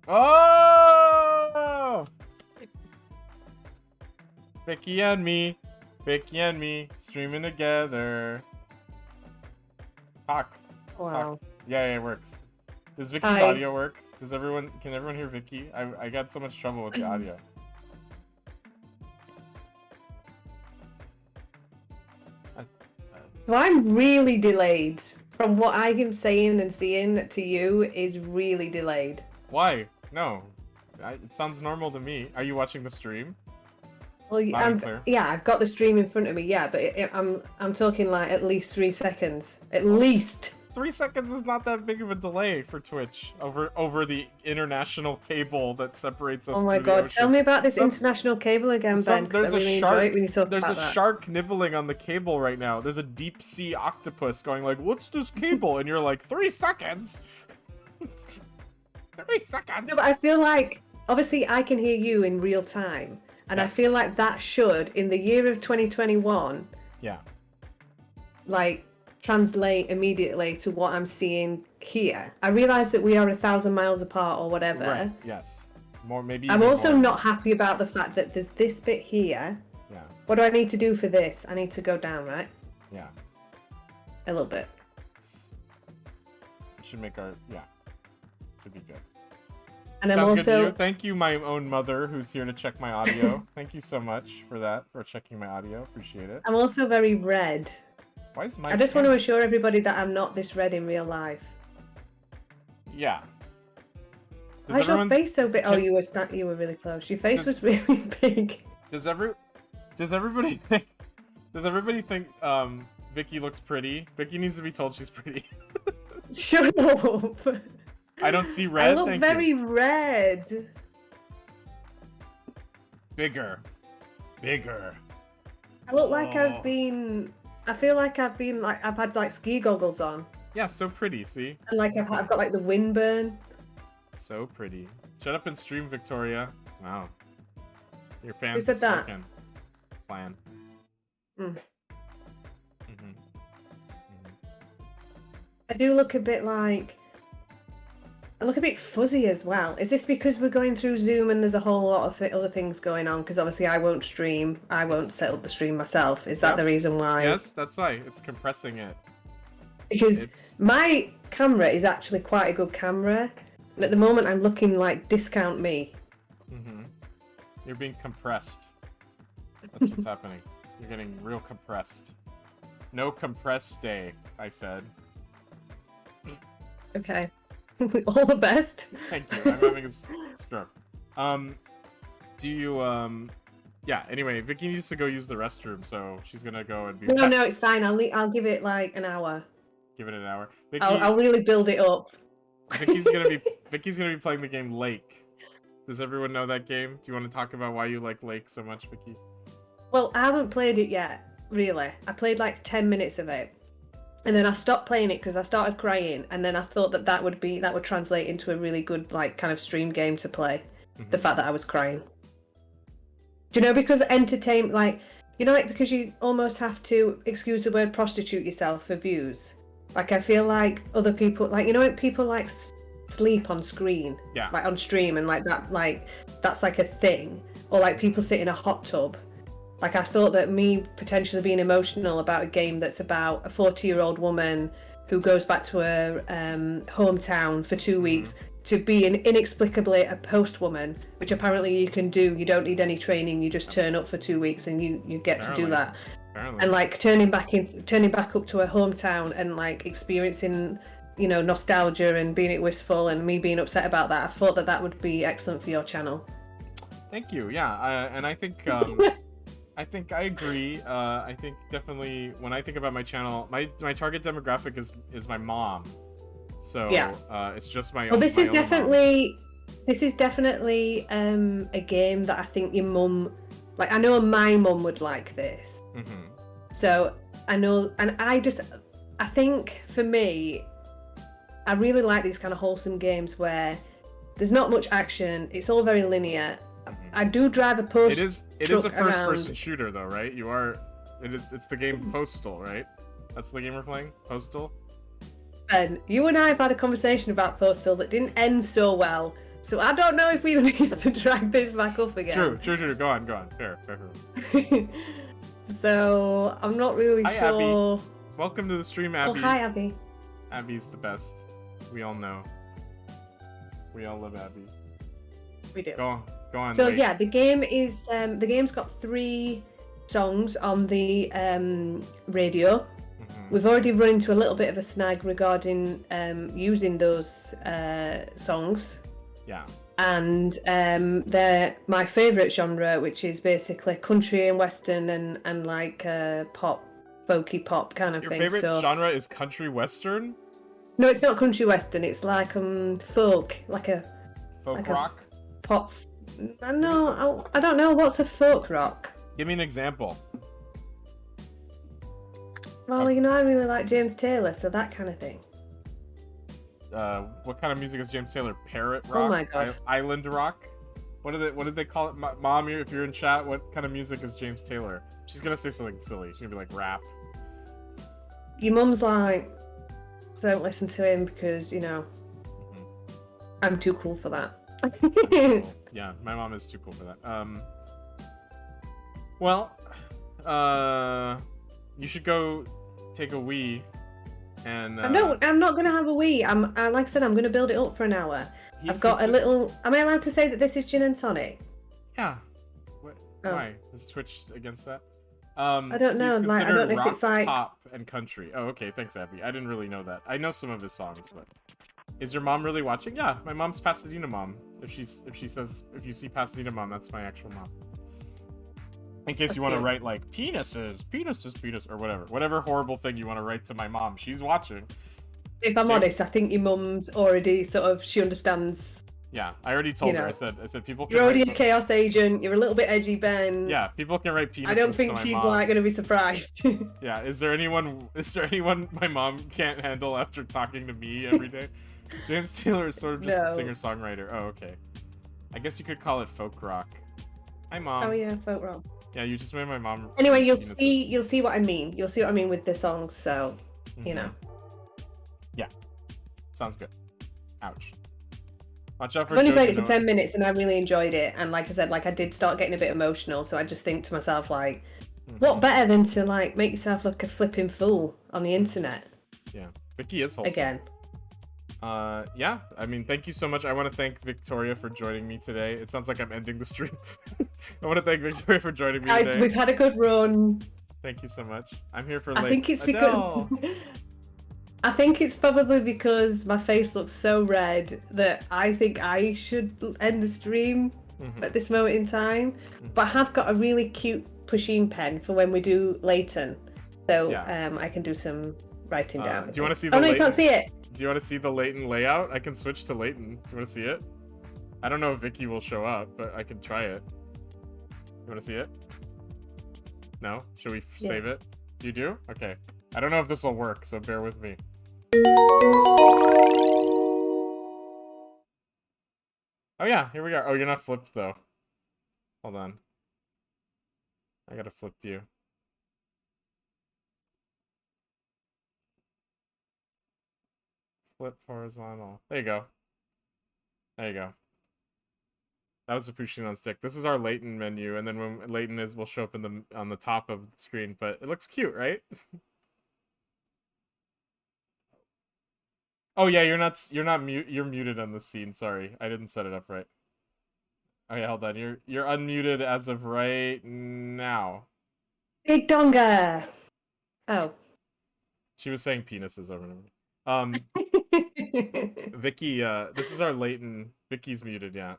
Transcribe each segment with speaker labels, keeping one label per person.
Speaker 1: Oh! Vicky and me, streaming together. Talk.
Speaker 2: Wow.
Speaker 1: Talk. Yeah, it works. Does Vicky's audio work? Can everyone hear Vicky? I got so much trouble with the audio.
Speaker 2: So I'm really delayed. From what I am saying and seeing to you is really delayed.
Speaker 1: Why? No. It sounds normal to me. Are you watching the stream?
Speaker 2: Well, yeah, I've got the stream in front of me. Yeah, but I'm talking like at least 3 seconds. At least.
Speaker 1: 3 seconds is not that big of a delay for Twitch over the international cable that separates us.
Speaker 2: Oh my god! Tell me about this international cable again, Ben.
Speaker 1: There's
Speaker 2: a shark.
Speaker 1: There's a shark nibbling on the cable right now. There's a deep sea octopus going like, "What's this cable?" And you're like, 3 seconds. 3 seconds.
Speaker 2: No, but I feel like obviously I can hear you in real time, and yes. I feel like that should, in the year of 2021,
Speaker 1: yeah,
Speaker 2: like translate immediately to what I'm seeing here. I realize that we are 1,000 miles apart or whatever.
Speaker 1: Right. Yes. More maybe.
Speaker 2: I'm also not happy about the fact that there's this bit here.
Speaker 1: Yeah.
Speaker 2: What do I need to do for this? I need to go down, right?
Speaker 1: Yeah.
Speaker 2: A little bit.
Speaker 1: It should make our should be good.
Speaker 2: And
Speaker 1: Sounds
Speaker 2: I'm also
Speaker 1: good to you. Thank you, my own mother, who's here to check my audio. Thank you so much for that, for checking my audio. Appreciate it.
Speaker 2: I'm also very red.
Speaker 1: Why is my
Speaker 2: I just want to assure everybody that I'm not this red in real life.
Speaker 1: Yeah.
Speaker 2: Why's your face so big? Oh, you were really close. Your face was really big.
Speaker 1: Does everybody think Vicky looks pretty? Vicky needs to be told she's pretty.
Speaker 2: Shut up.
Speaker 1: I don't see red.
Speaker 2: I look very red.
Speaker 1: Bigger.
Speaker 2: I look like I've been. I feel like I've had like ski goggles on.
Speaker 1: Yeah, so pretty. See.
Speaker 2: And like I've got like the windburn.
Speaker 1: So pretty. Shut up and stream, Victoria. Wow. Your fans.
Speaker 2: Who said that?
Speaker 1: Plan.
Speaker 2: I do look a bit like. I look a bit fuzzy as well. Is this because we're going through Zoom and there's a whole lot of other things going on? Because obviously I won't stream. I won't set up the stream myself. Is that the reason why?
Speaker 1: Yes, that's why. It's compressing it.
Speaker 2: Because my camera is actually quite a good camera. And at the moment I'm looking like discount me.
Speaker 1: You're being compressed. That's what's happening. You're getting real compressed. No compressed stay, I said.
Speaker 2: Okay. All the best.
Speaker 1: Thank you. I'm having a stroke. Do you yeah, anyway, Vicky needs to go use the restroom, so she's gonna go and be
Speaker 2: No, it's fine. I'll give it like an hour.
Speaker 1: Give it an hour. Vicky,
Speaker 2: I'll really build it up.
Speaker 1: Vicky's gonna be playing the game Lake. Does everyone know that game? Do you want to talk about why you like Lake so much, Vicky?
Speaker 2: Well, I haven't played it yet, really. I played like 10 minutes of it. And then I stopped playing it because I started crying, and then I thought that would translate into a really good like kind of stream game to play. The fact that I was crying. Do you know, because entertainment, like, you know, like because you almost have to, excuse the word, prostitute yourself for views. Like I feel like other people, like, you know, people like sleep on screen,
Speaker 1: Yeah.
Speaker 2: like on stream, and like that, like that's like a thing, or like people sit in a hot tub. Like I thought that me potentially being emotional about a game that's about a 40-year-old woman who goes back to her hometown for 2 weeks to be inexplicably a post woman, which apparently you can do. You don't need any training. You just turn up for 2 weeks and you get to do that.
Speaker 1: Apparently.
Speaker 2: And like turning back up to her hometown and like experiencing, you know, nostalgia and being wistful and me being upset about that. I thought that would be excellent for your channel.
Speaker 1: Thank you. Yeah, and I think I think I agree. I think definitely when I think about my channel, my target demographic is my mom. So
Speaker 2: yeah.
Speaker 1: It's just my own.
Speaker 2: Well, this is definitely a game that I think your mum, like I know my mum would like this. So I know, and I think for me, I really like these kind of wholesome games where there's not much action. It's all very linear. I do drive a post.
Speaker 1: It is a first-person shooter, though, right? It's the game Postal, right? That's the game we're playing, Postal.
Speaker 2: And you and I have had a conversation about Postal that didn't end so well. So I don't know if we need to drag this back up again.
Speaker 1: True. Go on. Fair.
Speaker 2: So I'm not really
Speaker 1: hi,
Speaker 2: sure.
Speaker 1: Abby. Welcome to the stream, Abby.
Speaker 2: Oh, hi, Abby.
Speaker 1: Abby's the best. We all know. We all love Abby.
Speaker 2: We do.
Speaker 1: Go on.
Speaker 2: So yeah, the game's got 3 songs on the radio. We've already run into a little bit of a snag regarding using those songs.
Speaker 1: Yeah.
Speaker 2: And they're my favourite genre, which is basically country and western and like pop, folky pop kind of thing.
Speaker 1: Your favorite genre is country western?
Speaker 2: No, it's not country western. It's like folk, like a
Speaker 1: folk rock.
Speaker 2: Pop. I don't know what's a folk rock.
Speaker 1: Give me an example.
Speaker 2: Well, you know, I really like James Taylor, so that kind of thing.
Speaker 1: What kind of music is James Taylor? Parrot rock?
Speaker 2: Oh my god.
Speaker 1: Island rock? What did they call it? Mom, if you're in chat, what kind of music is James Taylor? She's gonna say something silly. She's gonna be like rap.
Speaker 2: Your mum's like, don't listen to him because, you know, I'm too cool for that.
Speaker 1: Cool. Yeah, my mom is too cool for that. Well, you should go take a wee. And
Speaker 2: no, I'm not gonna have a wee. Like I said, I'm gonna build it up for an hour. I've got a little. Am I allowed to say that this is gin and tonic?
Speaker 1: Yeah. What? Oh. Why is Twitch against that?
Speaker 2: I don't know. Like, I don't know if it's like
Speaker 1: pop and country. Oh, okay. Thanks, Abby. I didn't really know that. I know some of his songs, but is your mom really watching? Yeah, my mom's Pasadena mom. If you see Pasadena mom, that's my actual mom. In case you want to write like penis, or whatever horrible thing you want to write to my mom, she's watching.
Speaker 2: If I'm honest, I think your mum's already she understands.
Speaker 1: Yeah, I already told her. I said people can.
Speaker 2: You're already a chaos agent. You're a little bit edgy, Ben.
Speaker 1: Yeah, people can write penises.
Speaker 2: I don't think she's like gonna be surprised.
Speaker 1: Yeah, is there anyone my mom can't handle after talking to me every day? James Taylor is sort of just a singer-songwriter. Oh, okay. I guess you could call it folk rock. Hi, Mom.
Speaker 2: Oh yeah, folk rock.
Speaker 1: Yeah, you just made my mom.
Speaker 2: Anyway, you'll see what I mean. You'll see what I mean with the songs. So, you know.
Speaker 1: Yeah, sounds good. Ouch. Watch out for.
Speaker 2: I've only played it for 10 minutes and I really enjoyed it. And like I said, like I did start getting a bit emotional. So I just think to myself, like, what better than to like make yourself look a flipping fool on the internet?
Speaker 1: Yeah, Vicky is wholesome.
Speaker 2: Again.
Speaker 1: Yeah, I mean, thank you so much. I want to thank Victoria for joining me today. It sounds like I'm ending the stream. I want to thank Victoria for joining me today.
Speaker 2: Guys, we've had a good run.
Speaker 1: Thank you so much. I'm here for
Speaker 2: I think it's because I think it's probably because my face looks so red that I think I should end the stream at this moment in time. But I have got a really cute pushing pen for when we do Leighton. So I can do some writing down.
Speaker 1: Do you want to see the
Speaker 2: Oh no, you can't see it.
Speaker 1: Do you want to see the Leighton layout? I can switch to Leighton. Do you want to see it? I don't know if Vicky will show up, but I can try it. You want to see it? No? Should we save it? You do? Okay. I don't know if this will work, so bear with me. Oh yeah, here we are. Oh, you're not flipped though. Hold on. I gotta flip you. Flip horizontal. There you go. There you go. That was a Pusheen on stick. This is our Leighton menu, and then when Leighton will show up in the on the top of the screen. But it looks cute, right? Oh yeah, you're muted on the scene. Sorry, I didn't set it up right. Okay, hold on. You're unmuted as of right now.
Speaker 2: Big Donga. Oh.
Speaker 1: She was saying penises over and over. Vicky, this is our Leighton. Vicky's muted, yeah.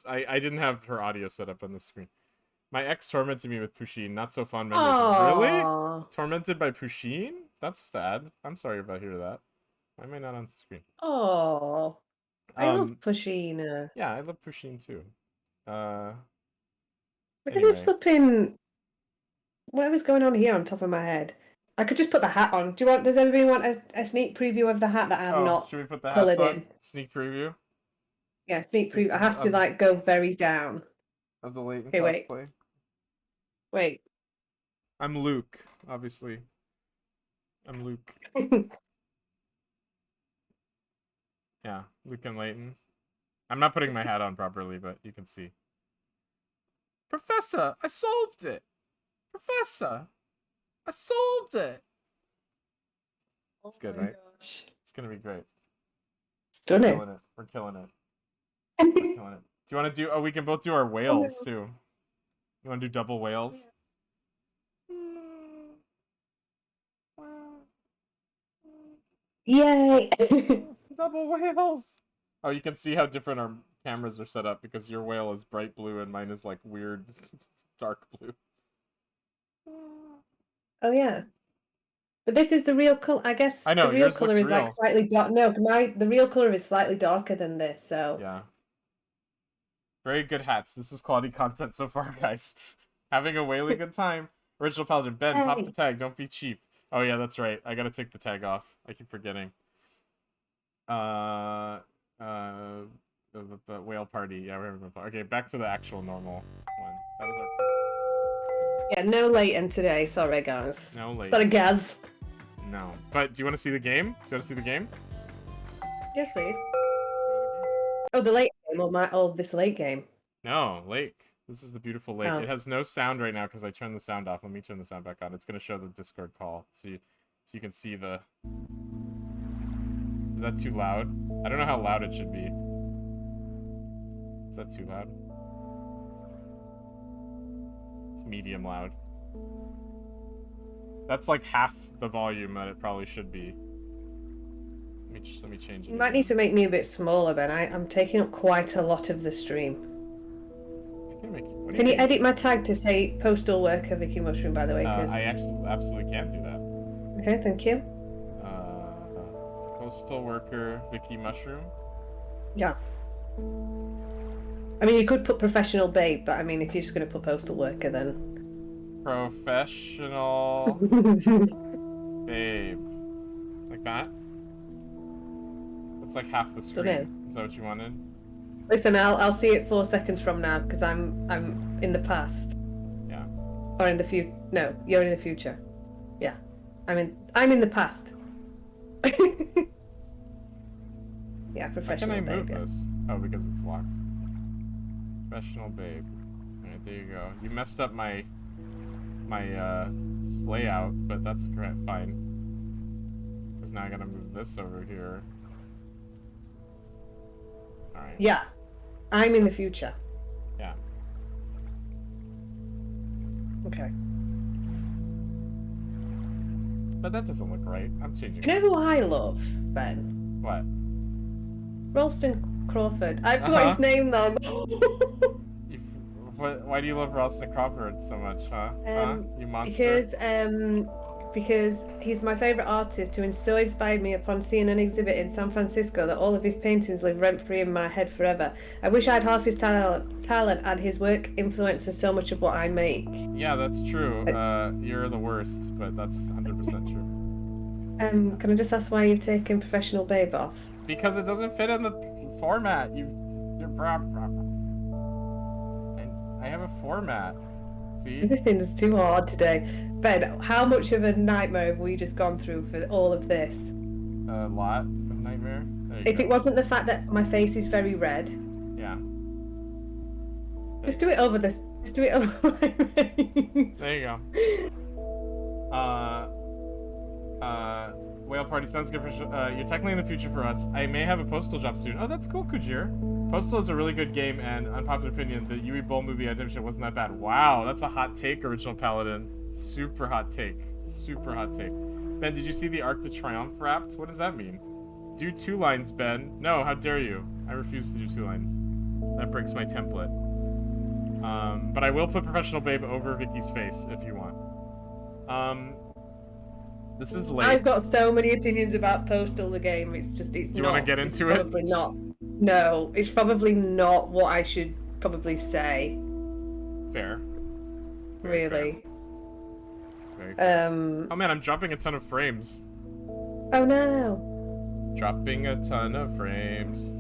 Speaker 1: I didn't have her audio set up on the screen. My ex tormented me with Pusheen. Not so fond memories. Really? Tormented by Pusheen? That's sad. I'm sorry about hearing that. Why am I not on the screen?
Speaker 2: Oh. I love Pusheen.
Speaker 1: Yeah, I love Pusheen too.
Speaker 2: Look at this flipping. Whatever's going on here on top of my head. I could just put the hat on. Does everybody want a sneak preview of the hat that I have not
Speaker 1: should we put the
Speaker 2: coloured
Speaker 1: hats on?
Speaker 2: in?
Speaker 1: Sneak preview?
Speaker 2: Yeah, sneak preview. I have to like go very down.
Speaker 1: Of the Leighton
Speaker 2: cosplay. Wait.
Speaker 1: I'm Luke, obviously. I'm Luke. Yeah, Luke and Leighton. I'm not putting my hat on properly, but you can see. Professor, I solved it! Professor, I solved it! It's good, right?
Speaker 2: Gosh.
Speaker 1: It's gonna be great.
Speaker 2: Stunning.
Speaker 1: We're killing it. We're killing it. Do you want to do... Oh, we can both do our whales, too. You want to do double whales?
Speaker 2: Yay!
Speaker 1: Double whales! Oh, you can see how different our cameras are set up because your whale is bright blue and mine is like weird dark blue.
Speaker 2: Oh yeah. But this is the real color. I guess
Speaker 1: I know,
Speaker 2: the real color is like slightly dark. No, the real color is slightly darker than this, so.
Speaker 1: Yeah. Very good hats. This is quality content so far, guys. Having a whaley good time. Original Paladin. Ben, pop the tag. Don't be cheap. Oh yeah, that's right. I gotta take the tag off. I keep forgetting. The whale party. Yeah, we're having a party. Okay, back to the actual normal one. That was our...
Speaker 2: Yeah, no Leighton today. Sorry, guys.
Speaker 1: No Leighton.
Speaker 2: Sorry, guys.
Speaker 1: No. But do you want to see the game? Do you want to see the game?
Speaker 2: Yes, please. Oh, the late game or this late game?
Speaker 1: No, lake. This is the beautiful lake. Oh. It has no sound right now because I turned the sound off. Let me turn the sound back on. It's going to show the Discord call. So you can see the... Is that too loud? I don't know how loud it should be. Is that too loud? It's medium loud. That's like half the volume that it probably should be. Let me change it.
Speaker 2: You might need to make me a bit smaller, Ben. I'm taking up quite a lot of the stream. Can you edit my tag to say postal worker Vicky Mushroom, by the way?
Speaker 1: I actually absolutely can't do that.
Speaker 2: Okay, thank you.
Speaker 1: Postal worker Vicky Mushroom.
Speaker 2: Yeah. I mean, you could put professional babe, but I mean, if you're just going to put postal worker, then...
Speaker 1: Professional babe. Like that? That's like half the screen. Is that what you wanted?
Speaker 2: Listen, I'll see it 4 seconds from now because I'm in the past.
Speaker 1: Yeah.
Speaker 2: Or in the future. No, you're in the future. Yeah. I'm in the past. Yeah, professional babe.
Speaker 1: How can I move this? Oh, because it's locked. Professional babe. Alright, there you go. You messed up my layout, but that's correct. Fine. Because now I gotta move this over here. Alright.
Speaker 2: Yeah. I'm in the future.
Speaker 1: Yeah.
Speaker 2: Okay.
Speaker 1: But that doesn't look right. I'm changing.
Speaker 2: You know who I love, Ben?
Speaker 1: What?
Speaker 2: Ralston Crawford. I forgot his name though.
Speaker 1: Why do you love Ralston Crawford so much, huh? You
Speaker 2: monster. Because he's my favourite artist who so inspired me upon seeing an exhibit in San Francisco that all of his paintings live rent-free in my head forever. I wish I had half his talent and his work influences so much of what I make.
Speaker 1: Yeah, that's true. You're the worst, but that's 100% true.
Speaker 2: Can I just ask why you've taken Professional Babe off?
Speaker 1: Because it doesn't fit in the format. You're I have a format. See?
Speaker 2: Everything's too hard today. Ben, how much of a nightmare have we just gone through for all of this?
Speaker 1: A lot of nightmare.
Speaker 2: If it wasn't the fact that my face is very red.
Speaker 1: Yeah.
Speaker 2: Just do it over this. Just do it over my face.
Speaker 1: There you go. Whale Party sounds good for you're technically in the future for us. I may have a Postal job soon. Oh, that's cool, Kujir. Postal is a really good game, and unpopular opinion, the Yui Bowl movie adaptation wasn't that bad. Wow, that's a hot take, Original Paladin. Super hot take. Super hot take. Ben, did you see the Arc de Triomphe wrapped? What does that mean? Do 2 lines, Ben. No, how dare you? I refuse to do 2 lines. That breaks my template. But I will put Professional Babe over Vicky's face if you want. This is late.
Speaker 2: I've got so many opinions about Postal, the game. It's just, it's
Speaker 1: Do you
Speaker 2: not.
Speaker 1: want to get into it?
Speaker 2: Probably not. No, it's probably not what I should probably say.
Speaker 1: Fair.
Speaker 2: Very really.
Speaker 1: Fair. Very fair. Oh man, I'm dropping a ton of frames.
Speaker 2: Oh no.
Speaker 1: Dropping a ton of frames.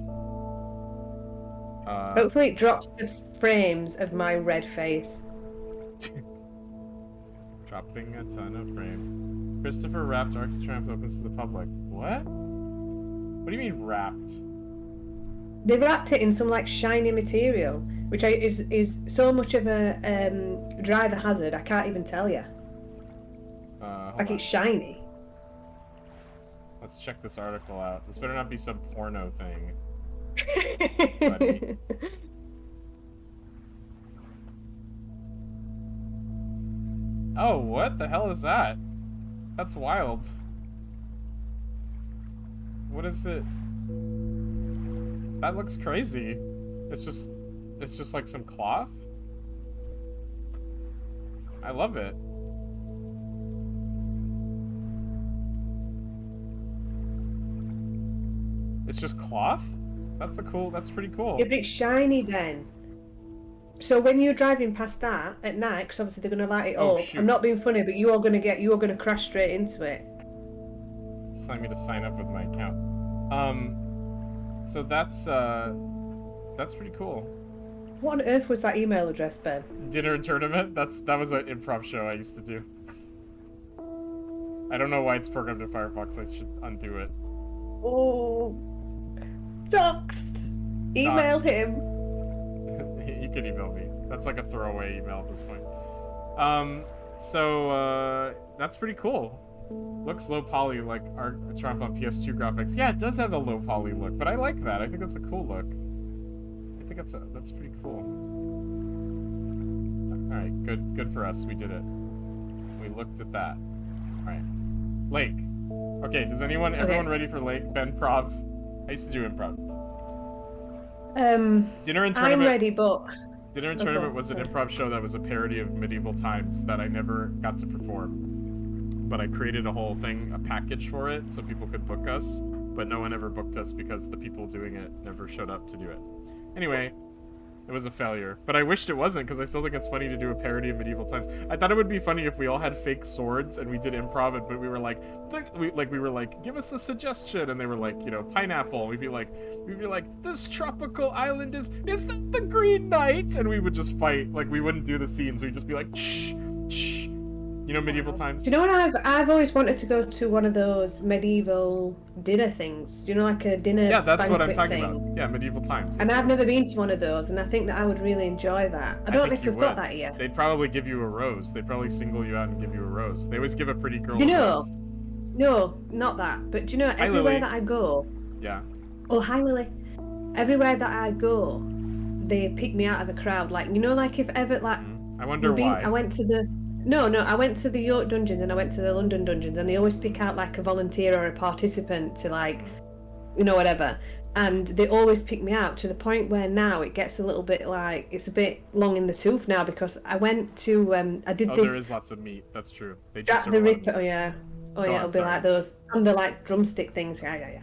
Speaker 2: Hopefully it drops the frames of my red face.
Speaker 1: Dropping a ton of frames. Christopher wrapped Arc de Triomphe opens to the public. What? What do you mean wrapped?
Speaker 2: They wrapped it in some like shiny material, which is so much of a driver hazard. I can't even tell you. Like it's shiny.
Speaker 1: Let's check this article out. This better not be some porno thing. Buddy. Oh, what the hell is that? That's wild. What is it? That looks crazy. It's just like some cloth. I love it. It's just cloth? That's pretty cool.
Speaker 2: Yeah, but it's shiny then. So when you're driving past that at night, because obviously they're going to light it up.
Speaker 1: Shoot.
Speaker 2: I'm not being funny, but you are going to crash straight into it.
Speaker 1: It's telling me to sign up with my account. So that's pretty cool.
Speaker 2: What on earth was that email address, Ben?
Speaker 1: Dinner and Tournament? That was an improv show I used to do. I don't know why it's programmed in Firefox. I should undo it.
Speaker 2: Oh, doxed. Email him.
Speaker 1: You can email me. That's like a throwaway email at this point. That's pretty cool. Looks low poly like Arc Triumph on PS2 graphics. Yeah, it does have a low poly look, but I like that. I think that's a cool look. I think that's pretty cool. All right, good for us. We did it. We looked at that. All right, Lake. Okay, everyone ready for Lake? Ben Prov. I used to do improv. Dinner and Tournament.
Speaker 2: I'm ready, but
Speaker 1: Dinner and Tournament was an improv show that was a parody of medieval times that I never got to perform. But I created a whole thing, a package for it, so people could book us. But no one ever booked us because the people doing it never showed up to do it. Anyway, it was a failure. But I wished it wasn't, because I still think it's funny to do a parody of medieval times. I thought it would be funny if we all had fake swords and we did improv, but we were like, give us a suggestion, and they were like, pineapple. We'd be like, this tropical island is that the Green Knight? And we would just fight. Like, we wouldn't do the scenes. We'd just be like, shh, shh. Medieval times.
Speaker 2: Do you know what I've always wanted to go to one of those medieval dinner things? Do you know, like a dinner?
Speaker 1: Yeah, that's what I'm talking
Speaker 2: thing?
Speaker 1: about. Yeah, medieval times.
Speaker 2: And I've never been to one of those, and I think that I would really enjoy that. I don't know if we've got that here.
Speaker 1: They'd probably give you a rose. They'd probably single you out and give you a rose. They always give a pretty girl a rose.
Speaker 2: No, not that. But do you know, everywhere that I go...
Speaker 1: Yeah.
Speaker 2: Oh, hi, Lily. Everywhere that I go, they pick me out of the crowd. Like, like if ever, like...
Speaker 1: I wonder why.
Speaker 2: I went to the... No, I went to the York Dungeons and I went to the London Dungeons, and they always pick out like a volunteer or a participant to like, whatever. And they always pick me out to the point where now it gets a little bit like, it's a bit long in the tooth now, because I went to, I did this...
Speaker 1: there is lots of meat, that's true. They
Speaker 2: Jack the Ripper, oh yeah. It'll be like those, and the like drumstick things, yeah.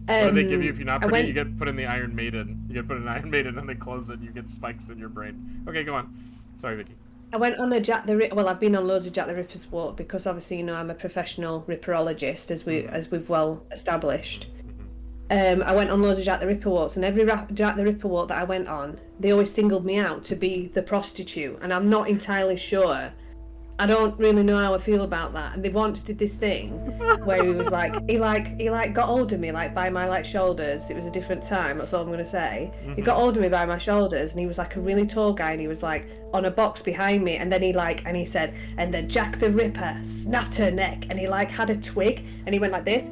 Speaker 1: What do they give you if you're not pretty? You get put in the Iron Maiden. You get put in Iron Maiden and they close it and you get spikes in your brain. Okay, go on. Sorry, Vicky.
Speaker 2: I went on a Jack the Ripper. Well, I've been on loads of Jack the Ripper's walk because obviously, I'm a professional ripperologist, as we've well established. I went on loads of Jack the Ripper walks, and every Jack the Ripper walk that I went on, they always singled me out to be the prostitute, and I'm not entirely sure I don't really know how I feel about that. And they once did this thing where he was like, he got hold of me like by my like shoulders. It was a different time. That's all I'm gonna say. He got hold of me by my shoulders, and he was like a really tall guy, and he was like on a box behind me. And then he said, and then Jack the Ripper snapped her neck, and he like had a twig, and he went like this.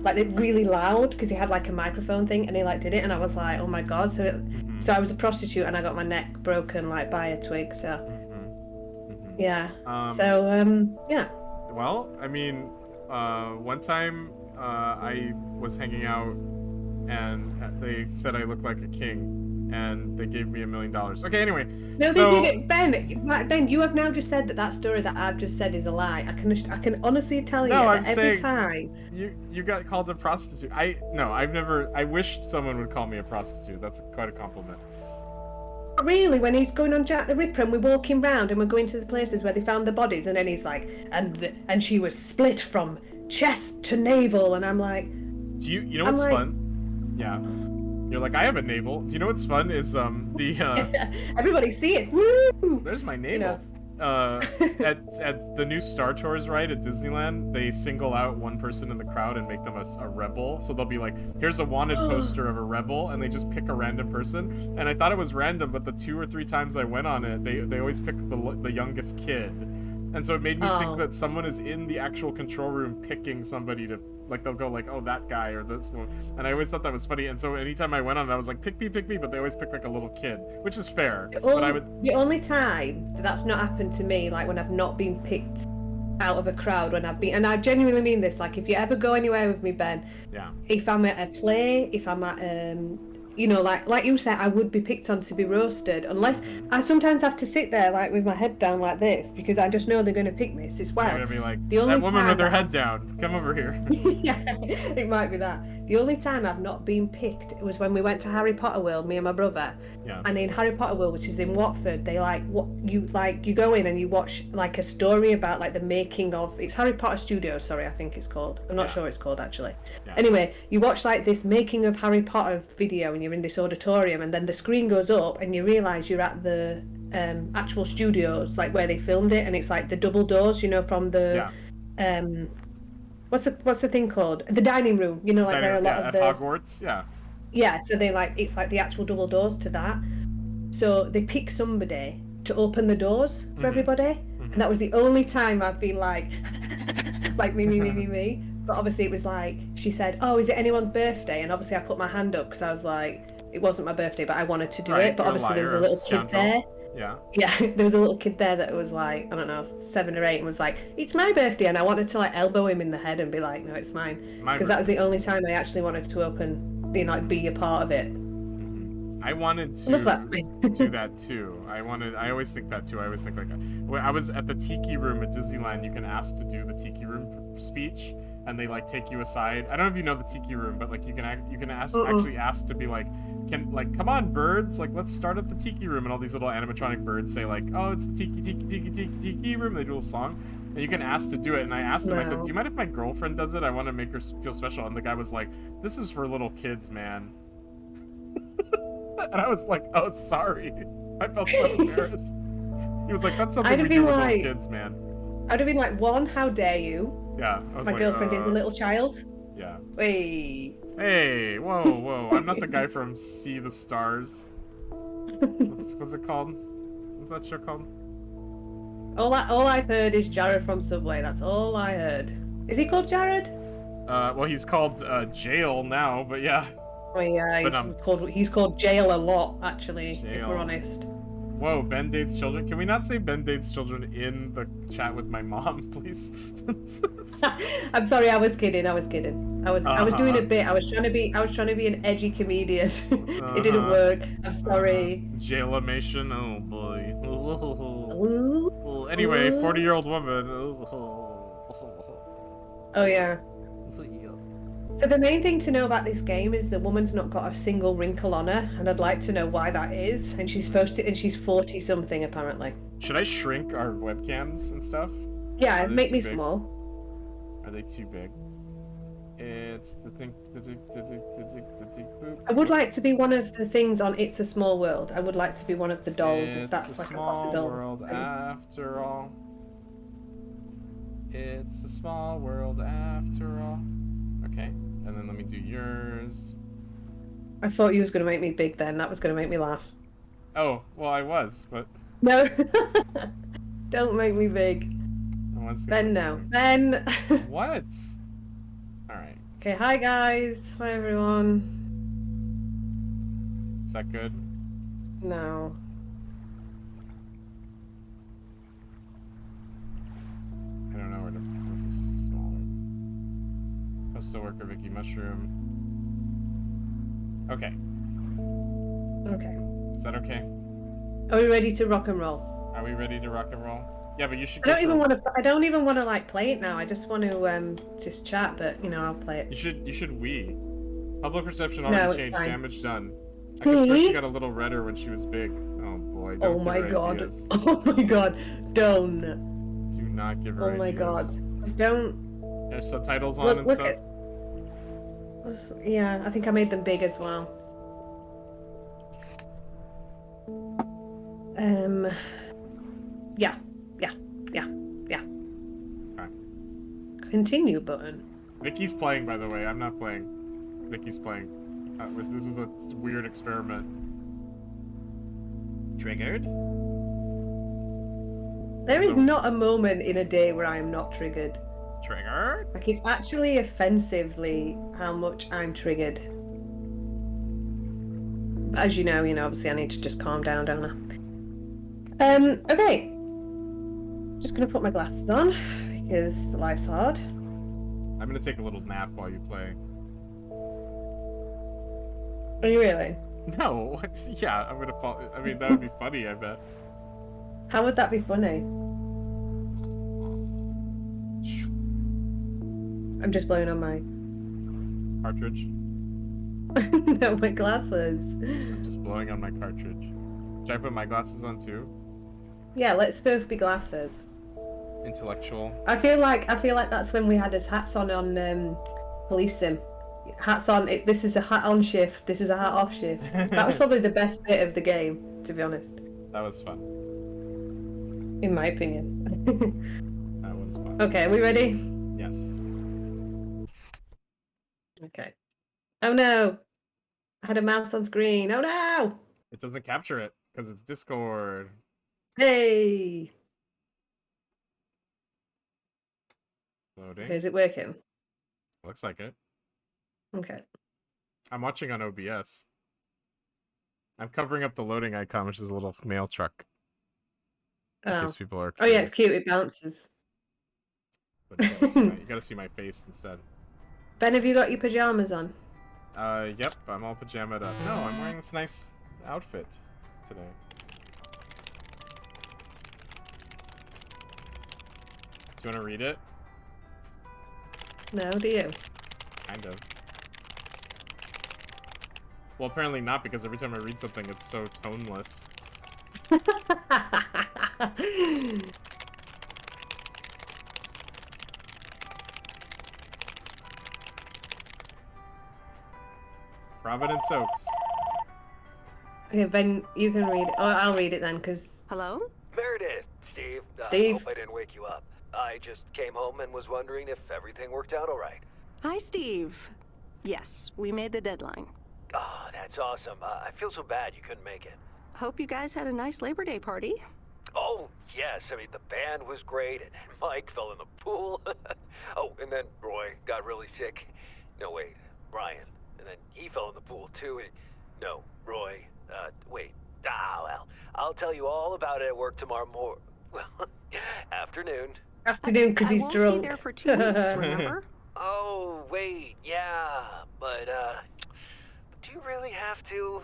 Speaker 2: Like really loud because he had like a microphone thing, and he like did it, and I was like, oh my god. So I was a prostitute, and I got my neck broken like by a twig. So yeah. Yeah.
Speaker 1: Well, I mean, one time I was hanging out, and they said I looked like a king, and they gave me $1 million. Okay, anyway.
Speaker 2: No, they didn't. Ben, you have now just said that story that I've just said is a lie. I can honestly tell you that every time
Speaker 1: you got called a prostitute. I've never. I wished someone would call me a prostitute. That's quite a compliment.
Speaker 2: Really, when he's going on Jack the Ripper and we're walking round and we're going to the places where they found the bodies, and then he's like, and she was split from chest to navel, and I'm like,
Speaker 1: do you know what's fun? Yeah. You're like, I have a navel. Do you know what's fun is
Speaker 2: everybody see it. Woo!
Speaker 1: There's my navel. At the new Star Tours ride at Disneyland, they single out one person in the crowd and make them a rebel. So they'll be like, here's a wanted poster of a rebel, and they just pick a random person. And I thought it was random, but the 2 or 3 times I went on it, they always pick the youngest kid. And so it made me think that someone is in the actual control room picking somebody to, like, they'll go like, oh, that guy or this one. And I always thought that was funny. And so anytime I went on it, I was like, pick me, but they always pick like a little kid, which is fair.
Speaker 2: The only time that's not happened to me, like when I've not been picked out of a crowd, when I've been, and I genuinely mean this, like if you ever go anywhere with me, Ben, if I'm at a play, if I'm at you know, like you said, I would be picked on to be roasted, unless I sometimes have to sit there like with my head down like this because I just know they're going to pick me. So it's
Speaker 1: They're gonna be like, the only that woman with her head down, come over here.
Speaker 2: Yeah, it might be that. The only time I've not been picked was when we went to Harry Potter World, me and my brother.
Speaker 1: Yeah.
Speaker 2: And in Harry Potter World, which is in Watford, they you go in and you watch like a story about like the making of, it's Harry Potter Studios, sorry, I think it's called. I'm not sure what it's called actually. Yeah. Anyway, you watch like this making of Harry Potter video, and you're in this auditorium, and then the screen goes up and you realise you're at the actual studios, like where they filmed it, and it's like the double doors, you know, from the what's the thing called, the dining room, you know, like where a lot of the
Speaker 1: Hogwarts,
Speaker 2: so they like, it's like the actual double doors to that, so they pick somebody to open the doors for everybody, and that was the only time I've been like like me. But obviously it was like, she said, oh, is it anyone's birthday? And obviously I put my hand up because I was like, it wasn't my birthday, but I wanted to do it. But obviously there was a little kid there. Yeah, there was a little kid there that was like, I don't know, 7 or 8, and was like, it's my birthday. And I wanted to like elbow him in the head and be like, no, it's mine. Because that was the only time I actually wanted to open, you know, like be a part of it.
Speaker 1: I wanted to do that too. I always think that too. I always think like, when I was at the Tiki Room at Disneyland, you can ask to do the Tiki Room speech, and they like take you aside. I don't know if you know the Tiki Room, but like you can actually ask to be like, come on birds, like let's start up the Tiki Room, and all these little animatronic birds say like, oh, it's the Tiki Room. They do a song, and you can ask to do it. And I asked him, I said, do you mind if my girlfriend does it? I want to make her feel special. And the guy was like, this is for little kids, man. And I was like, oh, sorry. I felt so embarrassed. He was like, that's something we do with little kids, man.
Speaker 2: I'd have been like, 1, how dare you?
Speaker 1: Yeah. I was
Speaker 2: my girlfriend is a little child.
Speaker 1: Yeah.
Speaker 2: Hey,
Speaker 1: whoa. I'm not the guy from See the Stars. What's it called? What's that show called?
Speaker 2: All I've heard is Jared from Subway. That's all I heard. Is he called Jared?
Speaker 1: Well, he's called Jail now, but yeah.
Speaker 2: Oh yeah, he's called Jail a lot, actually, if we're honest.
Speaker 1: Whoa, Ben dates children? Can we not say Ben dates children in the chat with my mom, please?
Speaker 2: I'm sorry, I was kidding. I was doing a bit. I was trying to be an edgy comedian. It didn't work. I'm sorry.
Speaker 1: Jailamation, oh boy. Anyway, 40-year-old woman.
Speaker 2: Oh yeah. So the main thing to know about this game is the woman's not got a single wrinkle on her, and I'd like to know why that is. And she's 40 something apparently.
Speaker 1: Should I shrink our webcams and stuff?
Speaker 2: Yeah, make me small.
Speaker 1: Are they too big? It's the thing.
Speaker 2: I would like to be one of the things on It's a Small World. I would like to be one of the dolls, if that's like a possibility.
Speaker 1: It's a small world after all. It's a small world after all. Okay, and then let me do yours.
Speaker 2: I thought you was going to make me big then. That was going to make me laugh.
Speaker 1: Oh, well, I was, but
Speaker 2: No. Don't make me big.
Speaker 1: I was
Speaker 2: Ben,
Speaker 1: gonna
Speaker 2: no. Ben!
Speaker 1: What? Alright.
Speaker 2: Okay, hi guys. Hi everyone.
Speaker 1: Is that good?
Speaker 2: No.
Speaker 1: I don't know where to. This is smaller. Postal worker Vicky Mushroom. Okay.
Speaker 2: Okay.
Speaker 1: Is that okay?
Speaker 2: Are we ready to rock and roll?
Speaker 1: Are we ready to rock and roll? Yeah, but you should.
Speaker 2: I don't even want to like play it now. I just want to just chat, but you know, I'll play it.
Speaker 1: You should Wii. Public perception
Speaker 2: No,
Speaker 1: already
Speaker 2: it's
Speaker 1: changed.
Speaker 2: fine.
Speaker 1: Damage done. I could swear
Speaker 2: See?
Speaker 1: she got a little redder when she was big. Oh boy!
Speaker 2: Oh
Speaker 1: Don't
Speaker 2: my
Speaker 1: give her
Speaker 2: god.
Speaker 1: ideas.
Speaker 2: Oh my god. Don't.
Speaker 1: Do not give her
Speaker 2: Oh my
Speaker 1: ideas.
Speaker 2: god. Just don't.
Speaker 1: There's subtitles on and stuff.
Speaker 2: Yeah, I think I made them big as well. Yeah.
Speaker 1: Okay.
Speaker 2: Continue button.
Speaker 1: Vicky's playing, by the way. I'm not playing. Vicky's playing. This is a weird experiment. Triggered?
Speaker 2: There is not a moment in a day where I am not triggered.
Speaker 1: Triggered?
Speaker 2: Like, it's actually offensively how much I'm triggered. But as you know, obviously I need to just calm down, don't I? Okay. Just gonna put my glasses on because life's hard.
Speaker 1: I'm gonna take a little nap while you play.
Speaker 2: Are you really?
Speaker 1: No, yeah, I'm gonna fall. I mean, that would be funny, I bet.
Speaker 2: How would that be funny? I'm just blowing on my
Speaker 1: Cartridge?
Speaker 2: no, my glasses.
Speaker 1: I'm just blowing on my cartridge. Should I put my glasses on too?
Speaker 2: Yeah, let's both be glasses.
Speaker 1: Intellectual.
Speaker 2: I feel like that's when we had his hats on Police Sim. Hats on. This is a hat on shift. This is a hat off shift. That was probably the best bit of the game, to be honest.
Speaker 1: That was fun.
Speaker 2: In my opinion.
Speaker 1: That was fun.
Speaker 2: Okay, are we ready?
Speaker 1: Yes.
Speaker 2: Okay. Oh no! I had a mouse on screen. Oh no!
Speaker 1: It doesn't capture it because it's Discord.
Speaker 2: Hey!
Speaker 1: Loading.
Speaker 2: Okay, is it working?
Speaker 1: Looks like it.
Speaker 2: Okay.
Speaker 1: I'm watching on OBS. I'm covering up the loading icon, which is a little mail truck. In case people are
Speaker 2: curious. Oh yeah, it's cute. It bounces.
Speaker 1: But you gotta see my face instead.
Speaker 2: Ben, have you got your pajamas on?
Speaker 1: Yep, I'm all pajamaed up. No, I'm wearing this nice outfit today. Do you want to read it?
Speaker 2: No, do you?
Speaker 1: Kind of. Well, apparently not, because every time I read something, it's so toneless. Providence Oaks.
Speaker 2: Okay, Ben, you can read it. Oh, I'll read it then, because...
Speaker 3: Hello?
Speaker 4: Meredith, Steve.
Speaker 2: Steve.
Speaker 4: Hope I didn't wake you up. I just came home and was wondering if everything worked out all right.
Speaker 3: Hi, Steve. Yes, we made the deadline.
Speaker 4: Oh, that's awesome. I feel so bad you couldn't make it.
Speaker 3: Hope you guys had a nice Labor Day party.
Speaker 4: Oh, yes. I mean, the band was great, and Mike fell in the pool. Oh, and then Roy got really sick. No, wait, Brian. And then he fell in the pool, too. No, Roy. Wait. Well, I'll tell you all about it at work tomorrow morning. Well, afternoon.
Speaker 2: Afternoon, because he's
Speaker 3: I won't
Speaker 2: drunk.
Speaker 3: be there for 2 weeks, remember?
Speaker 4: Oh, wait, yeah. But, do you really have to?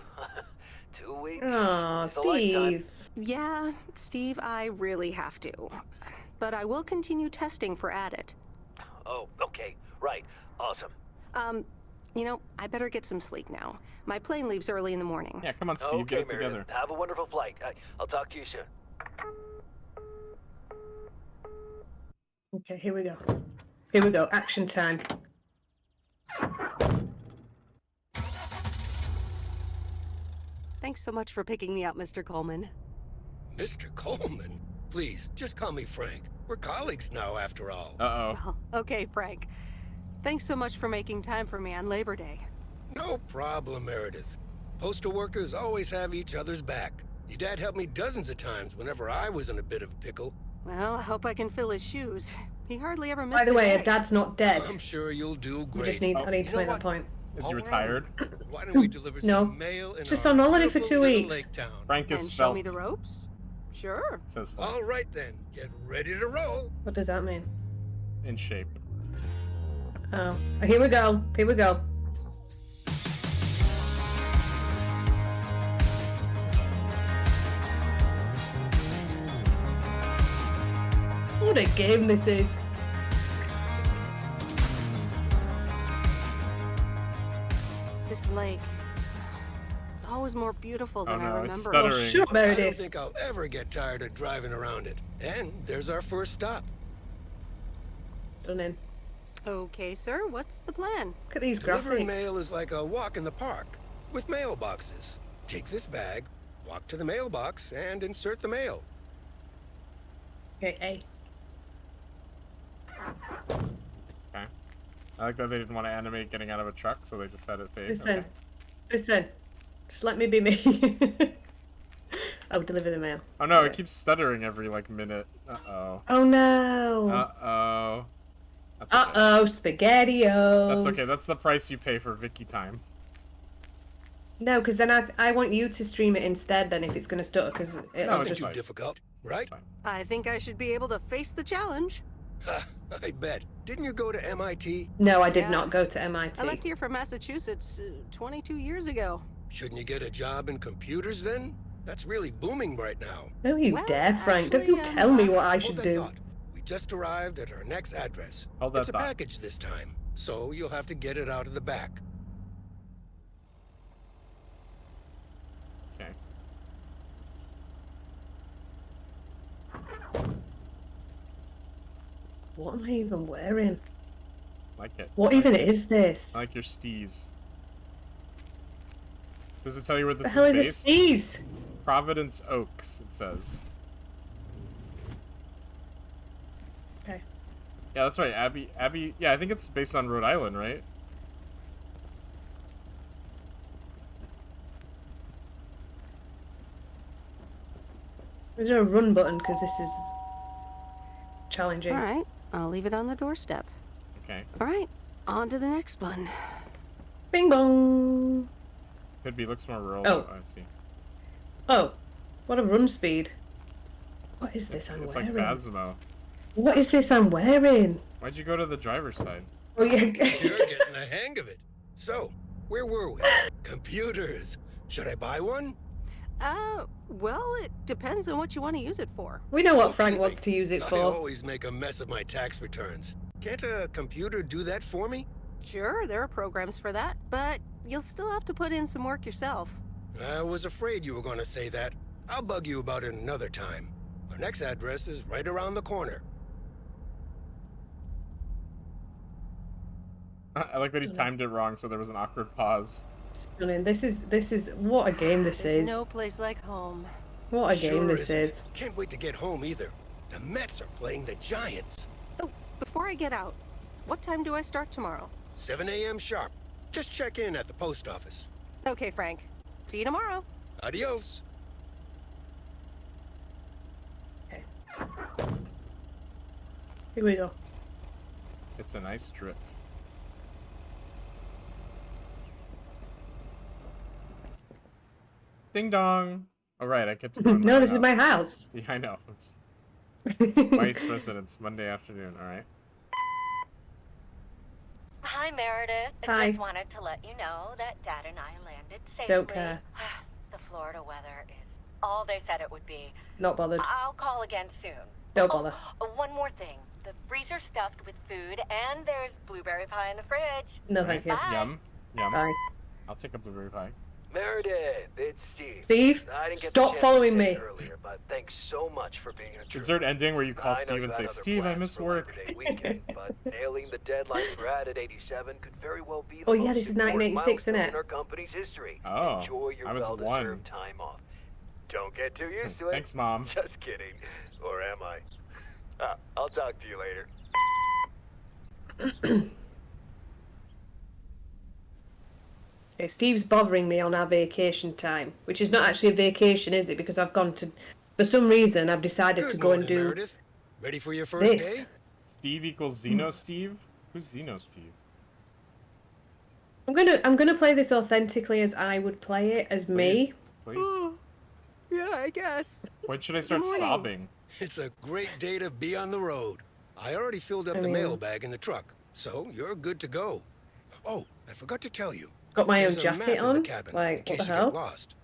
Speaker 4: 2 weeks?
Speaker 2: Aw,
Speaker 4: It's a lifetime.
Speaker 2: Steve.
Speaker 3: Yeah, Steve, I really have to. But I will continue testing for Addit.
Speaker 4: Oh, okay. Right. Awesome.
Speaker 3: I better get some sleep now. My plane leaves early in the morning.
Speaker 1: Yeah, come on, Steve,
Speaker 4: Okay,
Speaker 1: get it together.
Speaker 4: Meredith. Have a wonderful flight. I'll talk to you soon.
Speaker 2: Okay, here we go. Here we go. Action time.
Speaker 3: Thanks so much for picking me up, Mr. Coleman.
Speaker 5: Mr. Coleman? Please, just call me Frank. We're colleagues now, after all.
Speaker 1: Uh-oh.
Speaker 3: Well, okay, Frank. Thanks so much for making time for me on Labor Day.
Speaker 5: No problem, Meredith. Postal workers always have each other's back. Your dad helped me dozens of times whenever I was in a bit of a pickle.
Speaker 3: Well, I hope I can fill his shoes. He hardly ever missed
Speaker 2: By the
Speaker 3: a
Speaker 2: way,
Speaker 3: day.
Speaker 2: her dad's not dead.
Speaker 5: I'm sure you'll do
Speaker 2: I
Speaker 5: great.
Speaker 2: just need. I need to
Speaker 5: You know
Speaker 2: make that
Speaker 5: what?
Speaker 2: point.
Speaker 1: Is
Speaker 5: While
Speaker 1: he
Speaker 5: we're
Speaker 1: retired?
Speaker 5: on the road, why don't we deliver
Speaker 2: No.
Speaker 5: some mail in
Speaker 2: Just
Speaker 5: our
Speaker 2: on holiday for
Speaker 5: beautiful
Speaker 2: 2
Speaker 5: little
Speaker 2: weeks.
Speaker 5: lake town?
Speaker 1: Frank is
Speaker 3: And show
Speaker 1: spelt.
Speaker 3: me the ropes? Sure.
Speaker 1: It says Frank.
Speaker 5: All right then, get ready to roll.
Speaker 2: What does that mean?
Speaker 1: In shape.
Speaker 2: Oh, here we go. Here we go. What a game this is.
Speaker 3: This lake. It's always more beautiful than
Speaker 1: Oh, no,
Speaker 3: I
Speaker 1: it's
Speaker 3: remember.
Speaker 1: stuttering.
Speaker 2: Oh, sure,
Speaker 5: I don't
Speaker 2: Meredith.
Speaker 5: think I'll ever get tired of driving around it. And there's our first stop.
Speaker 2: Stunning.
Speaker 3: Okay, sir. What's the plan?
Speaker 2: Look at these
Speaker 5: Delivering
Speaker 2: graphics.
Speaker 5: mail is like a walk in the park with mailboxes. Take this bag, walk to the mailbox, and insert the mail.
Speaker 2: Okay, A.
Speaker 1: Okay. I like that they didn't want to animate getting out of a truck, so they just had it fade.
Speaker 2: Listen.
Speaker 1: Okay.
Speaker 2: Listen. Just let me be me. I'll deliver the mail.
Speaker 1: Oh no, it
Speaker 2: Okay.
Speaker 1: keeps stuttering every like minute. Uh-oh.
Speaker 2: Oh no.
Speaker 1: Uh-oh. That's okay.
Speaker 2: Uh-oh, SpaghettiOs.
Speaker 1: That's okay. That's the price you pay for Vicky time.
Speaker 2: No, because then I want you to stream it instead then if it's going to stutter, because
Speaker 1: No,
Speaker 2: it'll
Speaker 5: Nothing
Speaker 1: it's
Speaker 2: just...
Speaker 5: too
Speaker 1: fine.
Speaker 5: difficult, right?
Speaker 1: It's fine.
Speaker 3: I think I should be able to face the challenge.
Speaker 5: Ha, I bet. Didn't you go to MIT?
Speaker 2: No, I did
Speaker 3: Yeah.
Speaker 2: not go to MIT.
Speaker 3: I left here from Massachusetts 22 years ago.
Speaker 5: Shouldn't you get a job in computers then? That's really booming right now.
Speaker 2: No, you
Speaker 3: Well,
Speaker 2: dare, Frank. Don't you
Speaker 3: actually,
Speaker 2: tell me what I
Speaker 5: Hold
Speaker 2: should
Speaker 5: that
Speaker 2: do.
Speaker 5: thought. We just arrived at our next address.
Speaker 1: Hold that
Speaker 5: It's a
Speaker 1: thought.
Speaker 5: package this time, so you'll have to get it out of the back.
Speaker 1: Okay.
Speaker 2: What am I even wearing?
Speaker 1: Like it.
Speaker 2: What even is this?
Speaker 1: I like your steez. Does it tell you where
Speaker 2: The
Speaker 1: this
Speaker 2: hell
Speaker 1: is
Speaker 2: is a
Speaker 1: based?
Speaker 2: sneeze?
Speaker 1: Providence Oaks, it says.
Speaker 2: Okay.
Speaker 1: Yeah, that's right. Abby, yeah, I think it's based on Rhode Island, right?
Speaker 2: Is there a run button? Because this is challenging.
Speaker 3: All right, I'll leave it on the doorstep.
Speaker 1: Okay.
Speaker 3: All right, on to the next one.
Speaker 2: Bing bong.
Speaker 1: Could be, looks more rural.
Speaker 2: Oh.
Speaker 1: I see.
Speaker 2: Oh, what a run speed. What is this I'm
Speaker 1: It's like
Speaker 2: wearing?
Speaker 1: Phasmo.
Speaker 2: What is this I'm wearing?
Speaker 1: Why'd you go to the driver's side?
Speaker 2: Oh, yeah.
Speaker 5: You're getting the hang of it. So, where were we? Computers. Should I buy one?
Speaker 3: Well, it depends on what you want to use it for.
Speaker 2: We know what
Speaker 5: Okay,
Speaker 2: Frank wants to use it
Speaker 5: I
Speaker 2: for.
Speaker 5: always make a mess of my tax returns. Can't a computer do that for me?
Speaker 3: Sure, there are programs for that, but you'll still have to put in some work yourself.
Speaker 5: I was afraid you were going to say that. I'll bug you about it another time. Our next address is right around the corner.
Speaker 1: I like that he timed it wrong, so there was an awkward pause.
Speaker 2: Stunning. This is what a game this
Speaker 3: There's
Speaker 2: is.
Speaker 3: no place like home.
Speaker 2: What a game
Speaker 5: Sure
Speaker 2: this
Speaker 5: isn't.
Speaker 2: is.
Speaker 5: Can't wait to get home either. The Mets are playing the Giants.
Speaker 3: Oh, before I get out, what time do I start tomorrow?
Speaker 5: 7 a.m. sharp. Just check in at the post office.
Speaker 3: Okay, Frank. See you tomorrow.
Speaker 5: Adios.
Speaker 2: Okay. Here we go.
Speaker 1: It's a nice trip. Ding dong. All right, I get to go. in
Speaker 2: No, this is
Speaker 1: house.
Speaker 2: my house.
Speaker 1: Yeah, I know. Vice residence, Monday afternoon. All right.
Speaker 6: Hi, Meredith. I
Speaker 2: Hi.
Speaker 6: just wanted to let you know that Dad and I landed safely.
Speaker 2: Don't care.
Speaker 6: The Florida weather is all they said it would be.
Speaker 2: Not bothered.
Speaker 6: I'll call again soon.
Speaker 2: Don't bother.
Speaker 6: One more thing. The freezer's stuffed with food, and there's blueberry pie in the fridge.
Speaker 2: No, thank you.
Speaker 6: Bye.
Speaker 1: Yum. Yum.
Speaker 2: Bye.
Speaker 1: I'll take a blueberry pie.
Speaker 4: Meredith, it's Steve.
Speaker 2: Steve,
Speaker 4: I didn't get
Speaker 2: stop
Speaker 4: the chance
Speaker 2: following
Speaker 4: to say
Speaker 2: me.
Speaker 4: it earlier, but thanks so much for being a
Speaker 1: Is there an ending where you call
Speaker 4: I know
Speaker 1: Steve
Speaker 4: you
Speaker 1: and
Speaker 4: had
Speaker 1: say,
Speaker 4: other
Speaker 1: Steve, I
Speaker 4: plans
Speaker 1: miss
Speaker 4: for
Speaker 1: work?
Speaker 4: Labor Day weekend, but nailing the deadline for Added 87 could very well be the
Speaker 2: Oh, yeah,
Speaker 4: most
Speaker 2: this is
Speaker 4: important
Speaker 2: 1986, isn't
Speaker 4: milestone
Speaker 2: it?
Speaker 4: in our company's history.
Speaker 1: Oh,
Speaker 4: Enjoy your
Speaker 1: I was one.
Speaker 4: well-deserved time off. Don't get too used to it.
Speaker 1: Thanks, Mom.
Speaker 4: Just kidding. Or am I? I'll talk to you later.
Speaker 2: Okay, Steve's bothering me on our vacation time, which is not actually a vacation, is it? Because I've gone to, for some reason, I've decided to
Speaker 5: Good
Speaker 2: go and
Speaker 5: morning,
Speaker 2: do
Speaker 5: Meredith. Ready for your first
Speaker 2: this.
Speaker 5: day?
Speaker 1: Steve equals Xeno Steve? Who's Xeno Steve?
Speaker 2: I'm gonna play this authentically as I would play it, as me.
Speaker 1: Please.
Speaker 3: Yeah, I guess.
Speaker 1: When should I start
Speaker 3: morning.
Speaker 1: sobbing?
Speaker 5: It's a great day to be on the road. I already filled up the mailbag in the truck, so you're good to go. Oh, I forgot to tell you.
Speaker 2: Got my own
Speaker 5: There's a map
Speaker 2: jacket
Speaker 5: in the
Speaker 2: on.
Speaker 5: cabin, in
Speaker 2: Like, what
Speaker 5: case
Speaker 2: the
Speaker 5: you
Speaker 2: hell?
Speaker 5: get lost.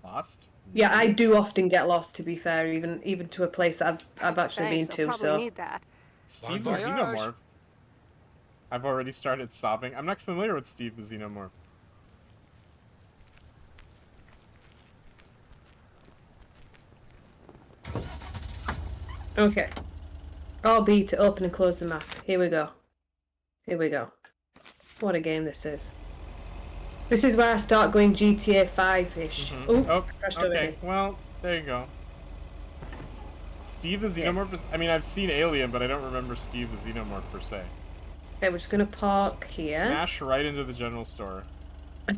Speaker 1: Lost?
Speaker 2: Yeah, I do often get lost. To be fair, even to a place that I've actually
Speaker 3: Thanks,
Speaker 2: been to.
Speaker 3: I'll probably
Speaker 2: So
Speaker 3: need that.
Speaker 1: Steve the
Speaker 5: Bon voyage.
Speaker 1: Xenomorph? I've already started sobbing. I'm not familiar with Steve the Xenomorph.
Speaker 2: okay. RB to open and close the map. Here we go. Here we go. What a game this is. This is where I start going GTA 5-ish. Ooh,
Speaker 1: Oh,
Speaker 2: crashed over
Speaker 1: okay.
Speaker 2: here.
Speaker 1: Well, there you go. Steve the Xenomorph is... I mean, I've seen Alien, but I don't remember Steve the Xenomorph per se.
Speaker 2: Okay, we're just gonna park here.
Speaker 1: Smash right into the general store.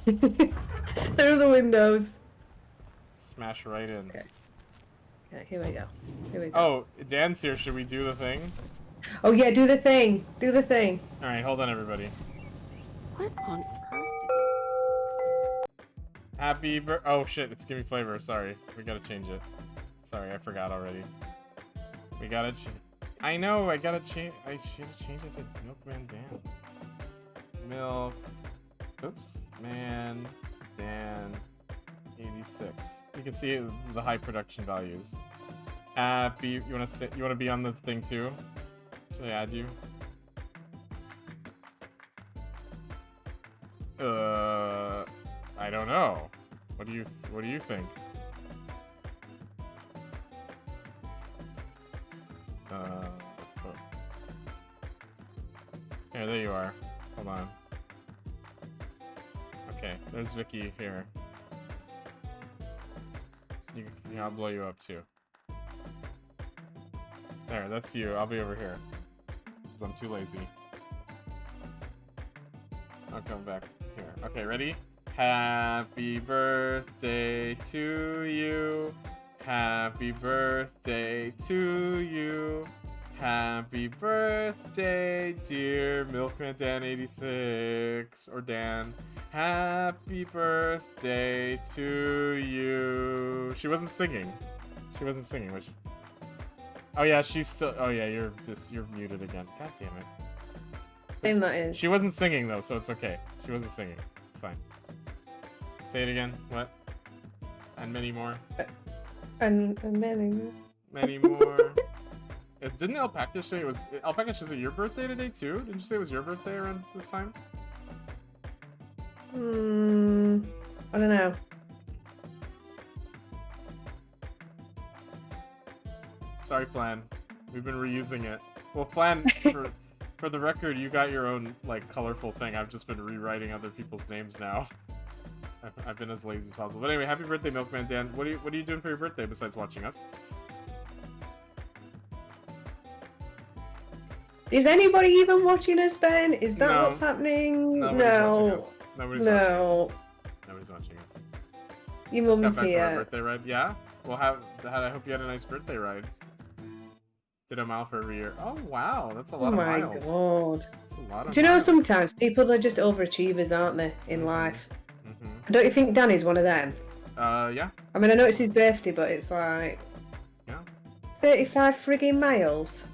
Speaker 2: There are the windows.
Speaker 1: Smash right in.
Speaker 2: Okay. Okay, here we go. Here we go.
Speaker 1: Oh, Dan's here. Should we do the thing?
Speaker 2: Oh yeah, do the thing. Do the thing.
Speaker 1: Alright, hold on, everybody.
Speaker 3: What on earth
Speaker 1: Happy Oh shit, it's Gimme Flavor. Sorry. We gotta change it. Sorry, I forgot already. We gotta I know, I gotta change. I should have changed it to Milkman Dan. Milk. Oops. Man. Dan. 86. You can see the high production values. Happy. You wanna be on the thing too? Should I add you? I don't know. What do you think? Oh. Here, there you are. Hold on. Okay, there's Vicky here. I'll blow you up too. There, that's you. I'll be over here. Because I'm too lazy. I'll come back here. Okay, ready? Happy birthday to you. Happy birthday to you. Happy birthday, dear Milkman Dan 86 or Dan. Happy birthday to you. She wasn't singing. She wasn't singing, was she? Oh yeah, she's still. Oh yeah, you're muted again. God damn it.
Speaker 2: Name that is.
Speaker 1: She wasn't singing though, so it's okay. She wasn't singing. It's fine. Say it again. What? And many more.
Speaker 2: And many more.
Speaker 1: Many more. Didn't Alpaca say it was? Alpaca, is it your birthday today too? Didn't you say it was your birthday around this time?
Speaker 2: I don't know.
Speaker 1: Sorry, Plan. We've been reusing it. Well, Plan, for the record, you got your own, like, colorful thing. I've just been rewriting other people's names now. I've been as lazy as possible. But anyway, happy birthday, Milkman Dan. What are you doing for your birthday besides watching us?
Speaker 2: Is anybody even watching us, Ben? Is that
Speaker 1: No.
Speaker 2: what's happening?
Speaker 1: Nobody's watching
Speaker 2: No.
Speaker 1: us. Nobody's watching us.
Speaker 2: No.
Speaker 1: Nobody's watching us.
Speaker 2: Your
Speaker 1: Just got
Speaker 2: mum's
Speaker 1: back from our
Speaker 2: here.
Speaker 1: birthday ride. Yeah? Well, I hope you had a nice birthday ride. Did a mile for every year. Oh, wow. That's a lot
Speaker 2: Oh
Speaker 1: of
Speaker 2: my
Speaker 1: miles.
Speaker 2: god.
Speaker 1: That's a lot of
Speaker 2: Do you know
Speaker 1: miles.
Speaker 2: sometimes people are just overachievers, aren't they, in life?
Speaker 1: Mm-hmm.
Speaker 2: Don't you think Danny's one of them?
Speaker 1: Yeah.
Speaker 2: I mean, I know it's his birthday, but it's like
Speaker 1: Yeah.
Speaker 2: 35 frigging miles.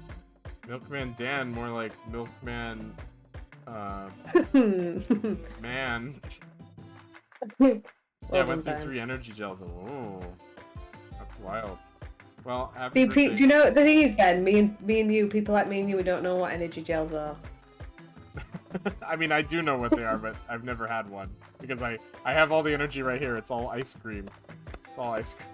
Speaker 1: Milkman Dan, more like Milkman, man.
Speaker 2: Well
Speaker 1: Yeah,
Speaker 2: done,
Speaker 1: went through
Speaker 2: Ben.
Speaker 1: 3 energy gels. Oh, that's wild. Well, happy
Speaker 2: Do
Speaker 1: birthday.
Speaker 2: you know the thing is, Ben? Me and you, people like me and you, we don't know what energy gels are.
Speaker 1: I mean, I do know what they are, but I've never had one. Because I have all the energy right here. It's all ice cream. It's all ice cream.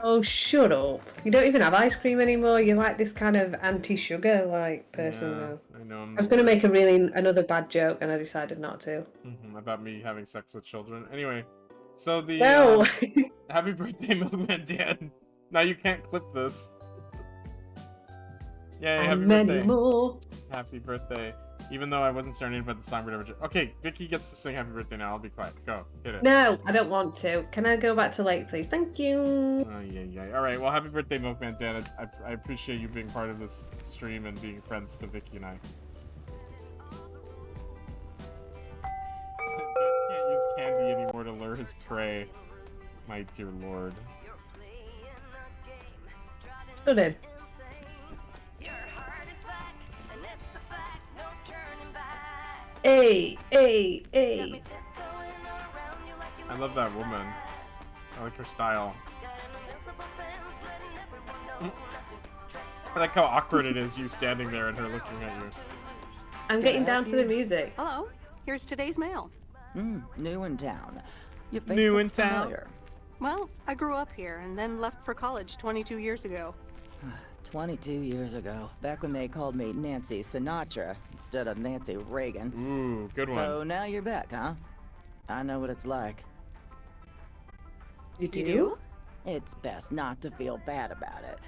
Speaker 2: Oh, shut up! You don't even have ice cream anymore. You're like this kind of anti-sugar like person
Speaker 1: Yeah,
Speaker 2: now.
Speaker 1: I know.
Speaker 2: I was going to make another bad joke, and I decided not to.
Speaker 1: About me having sex with children. Anyway, so the
Speaker 2: No.
Speaker 1: happy birthday, Milkman Dan. Now you can't clip this. Yay, happy
Speaker 2: and many
Speaker 1: birthday.
Speaker 2: more.
Speaker 1: Happy birthday. Even though I wasn't starting about the song, whatever. Okay, Vicky gets to sing happy birthday now. I'll be quiet. Go, hit it.
Speaker 2: No, I don't want to. Can I go back to late, please? Thank you.
Speaker 1: Oh, yeah. All right, well, happy birthday, Milkman Dan. I appreciate you being part of this stream and being friends to Vicky and I. Can't use candy anymore to lure his prey. My dear lord.
Speaker 2: Stood in. Hey.
Speaker 1: I love that woman. I like her style. I like how awkward it is, you standing there and her looking at you.
Speaker 2: I'm getting down to the music.
Speaker 3: Hello, here's today's mail.
Speaker 7: New in town. Your face
Speaker 1: New in
Speaker 7: looks
Speaker 1: town?
Speaker 7: familiar.
Speaker 3: Well, I grew up here and then left for college 22 years ago.
Speaker 7: 22 years ago, back when they called me Nancy Sinatra instead of Nancy Reagan.
Speaker 1: Ooh, good one.
Speaker 7: So now you're back, huh? I know what it's like.
Speaker 2: You do?
Speaker 7: It's best not to feel bad about it.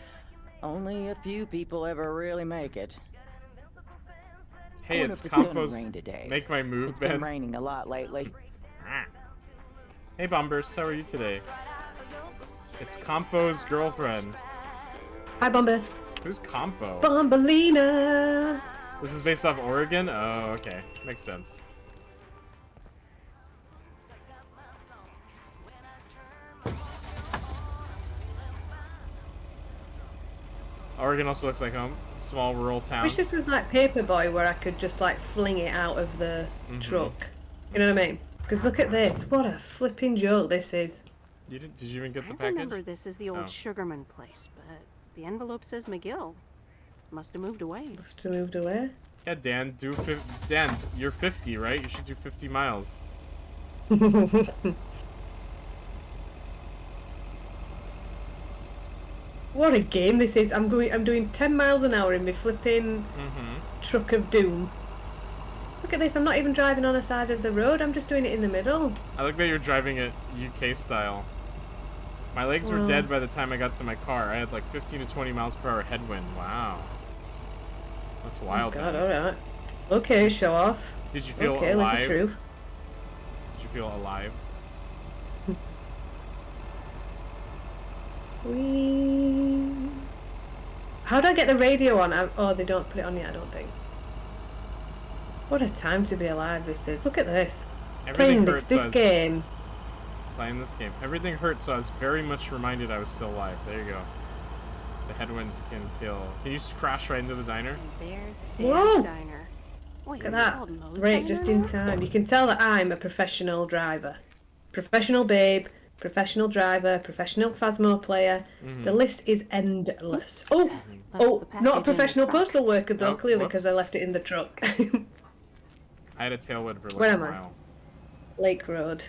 Speaker 7: Only a few people ever really make it.
Speaker 1: Hey,
Speaker 7: Wonder
Speaker 1: it's
Speaker 7: if gonna
Speaker 1: Compo's
Speaker 7: rain today.
Speaker 1: Make My Move,
Speaker 7: It's been
Speaker 1: Ben.
Speaker 7: raining a lot lately.
Speaker 1: Hey, Bombers, how are you today? It's Compo's girlfriend.
Speaker 2: Hi, Bombers.
Speaker 1: Who's Compo?
Speaker 2: Bombalina.
Speaker 1: This is based off Oregon? Oh, okay. Makes sense. Oregon also looks like home. Small rural town.
Speaker 2: Wish this was like Paperboy, where I could just like fling it out of the truck. You know what I mean? Because look at this. What a flipping joke this is.
Speaker 1: Did you even get the
Speaker 3: I
Speaker 1: package?
Speaker 3: remember this is the old
Speaker 1: Oh.
Speaker 3: Sugarman place, but the envelope says McGill. Must have moved away.
Speaker 2: Must have moved away.
Speaker 1: Yeah, Dan, Dan, you're 50, right? You should do 50 miles.
Speaker 2: What a game this is. I'm doing 10 miles an hour in my flipping truck of doom. Look at this, I'm not even driving on a side of the road, I'm just doing it in the middle.
Speaker 1: I like that you're driving it UK style. My legs were dead by the time I got to my car. I had like 15 to 20 miles per hour headwind. Wow. That's wild.
Speaker 2: Oh God,
Speaker 1: man.
Speaker 2: alright. Okay, show off.
Speaker 1: Did you feel
Speaker 2: Okay,
Speaker 1: alive?
Speaker 2: live the truth.
Speaker 1: Did you feel alive?
Speaker 2: Whee. How do I get the radio on? Oh, they don't put it on yet, I don't think. What a time to be alive this is. Look at this.
Speaker 1: Everything
Speaker 2: Playing
Speaker 1: hurts.
Speaker 2: this game.
Speaker 1: Playing this game. Everything hurt, so I was very much reminded I was still alive. There you go. The headwinds can kill. Can you just crash right into the diner?
Speaker 3: And there's
Speaker 2: Whoa!
Speaker 3: Stan's Diner. Wait,
Speaker 2: Look at
Speaker 3: it's
Speaker 2: that.
Speaker 3: called Moe's
Speaker 2: Right,
Speaker 3: Diner
Speaker 2: just in
Speaker 3: now?
Speaker 2: time. You can tell that I'm a professional driver. Professional babe, professional driver, professional Phasmo player. The list is endless.
Speaker 3: Oops.
Speaker 2: Oh,
Speaker 3: Left the
Speaker 2: not a
Speaker 3: package in the
Speaker 2: professional
Speaker 3: truck.
Speaker 2: postal worker though,
Speaker 1: Oh,
Speaker 2: clearly, because I
Speaker 1: whoops.
Speaker 2: left it in the truck.
Speaker 1: I had a tailwind for like
Speaker 2: Where
Speaker 1: a
Speaker 2: am I?
Speaker 1: mile.
Speaker 2: Lake Road.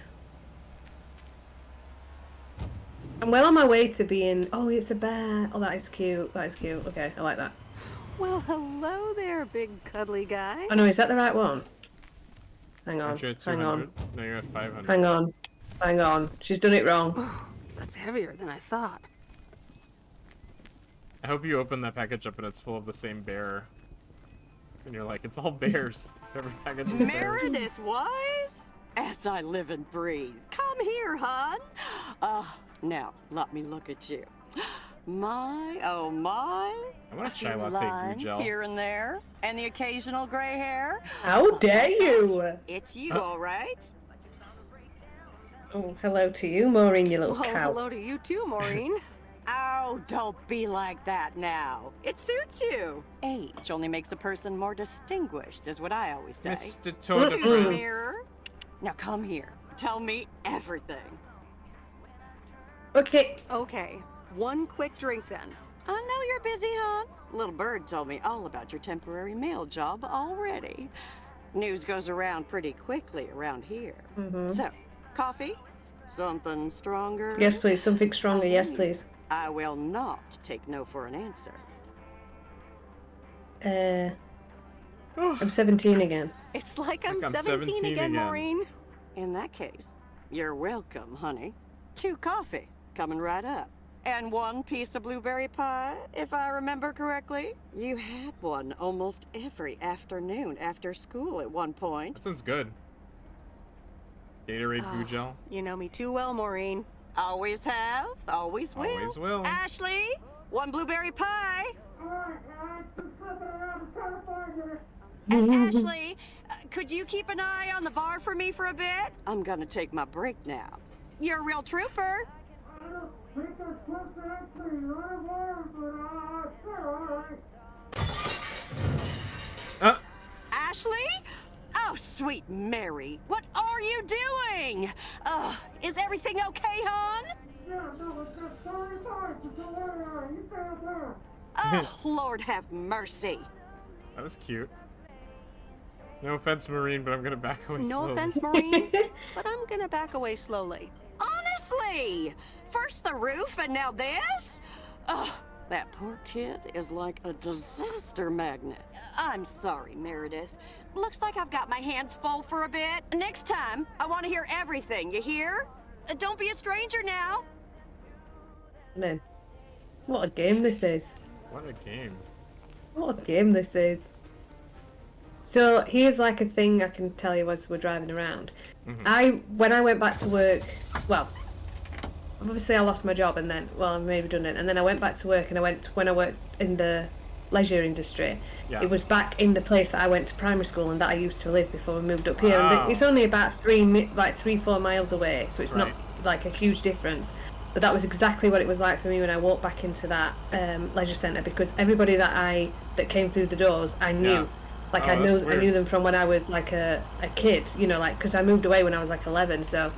Speaker 2: I'm well on my way to being. Oh, it's a bear. Oh, that is cute. That is cute. Okay, I like that.
Speaker 3: Well, hello there, big cuddly guy.
Speaker 2: Oh no, is that the right one? Hang on.
Speaker 1: Aren't you at
Speaker 2: Hang
Speaker 1: 200?
Speaker 2: on.
Speaker 1: No, you're at 500.
Speaker 2: Hang on. Hang on. She's done it wrong.
Speaker 3: That's heavier than I thought.
Speaker 1: I hope you open that package up and it's full of the same bear. And you're like, it's all bears. Every package is bears.
Speaker 8: Meredith Wise? As I live and breathe. Come here, hon. Now, let me look at you. My, oh my.
Speaker 1: I want a chai
Speaker 8: few
Speaker 1: latte blue
Speaker 8: lines
Speaker 1: gel.
Speaker 8: here and there, and the occasional gray hair.
Speaker 2: How dare you?
Speaker 8: It's you, all right?
Speaker 2: Oh, hello to you, Maureen, you little
Speaker 3: Well,
Speaker 2: cow.
Speaker 3: hello to you too, Maureen.
Speaker 8: Oh, don't be like that now. It suits you. Age only makes a person more distinguished, is what I always say.
Speaker 1: Mr. Tour de
Speaker 8: To the
Speaker 1: France.
Speaker 8: mirror. Now come here. Tell me everything.
Speaker 2: Okay.
Speaker 3: Okay, one quick drink then.
Speaker 8: I know you're busy, hon. Little Bird told me all about your temporary mail job already. News goes around pretty quickly around here. So, coffee? Something stronger?
Speaker 2: Yes, please. Something stronger. Yes, please.
Speaker 8: I will not take no for an answer.
Speaker 2: I'm 17 again.
Speaker 3: It's like I'm
Speaker 1: Like I'm
Speaker 3: 17
Speaker 1: 17
Speaker 3: again,
Speaker 1: again.
Speaker 3: Maureen.
Speaker 8: In that case, you're welcome, honey. 2 coffee, coming right up. And 1 piece of blueberry pie, if I remember correctly. You had one almost every afternoon after school at one point.
Speaker 1: That sounds good. Gatorade Goo Gel.
Speaker 3: You know me too well, Maureen.
Speaker 8: Always have, always will.
Speaker 1: Always will.
Speaker 8: Ashley, 1 blueberry pie. Ashley, could you keep an eye on the bar for me for a bit? I'm gonna take my break now. You're a real trooper. Ashley? Oh, sweet Mary, what are you doing? Is everything okay, hon? Oh, Lord have mercy.
Speaker 1: That was cute. No offense, Maureen, but I'm gonna back away slowly.
Speaker 3: No offense, Maureen, but I'm gonna back away slowly.
Speaker 8: Honestly! First the roof and now this? Oh, that poor kid is like a disaster magnet. I'm sorry, Meredith. Looks like I've got my hands full for a bit. Next time, I want to hear everything, you hear? Don't be a stranger now.
Speaker 2: Man, what a game this is.
Speaker 1: What a game.
Speaker 2: What a game this is. So here's like a thing I can tell you as we're driving around. When I went back to work, well, obviously I lost my job and then, well, I may have done it, and then I went back to work, and when I worked in the leisure industry, it was back in the place that I went to primary school and that I used to live before we moved up here. And it's only about 3-4 miles away, so it's not like a huge difference. But that was exactly what it was like for me when I walked back into that leisure centre, because everybody that came through the doors I knew.
Speaker 1: Yeah.
Speaker 2: Like I knew them from when I was like a kid, you know, like because I moved away when I was like 11, so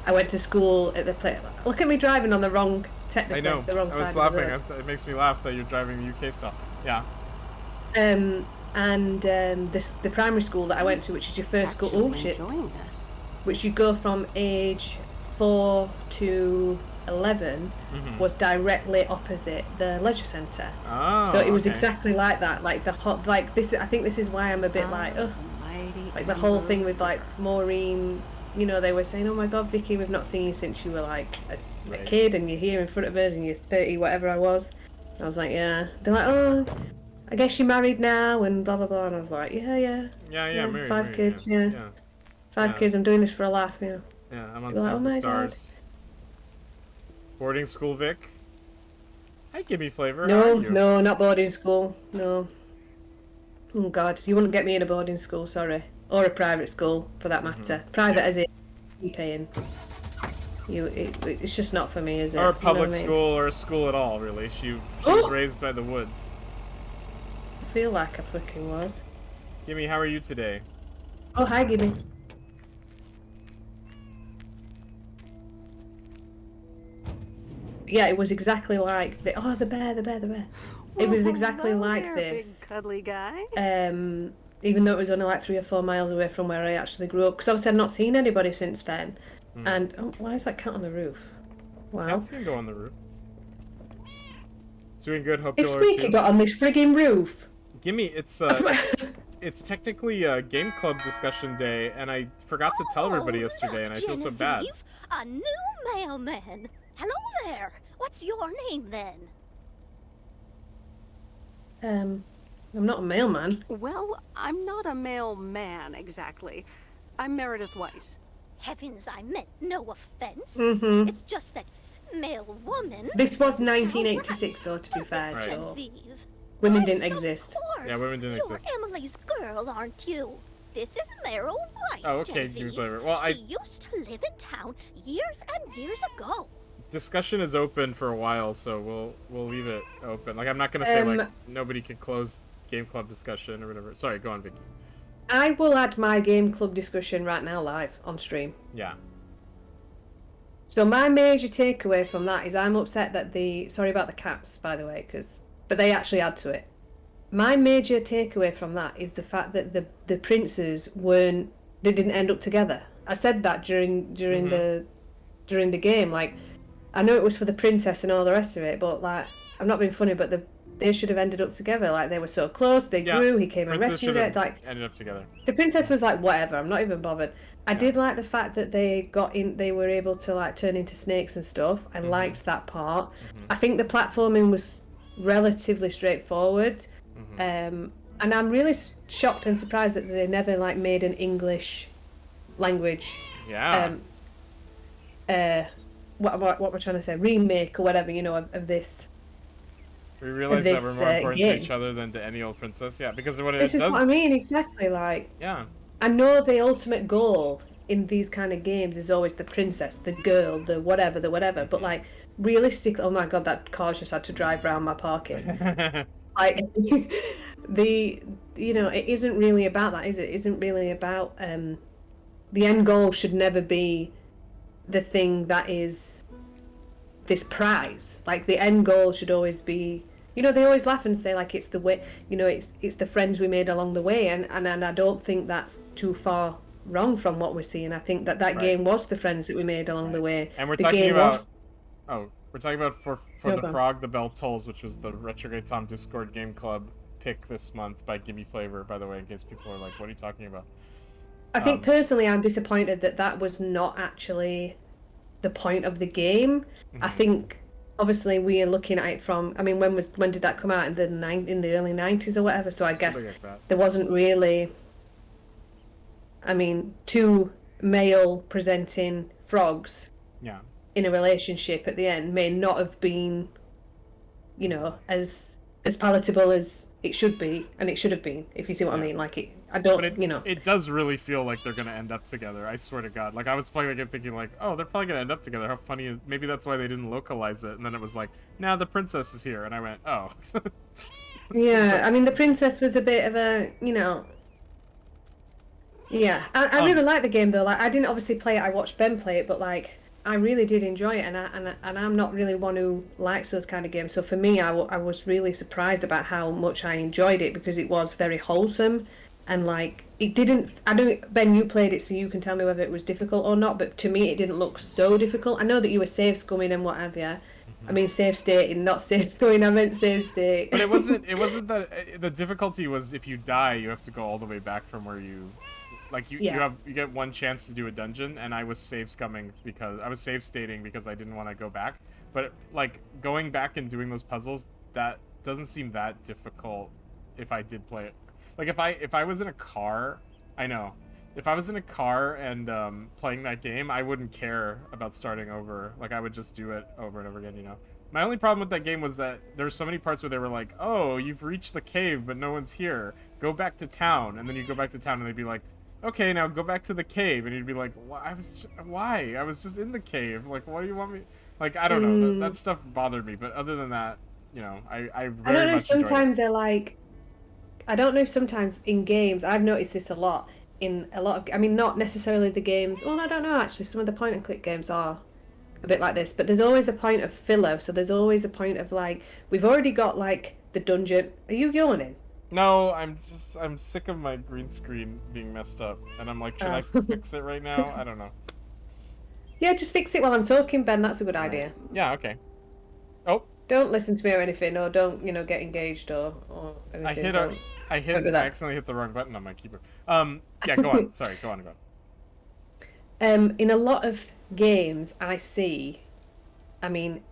Speaker 2: I went to school at the place. Look at me driving on the wrong, technically,
Speaker 1: I know.
Speaker 2: the wrong
Speaker 1: I was
Speaker 2: side
Speaker 1: laughing.
Speaker 2: of the road.
Speaker 1: It makes me laugh that you're driving the UK style. Yeah.
Speaker 2: The primary school that I went to, which is your first school. Oh shit!
Speaker 3: Enjoying this.
Speaker 2: Which you go from age 4 to 11, was directly opposite the leisure centre.
Speaker 1: Oh,
Speaker 2: so it was
Speaker 1: okay.
Speaker 2: exactly like that. Like the hot, like this. I think this is why I'm a bit like, like the whole thing with like Maureen. You know, they were saying, "Oh my God, Vicky, we've not seen you since you were like a kid, and you're here in front of us, and you're 30, whatever I was." I was like, "Yeah." They're like, "Oh, I guess you're married now," and blah blah blah. And I was like, "Yeah,
Speaker 1: married,
Speaker 2: 5 kids, yeah. 5
Speaker 1: Yeah.
Speaker 2: kids. I'm doing this for a laugh, yeah."
Speaker 1: Yeah, I'm on
Speaker 2: You're like,
Speaker 1: Seas
Speaker 2: "Oh
Speaker 1: the
Speaker 2: my
Speaker 1: Stars. Boarding school, Vic. Hi, Gimme Flavor.
Speaker 2: No,
Speaker 1: How are you?
Speaker 2: no, not boarding school. No. Oh God, you wouldn't get me in a boarding school, sorry, or a private school for that matter. Private as it, you paying. It's just not for me, is it?
Speaker 1: Or a public
Speaker 2: You know what I mean?
Speaker 1: school, or a school at all, really. She was raised by the woods.
Speaker 2: I feel like I fucking was.
Speaker 1: Gimme, how are you today?
Speaker 2: Oh, hi, Gimme. Yeah, it was exactly like the bear. It was exactly like
Speaker 3: there,
Speaker 2: this.
Speaker 3: Big cuddly guy.
Speaker 2: Even though it was only like 3 or 4 miles away from where I actually grew up, because obviously I've not seen anybody since then. And why is that cat on the roof? Wow.
Speaker 1: Cats can go on the roof. Doing good. Hope
Speaker 2: If
Speaker 1: you're
Speaker 2: Squeaky got on this frigging roof.
Speaker 1: Gimme, it's it's technically a game club discussion day, and I forgot to tell everybody yesterday, and I feel so bad.
Speaker 9: Genevieve, a new mailman. Hello there. What's your name then?
Speaker 2: I'm not a mailman.
Speaker 3: Well, I'm not a mailman exactly. I'm Meredith Weiss.
Speaker 9: Heavens, I meant no offense.
Speaker 2: Mm-hmm.
Speaker 9: It's just that mail woman.
Speaker 2: This was
Speaker 9: doesn't sound
Speaker 2: 1986, though, to be
Speaker 9: does it,
Speaker 2: fair, so
Speaker 9: Genevieve?
Speaker 2: women
Speaker 9: Why,
Speaker 2: didn't
Speaker 9: of
Speaker 2: exist.
Speaker 9: course.
Speaker 1: Yeah, women didn't
Speaker 9: You're
Speaker 1: exist.
Speaker 9: Emily's girl, aren't you? This is Meryl Weiss,
Speaker 1: Oh, okay,
Speaker 9: Genevieve.
Speaker 1: Flavor. Well,
Speaker 9: she used to live in town years and years ago.
Speaker 1: Discussion is open for a while, so we'll leave it open. Like, I'm not gonna say like nobody can close game club discussion or whatever. Sorry, go on, Vicky.
Speaker 2: I will add my game club discussion right now live on stream.
Speaker 1: Yeah.
Speaker 2: So my major takeaway from that is I'm upset that sorry about the cats, by the way, but they actually add to it. My major takeaway from that is the fact that the princes they didn't end up together. I said that during the game. Like, I know it was for the princess and all the rest of it, but like, I'm not being funny, but they should have ended up together. Like, they were so close, they grew. He came and rescued it. Like,
Speaker 1: ended up together.
Speaker 2: The princess was like, whatever, I'm not even bothered. I did like the fact that they were able to like turn into snakes and stuff. I liked that part. I think the platforming was relatively straightforward. And I'm really shocked and surprised that they never like made an English language.
Speaker 1: Yeah.
Speaker 2: What we're trying to say, remake or whatever, you know, of this.
Speaker 1: We realize that we're more important to each other than to any old princess. Yeah, because what it does.
Speaker 2: This is what I mean, exactly. Like,
Speaker 1: yeah.
Speaker 2: I know the ultimate goal in these kind of games is always the princess, the girl, the whatever, but like realistically, oh my god, that car just had to drive around my parking. Like it isn't really about that, is it? It isn't really about the end goal should never be the thing that is this prize. Like the end goal should always be, you know, they always laugh and say like it's the way, you know, it's the friends we made along the way, and I don't think that's too far wrong from what we're seeing. I think that game was the friends that we made along the way.
Speaker 1: And we're talking about we're talking about for the Frog, the Bell Tolls, which was the Retrograde Tom Discord Game Club pick this month by Gimme Flavor, by the way, in case people are like, what are you talking about?
Speaker 2: I think personally I'm disappointed that was not actually the point of the game. I think obviously we are looking at it from, I mean, when did that come out? In the early 90s or whatever, so I guess there wasn't really, I mean, two male presenting frogs in a relationship at the end may not have been, you know, as palatable as it should be, and it should have been, if you see what I mean. Like, it does really feel like they're gonna end up together, I swear to god. Like, I was playing the game thinking like, oh, they're probably gonna end up together, how funny is, maybe that's why they didn't localize it, and then it was like, now the princess is here, and I went, oh. Yeah, I mean, the princess was a bit of a, you know, yeah, I really like the game though. Like, I didn't obviously play it, I watched Ben play it, but like, I really did enjoy it, and I'm not really one who likes those kind of games. So for me, I was really surprised about how much I enjoyed it, because it was very wholesome, and like it didn't. I don't. Ben, you played it, so you can tell me whether it was difficult or not. But to me, it didn't look so difficult. I know that you were safe scumming and what have you. I mean, safe stating, not safe scumming. I meant safe state.
Speaker 1: But it wasn't. It wasn't that. The difficulty was if you die, you have to go all the way back from where you. Like you get one chance to do a dungeon, and I was save scumming because I was save stating because I didn't want to go back. But like going back and doing those puzzles, that doesn't seem that difficult if I did play it. Like if I was in a car, I know. If I was in a car and playing that game, I wouldn't care about starting over. Like I would just do it over and over again, you know. My only problem with that game was that there's so many parts where they were like, "Oh, you've reached the cave, but no one's here. Go back to town." And then you go back to town, and they'd be like, "Okay, now go back to the cave," and you'd be like, "Why? I was just in the cave. Like, what do you want me?" Like, I don't know. That stuff bothered me. But other than that, you know, I very much
Speaker 2: I don't know.
Speaker 1: enjoyed
Speaker 2: Sometimes
Speaker 1: it.
Speaker 2: they're like, I don't know if sometimes in games I've noticed this a lot in a lot of. I mean, not necessarily the games. Well, I don't know actually. Some of the point and click games are a bit like this, but there's always a point of filler. So there's always a point of like, we've already got like the dungeon. Are you yawning?
Speaker 1: No, I'm sick of my green screen being messed up, and I'm like, should I fix it right now? I don't know.
Speaker 2: Yeah, just fix it while I'm talking, Ben. That's a good idea.
Speaker 1: Yeah, okay. Oh.
Speaker 2: Don't listen to me or anything, or don't, you know, get engaged or anything.
Speaker 1: I accidentally hit the wrong button on my keyboard. Yeah, go on. Sorry, go on.
Speaker 2: In a lot of games, I see, I mean,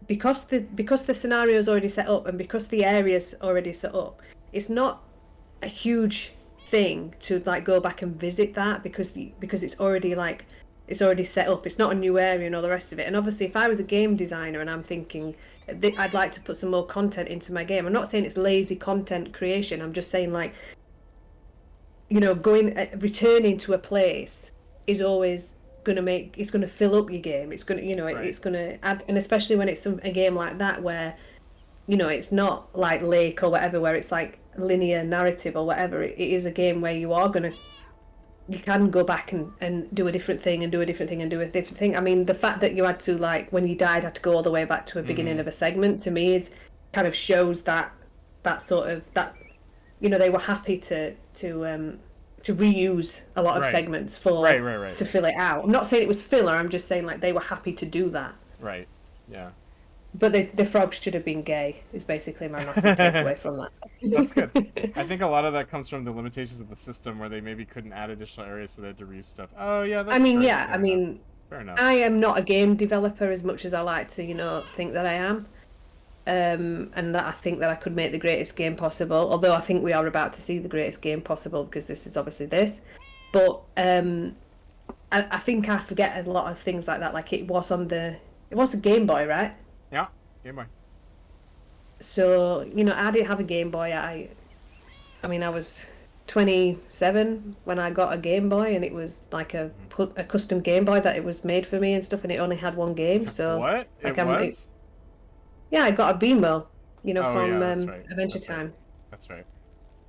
Speaker 2: because the scenario's already set up and because the area's already set up, it's not a huge thing to like go back and visit that because it's already like it's already set up. It's not a new area and all the rest of it. And obviously, if I was a game designer and I'm thinking I'd like to put some more content into my game, I'm not saying it's lazy content creation. I'm just saying like, you know, returning to a place is always it's gonna fill up your game. It's gonna, you know, it's gonna add, and especially when it's a game like that where, you know, it's not like Lake or whatever where it's like linear narrative or whatever. It is a game where you can go back and do a different thing and do a different thing and do a different thing. I mean, the fact that you had to, like, when you died, had to go all the way back to a beginning of a segment, to me is kind of shows that sort of, that, you know, they were happy to reuse a lot of segments to fill it out. I'm not saying it was filler, I'm just saying, like, they were happy to do that.
Speaker 1: Right, yeah.
Speaker 2: But the frogs should have been gay. Is basically my massive takeaway from that.
Speaker 1: That's good. I think a lot of that comes from the limitations of the system, where they maybe couldn't add additional areas, so they had to reuse stuff. Oh yeah, that's.
Speaker 2: I mean,
Speaker 1: fair,
Speaker 2: yeah.
Speaker 1: fair
Speaker 2: I mean,
Speaker 1: enough. Fair enough.
Speaker 2: I am not a game developer as much as I like to, think that I am. And that I think that I could make the greatest game possible. Although I think we are about to see the greatest game possible, because this is obviously this. But I think I forget a lot of things like that. Like it was a Game Boy, right?
Speaker 1: Yeah, Game Boy.
Speaker 2: So I didn't have a Game Boy. I mean, I was 27 when I got a Game Boy, and it was like a custom Game Boy that it was made for me and stuff, and it only had one game. So
Speaker 1: what?
Speaker 2: Like,
Speaker 1: It was?
Speaker 2: Yeah, I got a BMO, from
Speaker 1: that's right.
Speaker 2: Adventure
Speaker 1: That's
Speaker 2: Time.
Speaker 1: Right. That's right.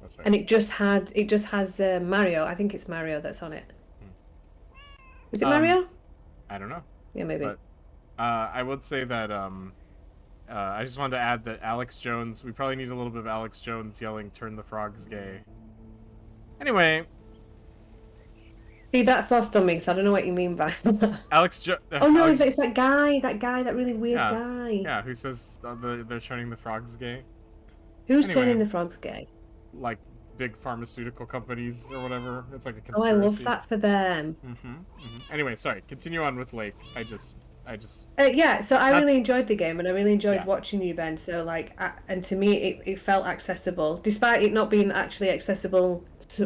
Speaker 1: That's right.
Speaker 2: And it just has Mario. I think it's Mario that's on it. Is it Mario?
Speaker 1: I don't know.
Speaker 2: Yeah, maybe.
Speaker 1: But I would say that I just wanted to add that Alex Jones. We probably need a little bit of Alex Jones yelling "Turn the frogs gay." Anyway.
Speaker 2: See, that's lost on me, because I don't know what you mean by that.
Speaker 1: Alex Jones.
Speaker 2: Oh no, it's that guy, that really weird guy.
Speaker 1: Yeah, who says they're turning the frogs gay?
Speaker 2: Who's turning the frogs gay?
Speaker 1: Like big pharmaceutical companies or whatever. It's like a
Speaker 2: Oh,
Speaker 1: conspiracy.
Speaker 2: I love that for them.
Speaker 1: Anyway, sorry. Continue on with Lake. I just.
Speaker 2: Yeah, so I really enjoyed the game, and I really enjoyed watching you, Ben. So and to me, it felt accessible, despite it not being actually accessible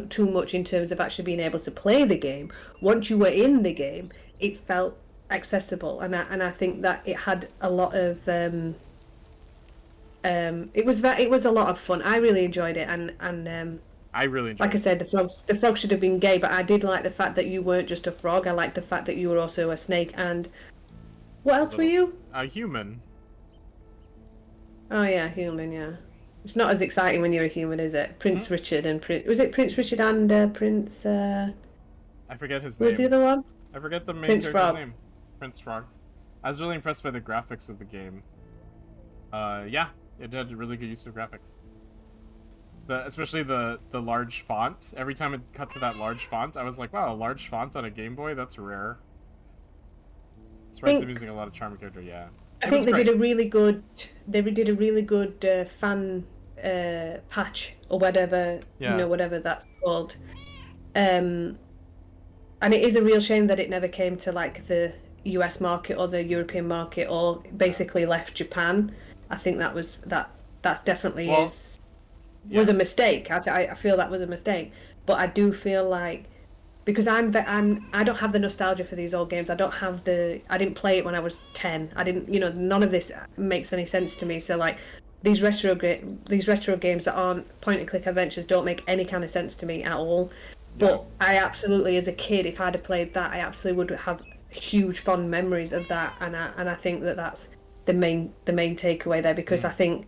Speaker 2: too much in terms of actually being able to play the game. Once you were in the game, it felt accessible, and I think that it had a lot of it was a lot of fun. I really enjoyed it, and
Speaker 1: I really enjoyed
Speaker 2: like I said, the frog should have been gay, but I did like the fact that you weren't just a frog. I liked the fact that you were also a snake. And what else were you?
Speaker 1: A human.
Speaker 2: Oh yeah, human. Yeah, it's not as exciting when you're a human, is it? Prince Richard and was it Prince Richard and Prince?
Speaker 1: I forget his name.
Speaker 2: What was the other one?
Speaker 1: I forget the main
Speaker 2: Prince
Speaker 1: character's
Speaker 2: Frog.
Speaker 1: name. Prince Frog. I was really impressed by the graphics of the game. Yeah, it had really good use of graphics. Especially the large font. Every time it cut to that large font, I was like, wow, a large font on a Game Boy? That's rare. Sprites are using a lot of charm character, yeah.
Speaker 2: I think they did a really good fan patch or whatever, whatever that's called. And it is a real shame that it never came to like the US market or the European market, or basically left Japan. I think that definitely was a mistake. I feel that was a mistake, but I do feel like, because I don't have the nostalgia for these old games. I didn't play it when I was 10. I didn't, none of this makes any sense to me. So like these retro games that aren't point and click adventures don't make any kind of sense to me at all. But I absolutely, as a kid, if I'd have played that, I absolutely would have huge fond memories of that. And I think that that's the main takeaway there, because I think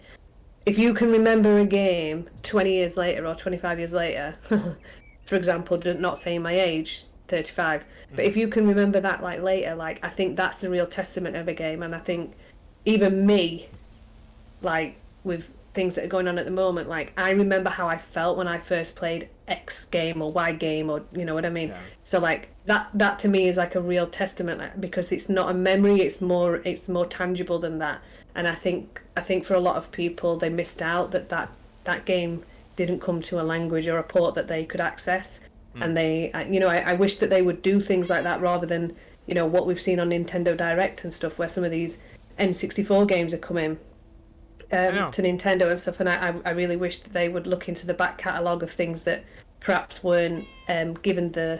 Speaker 2: if you can remember a game 20 years later or 25 years later, for example, not saying my age, 35, but if you can remember that like later, like I think that's the real testament of a game. And I think even me, like with things that are going on at the moment, like I remember how I felt when I first played X game or Y game, or you know what I mean. Yeah. So like that to me is like a real testament, because it's not a memory, it's more tangible than that. And I think for a lot of people, they missed out that game didn't come to a language or a port that they could access. And I wish that they would do things like that, rather than what we've seen on Nintendo Direct and stuff, where some of these N64 games are coming to Nintendo and stuff. And I really wish that they would look into the back catalogue of things that perhaps weren't given the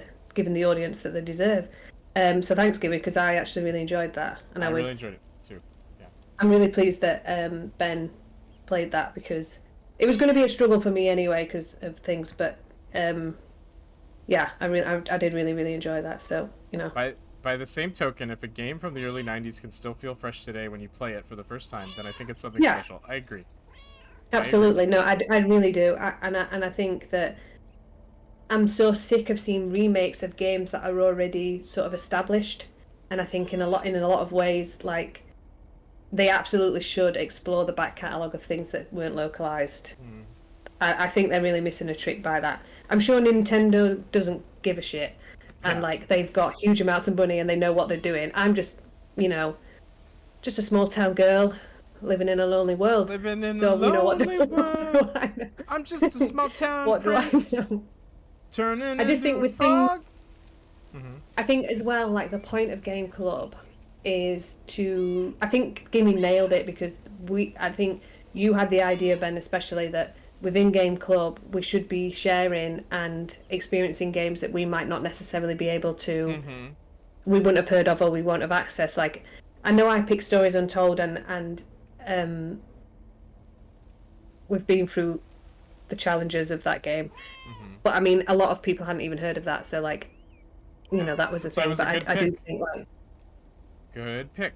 Speaker 2: audience that they deserve. So thanks, Gibby, because I actually really enjoyed that, and I really enjoyed it too. Yeah, I'm really pleased that Ben played that, because it was going to be a struggle for me anyway because of things. But yeah, I did really, really enjoy that. So
Speaker 1: By the same token, if a game from the early 90s can still feel fresh today when you play it for the first time, then I think it's something special. I agree.
Speaker 2: Absolutely. No, I really do. And I think that I'm so sick of seeing remakes of games that are already sort of established. And I think in a lot of ways, like, they absolutely should explore the back catalogue of things that weren't localized. I think they're really missing a trick by that. I'm sure Nintendo doesn't give a shit. And like they've got huge amounts of money and they know what they're doing. I'm just a small town girl living in a lonely world.
Speaker 1: Living in
Speaker 2: So,
Speaker 1: a
Speaker 2: you know, what
Speaker 1: lonely
Speaker 2: do
Speaker 1: world.
Speaker 2: I know?
Speaker 1: I'm just a small town
Speaker 2: What do I
Speaker 1: prince.
Speaker 2: know?
Speaker 1: Turning
Speaker 2: I just
Speaker 1: into
Speaker 2: think
Speaker 1: a
Speaker 2: with
Speaker 1: frog.
Speaker 2: I think as well, like the point of Game Club is to. I think Gimme nailed it because I think you had the idea, Ben, especially that within Game Club we should be sharing and experiencing games that we might not necessarily be able to. We wouldn't have heard of or we won't have access. Like, I know I picked Stories Untold and we've been through the challenges of that game, but I mean, a lot of people hadn't even heard of that, so like. You know, that was a
Speaker 1: So it
Speaker 2: thing,
Speaker 1: was a
Speaker 2: but
Speaker 1: good
Speaker 2: I do
Speaker 1: pick.
Speaker 2: think, like...
Speaker 1: Good pick.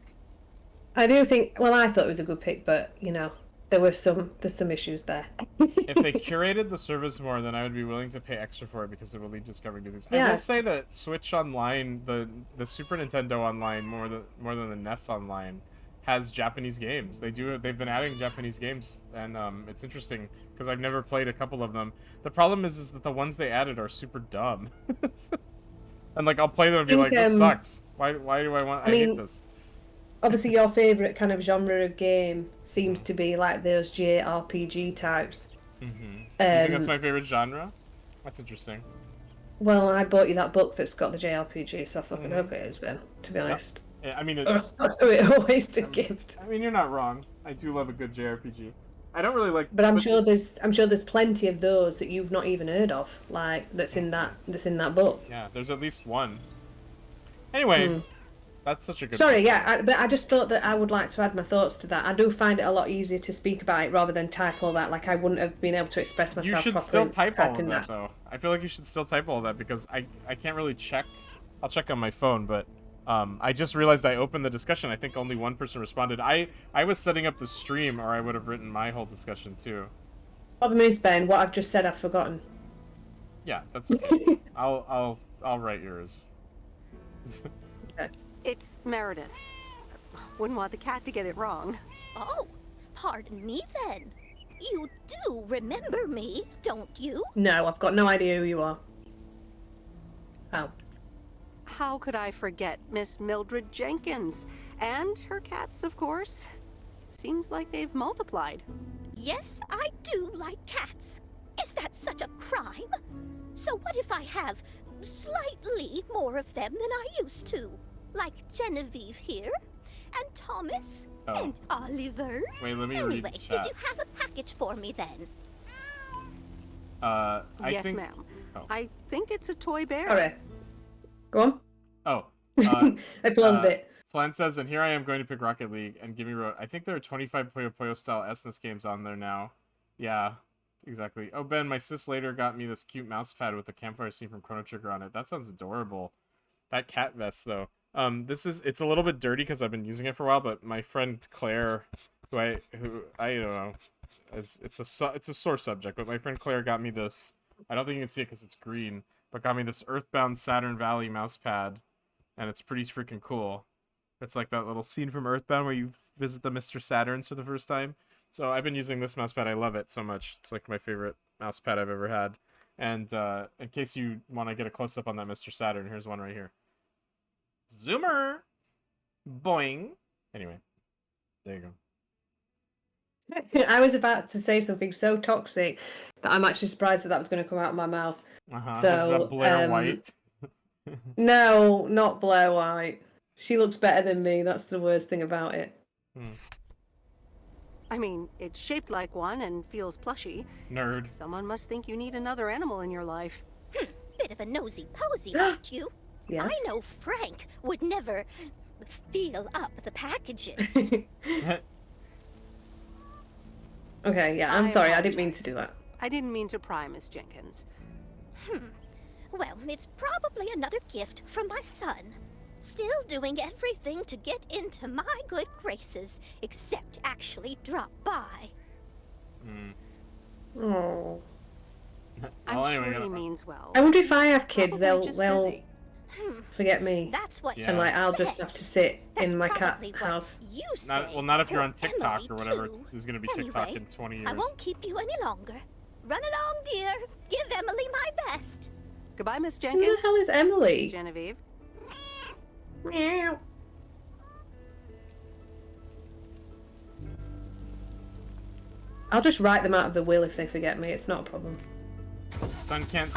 Speaker 2: I do think... Well, I thought it was a good pick, but, you know, there's some issues there.
Speaker 1: If they curated the service more, then I would be willing to pay extra for it because it will lead discovery to these. I will say that Switch Online, the Super Nintendo Online, more than the NES Online, has Japanese games. They've been adding Japanese games, and it's interesting because I've never played a couple of them. The problem is that the ones they added are super dumb. And like I'll play them and be like, this sucks. Why do I want? I hate this.
Speaker 2: Obviously, your favorite kind of genre of game seems to be like those JRPG types.
Speaker 1: You think that's my favorite genre? That's interesting.
Speaker 2: Well, I bought you that book that's got the JRPG, so I fucking hope it is, Ben. To be honest.
Speaker 1: Yeah, I mean,
Speaker 2: so it always a gift.
Speaker 1: I mean, you're not wrong. I do love a good JRPG. I don't really like.
Speaker 2: But I'm sure there's plenty of those that you've not even heard of, like that's in that book.
Speaker 1: Yeah, there's at least one. Anyway, that's such a good.
Speaker 2: Sorry, but I just thought that I would like to add my thoughts to that. I do find it a lot easier to speak about it rather than type all that. Like I wouldn't have been able to express myself.
Speaker 1: You should
Speaker 2: properly
Speaker 1: still type all of
Speaker 2: typing
Speaker 1: that though. I feel like you should still type all of that because I can't really check. I'll check on my phone, but. I just realized I opened the discussion. I think only one person responded. I was setting up the stream, or I would have written my whole discussion too.
Speaker 2: Problem is, Ben, what I've just said I've forgotten.
Speaker 1: Yeah, that's okay. I'll write yours.
Speaker 2: Okay.
Speaker 3: It's Meredith. Wouldn't want the cat to get it wrong.
Speaker 9: Oh, pardon me then. You do remember me, don't you?
Speaker 2: No, I've got no idea who you are. Oh.
Speaker 3: How could I forget Miss Mildred Jenkins? And her cats, of course. Seems like they've multiplied.
Speaker 9: Yes, I do like cats. Is that such a crime? So what if I have slightly more of them than I used to? Like Genevieve here, and Thomas, and Oliver.
Speaker 1: Wait, let me
Speaker 9: anyway,
Speaker 1: read the chat.
Speaker 9: Did you have a package for me then?
Speaker 3: Yes, ma'am. I think it's a toy bear.
Speaker 2: All right. Go on.
Speaker 1: Oh.
Speaker 2: I paused it.
Speaker 1: Flan says, and here I am going to pick Rocket League, and Gimme wrote, I think there are 25 Puyo Puyo style SNES games on there now. Yeah, exactly. Oh, Ben, my sis later got me this cute mouse pad with the campfire scene from Chrono Trigger on it. That sounds adorable. That cat vest, though. It's a little bit dirty because I've been using it for a while, but my friend Claire, who I don't know, it's a sore subject, but my friend Claire got me this. I don't think you can see it because it's green, but got me this Earthbound Saturn Valley mouse pad, and it's pretty freaking cool. It's like that little scene from Earthbound where you visit the Mr. Saturns for the first time. So I've been using this mouse pad. I love it so much. It's like my favorite mouse pad I've ever had. And in case you want to get a close-up on that Mr. Saturn, here's one right here. Zoomer! Boing! Anyway, there you go.
Speaker 2: I was about to say something so toxic that I'm actually surprised that was going to come out of my mouth.
Speaker 1: So, is Blair White?
Speaker 2: No, not Blair White. She looks better than me. That's the worst thing about it.
Speaker 3: I mean, it's shaped like one and feels plushy.
Speaker 1: Nerd.
Speaker 3: Someone must think you need another animal in your life.
Speaker 9: Bit of a nosy posy, aren't you?
Speaker 2: Yes.
Speaker 9: I know Frank would never feel up the packages.
Speaker 2: Okay, yeah, I'm sorry. I didn't mean to do that.
Speaker 3: I didn't mean to pry, Miss Jenkins.
Speaker 9: Well, it's probably another gift from my son. Still doing everything to get into my good graces, except actually drop by.
Speaker 2: Oh.
Speaker 3: I'm sure he means well.
Speaker 2: I wonder if I have kids,
Speaker 3: Probably just
Speaker 2: they'll
Speaker 3: busy.
Speaker 2: forget me.
Speaker 9: That's what
Speaker 2: And like I'll just have to sit in my cat house.
Speaker 9: you say.
Speaker 1: Not if you're on
Speaker 9: or
Speaker 1: TikTok
Speaker 9: Emily,
Speaker 1: or whatever.
Speaker 9: too.
Speaker 1: This is gonna be TikTok
Speaker 9: Anyway,
Speaker 1: in 20 years.
Speaker 9: I won't keep you any longer. Run along, dear. Give Emily my best.
Speaker 3: Goodbye, Miss
Speaker 2: Who
Speaker 3: Jenkins.
Speaker 2: the hell is Emily?
Speaker 3: Genevieve.
Speaker 2: Meow. I'll just write them out of the will if they forget me. It's not a problem.
Speaker 1: Sun can't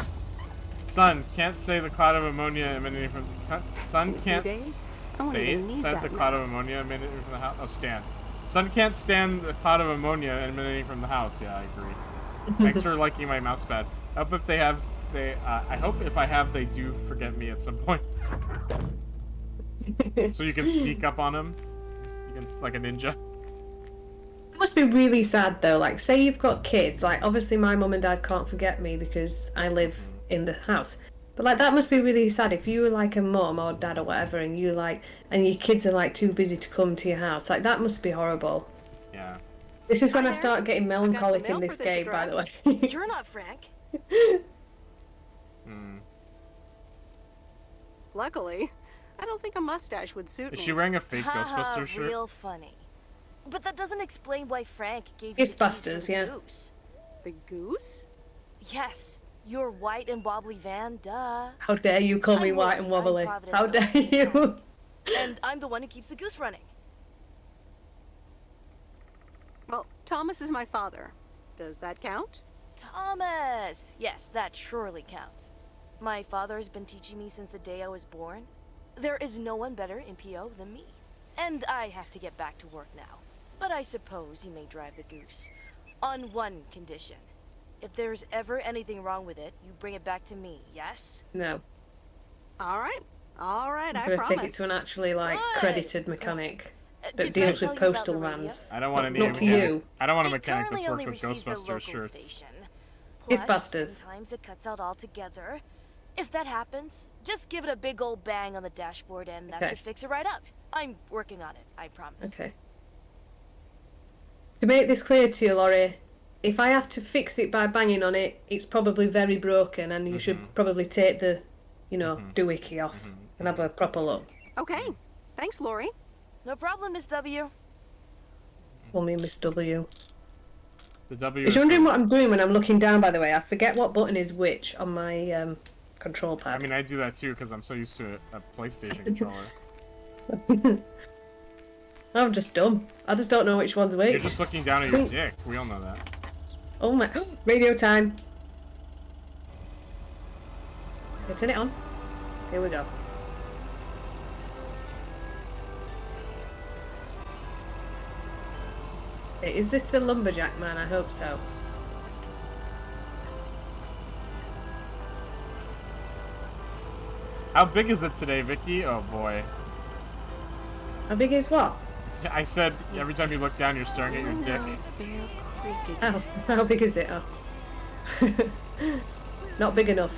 Speaker 1: say the cloud of ammonia emanating from Sun can't said the cloud of ammonia emanating from the house. Oh, Stan. Sun can't stand the cloud of ammonia emanating from the house. Yeah, I agree. Thanks for liking my mouse pad. I hope if I have they do forget me at some point. So you can sneak up on them. You can like a ninja.
Speaker 2: It must be really sad though. Like, say you've got kids. Like, obviously my mum and dad can't forget me because I live in the house. But like, that must be really sad if you were like a mum or dad or whatever, and you like, and your kids are like too busy to come to your house. Like, that must be horrible.
Speaker 1: Yeah.
Speaker 2: This is when I start getting melancholic in this game, by the way.
Speaker 10: You're not Frank.
Speaker 3: Luckily, I don't think a mustache would suit me.
Speaker 1: Is she wearing a fake Ghostbusters shirt?
Speaker 10: Real funny. But that doesn't explain why Frank gave
Speaker 2: It's
Speaker 10: you the
Speaker 2: Busters, yeah.
Speaker 10: goose.
Speaker 3: The goose?
Speaker 10: Yes, your white and wobbly van, duh.
Speaker 2: How dare you call me white and wobbly? How dare you?
Speaker 10: And I'm the one who keeps the goose running.
Speaker 3: Well, Thomas is my father. Does that count?
Speaker 10: Thomas! Yes, that surely counts. My father has been teaching me since the day I was born. There is no one better in PO than me. And I have to get back to work now. But I suppose you may drive the goose. On one condition. If there's ever anything wrong with it, you bring it back to me, yes?
Speaker 2: No.
Speaker 3: All right,
Speaker 2: I'm
Speaker 3: I
Speaker 2: gonna
Speaker 3: promise.
Speaker 2: take it to an actually like credited mechanic that
Speaker 10: Did
Speaker 2: deals
Speaker 10: Frank
Speaker 2: with
Speaker 10: tell you about
Speaker 2: postal
Speaker 10: the radio?
Speaker 2: vans.
Speaker 1: I don't want
Speaker 2: Not to you.
Speaker 1: I don't want a
Speaker 10: It
Speaker 1: mechanic
Speaker 10: currently
Speaker 1: that's
Speaker 10: only
Speaker 1: worked with
Speaker 10: receives the
Speaker 1: Ghostbusters
Speaker 10: local
Speaker 1: shirts.
Speaker 10: station.
Speaker 2: It's
Speaker 10: Plus,
Speaker 2: Busters.
Speaker 10: sometimes it cuts out altogether. If that happens, just give it a big old bang on the dashboard and that
Speaker 2: Okay.
Speaker 10: should fix it right up. I'm working on it, I promise.
Speaker 2: Okay. To make this clear to you, Laurie, if I have to fix it by banging on it, it's probably very broken, and you should probably take the, doohickey off and have a proper look.
Speaker 3: Okay, thanks, Lori.
Speaker 10: No problem, Miss W.
Speaker 2: Call me Miss W.
Speaker 1: The W.
Speaker 2: If you're wondering what I'm doing when I'm looking down, by the way, I forget what button is which on my control pad.
Speaker 1: I mean, I do that too because I'm so used to a PlayStation controller.
Speaker 2: I'm just dumb. I just don't know which one's which.
Speaker 1: You're just looking down at your dick. We all know that.
Speaker 2: Oh my... Radio time. Okay, turn it on. Here we go. Okay, is this the lumberjack man? I hope so.
Speaker 1: How big is it today, Vicky? Oh boy.
Speaker 2: How big is what?
Speaker 1: I said every time you look down, you're staring at your dick.
Speaker 2: Oh, how big is it? Oh. Not big enough.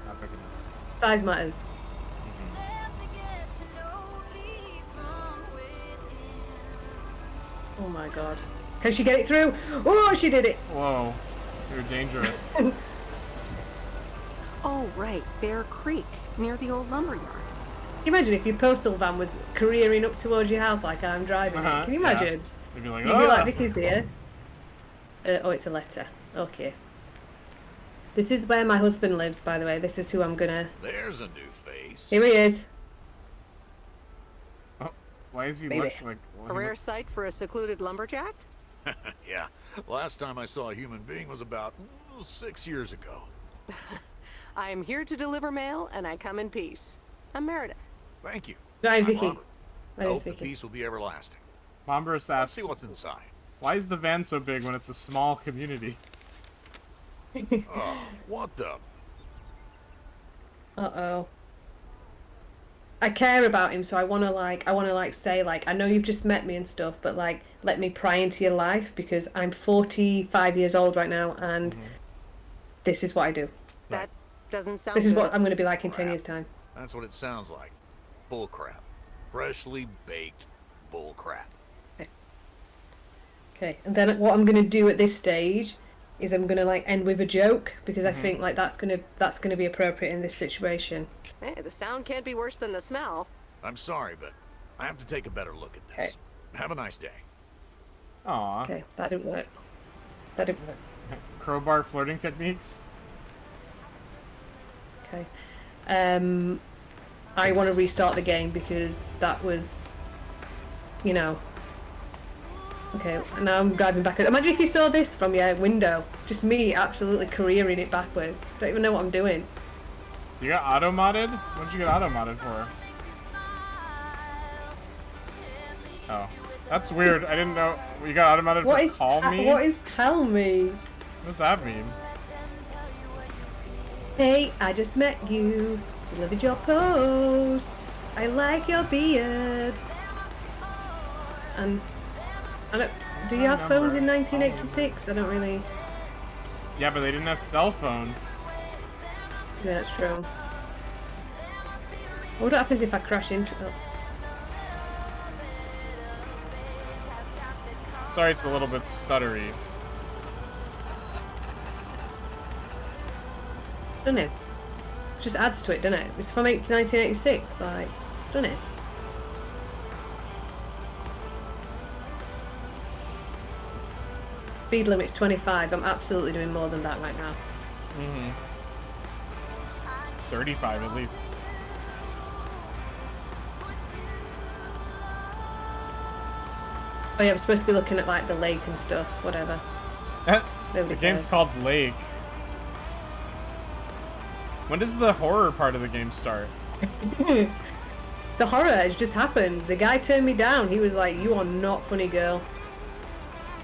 Speaker 1: Not big enough.
Speaker 2: Size matters. Oh my god. Can she get it through? Oh, she did it!
Speaker 1: Whoa. You're dangerous.
Speaker 3: Oh, right, Bear Creek, near the old lumberyard.
Speaker 2: Can you imagine if your postal van was careering up towards your house like I'm driving it? Can you imagine?
Speaker 1: Yeah. You'd be like,
Speaker 2: You'd be like, Vicky's here. Oh, it's a letter. Okay. This is where my husband lives, by the way. This is who I'm gonna...
Speaker 11: There's a new face.
Speaker 2: Here he is.
Speaker 1: Oh, why is he
Speaker 2: Baby.
Speaker 1: look like...
Speaker 3: A rare sight for a secluded lumberjack?
Speaker 11: Yeah, last time I saw a human being was about 6 years ago.
Speaker 3: I'm here to deliver mail, and I come in peace. I'm Meredith.
Speaker 11: Thank you.
Speaker 2: Hi,
Speaker 11: I'm
Speaker 2: Vicky.
Speaker 11: Robert.
Speaker 2: My
Speaker 11: I
Speaker 2: name's
Speaker 11: hope the
Speaker 2: Vicky.
Speaker 11: peace will be everlasting.
Speaker 1: Mombrus
Speaker 11: Let's
Speaker 1: asks,
Speaker 11: see what's inside.
Speaker 1: why is the van so big when it's a small community?
Speaker 11: Oh, what the?
Speaker 2: Uh-oh. I care about him, so I wanna say I know you've just met me and stuff, but like let me pry into your life because I'm 45 years old right now and this is what I do.
Speaker 3: That doesn't sound
Speaker 2: This is
Speaker 3: good.
Speaker 2: what I'm gonna be like in 10 years' time.
Speaker 11: That's what it sounds like. Bullcrap. Freshly baked bullcrap.
Speaker 2: Okay, and then what I'm gonna do at this stage is I'm gonna like end with a joke because I think like that's gonna be appropriate in this situation.
Speaker 3: Hey, the sound can't be worse than the smell.
Speaker 11: I'm sorry, but I have to take a better look at this. Have a nice day.
Speaker 1: Aw.
Speaker 2: Okay, that didn't work. That didn't work.
Speaker 1: Crowbar flirting techniques?
Speaker 2: Okay. I want to restart the game because that was, Okay, and now I'm driving backwards. Imagine if you saw this from your window. Just me absolutely careering it backwards. Don't even know what I'm doing.
Speaker 1: You got auto modded? What did you get auto modded for? Oh, that's weird. I didn't know you got auto modded for call me.
Speaker 2: What is call me?
Speaker 1: What does that mean?
Speaker 2: Hey, I just met you. Delivered your post. I like your beard. And I don't. Do you have phones in 1986? I don't really.
Speaker 1: Yeah, but they didn't have cell phones.
Speaker 2: Yeah, that's true. What happens if I crash into it?
Speaker 1: Sorry, it's a little bit stuttery.
Speaker 2: Stunning. It just adds to it, doesn't it? It's from 1986. Like, stunning. Speed limit's 25. I'm absolutely doing more than that right now.
Speaker 1: 35 at least.
Speaker 2: Oh yeah, I'm supposed to be looking at like the lake and stuff, whatever.
Speaker 1: The game's called Lake. When does the horror part of the game start?
Speaker 2: The horror has just happened. The guy turned me down. He was like, "You are not funny, girl.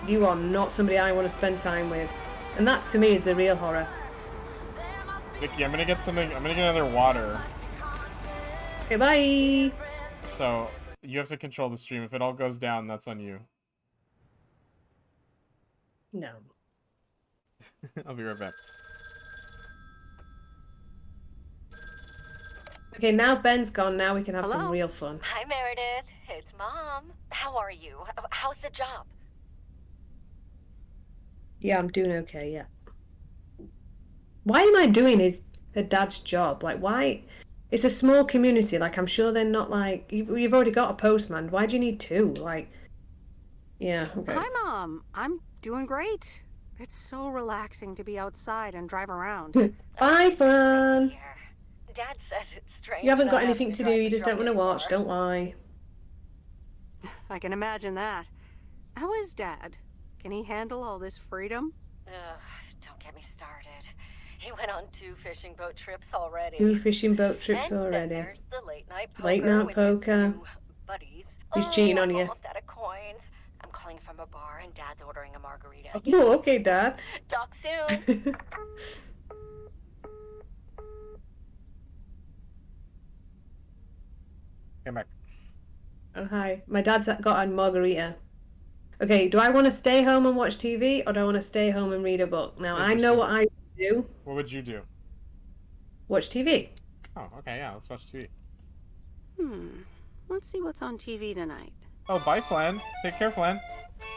Speaker 2: You are not somebody I want to spend time with." And that to me is the real horror.
Speaker 1: Vicky, I'm gonna get something. I'm gonna get another water.
Speaker 2: Okay, bye.
Speaker 1: So you have to control the stream. If it all goes down, that's on you.
Speaker 2: No.
Speaker 1: I'll be right back.
Speaker 2: Okay, now Ben's gone. Now we can have some real fun.
Speaker 6: Hi, Meredith. It's Mom. How are you? How's the job?
Speaker 2: Yeah, I'm doing okay. Yeah. Why am I doing her dad's job? Like, why? It's a small community. Like, I'm sure they're not like you've already got a postman. Why do you need two? Like, yeah. Okay.
Speaker 3: Hi, Mom. I'm doing great. It's so relaxing to be outside and drive around.
Speaker 2: Bye, fun.
Speaker 6: Dad says it's strange.
Speaker 2: You haven't got
Speaker 6: not
Speaker 2: anything
Speaker 6: having
Speaker 2: to do.
Speaker 6: drive
Speaker 2: You
Speaker 6: the
Speaker 2: just don't
Speaker 6: truck
Speaker 2: want to watch.
Speaker 6: anymore.
Speaker 2: Don't lie.
Speaker 3: I can imagine that. How is Dad? Can he handle all this freedom?
Speaker 6: Ugh, don't get me started. He went on 2 fishing boat trips already.
Speaker 2: 2 fishing boat trips
Speaker 6: And then
Speaker 2: already.
Speaker 6: there's the late night poker.
Speaker 2: Late night
Speaker 6: with his
Speaker 2: poker.
Speaker 6: two buddies.
Speaker 2: He's cheating on
Speaker 6: I'm
Speaker 2: you.
Speaker 6: almost out of coins. I'm calling from a bar and Dad's ordering a margarita.
Speaker 2: Oh, okay, Dad.
Speaker 6: Talk soon.
Speaker 1: Come back.
Speaker 2: Oh, hi. My dad's got a margarita. Okay, do I want to stay home and watch TV or do I want to stay home and read a book? Now, I know what I would do.
Speaker 1: What would you do?
Speaker 2: Watch TV.
Speaker 1: Oh, okay, yeah, let's watch TV.
Speaker 3: Let's see what's on TV tonight.
Speaker 1: Oh, bye, Flan. Take care, Flan.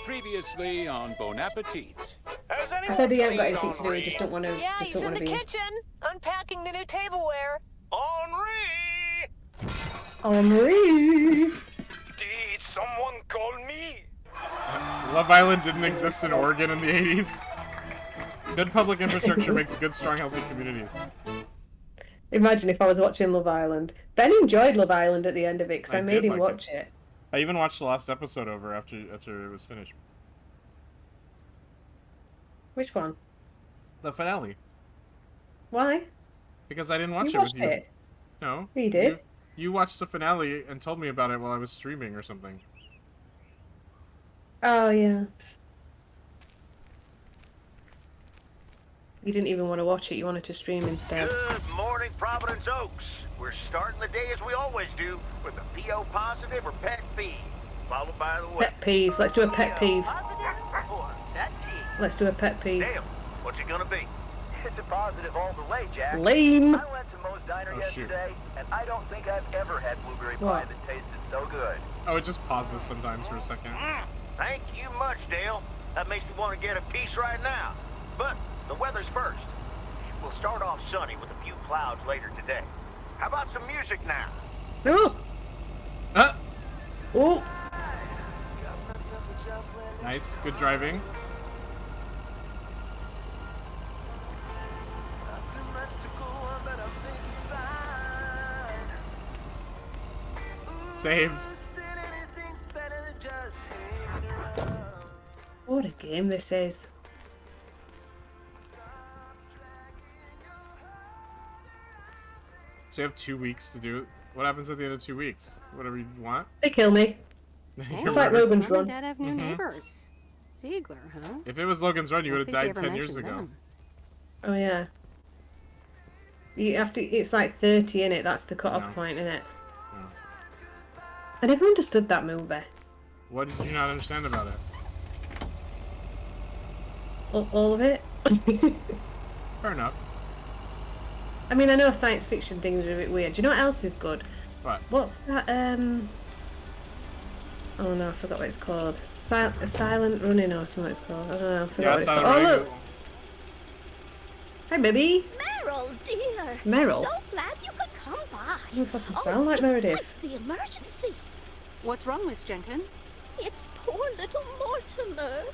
Speaker 11: Previously on Bon Appetit.
Speaker 2: I said he hasn't got anything to do. He just don't want to.
Speaker 12: Yeah,
Speaker 2: just
Speaker 12: he's
Speaker 2: don't
Speaker 12: in
Speaker 2: want
Speaker 12: the
Speaker 2: to be.
Speaker 12: kitchen, unpacking the new tableware.
Speaker 2: Henri.
Speaker 13: Did someone call me?
Speaker 1: Love Island didn't exist in Oregon in the 80s. Good public infrastructure makes good, strong, healthy communities.
Speaker 2: Imagine if I was watching Love Island. Ben enjoyed Love Island at the end of it because I made him watch it.
Speaker 1: I even watched the last episode over after it was finished.
Speaker 2: Which one?
Speaker 1: The finale.
Speaker 2: Why?
Speaker 1: Because I didn't watch
Speaker 2: You
Speaker 1: it with you.
Speaker 2: watched it?
Speaker 1: No.
Speaker 2: You did?
Speaker 1: You watched the finale and told me about it while I was streaming or something.
Speaker 2: Oh, yeah. You didn't even want to watch it. You wanted to stream instead.
Speaker 14: Good morning, Providence Oaks. We're starting the day as we always do with a PO positive or pet peeve, followed by the
Speaker 2: Pet peeve. Let's do a pet peeve.
Speaker 14: or pet peeve.
Speaker 2: Let's do a pet peeve.
Speaker 14: Damn, what's it gonna be?
Speaker 13: It's a positive all the way, Jack.
Speaker 2: Lame.
Speaker 13: I went to Moe's Diner yesterday, and I don't think I've ever had blueberry
Speaker 2: What?
Speaker 13: pie that tasted so good.
Speaker 1: Oh, it just pauses sometimes for a second.
Speaker 14: Thank you much, Dale. That makes me want to get a piece right now. But the weather's first. We'll start off sunny with a few clouds later today. How about some music now?
Speaker 2: Oh. Oh.
Speaker 1: Nice, good driving. Saved.
Speaker 2: What a game this is.
Speaker 1: So you have 2 weeks to do it. What happens at the end of 2 weeks? Whatever you want?
Speaker 2: They kill me. It's like Logan's Run.
Speaker 3: Dad have new neighbors. Ziegler, huh?
Speaker 1: If it was Logan's Run, you would have
Speaker 3: Don't think
Speaker 1: died
Speaker 3: they
Speaker 1: 10
Speaker 3: ever
Speaker 1: years ago.
Speaker 3: mentioned
Speaker 2: Oh yeah. You have to. It's like 30 in it. That's the cut-off point, isn't it?
Speaker 1: Yeah.
Speaker 2: I never understood that movie.
Speaker 1: What did you not understand about it?
Speaker 2: All of it.
Speaker 1: Fair enough.
Speaker 2: I mean, I know science fiction things are a bit weird. Do you know what else is good?
Speaker 1: What?
Speaker 2: What's that? Oh no, I forgot what it's called. Silent Running or something it's called. I don't know. I forgot what it's called. Oh look! Hi, baby.
Speaker 9: Meryl, dear.
Speaker 2: Meryl?
Speaker 9: So glad you could come by.
Speaker 2: You fucking sound like Meredith.
Speaker 9: Like the emergency.
Speaker 3: What's wrong, Miss Jenkins?
Speaker 9: It's poor little Mortimer.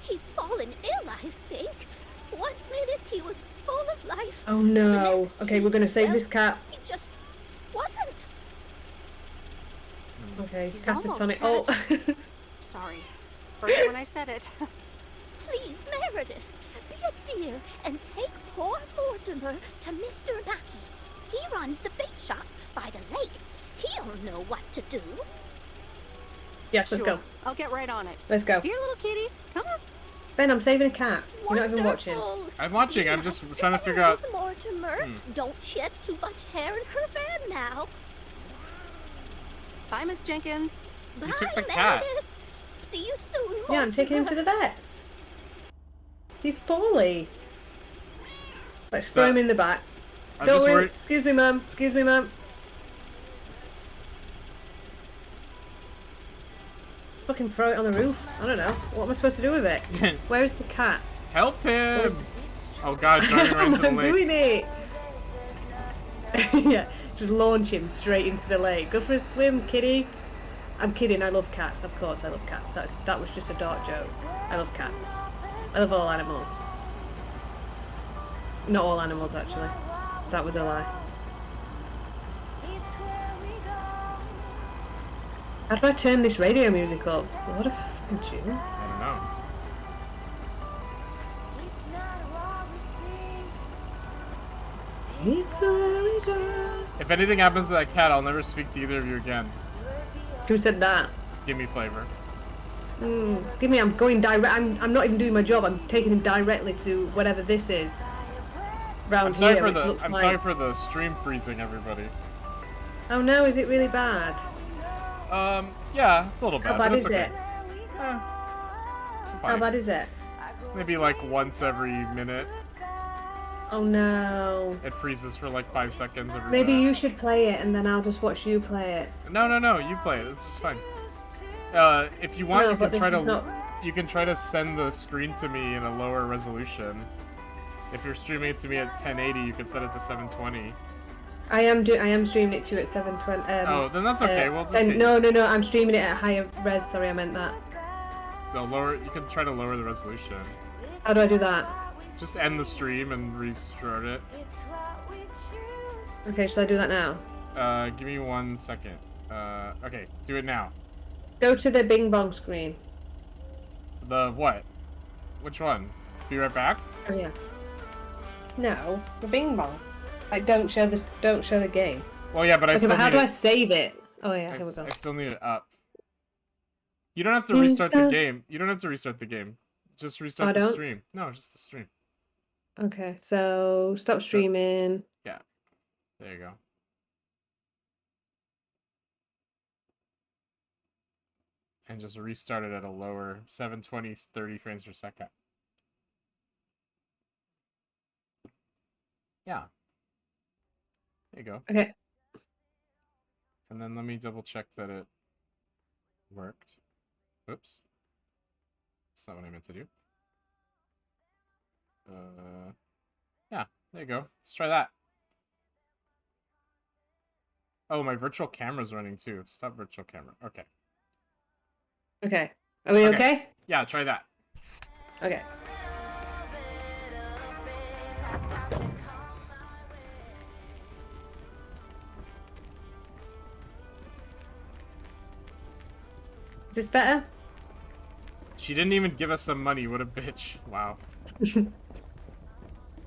Speaker 9: He's fallen ill, I think. 1 minute he was full of life.
Speaker 2: Oh no. Okay, we're gonna save this cat.
Speaker 9: He just wasn't.
Speaker 2: Okay,
Speaker 3: He's
Speaker 2: catatonic.
Speaker 3: almost
Speaker 2: Oh.
Speaker 3: Sorry. Heard it when I said it.
Speaker 9: Please, Meredith, be a dear and take poor Mortimer to Mr. Mackey. He runs the bait shop by the lake. He'll know what to do.
Speaker 2: Yes, let's go.
Speaker 3: I'll get right on it.
Speaker 2: Let's go.
Speaker 3: Here, little kitty. Come on.
Speaker 2: Ben, I'm saving a cat. You're not even watching.
Speaker 1: I'm watching. I'm just trying to figure out.
Speaker 9: Mortimer, don't shed too much hair in her van now.
Speaker 3: Bye, Miss Jenkins.
Speaker 1: You
Speaker 9: Bye,
Speaker 1: took the cat.
Speaker 9: Meredith. See you soon, Mortimer.
Speaker 2: Yeah, I'm taking him to the vets. He's poorly. Let's throw him in the back.
Speaker 1: I'm
Speaker 2: Don't
Speaker 1: just
Speaker 2: worry.
Speaker 1: worried.
Speaker 2: Excuse me, ma'am. Excuse me, ma'am. Fucking throw it on the roof. I don't know. What am I supposed to do with it? Where is the cat?
Speaker 1: Help him! Oh god, driving right into the
Speaker 2: I'm
Speaker 1: lake.
Speaker 2: doing it. Yeah, just launch him straight into the lake. Go for a swim, kitty. I'm kidding. I love cats. Of course, I love cats. That was just a dark joke. I love cats. I love all animals. Not all animals, actually. That was a lie. How do I turn this radio music up? What a fucking tune.
Speaker 1: I don't know.
Speaker 2: It's where we go.
Speaker 1: If anything happens to that cat, I'll never speak to either of you again.
Speaker 2: Who said that?
Speaker 1: Give me flavor.
Speaker 2: Give me. I'm going direct. I'm not even doing my job. I'm taking him directly to whatever this is. Round
Speaker 1: I'm sorry
Speaker 2: here,
Speaker 1: for
Speaker 2: which
Speaker 1: the.
Speaker 2: looks
Speaker 1: I'm
Speaker 2: like...
Speaker 1: sorry for the stream freezing, everybody.
Speaker 2: Oh no, is it really bad?
Speaker 1: Yeah, it's a little bad.
Speaker 2: How bad
Speaker 1: but it's
Speaker 2: is
Speaker 1: okay.
Speaker 2: it?
Speaker 1: It's fine.
Speaker 2: How bad is it?
Speaker 1: Maybe like once every minute.
Speaker 2: Oh no.
Speaker 1: It freezes for like 5 seconds every
Speaker 2: Maybe
Speaker 1: minute.
Speaker 2: you should play it and then I'll just watch you play it.
Speaker 1: No, you play it. This is fine. If you want,
Speaker 2: No,
Speaker 1: you can
Speaker 2: but
Speaker 1: try
Speaker 2: this
Speaker 1: to.
Speaker 2: is not-
Speaker 1: You can try to send the screen to me in a lower resolution. If you're streaming it to me at 1080, you can set it to 720.
Speaker 2: I am streaming it to you at 720.
Speaker 1: Oh, then that's okay. We'll just get
Speaker 2: no, I'm streaming it at higher res. Sorry, I meant that.
Speaker 1: No, lower. You can try to lower the resolution.
Speaker 2: How do I do that?
Speaker 1: Just end the stream and restart it.
Speaker 2: Okay, should I do that now?
Speaker 1: Give me 1 second. Okay, do it now.
Speaker 2: Go to the Bing Bong screen.
Speaker 1: The what? Which one? Be right back?
Speaker 2: Oh yeah. No, the Bing Bong. Like, don't show the game.
Speaker 1: Well, yeah, but I
Speaker 2: Okay,
Speaker 1: still
Speaker 2: but how
Speaker 1: need
Speaker 2: do I
Speaker 1: it.
Speaker 2: save it? Oh yeah,
Speaker 1: I
Speaker 2: here we go.
Speaker 1: still need it up. You don't have to restart the game. You don't have to restart the game. Just restart the stream. No, just the stream.
Speaker 2: Okay, so stop streaming.
Speaker 1: Yeah. There you go. And just restart it at a lower 720, 30 frames per second. Yeah. There you go.
Speaker 2: Okay.
Speaker 1: And then let me double check that it worked. Oops. That's not what I meant to do. Yeah, there you go. Let's try that. Oh, my virtual camera's running too. Stop virtual camera. Okay.
Speaker 2: Okay. Are we okay?
Speaker 1: Yeah, try that.
Speaker 2: Okay. Is this better?
Speaker 1: She didn't even give us some money. What a bitch. Wow.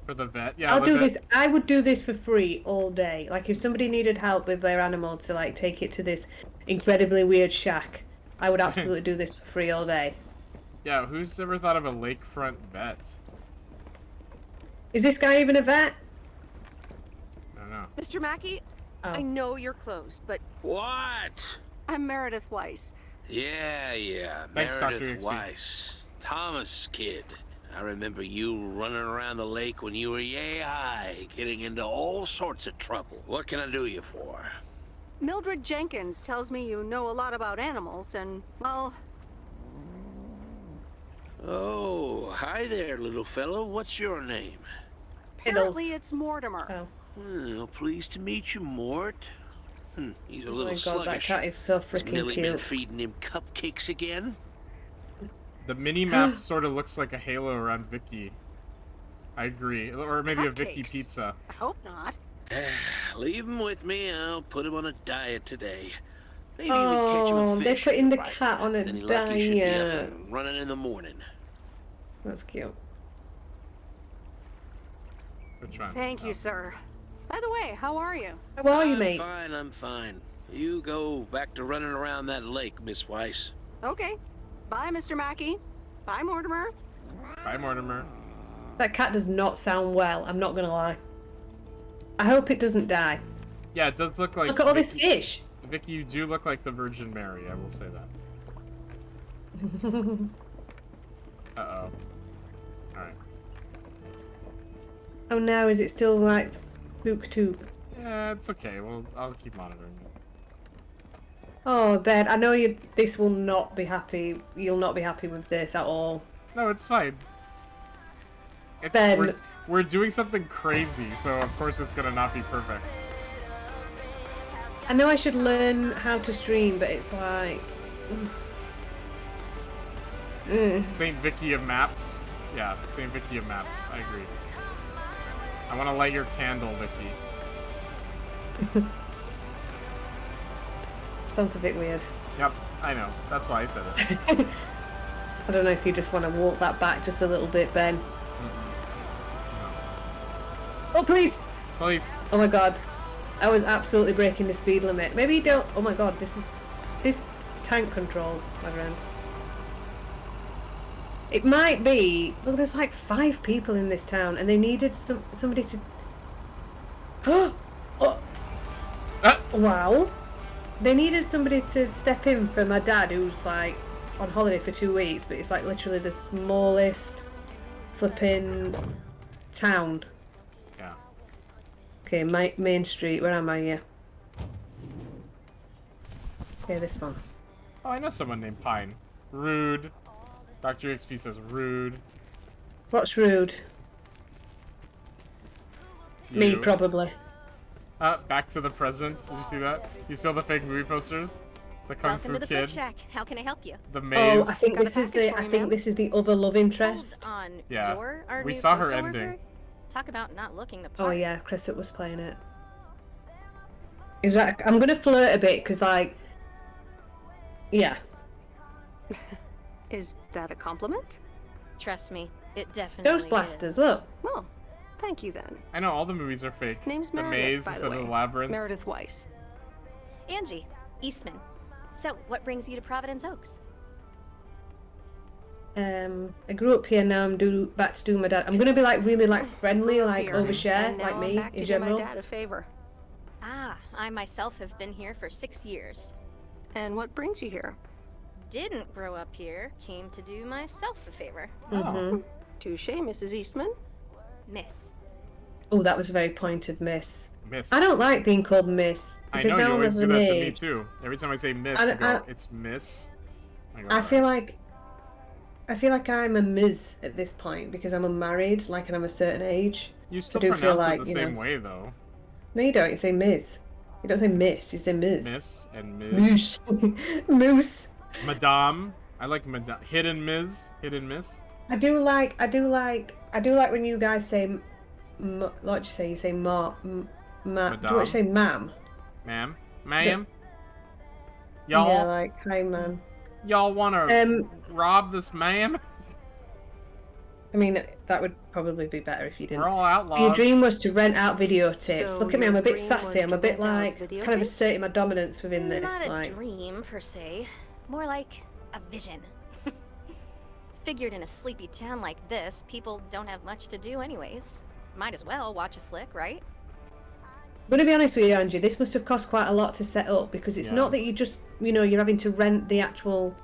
Speaker 1: For the vet. Yeah,
Speaker 2: I'll do this. I would do this for free all day. Like, if somebody needed help with their animal to, like, take it to this incredibly weird shack, I would absolutely do this for free all day.
Speaker 1: Yeah, who's ever thought of a lakefront vet?
Speaker 2: Is this guy even a vet?
Speaker 1: I don't know.
Speaker 3: Mr. Mackey, I know you're closed, but...
Speaker 15: What?
Speaker 3: I'm Meredith Weiss.
Speaker 15: Yeah.
Speaker 1: Thanks, Dr.
Speaker 15: Meredith Weiss. Thomas' kid. I remember you running around the lake when you were yay high, getting into all sorts of trouble. What can I do you for?
Speaker 3: Mildred Jenkins tells me you know a lot about animals, and, well...
Speaker 15: Oh, hi there, little fellow. What's your name?
Speaker 3: Apparently it's Mortimer.
Speaker 2: Oh.
Speaker 15: Well, pleased to meet you, Mort. He's a little
Speaker 2: my God,
Speaker 15: sluggish.
Speaker 2: that cat is so
Speaker 15: Has
Speaker 2: freaking
Speaker 15: Millie been
Speaker 2: cute.
Speaker 15: feeding him cupcakes again?
Speaker 1: The mini-map sort of looks like a halo around Vicky. I agree. Or maybe a Vicky pizza.
Speaker 3: I hope not.
Speaker 15: Leave him with me. I'll put him on a diet today. Maybe we catch him a
Speaker 2: Oh, they're
Speaker 15: fish
Speaker 2: putting the
Speaker 15: right
Speaker 2: cat on a
Speaker 15: then he lucky should be up
Speaker 2: diet.
Speaker 15: and running in the morning.
Speaker 2: That's cute.
Speaker 1: Which one?
Speaker 3: Thank you, sir. By the way, how are you?
Speaker 2: How are you, mate?
Speaker 15: I'm fine. You go back to running around that lake, Miss Weiss.
Speaker 3: Okay. Bye, Mr. Mackey. Bye, Mortimer.
Speaker 1: Bye, Mortimer.
Speaker 2: That cat does not sound well, I'm not gonna lie. I hope it doesn't die.
Speaker 1: Yeah, it does look like...
Speaker 2: Look at all this fish!
Speaker 1: Vicky, you do look like the Virgin Mary, I will say that. Uh-oh. Alright.
Speaker 2: Oh no, is it still like Spook 2?
Speaker 1: Yeah, it's okay. Well, I'll keep monitoring it.
Speaker 2: Oh, Ben, I know this will not be happy. You'll not be happy with this at all.
Speaker 1: No, it's fine.
Speaker 2: Ben.
Speaker 1: We're doing something crazy, so of course it's gonna not be perfect.
Speaker 2: I know I should learn how to stream, but it's like...
Speaker 1: Saint Vicky of Maps? Yeah, Saint Vicky of Maps. I agree. I want to light your candle, Vicky.
Speaker 2: Sounds a bit weird.
Speaker 1: Yep, I know. That's why I said it.
Speaker 2: I don't know if you just want to walk that back just a little bit, Ben. Oh, please!
Speaker 1: Police!
Speaker 2: Oh my god. I was absolutely breaking the speed limit. Maybe you don't... Oh my god, this tank controls, my friend. It might be... Look, there's like 5 people in this town, and they needed somebody to... Oh! Wow. They needed somebody to step in for my dad, who's like on holiday for 2 weeks, but it's like literally the smallest flipping town.
Speaker 1: Yeah.
Speaker 2: Okay, Main Street. Where am I here? Okay, this one.
Speaker 1: Oh, I know someone named Pine. Rude. Dr. XP says rude.
Speaker 2: What's rude? Me,
Speaker 1: You.
Speaker 2: probably.
Speaker 1: Back to the present. Did you see that? You saw the fake movie posters? The Kung
Speaker 16: Welcome
Speaker 1: Fu
Speaker 16: to the
Speaker 1: Kid.
Speaker 16: Food Shack. How can I help you?
Speaker 1: The maze.
Speaker 2: Oh, I think this is the. I think this is the other love interest.
Speaker 16: Hold on.
Speaker 1: Yeah.
Speaker 16: You're our
Speaker 1: We
Speaker 16: new
Speaker 1: saw her
Speaker 16: postal
Speaker 1: ending.
Speaker 16: worker? Talk about not looking the
Speaker 2: Oh
Speaker 16: part.
Speaker 2: yeah, Cressett was playing it. Is that? I'm gonna flirt a bit because, like, yeah.
Speaker 3: Is that a compliment?
Speaker 16: Trust me, it definitely
Speaker 2: Ghost blasters. Look.
Speaker 3: Well, thank you then.
Speaker 1: I know all the movies are fake.
Speaker 3: Name's
Speaker 1: the
Speaker 3: Meredith,
Speaker 1: maze
Speaker 3: by the
Speaker 1: instead of
Speaker 3: way.
Speaker 1: the labyrinth.
Speaker 3: Meredith Weiss.
Speaker 16: Angie, Eastman. So, what brings you to Providence Oaks?
Speaker 2: I grew up here. Now I'm back to do my dad. I'm gonna be like really like friendly, like
Speaker 3: Here.
Speaker 2: overshare,
Speaker 3: And now
Speaker 2: like
Speaker 3: I'm
Speaker 2: me
Speaker 3: back to
Speaker 2: in
Speaker 3: do
Speaker 2: general.
Speaker 3: my dad a favor.
Speaker 16: Ah, I myself have been here for 6 years.
Speaker 3: And what brings you here?
Speaker 16: Didn't grow up here, came to do myself a favor.
Speaker 2: Mhm.
Speaker 3: Touche, Mrs. Eastman.
Speaker 16: Miss.
Speaker 2: Oh, that was a very pointed miss.
Speaker 1: Miss.
Speaker 2: I don't like being called miss
Speaker 1: I
Speaker 2: because
Speaker 1: know
Speaker 2: now
Speaker 1: you
Speaker 2: I'm
Speaker 1: always
Speaker 2: of
Speaker 1: do
Speaker 2: an
Speaker 1: that to me
Speaker 2: age.
Speaker 1: too. Every time I say miss,
Speaker 2: I-
Speaker 1: you go,
Speaker 2: I-
Speaker 1: it's miss. Go,
Speaker 2: I feel like I'm a Ms at this point because I'm unmarried, like, and I'm a certain age.
Speaker 1: You still
Speaker 2: I do feel
Speaker 1: pronounce
Speaker 2: like,
Speaker 1: it the
Speaker 2: you
Speaker 1: same
Speaker 2: know-
Speaker 1: way though.
Speaker 2: No, you don't. You say Ms. You don't say Miss. You say Ms.
Speaker 1: Miss and Ms.
Speaker 2: Moose. Moose.
Speaker 1: Madame. I like Madame. Hidden Ms. Hidden Miss.
Speaker 2: I do like when you guys say, what do you say? You say ma. Do you say ma'am?
Speaker 1: Ma'am. Ma'am.
Speaker 2: Yeah,
Speaker 1: Y'all.
Speaker 2: like hi, ma'am.
Speaker 1: Y'all wanna rob this man?
Speaker 2: I mean, that would probably be better if you didn't.
Speaker 1: We're all outlaws.
Speaker 2: Your dream was to rent out videotapes.
Speaker 3: So
Speaker 2: Look at me, I'm a
Speaker 3: your
Speaker 2: bit
Speaker 3: dream
Speaker 2: sassy.
Speaker 3: was
Speaker 2: I'm
Speaker 3: to
Speaker 2: a bit
Speaker 3: rent out
Speaker 2: like, kind of
Speaker 3: videotapes?
Speaker 2: asserting my dominance within this.
Speaker 16: Not a
Speaker 2: like,
Speaker 16: dream, per se. More like a vision. Figured in a sleepy town like this, people don't have much to do anyways. Might as well watch a flick, right?
Speaker 2: I'm going to be honest with you, Angie, this must have cost quite a lot to set up, because it's not that you just, you're having to rent the actual,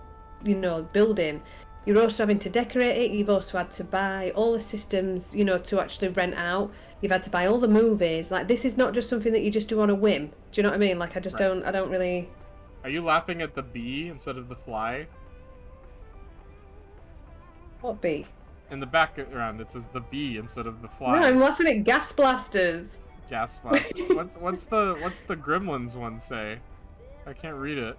Speaker 2: building. You're also having to decorate it. You've also had to buy all the systems, to actually rent out. You've had to buy all the movies. Like, this is not just something that you just do on a whim. Do you know what I mean? Like, I don't really...
Speaker 1: Are you laughing at the bee instead of the fly?
Speaker 2: What bee?
Speaker 1: In the background, it says the bee instead of the fly.
Speaker 2: No, I'm laughing at gas blasters.
Speaker 1: Gas blast. what's the Gremlins one say? I can't read it.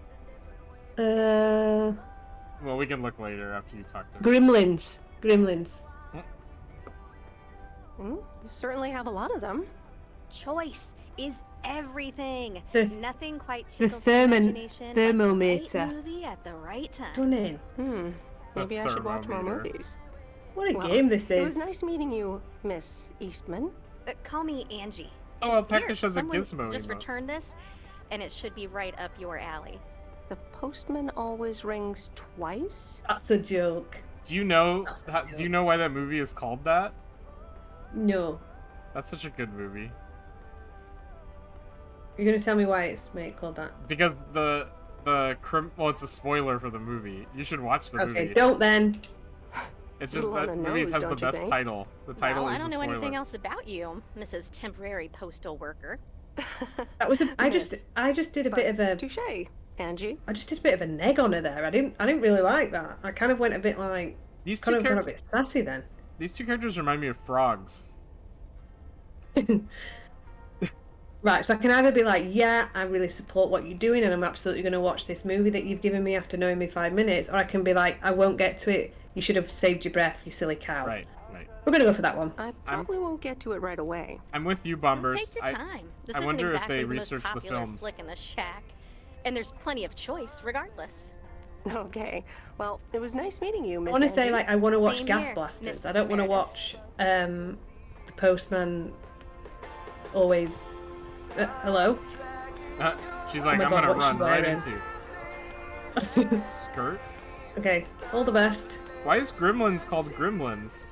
Speaker 1: Well, we can look later after you talk to me.
Speaker 2: Gremlins.
Speaker 3: You certainly have a lot of them.
Speaker 16: Choice is everything. Nothing quite
Speaker 2: The
Speaker 16: tickles the imagination.
Speaker 2: thermometer.
Speaker 16: Right movie at the right time.
Speaker 2: Stunning.
Speaker 3: Maybe I should watch more
Speaker 1: thermometer.
Speaker 3: movies.
Speaker 2: What a game this is.
Speaker 3: It was nice meeting you, Miss Eastman.
Speaker 16: Call me Angie.
Speaker 1: Oh, well,
Speaker 16: And here,
Speaker 1: Peckish has a
Speaker 16: someone
Speaker 1: gizmo
Speaker 16: just
Speaker 1: emote.
Speaker 16: returned this, and it should be right up your alley.
Speaker 3: The postman always rings twice?
Speaker 2: That's a joke.
Speaker 1: Do you know why that movie is called that?
Speaker 2: No.
Speaker 1: That's such a good movie.
Speaker 2: You're going to tell me why it's called that?
Speaker 1: Because well, it's a spoiler for the movie. You should watch the movie.
Speaker 2: Okay, don't then.
Speaker 1: It's just
Speaker 3: Ooh, on
Speaker 1: that
Speaker 3: the
Speaker 1: movie
Speaker 3: nose,
Speaker 1: has the
Speaker 3: don't you
Speaker 1: best
Speaker 3: think?
Speaker 1: title. The title
Speaker 16: Well,
Speaker 1: is
Speaker 16: I don't
Speaker 1: the
Speaker 16: know
Speaker 1: spoiler.
Speaker 16: anything else about you, Mrs. Temporary Postal Worker.
Speaker 2: That was I just did a bit of a
Speaker 3: touche, Angie.
Speaker 2: I just did a bit of a neg on her there. I didn't really like that. I kind of went a bit like
Speaker 1: These
Speaker 2: kind
Speaker 1: two
Speaker 2: of got a
Speaker 1: characters.
Speaker 2: bit sassy then.
Speaker 1: These two characters remind me of frogs.
Speaker 2: Right, so I can either be like, yeah, I really support what you're doing and I'm absolutely going to watch this movie that you've given me after knowing me 5 minutes, or I can be like, I won't get to it. You should have saved your breath, you silly cow.
Speaker 1: Right.
Speaker 2: We're going to go for that one.
Speaker 3: I probably won't get to it right away.
Speaker 1: I'm with you, Bombers.
Speaker 16: Take your time. This
Speaker 1: I
Speaker 16: isn't
Speaker 1: wonder
Speaker 16: exactly
Speaker 1: if they
Speaker 16: the most
Speaker 1: researched the
Speaker 16: popular
Speaker 1: films.
Speaker 16: flick in the shack, and there's plenty of choice regardless.
Speaker 3: Okay. Well, it was nice meeting you, Miss
Speaker 2: I want to say,
Speaker 3: Angie.
Speaker 2: like, I want to watch
Speaker 16: Same
Speaker 2: Gas
Speaker 16: here,
Speaker 2: Blasters.
Speaker 16: Miss
Speaker 2: I don't want to
Speaker 16: Meredith.
Speaker 2: watch The Postman always... hello?
Speaker 1: She's like,
Speaker 2: Oh my
Speaker 1: I'm
Speaker 2: God,
Speaker 1: gonna
Speaker 2: what's she
Speaker 1: run right
Speaker 2: wearing?
Speaker 1: into skirts.
Speaker 2: Okay, all the best.
Speaker 1: Why is Gremlins called Gremlins?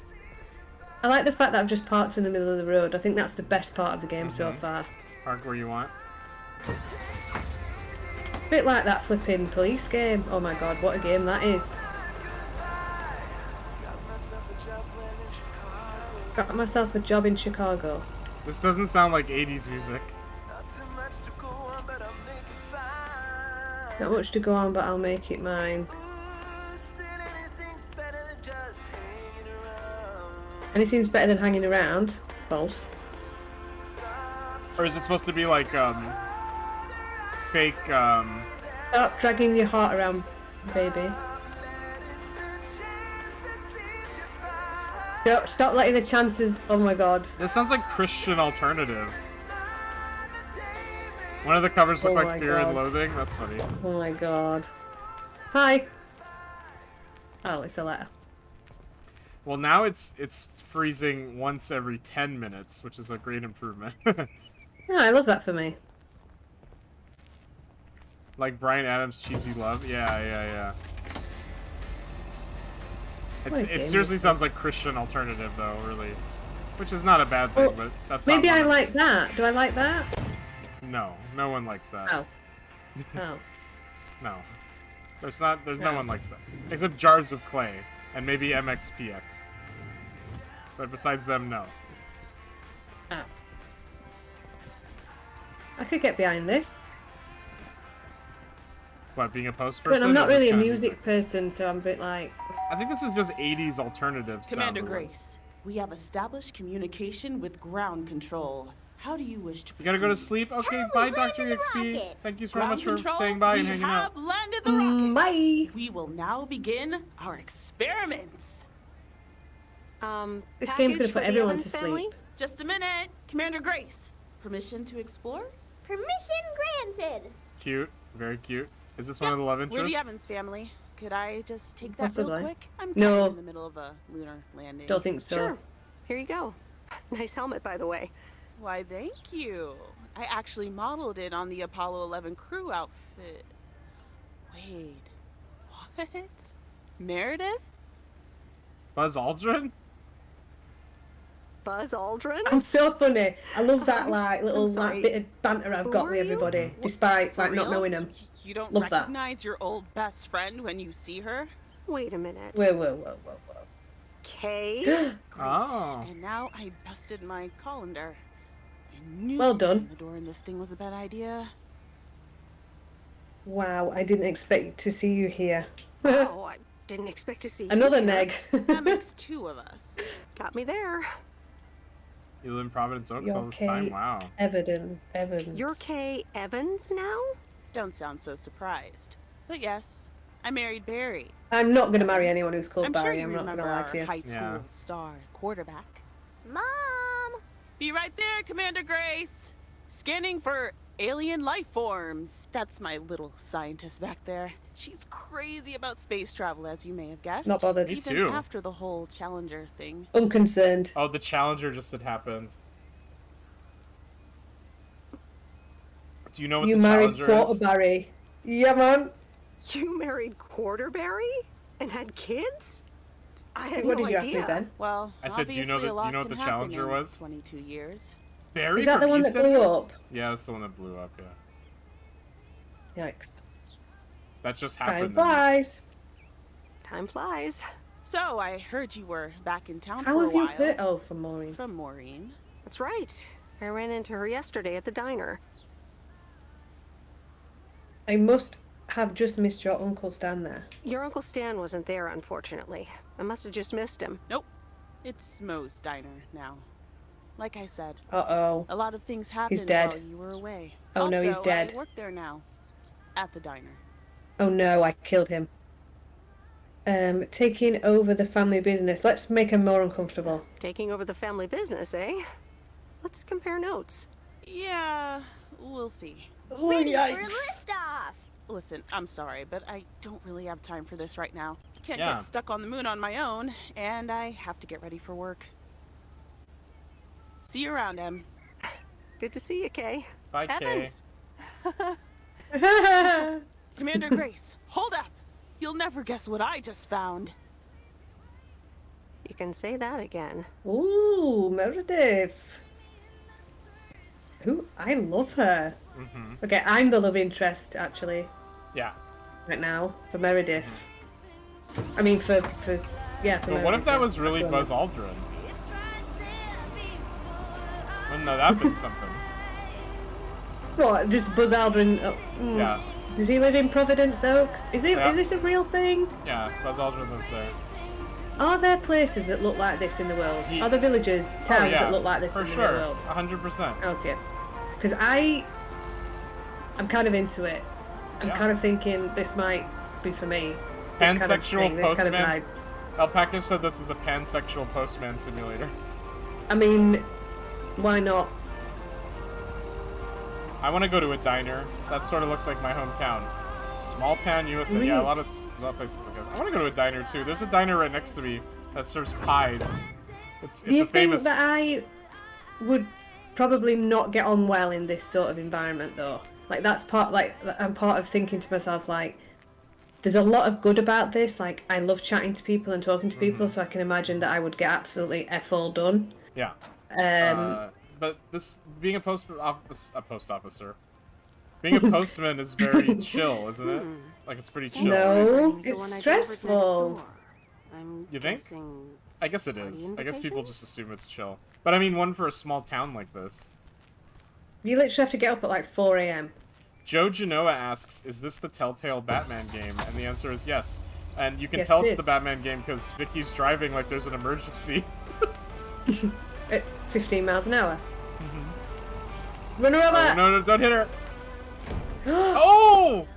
Speaker 2: I like the fact that I've just parked in the middle of the road. I think that's the best part of the game so far.
Speaker 1: Park where you want.
Speaker 2: It's a bit like that flipping police game. Oh my god, what a game that is. Got myself a job in Chicago.
Speaker 1: This doesn't sound like 80s music.
Speaker 2: Not much to go on, but I'll make it mine. Anything's better than hanging around. False.
Speaker 1: Or is it supposed to be like, fake,
Speaker 2: Stop dragging your heart around, baby. Stop letting the chances... Oh my god.
Speaker 1: This sounds like Christian alternative. One of the covers look
Speaker 2: Oh my
Speaker 1: like Fear and
Speaker 2: God.
Speaker 1: Loathing. That's funny.
Speaker 2: Oh my god. Hi. Oh, it's a letter.
Speaker 1: Well, now it's freezing once every 10 minutes, which is a great improvement.
Speaker 2: Yeah, I love that for me.
Speaker 1: Like Bryan Adams' Cheesy Love. Yeah.
Speaker 2: What a game
Speaker 1: It seriously
Speaker 2: this
Speaker 1: sounds
Speaker 2: is.
Speaker 1: like Christian alternative, though, really. Which is not a bad thing,
Speaker 2: Well,
Speaker 1: but that's
Speaker 2: Maybe
Speaker 1: not
Speaker 2: I
Speaker 1: one
Speaker 2: like that. Do I like that?
Speaker 1: No, no one likes that.
Speaker 2: Oh. Oh.
Speaker 1: No. There's no
Speaker 2: No.
Speaker 1: one likes that. Except Jars of Clay, and maybe MXPX. But besides them, no.
Speaker 2: Oh. I could get behind this.
Speaker 1: What, being a post
Speaker 2: But
Speaker 1: person?
Speaker 2: I'm not
Speaker 1: or this
Speaker 2: really a
Speaker 1: kind of
Speaker 2: music person, so I'm a bit like...
Speaker 1: I think this is just 80s alternative
Speaker 17: Commander
Speaker 1: sound.
Speaker 17: Grace, we have established communication with ground control. How do you wish to
Speaker 1: You gotta go to
Speaker 17: proceed?
Speaker 1: sleep? Okay, bye, Dr. EXP. Thank you so
Speaker 17: Ground
Speaker 1: much for
Speaker 17: control,
Speaker 1: staying by and
Speaker 17: we
Speaker 1: hanging
Speaker 17: have
Speaker 1: out.
Speaker 17: landed the rocket.
Speaker 2: Bye.
Speaker 17: We will now begin our experiments.
Speaker 2: This game's gonna put everyone to sleep.
Speaker 17: Just a minute. Commander Grace, permission to explore?
Speaker 9: Permission granted.
Speaker 1: Cute. Very cute. Is this one of the love
Speaker 17: We're
Speaker 1: interests?
Speaker 17: the Evans family. Could I just take that
Speaker 2: Possibly.
Speaker 17: real quick? I'm
Speaker 2: No.
Speaker 17: kind of in the middle of a lunar landing.
Speaker 2: Don't think so.
Speaker 3: Sure. Here you go. Nice helmet, by the way.
Speaker 17: Why, thank you. I actually modeled it on the Apollo 11 crew outfit. Wait, what? Meredith?
Speaker 1: Buzz Aldrin?
Speaker 3: Buzz Aldrin?
Speaker 2: I'm so funny. I love that like little
Speaker 3: sorry.
Speaker 2: like bit of banter I've
Speaker 3: Who
Speaker 2: got
Speaker 3: are
Speaker 2: with
Speaker 3: you?
Speaker 2: everybody, despite
Speaker 17: For
Speaker 2: like not
Speaker 17: real?
Speaker 2: knowing them.
Speaker 17: You don't
Speaker 2: Love that.
Speaker 17: recognize your old best friend when you see her?
Speaker 3: Wait a minute.
Speaker 2: Whoa.
Speaker 3: Kay?
Speaker 1: Oh.
Speaker 17: And now I busted my colander. I knew
Speaker 2: Well done.
Speaker 17: the door in this thing was a bad idea.
Speaker 2: Wow, I didn't expect to see you here.
Speaker 3: Oh, I didn't expect to see you
Speaker 2: Another
Speaker 3: here.
Speaker 2: neg.
Speaker 17: That makes two of us.
Speaker 3: Got me there.
Speaker 1: You live in Providence Oaks
Speaker 2: You're
Speaker 1: all this time?
Speaker 2: Kate
Speaker 1: Wow.
Speaker 2: Evans.
Speaker 3: You're Kay Evans now?
Speaker 17: Don't sound so surprised. But yes, I married Barry.
Speaker 2: I'm not going to marry anyone who's called
Speaker 17: I'm
Speaker 2: Barry.
Speaker 17: sure you
Speaker 2: I'm not going
Speaker 17: remember
Speaker 2: to lie
Speaker 17: our
Speaker 2: to you.
Speaker 17: high school
Speaker 1: Yeah.
Speaker 17: star quarterback.
Speaker 9: Mom!
Speaker 17: Be right there, Commander Grace. Scanning for alien life forms. That's my little scientist back there. She's crazy about space travel, as you may have guessed.
Speaker 2: Not bothered.
Speaker 1: Me
Speaker 17: Even
Speaker 1: too.
Speaker 17: after the whole Challenger thing.
Speaker 2: Unconcerned.
Speaker 1: Oh, the Challenger just had happened. Do you know what
Speaker 2: You
Speaker 1: the
Speaker 2: married
Speaker 1: Challenger
Speaker 2: Quarter
Speaker 1: is?
Speaker 2: Barry. Yeah, man.
Speaker 3: You married Quarterberry? And had kids? I had
Speaker 2: What
Speaker 3: no
Speaker 2: did you ask
Speaker 3: idea.
Speaker 2: me, Ben?
Speaker 17: Well,
Speaker 1: I said, do you know
Speaker 17: obviously
Speaker 1: the-
Speaker 17: a lot
Speaker 1: do you know what
Speaker 17: can
Speaker 1: the
Speaker 17: happen
Speaker 1: Challenger
Speaker 17: in
Speaker 1: was?
Speaker 17: 22 years.
Speaker 1: Barry
Speaker 2: Is that the
Speaker 1: from
Speaker 2: one that blew
Speaker 1: EastEnders?
Speaker 2: up?
Speaker 1: Yeah, that's the one that blew up, yeah.
Speaker 2: Yikes.
Speaker 1: That just
Speaker 2: Time
Speaker 1: happened.
Speaker 2: flies.
Speaker 3: Time flies.
Speaker 17: So, I heard you were back in town
Speaker 2: How
Speaker 17: for a
Speaker 2: have you
Speaker 17: while.
Speaker 2: heard? Oh, from Maureen.
Speaker 17: From Maureen.
Speaker 3: That's right. I ran into her yesterday at the diner.
Speaker 2: I must have just missed your Uncle Stan there.
Speaker 3: Your Uncle Stan wasn't there, unfortunately. I must have just missed him.
Speaker 17: Nope. It's Mo's diner now. Like I said,
Speaker 2: Uh-oh.
Speaker 17: a lot of things happened
Speaker 2: dead.
Speaker 17: while you were away.
Speaker 2: Oh, no, he's
Speaker 17: Also,
Speaker 2: dead.
Speaker 17: I work there now. At the diner.
Speaker 2: Oh no, I killed him. Taking over the family business. Let's make him more uncomfortable.
Speaker 3: Taking over the family business, eh? Let's compare notes.
Speaker 17: Yeah, we'll see.
Speaker 2: Oh,
Speaker 9: Ready for
Speaker 2: yikes.
Speaker 9: liftoff!
Speaker 17: Listen, I'm sorry, but I don't really have time for this right now. Can't
Speaker 1: Yeah.
Speaker 17: get stuck on the moon on my own, and I have to get ready for work. See you around, Em.
Speaker 3: Good to see you, Kay.
Speaker 1: Bye, Kay.
Speaker 3: Evans!
Speaker 17: Commander Grace, hold up! You'll never guess what I just found.
Speaker 3: You can say that again.
Speaker 2: Ooh, Meredith. Who? I love her.
Speaker 1: Mm-hmm.
Speaker 2: Okay, I'm the love interest, actually,
Speaker 1: Yeah.
Speaker 2: right now, for Meredith. I mean, for yeah, for
Speaker 1: But
Speaker 2: Meredith.
Speaker 1: what if that was
Speaker 2: yeah.
Speaker 1: really
Speaker 2: That's
Speaker 1: Buzz Aldrin? Wouldn't that have been something?
Speaker 2: What, just Buzz Aldrin?
Speaker 1: Yeah.
Speaker 2: Does he live in Providence Oaks? Is he?
Speaker 1: Yeah.
Speaker 2: Is this a real thing?
Speaker 1: Yeah, Buzz Aldrin lives there.
Speaker 2: Are there places that look like this in the world? Are there villages, towns
Speaker 1: Oh, yeah,
Speaker 2: that look like this
Speaker 1: for
Speaker 2: in
Speaker 1: sure.
Speaker 2: the world?
Speaker 1: 100%.
Speaker 2: Okay. Because I'm kind of into it. I'm
Speaker 1: Yeah.
Speaker 2: kind of thinking this might be for me. This kind of
Speaker 1: Pansexual
Speaker 2: thing, this kind of
Speaker 1: postman.
Speaker 2: vibe.
Speaker 1: Alpaca said this is a pansexual postman simulator.
Speaker 2: I mean, why not?
Speaker 1: I want to go to a diner. That sort of looks like my hometown. Small town USA.
Speaker 2: Really?
Speaker 1: Yeah, a lot of places like that. I want to go to a diner too. There's a diner right next to me that serves pies. It's
Speaker 2: Do you
Speaker 1: a famous.
Speaker 2: think that I would probably not get on well in this sort of environment though? Like that's part. Like I'm part of thinking to myself like, there's a lot of good about this. Like I love chatting to people and talking to people, so I can imagine that I would get absolutely F all done.
Speaker 1: Yeah. But this being a post officer, being a postman is very chill, isn't it? Like it's pretty chill.
Speaker 2: No,
Speaker 3: The
Speaker 2: it's
Speaker 3: one I delivered next
Speaker 2: stressful.
Speaker 3: door. I'm
Speaker 1: You think?
Speaker 3: guessing
Speaker 1: I guess it
Speaker 3: party
Speaker 1: is. I guess people
Speaker 3: invitation?
Speaker 1: just assume it's chill. But I mean, one for a small town like this.
Speaker 2: You literally have to get up at like 4 a.m.
Speaker 1: Joe Genoa asks, "Is this the Telltale Batman game?" And the answer is yes. And you can
Speaker 2: Yes,
Speaker 1: tell
Speaker 2: it
Speaker 1: it's
Speaker 2: is.
Speaker 1: the Batman game because Vicky's driving like there's an emergency.
Speaker 2: At 15 miles an hour. Run her over!
Speaker 1: Oh, no, don't hit her! Oh!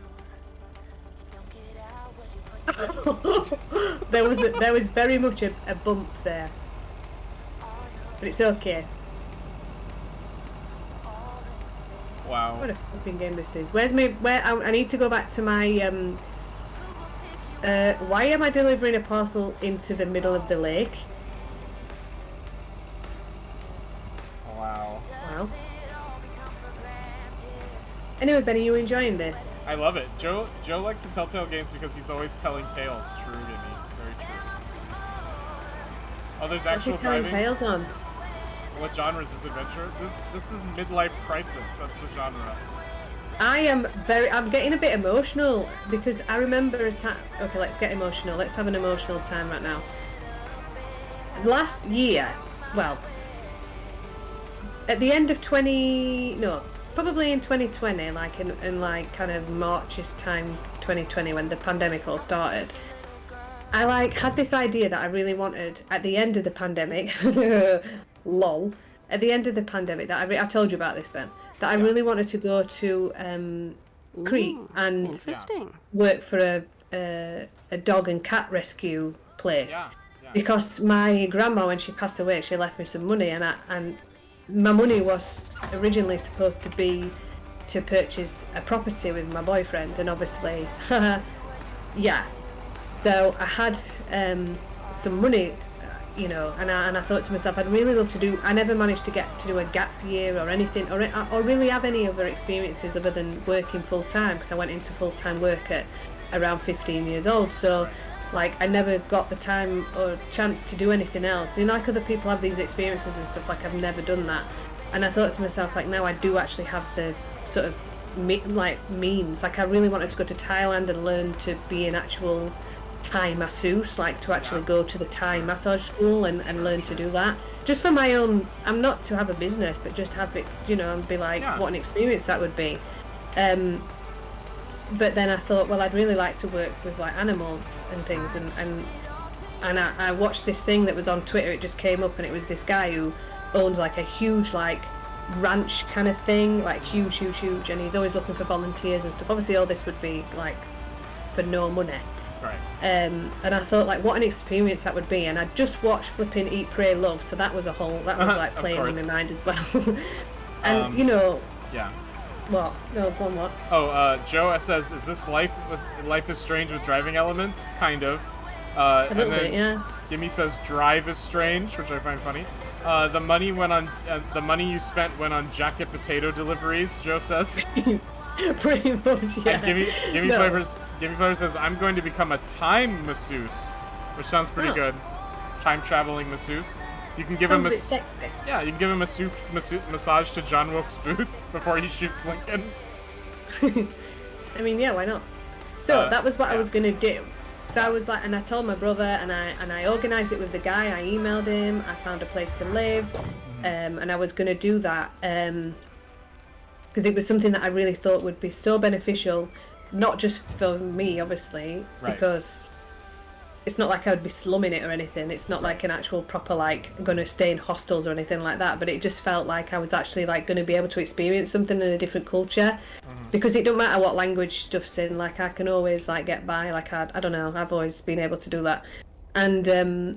Speaker 2: there was very much a bump there, but it's okay.
Speaker 1: Wow.
Speaker 2: What a fucking game this is. Where's my I need to go back to my Why am I delivering a parcel into the middle of the lake?
Speaker 1: Wow.
Speaker 2: Wow. Anyway, Ben, are you enjoying this?
Speaker 1: I love it. Joe likes the Telltale games because he's always telling tales. True to me. Very true. Oh, there's actual
Speaker 2: What's he telling
Speaker 1: driving?
Speaker 2: tales on?
Speaker 1: What genre is this adventure? This is midlife crisis. That's the genre.
Speaker 2: I'm getting a bit emotional because I remember a time. Okay, let's get emotional. Let's have an emotional time right now. Last year, well, at the end of probably in 2020, like in like kind of March's time, 2020, when the pandemic all started. I like had this idea that I really wanted at the end of the pandemic. Lol. At the end of the pandemic, that I told you about this, Ben. That I really wanted to go to Crete and work for a dog and cat rescue place. Because my grandma, when she passed away, she left me some money, and my money was originally supposed to be to purchase a property with my boyfriend, and obviously, yeah. So I had some money, you know, and I thought to myself, I'd really love to do. I never managed to get to do a gap year or anything, or really have any other experiences other than working full time, because I went into full time work at around 15 years old. So, like, I never got the time or chance to do anything else. You know, like other people have these experiences and stuff. Like, I've never done that, and I thought to myself, like, now I do actually have the sort of means. Like, I really wanted to go to Thailand and learn to be an actual Thai masseuse, like to actually go to the Thai massage school and learn to do that, just for my own. I'm not to have a business, but just have it, you know, and be like, what an experience that would be. But then I thought, well, I'd really like to work with like animals and things, and I watched this thing that was on Twitter. It just came up, and it was this guy who owns like a huge like ranch kind of thing, like huge, and he's always looking for volunteers and stuff. Obviously, all this would be like for no money.
Speaker 1: Right.
Speaker 2: And I thought, like, what an experience that would be. And I just watched flipping Eat, Pray, Love, so that was like playing in my mind as well. And you know.
Speaker 1: Yeah.
Speaker 2: What? No, go on, what?
Speaker 1: Oh, Joe says, "Is this Life is Strange with driving elements?" Kind of. And then
Speaker 2: bit, yeah.
Speaker 1: Gimme says, "Drive is strange," which I find funny. The money you spent went on jacket potato deliveries. Joe says.
Speaker 2: Pretty much, yeah.
Speaker 1: And Gimme Flavors says, "I'm going to become a time masseuse," which sounds pretty good. Time traveling masseuse. You can give him a you can give him a massage to John Wilkes Booth before he shoots Lincoln.
Speaker 2: I mean, yeah, why not? So that was what I was gonna do. So I was like, and I told my brother, and I organised it with the guy. I emailed him. I found a place to live, and I was gonna do that. Because it was something that I really thought would be so beneficial, not just for me, obviously, because it's not like I would be slumming it or anything. It's not like an actual proper, like, going to stay in hostels or anything like that, but it just felt like I was actually, like, going to be able to experience something in a different culture. Because it don't matter what language stuff's in, like, I can always, like, get by, like, I don't know, I've always been able to do that. And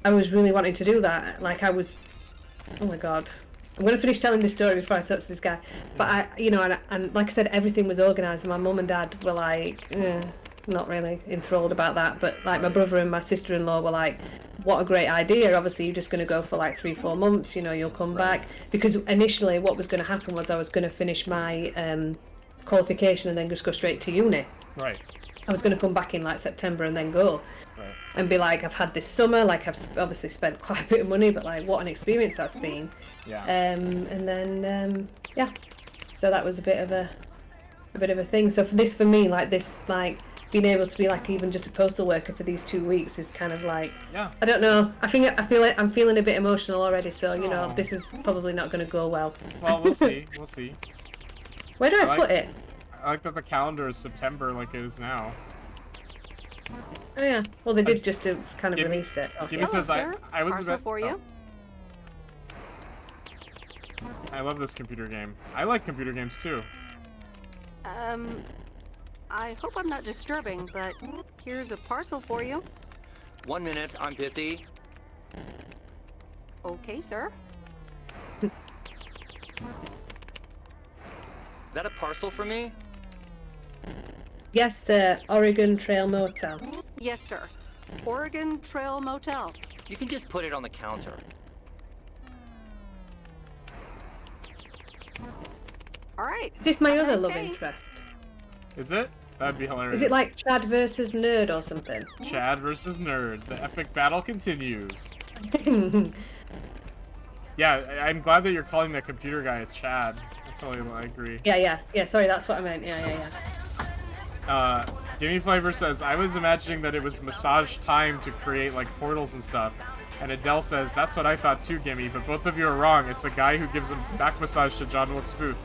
Speaker 2: I was really wanting to do that. Like, I was, oh my god. I'm going to finish telling this story before I talk to this guy. But I, you know, and like I said, everything was organised, and my mum and dad were like, not really enthralled about that. But like my brother and my sister-in-law were like, what a great idea. Obviously, you're just going to go for like 3-4 months, you know, you'll come back. Because initially what was going to happen was I was going to finish my qualification and then just go straight to uni.
Speaker 1: Right.
Speaker 2: I was going to come back in like September and then go.
Speaker 1: Right.
Speaker 2: And be like, I've had this summer, like I've obviously spent quite a bit of money, but like what an experience that's been.
Speaker 1: Yeah.
Speaker 2: And then yeah, so that was a bit of a thing. So for me, like this, like being able to be like even just a postal worker for these 2 weeks is kind of like, I don't know. I feel like I'm feeling a bit emotional already. So you know, this is probably not going to go well.
Speaker 1: Well, we'll see. We'll see.
Speaker 2: Where do I put it?
Speaker 1: I like that the calendar is September, like it is now.
Speaker 2: Oh yeah. Well, they did just to kind of release it.
Speaker 1: Gimme says I was
Speaker 3: parcel for you.
Speaker 1: I love this computer game. I like computer games too.
Speaker 3: I hope I'm not disturbing, but here's a parcel for you.
Speaker 18: 1 minute, I'm busy.
Speaker 3: Okay, sir.
Speaker 18: That a parcel for me?
Speaker 2: Yes, the Oregon Trail Motel.
Speaker 3: Yes, sir. Oregon Trail Motel.
Speaker 18: You can just put it on the counter.
Speaker 3: All right.
Speaker 2: Is this my
Speaker 3: Have a
Speaker 2: other
Speaker 3: nice
Speaker 2: love
Speaker 3: day.
Speaker 2: interest?
Speaker 1: Is it? That'd be hilarious.
Speaker 2: Is it like Chad versus Nerd or something?
Speaker 1: Chad versus Nerd. The epic battle continues. Yeah, I'm glad that you're calling that computer guy a Chad. I agree.
Speaker 2: Yeah. Sorry, that's what I meant. Yeah.
Speaker 1: Gimme Flavor says, I was imagining that it was massage time to create like portals and stuff. And Adele says, that's what I thought too, Gimme, but both of you are wrong. It's a guy who gives a back massage to John Wilkes Booth.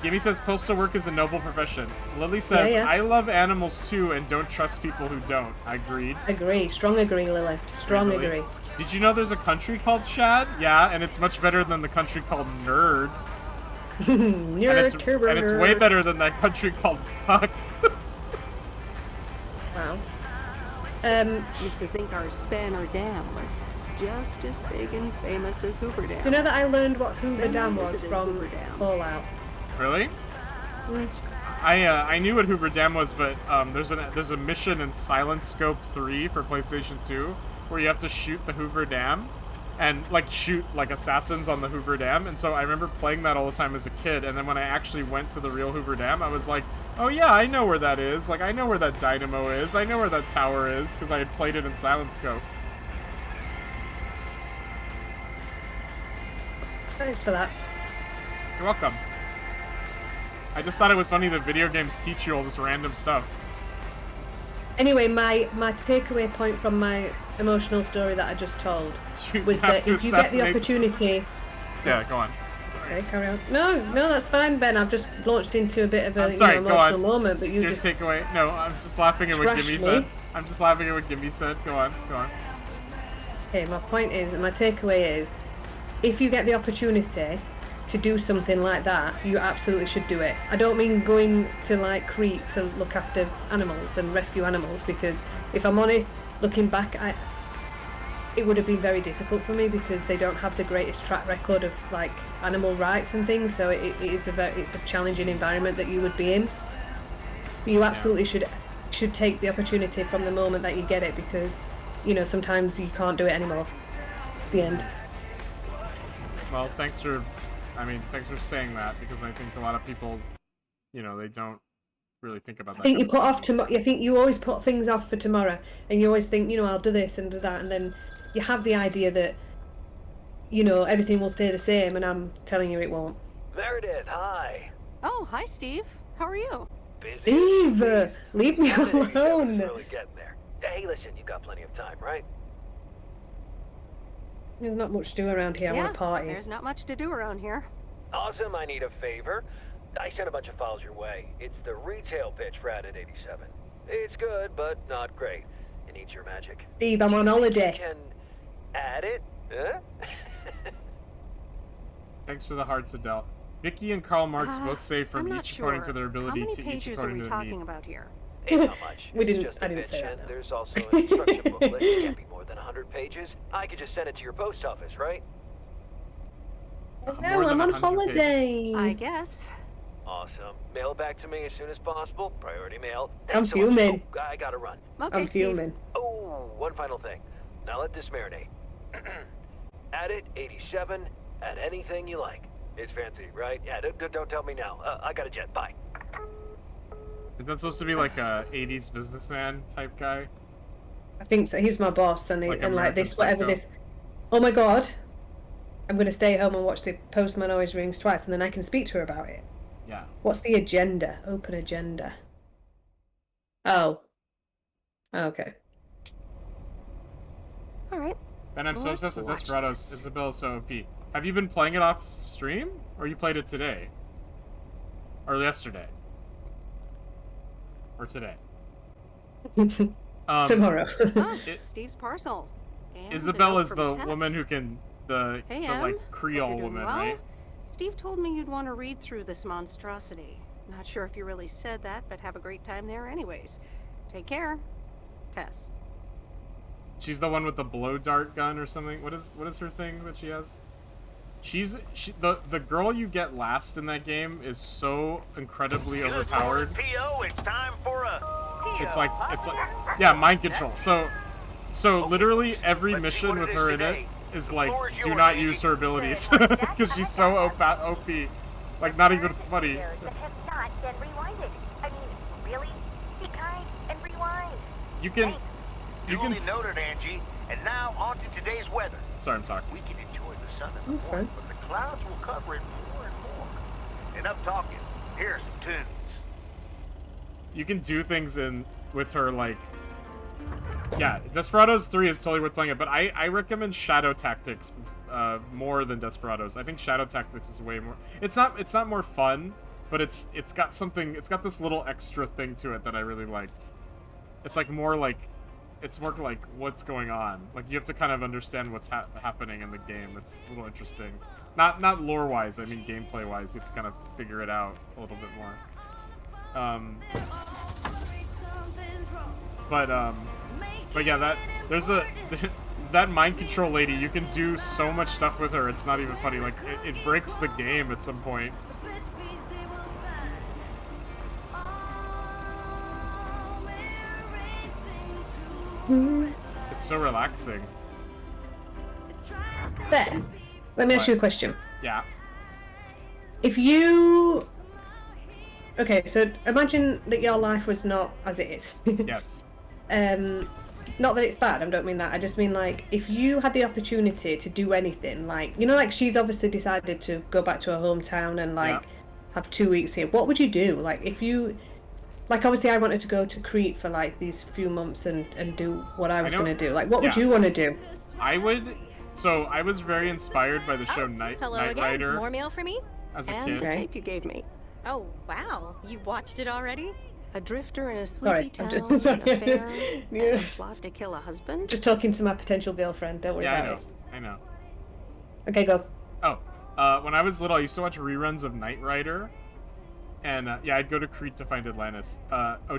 Speaker 1: Gimme says, postal work is a noble profession. Lily says,
Speaker 2: Yeah.
Speaker 1: I love animals too and don't trust people who don't. I agreed.
Speaker 2: Agree. Strong agree, Lily. Strong agree.
Speaker 1: Did you know there's a country called Chad? Yeah, and it's much better than the country called Nerd. and it's way better than that country called Fuck.
Speaker 2: Wow.
Speaker 3: Used to think our Spanner Dam was just as big and famous as Hoover Dam.
Speaker 2: You know that I learned what Hoover
Speaker 3: Then
Speaker 2: Dam
Speaker 3: I
Speaker 2: was
Speaker 3: visited
Speaker 2: from
Speaker 3: Hoover Dam.
Speaker 2: Fallout.
Speaker 1: Really? I knew what Hoover Dam was, but there's a mission in Silent Scope 3 for PlayStation 2 where you have to shoot the Hoover Dam and like shoot like assassins on the Hoover Dam. And so I remember playing that all the time as a kid, and then when I actually went to the real Hoover Dam, I was like, oh yeah, I know where that is. Like I know where that dynamo is. I know where that tower is because I had played it in Silent Scope.
Speaker 2: Thanks for that.
Speaker 1: You're welcome. I just thought it was funny that video games teach you all this random stuff.
Speaker 2: Anyway, my takeaway point from my emotional story that I just told
Speaker 1: You
Speaker 2: was
Speaker 1: have
Speaker 2: that
Speaker 1: to
Speaker 2: if you get the
Speaker 1: assassinate-
Speaker 2: opportunity...
Speaker 1: Yeah, go on. Sorry.
Speaker 2: Okay, carry on. No, that's fine, Ben. I've just launched into a bit of a
Speaker 1: I'm sorry, go
Speaker 2: emotional
Speaker 1: on.
Speaker 2: moment, but you
Speaker 1: Your
Speaker 2: just...
Speaker 1: takeaway? No, I'm just laughing at what
Speaker 2: trashed
Speaker 1: Gimme
Speaker 2: me.
Speaker 1: said. I'm just laughing at what Gimme said. Go on.
Speaker 2: Okay, my point is, my takeaway is, if you get the opportunity to do something like that, you absolutely should do it. I don't mean going to like Crete to look after animals and rescue animals, because if I'm honest, looking back, it would have been very difficult for me because they don't have the greatest track record of like animal rights and things. So it's a challenging environment that you would be in. You absolutely should take the opportunity from the moment that you get it, because sometimes you can't do it anymore. The end.
Speaker 1: Well, thanks for saying that, because I think a lot of people, they don't really think about that.
Speaker 2: I think you always put things off for tomorrow, and you always think, I'll do this and do that, and then you have the idea that, everything will stay the same, and I'm telling you it won't.
Speaker 4: Meredith, hi.
Speaker 3: Oh, hi, Steve. How are you?
Speaker 4: Busy?
Speaker 2: Steve, leave me alone.
Speaker 4: Really getting there. Hey, listen, you got plenty of time, right?
Speaker 2: There's not much to do around here. I want to party.
Speaker 3: There's not much to do around here.
Speaker 4: Awesome, I need a favor. I sent a bunch of files your way. It's the retail pitch for Added 87. It's good, but not great. It needs your magic.
Speaker 2: Steve, I'm on holiday.
Speaker 4: You can add it? Huh?
Speaker 1: Thanks for the hearts, Adele. Vicky and Karl Marx both say from
Speaker 3: I'm not
Speaker 1: each according
Speaker 3: sure.
Speaker 1: to their ability
Speaker 3: How many
Speaker 1: to each
Speaker 3: pages are
Speaker 1: according
Speaker 3: we
Speaker 1: to their
Speaker 3: talking
Speaker 1: need.
Speaker 3: about here?
Speaker 4: Ain't not much.
Speaker 2: We didn't.
Speaker 4: It's just
Speaker 2: I
Speaker 4: a
Speaker 2: didn't
Speaker 4: pitch,
Speaker 2: say that.
Speaker 4: and
Speaker 2: No.
Speaker 4: there's also an instruction booklet. It can't be more than 100 pages. I could just send it to your post office, right?
Speaker 2: No, I'm on holiday.
Speaker 3: I guess.
Speaker 4: Awesome. Mail it back to me as soon as possible. Priority mail.
Speaker 2: I'm
Speaker 4: Thanks so much.
Speaker 2: fuming.
Speaker 4: Oh, I gotta run.
Speaker 3: Okay,
Speaker 2: I'm
Speaker 3: Steve.
Speaker 2: fuming.
Speaker 4: Oh, one final thing. Now let this marinate. Add it 87 at anything you like. It's fancy, right? Yeah, don't tell me now. I got a jet. Bye.
Speaker 1: Is that supposed to be like a 80s businessman type guy?
Speaker 2: I think so. He's my boss, and
Speaker 1: Like
Speaker 2: like
Speaker 1: American
Speaker 2: this, whatever
Speaker 1: Psycho?
Speaker 2: this. Oh my god! I'm gonna stay home and watch The Postman Always Rings Twice, and then I can speak to her about it.
Speaker 1: Yeah.
Speaker 2: What's the agenda? Open agenda. Oh. Okay.
Speaker 3: All right.
Speaker 1: Ben, I'm so
Speaker 3: Let's
Speaker 1: obsessed with
Speaker 3: watch
Speaker 1: Desperados.
Speaker 3: this.
Speaker 1: Isabella's so OP. Have you been playing it off stream? Or you played it today? Or yesterday? Or today?
Speaker 2: Tomorrow.
Speaker 3: Steve's parcel. And
Speaker 1: Isabel
Speaker 3: a note
Speaker 1: is
Speaker 3: from
Speaker 1: the
Speaker 3: Tess.
Speaker 1: woman who can... The
Speaker 3: Hey,
Speaker 1: like
Speaker 3: Em. Hope
Speaker 1: Creole
Speaker 3: you're doing
Speaker 1: woman,
Speaker 3: well.
Speaker 1: right?
Speaker 3: Steve told me you'd want to read through this monstrosity. Not sure if you really said that, but have a great time there anyways. Take care. Tess.
Speaker 1: She's the one with the blow dart gun or something. What is her thing that she has? The girl you get last in that game is so incredibly overpowered.
Speaker 14: P.O., it's time for a
Speaker 1: It's like, yeah, mind control. So literally every mission with her in it is like, do not use her abilities because she's so OP, like not even funny.
Speaker 6: That have not been rewinded. I mean, really? Be kind and rewind.
Speaker 1: You can
Speaker 14: noted, Angie. And now on to today's weather.
Speaker 1: Sorry, I'm talking.
Speaker 14: We can enjoy the sun in the morning, but the clouds will cover it more and more. Enough talking. Here are some tunes.
Speaker 1: You can do things with her, like, yeah, Desperados 3 is totally worth playing it, but I recommend Shadow Tactics more than Desperados. I think Shadow Tactics is way more. It's not more fun, but it's got something. It's got this little extra thing to it that I really liked. It's like more like. It's more like what's going on. Like you have to kind of understand what's happening in the game. It's a little interesting. Not lore-wise. I mean gameplay-wise. You have to kind of figure it out a little bit more. But yeah, that mind control lady. You can do so much stuff with her. It's not even funny. Like it breaks the game at some point. It's so relaxing.
Speaker 2: Ben, let me ask you a question.
Speaker 1: Yeah.
Speaker 2: If you... Okay, so imagine that your life was not as it is.
Speaker 1: Yes.
Speaker 2: Not that it's bad, I don't mean that. I just mean, like, if you had the opportunity to do anything, like, you know, like, she's obviously decided to go back to her hometown and, like, have 2 weeks here. What would you do? Like, if you... Like, obviously, I wanted to go to Crete for, like, these few months and do what I was going to do. Like, what would you want to do?
Speaker 1: I would... So, I was very inspired by the show Night Rider.
Speaker 16: More mail for me?
Speaker 1: As a
Speaker 3: and
Speaker 1: kid.
Speaker 3: the tape you gave me.
Speaker 16: Oh, wow. You watched it already?
Speaker 3: A drifter in a sleepy town, an affair, and a plot to kill a husband?
Speaker 2: Just talking to my potential girlfriend, don't worry about it.
Speaker 1: I know.
Speaker 2: Okay, go.
Speaker 1: Oh, when I was little, I used to watch reruns of Knight Rider. And, yeah, I'd go to Crete to find Atlantis.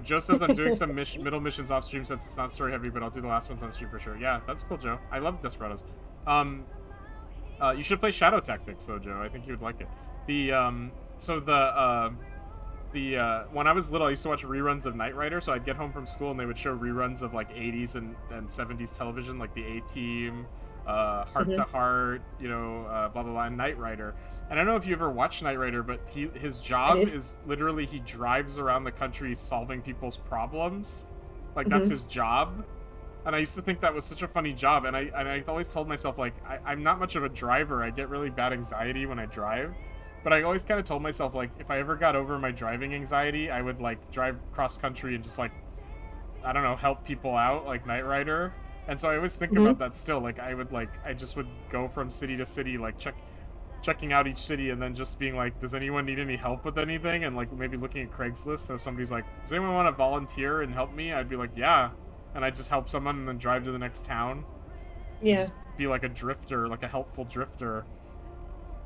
Speaker 1: Joe says I'm doing some middle missions off stream since it's not story heavy, but I'll do the last ones on stream for sure. Yeah, that's cool, Joe. I love Desperados. You should play Shadow Tactics, though, Joe. I think you would like it. When I was little, I used to watch reruns of Knight Rider, so I'd get home from school and they would show reruns of, like, 80s and 70s television, like the A-Team, Heart to Heart, you know, blah, blah, blah, and Knight Rider. And I don't know if you ever watched Knight Rider, but his job is literally he drives around the country solving people's problems. Like, that's his job. And I used to think that was such a funny job, and I always told myself, like, I'm not much of a driver. I get really bad anxiety when I drive. But I always kind of told myself, like, if I ever got over my driving anxiety, I would, like, drive cross-country and just, like, I don't know, help people out, like Knight Rider. And so I always think about that still. Like, I just would go from city to city, like, checking out each city and then just being like, does anyone need any help with anything? And, like, maybe looking at Craigslist. So if somebody's like, does anyone want to volunteer and help me? I'd be like, yeah. And I'd just help someone and then drive to the next town.
Speaker 2: Yeah.
Speaker 1: Just be like a drifter, like a helpful drifter.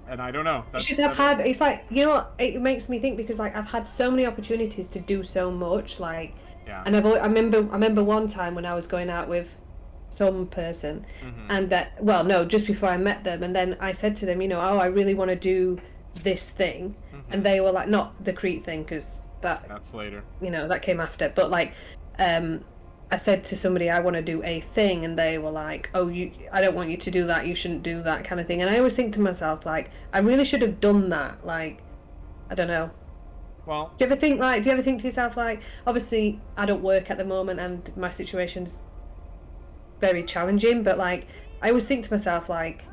Speaker 1: And I don't know.
Speaker 2: It's like, you know what, it makes me think because, like, I've had so many opportunities to do so much, like, and I remember one time when I was going out with some person, and just before I met them, and then I said to them, you know, oh, I really want to do this thing, and they were like, not the Crete thing, because that's
Speaker 1: later,
Speaker 2: you know, that came after, but, like, I said to somebody, I want to do a thing, and they were like, oh, I don't want you to do that, you shouldn't do that, kind of thing. And I always think to myself, like, I really should have done that. Like, I don't know.
Speaker 1: Well,
Speaker 2: do you ever think to yourself, like, obviously I don't work at the moment and my situation's very challenging, but, like, I always think to myself, like,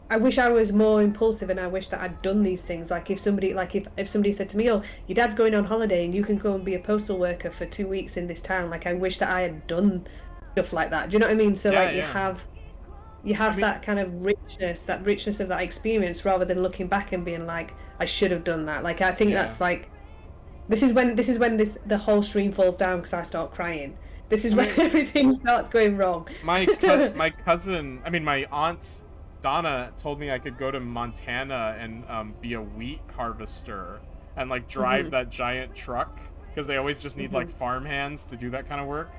Speaker 2: I wish I was more impulsive, and I wish that I'd done these things. Like, if somebody said to me, oh, your dad's going on holiday and you can go and be a postal worker for 2 weeks in this town, like, I wish that I had done stuff like that. Do you know what I mean? So, you have that kind of richness of that experience, rather than looking back and being like, I should have done that. Like, I think that's like, this is when the whole stream falls down because I start crying. This is when everything starts going wrong.
Speaker 1: My aunt Donna told me I could go to Montana and be a wheat harvester and, like, drive that giant truck, because they always just need like farm hands to do that kind of work.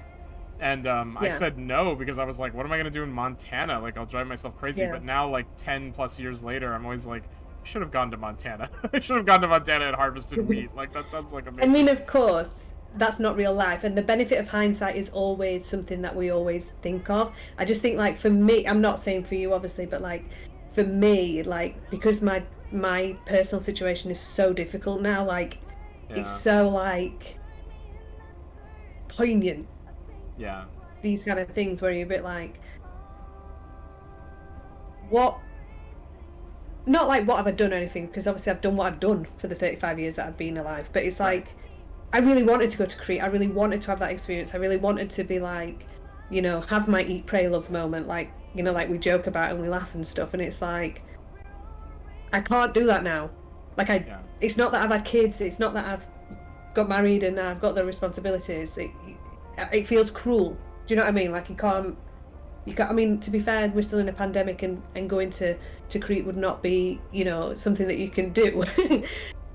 Speaker 1: And I said no, because I was like, what am I gonna do in Montana? Like, I'll drive myself crazy. But now, like, 10 plus years later, I'm always like, I should have gone to Montana. I should have gone to Montana and harvested wheat. Like, that sounds like amazing.
Speaker 2: I mean, of course, that's not real life, and the benefit of hindsight is always something that we always think of. I just think, like, for me, I'm not saying for you obviously, but like for me, like, because my personal situation is so difficult now, like it's so like poignant.
Speaker 1: Yeah.
Speaker 2: These kind of things where you're a bit like, what? Not like, what have I done or anything, because obviously I've done what I've done for the 35 years that I've been alive, but it's like, I really wanted to go to Crete. I really wanted to have that experience. I really wanted to be like, you know, have my eat, pray, love moment, like, you know, like we joke about and we laugh and stuff, and it's like, I can't do that now. Like, it's not that I've had kids, it's not that I've got married and I've got the responsibilities. It feels cruel. Do you know what I mean? Like, you can't, I mean, to be fair, we're still in a pandemic, and going to Crete would not be, you know, something that you can do.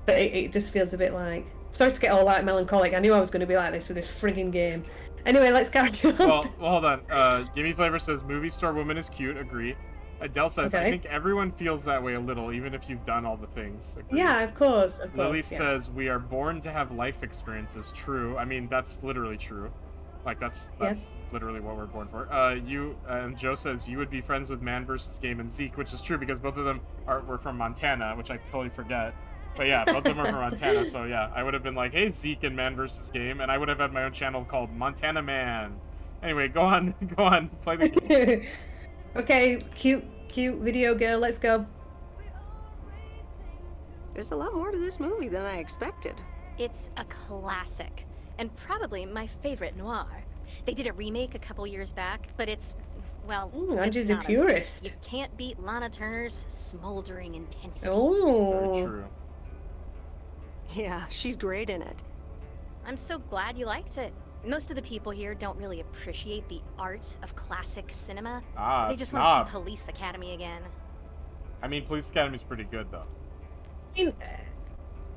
Speaker 2: But it just feels a bit like, sorry to get all like melancholic. I knew I was going to be like this with this frigging game. Anyway, let's carry on.
Speaker 1: Well, hold on. Gimme Flavor says, movie star woman is cute. Agree. Adele says, I think everyone feels that way a little, even if you've done all the things. Agree.
Speaker 2: Yeah, of course.
Speaker 1: Lily says, we are born to have life experiences. True. I mean, that's literally true. Like, that's literally what we're born for. And Joe says, you would be friends with Man vs. Game and Zeke, which is true because both of them were from Montana, which I totally forget. But yeah, both of them are from Montana, so yeah, I would have been like, hey, Zeke and Man vs. Game, and I would have had my own channel called Montana Man. Anyway, go on, play the game.
Speaker 2: Okay, cute video girl, let's go.
Speaker 3: There's a lot more to this movie than I expected.
Speaker 16: It's a classic, and probably my favorite noir. They did a remake a couple years back, but it's, well,
Speaker 2: Angie's a purist.
Speaker 16: You can't beat Lana Turner's smoldering intensity.
Speaker 2: Oh,
Speaker 1: very true.
Speaker 3: Yeah, she's great in it.
Speaker 16: I'm so glad you liked it. Most of the people here don't really appreciate the art of classic cinema. They just want to see Police Academy again.
Speaker 1: I mean, Police Academy's pretty good, though.
Speaker 2: I mean,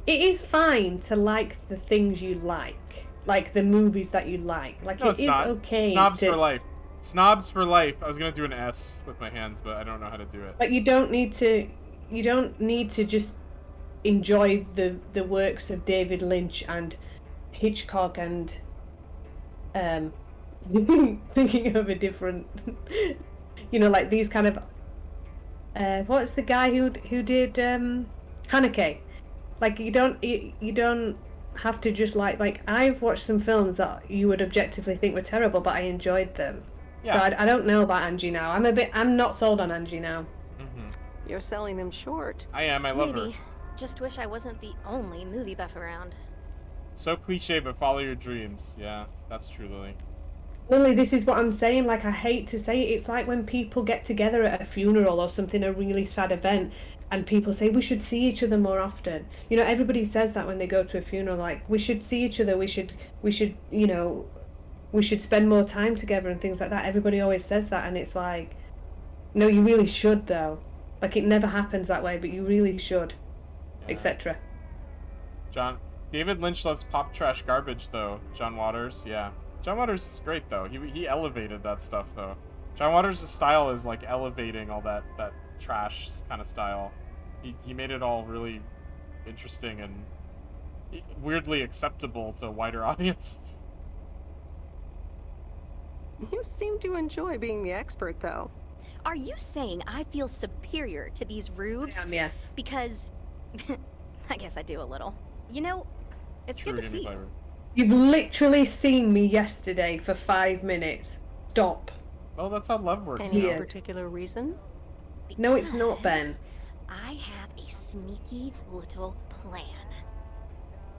Speaker 2: it is fine to like the things you like the movies that you like. Like, no, it is not okay.
Speaker 1: Snobs for life. Snobs for life. I was gonna do an S with my hands, but I don't know how to do it.
Speaker 2: Like, you don't need to just enjoy the works of David Lynch and Hitchcock and thinking of a different, you know, like these kind of what's the guy who did Haneke? Like, you don't have to just like I've watched some films that you would objectively think were terrible, but I enjoyed them. Yeah. So I don't know about Angie now. I'm not sold on Angie now.
Speaker 3: You're selling them short.
Speaker 1: I am. I love her.
Speaker 16: Just wish I wasn't the only movie buff around.
Speaker 1: So cliche, but follow your dreams. Yeah, that's true, Lily.
Speaker 2: Lily, this is what I'm saying. Like, I hate to say it. It's like when people get together at a funeral or something, a really sad event, and people say, we should see each other more often. You know, everybody says that when they go to a funeral, like, we should see each other, we should, you know, we should spend more time together and things like that. Everybody always says that, and it's like, no, you really should, though. Like, it never happens that way, but you really should. Etc.
Speaker 1: John, David Lynch loves pop trash garbage, though. John Waters, yeah. John Waters is great, though. He elevated that stuff, though. John Waters' style is like elevating all that trash kind of style. He made it all really interesting and weirdly acceptable to a wider audience.
Speaker 3: You seem to enjoy being the expert, though.
Speaker 16: Are you saying I feel superior to these rubes?
Speaker 2: Yes.
Speaker 16: Because I guess I do a little. You know, it's good to see you.
Speaker 2: You've literally seen me yesterday for 5 minutes. Stop.
Speaker 1: Well, that's how love works.
Speaker 3: Any particular reason?
Speaker 16: Because
Speaker 2: no, it's not, Ben.
Speaker 16: I have a sneaky little plan.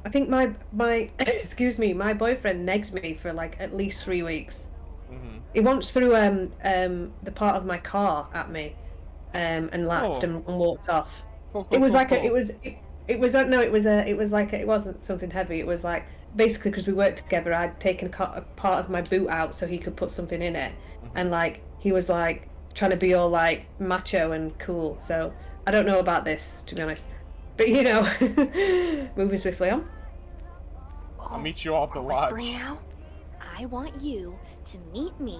Speaker 2: I think my excuse me, my boyfriend negged me for like at least 3 weeks. He once threw the part of my car at me, and laughed and walked off. It was like it wasn't something heavy. It was like, basically, because we worked together, I'd taken a part of my boot out so he could put something in it, and like he was like trying to be all like macho and cool. So I don't know about this, to be honest, but you know, moving swiftly on.
Speaker 1: I'll meet you all at the lodge.
Speaker 16: Now? I want you to meet me,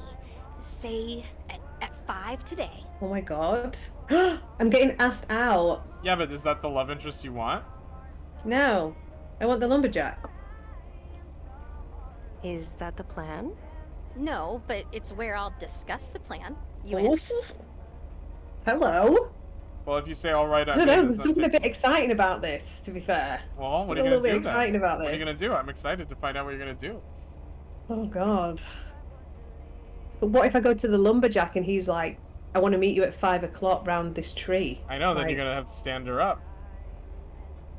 Speaker 16: say at 5 today.
Speaker 2: Oh my god. I'm getting asked out.
Speaker 1: Yeah, but is that the love interest you want?
Speaker 2: No. I want the lumberjack.
Speaker 3: Is that the plan?
Speaker 16: No, but it's where I'll discuss the plan. You in?
Speaker 2: Hello?
Speaker 1: Well, if you say all right,
Speaker 2: I
Speaker 1: I'm
Speaker 2: don't know,
Speaker 1: in,
Speaker 2: there's something a bit exciting about this, to be fair.
Speaker 1: Well, what are
Speaker 2: I'm
Speaker 1: you
Speaker 2: a little
Speaker 1: gonna
Speaker 2: bit
Speaker 1: do then?
Speaker 2: excited about
Speaker 1: What are you
Speaker 2: this.
Speaker 1: gonna do? I'm excited to find out what you're gonna do.
Speaker 2: Oh, God. But what if I go to the lumberjack and he's like, I want to meet you at 5 o'clock round this tree?
Speaker 1: I know, then
Speaker 2: Like,
Speaker 1: you're gonna have to stand her up.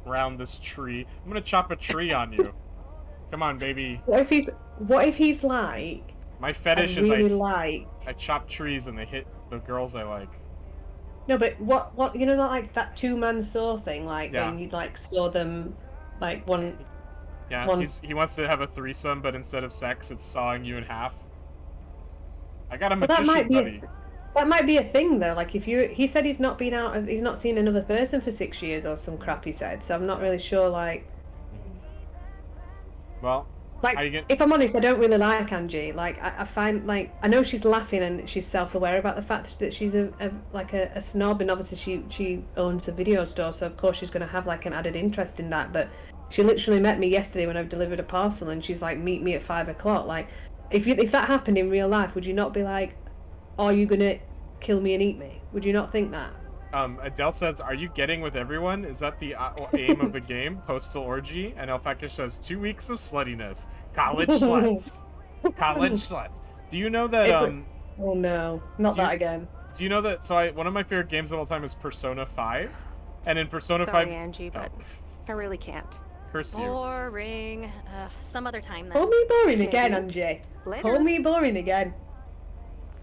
Speaker 1: Round this tree. I'm gonna chop a tree on you. Come on, baby.
Speaker 2: What if he's like...
Speaker 1: My fetish
Speaker 2: I
Speaker 1: is
Speaker 2: really like...
Speaker 1: I chop trees and they hit the girls I like.
Speaker 2: No, but what you know, that like that two-man saw thing, like
Speaker 1: Yeah.
Speaker 2: when you like saw them, like one.
Speaker 1: Yeah, he wants to have a threesome, but instead of sex, it's sawing you in half. I got a
Speaker 2: But
Speaker 1: magician buddy.
Speaker 2: that might be a thing though. Like if he said he's not seen another person for 6 years or some crap he said. So I'm not really sure. Like if I'm honest, I don't really like Angie. Like I find like I know she's laughing and she's self-aware about the fact that she's a snob, and obviously she owns a video store, so of course she's going to have like an added interest in that. But she literally met me yesterday when I delivered a parcel, and she's like, "Meet me at 5 o'clock." Like if that happened in real life, would you not be like, "Are you gonna kill me and eat me?" Would you not think that?
Speaker 1: Adele says, "Are you getting with everyone? Is that the aim of the game? Postal orgy?" And Alpaca says, 2 weeks of sluttiness. College sluts. College sluts. Do you know that,
Speaker 2: oh no, not that again.
Speaker 1: Do you know that, one of my favorite games of all time is Persona 5? And in Persona 5...
Speaker 3: Sorry, Angie, but I really can't.
Speaker 1: Curse you.
Speaker 16: Boring. Some other time then.
Speaker 2: Call me boring again, Angie.
Speaker 3: Later.
Speaker 2: Call me boring again.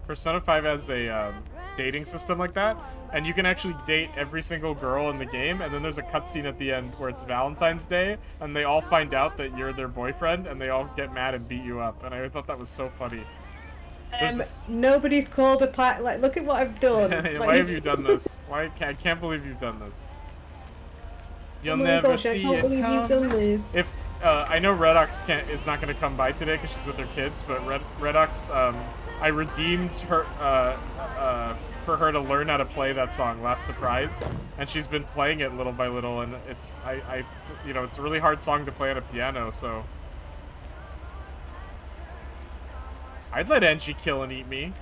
Speaker 1: Persona 5 has a dating system like that, and you can actually date every single girl in the game, and then there's a cutscene at the end where it's Valentine's Day, and they all find out that you're their boyfriend, and they all get mad and beat you up, and I thought that was so funny.
Speaker 2: Nobody's called a pack. Like, look at what I've done.
Speaker 1: Why have you done this? I can't believe you've done this. You'll never see it come. If I know Redox is not going to come by today because she's with her kids, but Redox, I redeemed her for her to learn how to play that song last surprise, and she's been playing it little by little, and it's it's a really hard song to play on a piano, so I'd let Angie kill and eat me.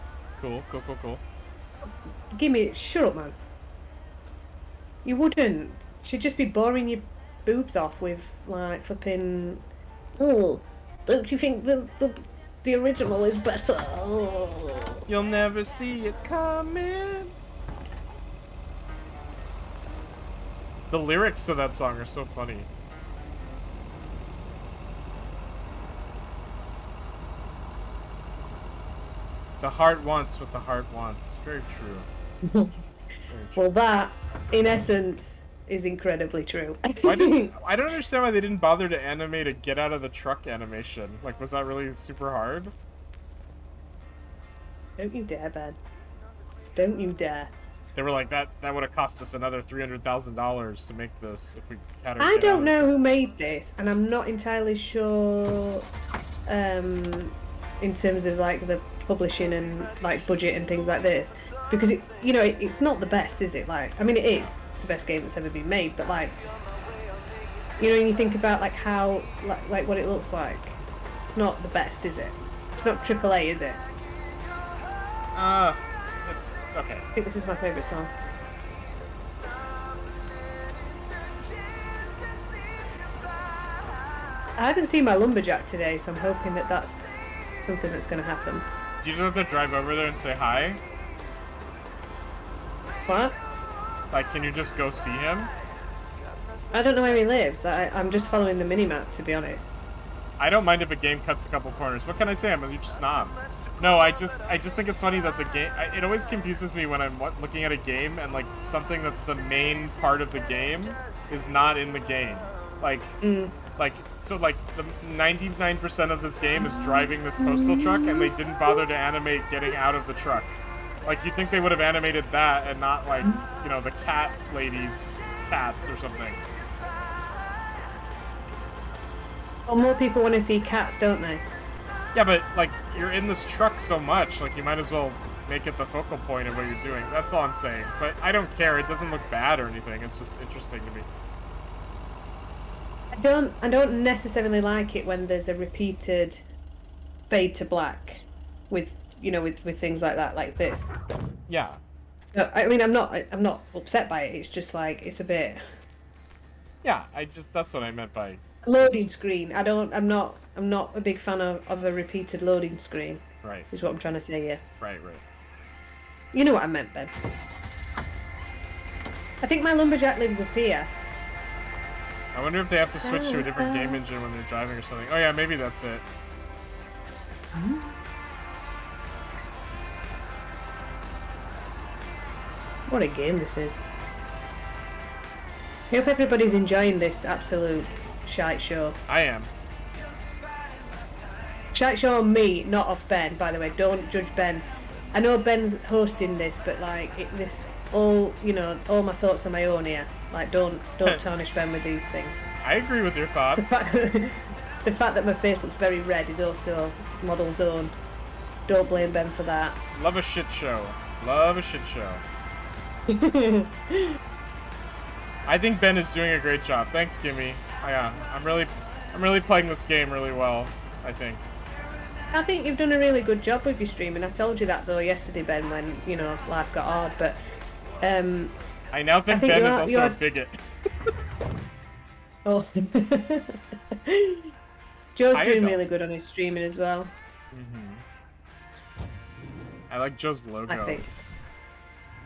Speaker 1: Cool.
Speaker 2: Shut up, man. You wouldn't. She'd just be boring your boobs off with like flipping. Oh, don't you think the original is better? Oh.
Speaker 1: You'll never see it coming. The lyrics to that song are so funny. The heart wants what the heart wants. Very true. Very true.
Speaker 2: Well, that, in essence, is incredibly true.
Speaker 1: I don't understand why they didn't bother to animate a get out of the truck animation. Like, was that really super hard?
Speaker 2: Don't you dare, Ben. Don't you dare.
Speaker 1: They were like, that would have cost us another $300,000 to make this if we had her
Speaker 2: I
Speaker 1: get
Speaker 2: don't
Speaker 1: out.
Speaker 2: know who made this, and I'm not entirely sure in terms of like the publishing and like budget and things like this, because it's not the best, is it? Like, I mean, it is. It's the best game that's ever been made, but like, when you think about like how like what it looks like, it's not the best, is it? It's not AAA, is it?
Speaker 1: It's okay.
Speaker 2: I think this is my favorite song. I haven't seen my lumberjack today, so I'm hoping that that's something that's going to happen.
Speaker 1: Do you just have to drive over there and say hi?
Speaker 2: What?
Speaker 1: Like, can you just go see him?
Speaker 2: I don't know where he lives. I'm just following the minimap, to be honest.
Speaker 1: I don't mind if a game cuts a couple corners. What can I say? I'm a huge snob. No, I just think it's funny that the game... It always confuses me when I'm looking at a game and, like, something that's the main part of the game is not in the game. Like, so, like, the 99% of this game is driving this postal truck, and they didn't bother to animate getting out of the truck. Like, you'd think they would have animated that and not, like, the cat lady's cats or something.
Speaker 2: Well, more people want to see cats, don't they?
Speaker 1: Yeah, but, like, you're in this truck so much, like, you might as well make it the focal point of what you're doing. That's all I'm saying. But I don't care. It doesn't look bad or anything. It's just interesting to me.
Speaker 2: I don't necessarily like it when there's a repeated fade to black with with things like that, like this.
Speaker 1: Yeah.
Speaker 2: So I mean, I'm not upset by it. It's just like it's a bit
Speaker 1: Yeah, that's what I meant by
Speaker 2: loading screen. I'm not a big fan of a repeated loading screen.
Speaker 1: Right.
Speaker 2: Is what I'm trying to say here.
Speaker 1: Right.
Speaker 2: You know what I meant, Ben. I think my lumberjack lives up here.
Speaker 1: I wonder if they have to switch to a different game engine when they're driving or something. Oh yeah, maybe that's it.
Speaker 2: What a game this is. I hope everybody's enjoying this absolute shite show.
Speaker 1: I am.
Speaker 2: Shite show on me, not off Ben, by the way. Don't judge Ben. I know Ben's hosting this, but like all my thoughts are my own here. Like don't tarnish Ben with these things.
Speaker 1: I agree with your thoughts.
Speaker 2: The fact that my face looks very red is also model's own. Don't blame Ben for that.
Speaker 1: Love a shit show. Love a shit show. I think Ben is doing a great job. Thanks, Gimme. Yeah, I'm really playing this game really well, I think.
Speaker 2: I think you've done a really good job with your streaming. I told you that though yesterday, Ben, when life got hard. But
Speaker 1: I now think Ben is also a bigot.
Speaker 2: Oh, Joe's doing really good on his streaming as well.
Speaker 1: I like Joe's logo.
Speaker 2: I think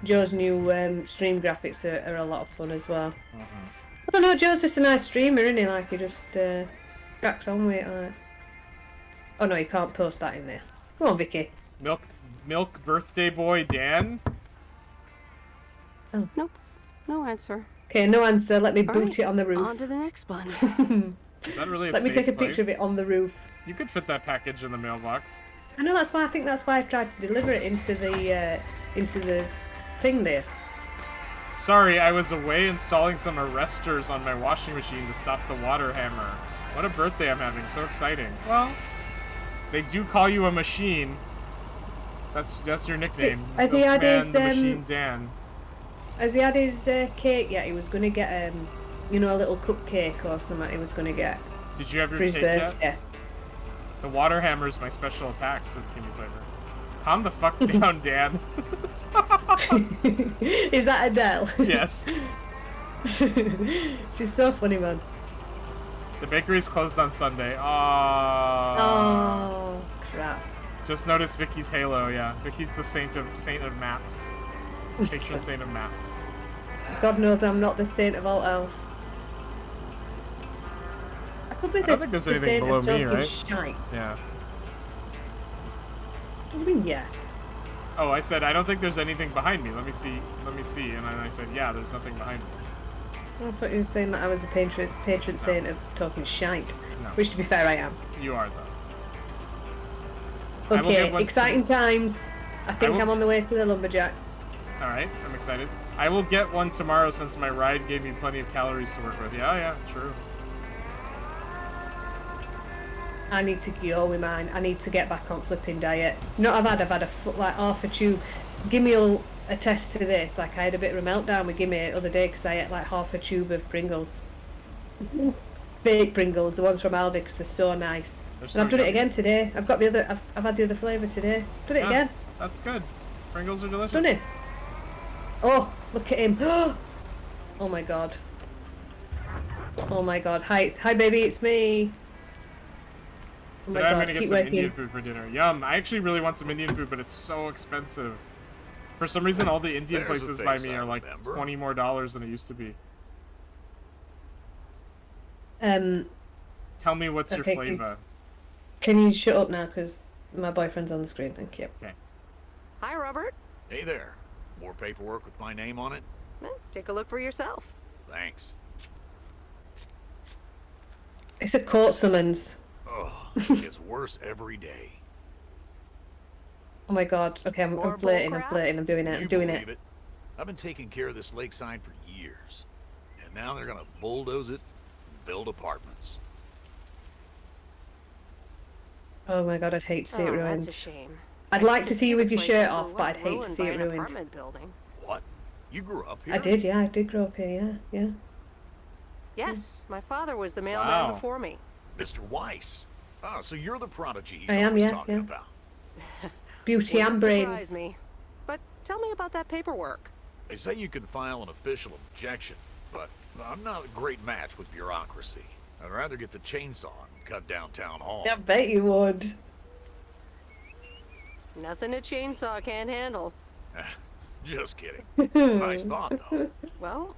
Speaker 2: Joe's new stream graphics are a lot of fun as well. I don't know, Joe's just a nice streamer, isn't he? Like he just cracks on with it. Like... Oh no, you can't post that in there. Come on, Vicky.
Speaker 1: Milk birthday boy Dan.
Speaker 2: Oh.
Speaker 3: Nope. No answer.
Speaker 2: Okay, no answer. Let me boot
Speaker 3: right,
Speaker 2: it on the roof.
Speaker 3: On to the next one.
Speaker 1: Is that really a
Speaker 2: Let me
Speaker 1: safe
Speaker 2: take a picture
Speaker 1: place?
Speaker 2: of it on the roof.
Speaker 1: You could fit that package in the mailbox.
Speaker 2: I know, that's why I tried to deliver it into the thing there.
Speaker 1: Sorry, I was away installing some arresters on my washing machine to stop the water hammer. What a birthday I'm having, so exciting. Well, they do call you a machine. That's your nickname.
Speaker 2: Has he had his
Speaker 1: Machine Dan.
Speaker 2: Has he had his cake yet? He was gonna get a little cupcake or something. He was gonna get.
Speaker 1: Did you have your
Speaker 2: for his
Speaker 1: cake
Speaker 2: birthday.
Speaker 1: yet? The water hammer is my special attack, says Skinny Flavor. Calm the fuck down, Dan.
Speaker 2: Is that Adele?
Speaker 1: Yes.
Speaker 2: She's so funny, man.
Speaker 1: The bakery's closed on Sunday.
Speaker 2: Oh, crap.
Speaker 1: Just noticed Vicky's halo, yeah. Vicky's the saint of maps. Patron saint of maps.
Speaker 2: God knows I'm not the saint of all else. I could be
Speaker 1: I don't think there's anything below me, right?
Speaker 2: Shite.
Speaker 1: Yeah.
Speaker 2: What do you mean, yeah?
Speaker 1: Oh, I said I don't think there's anything behind me. Let me see. And then I said, yeah, there's nothing behind me.
Speaker 2: I thought you were saying that I was a patron saint of talking shite.
Speaker 1: No.
Speaker 2: Which, to be fair, I am.
Speaker 1: You are, though.
Speaker 2: Okay, exciting times. I think I'm on the way to the lumberjack.
Speaker 1: Alright, I'm excited. I will get one tomorrow since my ride gave me plenty of calories to work with. Yeah, true.
Speaker 2: I need to go with mine. I need to get back on flipping diet. I've had like half a tube. Gimme will attest to this. Like I had a bit of a meltdown with Gimme the other day because I ate like half a tube of Pringles. Fake Pringles, the ones from Aldi, because they're so nice. And I've done it again today. I've got the other. I've had the other flavour today. Done it again.
Speaker 1: That's good. Pringles are delicious.
Speaker 2: Done it. Oh, look at him. Oh my god. Oh my god. Hi baby, it's me. Oh my
Speaker 1: Today I'm
Speaker 2: god,
Speaker 1: gonna get
Speaker 2: keep
Speaker 1: some
Speaker 2: working.
Speaker 1: Indian food for dinner. Yum! I actually really want some Indian food, but it's so expensive. For some reason, all the Indian places by me are like $20 more than it used to be. Tell me what's your flavor.
Speaker 2: Can you shut up now? Because my boyfriend's on the screen. Thank you.
Speaker 1: Okay.
Speaker 3: Hi, Robert.
Speaker 11: Hey there. More paperwork with my name on it?
Speaker 3: Take a look for yourself.
Speaker 11: Thanks.
Speaker 2: It's a court summons.
Speaker 11: Oh, it gets worse every day.
Speaker 2: Oh my god. Okay, I'm flirting. I'm doing it. I'm doing it.
Speaker 11: I've been taking care of this lakeside for years. And now they're gonna bulldoze it and build apartments.
Speaker 2: Oh my god, I'd hate to see it ruined.
Speaker 3: That's a shame.
Speaker 2: I'd like to see you with your shirt off, but I'd hate to see it ruined.
Speaker 11: What? You grew up here?
Speaker 2: I did, yeah. I did grow up here, yeah.
Speaker 3: Yes, my father was the mailman before me.
Speaker 11: Mr. Weiss. Oh, so you're the prodigy he's
Speaker 2: I am,
Speaker 11: always
Speaker 2: yeah,
Speaker 11: talking
Speaker 2: yeah.
Speaker 11: about.
Speaker 2: Beauty and
Speaker 3: Wouldn't
Speaker 2: brains.
Speaker 3: surprise me. But tell me about that paperwork.
Speaker 11: They say you can file an official objection, but I'm not a great match with bureaucracy. I'd rather get the chainsaw and cut down town hall.
Speaker 2: I bet you would.
Speaker 3: Nothing a chainsaw can't handle.
Speaker 11: Just kidding. It's a nice thought, though.
Speaker 3: Well,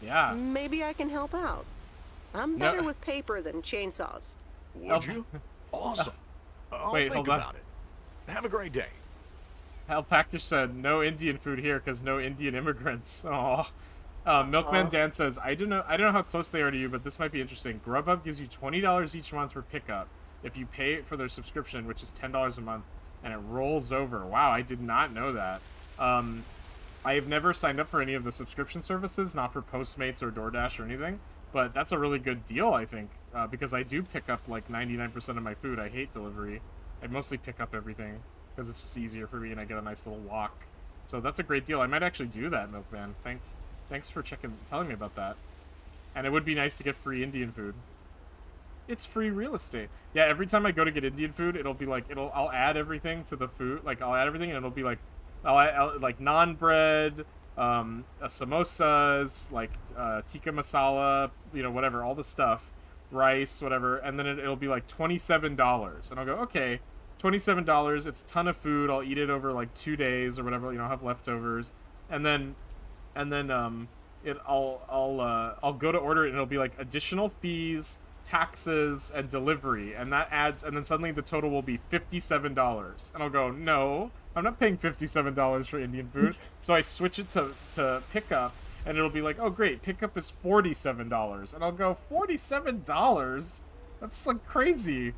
Speaker 1: Yeah.
Speaker 3: maybe I can help out. I'm
Speaker 1: No.
Speaker 3: better with paper than chainsaws.
Speaker 11: Would you? Awesome. I'll
Speaker 1: Wait,
Speaker 11: think
Speaker 1: hold on.
Speaker 11: about it. Have a great day.
Speaker 1: Alpaca said, no Indian food here because no Indian immigrants. Aw. Milkman Dan says, I don't know how close they are to you, but this might be interesting. Grubhub gives you $20 each month for pickup if you pay for their subscription, which is $10 a month, and it rolls over. Wow, I did not know that. I have never signed up for any of the subscription services, not for Postmates or DoorDash or anything, but that's a really good deal, I think, because I do pick up like 99% of my food. I hate delivery. I mostly pick up everything because it's just easier for me and I get a nice little walk. So that's a great deal. I might actually do that, Milkman. Thanks for telling me about that. And it would be nice to get free Indian food. It's free real estate. Yeah, every time I go to get Indian food, it'll be like I'll add everything to the food. Like I'll add everything and it'll be like I'll like naan bread, samosas, like tikka masala, whatever, all the stuff, rice, whatever, and then it'll be like $27, and I'll go, okay, $27. It's a ton of food. I'll eat it over like 2 days or whatever. I'll have leftovers, and then I'll go to order it, and it'll be like additional fees, taxes, and delivery, and that adds, and then suddenly the total will be $57, and I'll go, no, I'm not paying $57 for Indian food. So I switch it to pickup, and it'll be like, oh great, pickup is $47, and I'll go, $47? That's like crazy.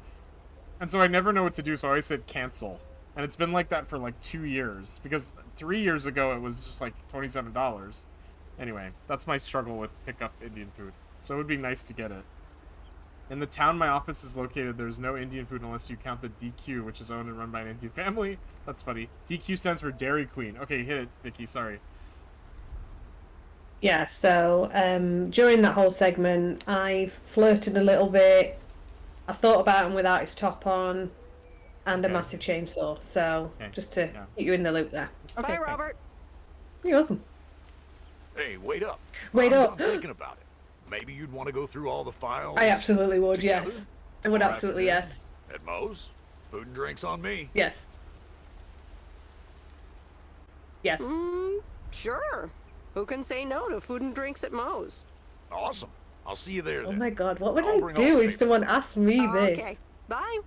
Speaker 1: And so I never know what to do, so I always said cancel. And it's been like that for like 2 years, because 3 years ago it was just like $27. Anyway, that's my struggle with pickup Indian food. So it would be nice to get it. In the town my office is located, there's no Indian food unless you count the DQ, which is owned and run by an Indian family. That's funny. DQ stands for Dairy Queen. Okay, hit it, Vicky, sorry.
Speaker 2: Yeah, so during that whole segment, I flirted a little bit. I thought about him without his top on and a massive chainsaw. So just to get you in the loop there.
Speaker 3: Bye, Robert.
Speaker 2: You're welcome.
Speaker 11: Hey, wait up.
Speaker 2: Wait up.
Speaker 11: I'm thinking about it. Maybe you'd want to go through all the files.
Speaker 2: I absolutely would,
Speaker 11: together?
Speaker 2: yes. I would absolutely, yes.
Speaker 11: At Moe's? Food and drinks on me.
Speaker 2: Yes. Yes.
Speaker 3: Sure. Who can say no to food and drinks at Moe's?
Speaker 11: Awesome. I'll see you there
Speaker 2: Oh
Speaker 11: then.
Speaker 2: my god, what would
Speaker 11: I'll
Speaker 2: I
Speaker 11: bring
Speaker 2: do
Speaker 11: all
Speaker 2: if someone asked me this?
Speaker 3: Okay. Bye.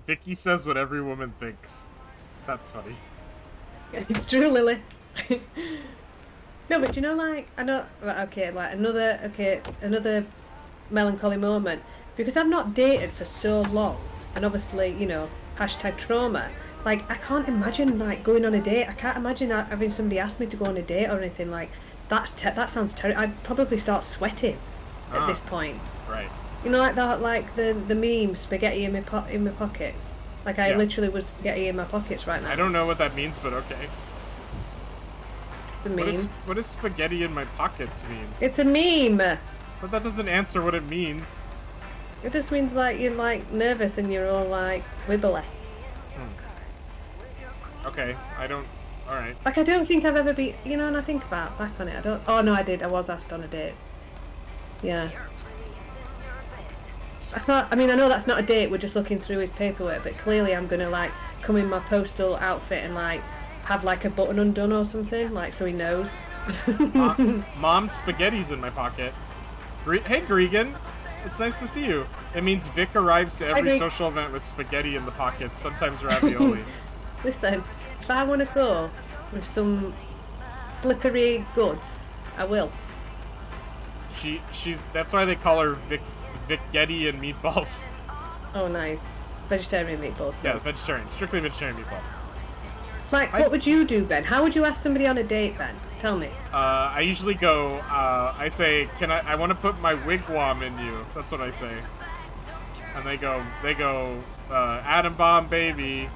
Speaker 1: Vicky says what every woman thinks. That's funny.
Speaker 2: It's true, Lily. No, but you know, like, I know, right, okay, like, another melancholy moment, because I've not dated for so long, and obviously, hashtag trauma, like, I can't imagine, like, going on a date. I can't imagine having somebody ask me to go on a date or anything. Like, that sounds terrible. I'd probably start sweating at this point.
Speaker 1: Right.
Speaker 2: You know, like that, like the meme, spaghetti in my pockets. Like, I literally would spaghetti in my pockets right now.
Speaker 1: I don't know what that means, but okay.
Speaker 2: It's a meme.
Speaker 1: What does spaghetti in my pockets mean?
Speaker 2: It's a meme.
Speaker 1: But that doesn't answer what it means.
Speaker 2: It just means, like, you're, like, nervous and you're all, like, wibbly.
Speaker 1: Okay, alright.
Speaker 2: Like, I don't think I've ever been, and I think back on it, oh no, I did, I was asked on a date. Yeah. I know that's not a date, we're just looking through his paperwork, but clearly I'm gonna, like, come in my postal outfit and, like, have, like, a button undone or something, like, so he knows.
Speaker 1: Mom's spaghetti's in my pocket. Hey, Gregan. It's nice to see you. It means Vic arrives to every social event with spaghetti in the pockets, sometimes ravioli.
Speaker 2: Listen, if I want to go with some slippery goods, I will.
Speaker 1: That's why they call her Vic Getty and meatballs.
Speaker 2: Oh, nice. Vegetarian meatballs, please.
Speaker 1: Yeah, vegetarian. Strictly vegetarian meatballs.
Speaker 2: Like, what would you do, Ben? How would you ask somebody on a date, Ben? Tell me.
Speaker 1: I usually go, I say, I want to put my wigwam in you. That's what I say. And they go, atom bomb, baby.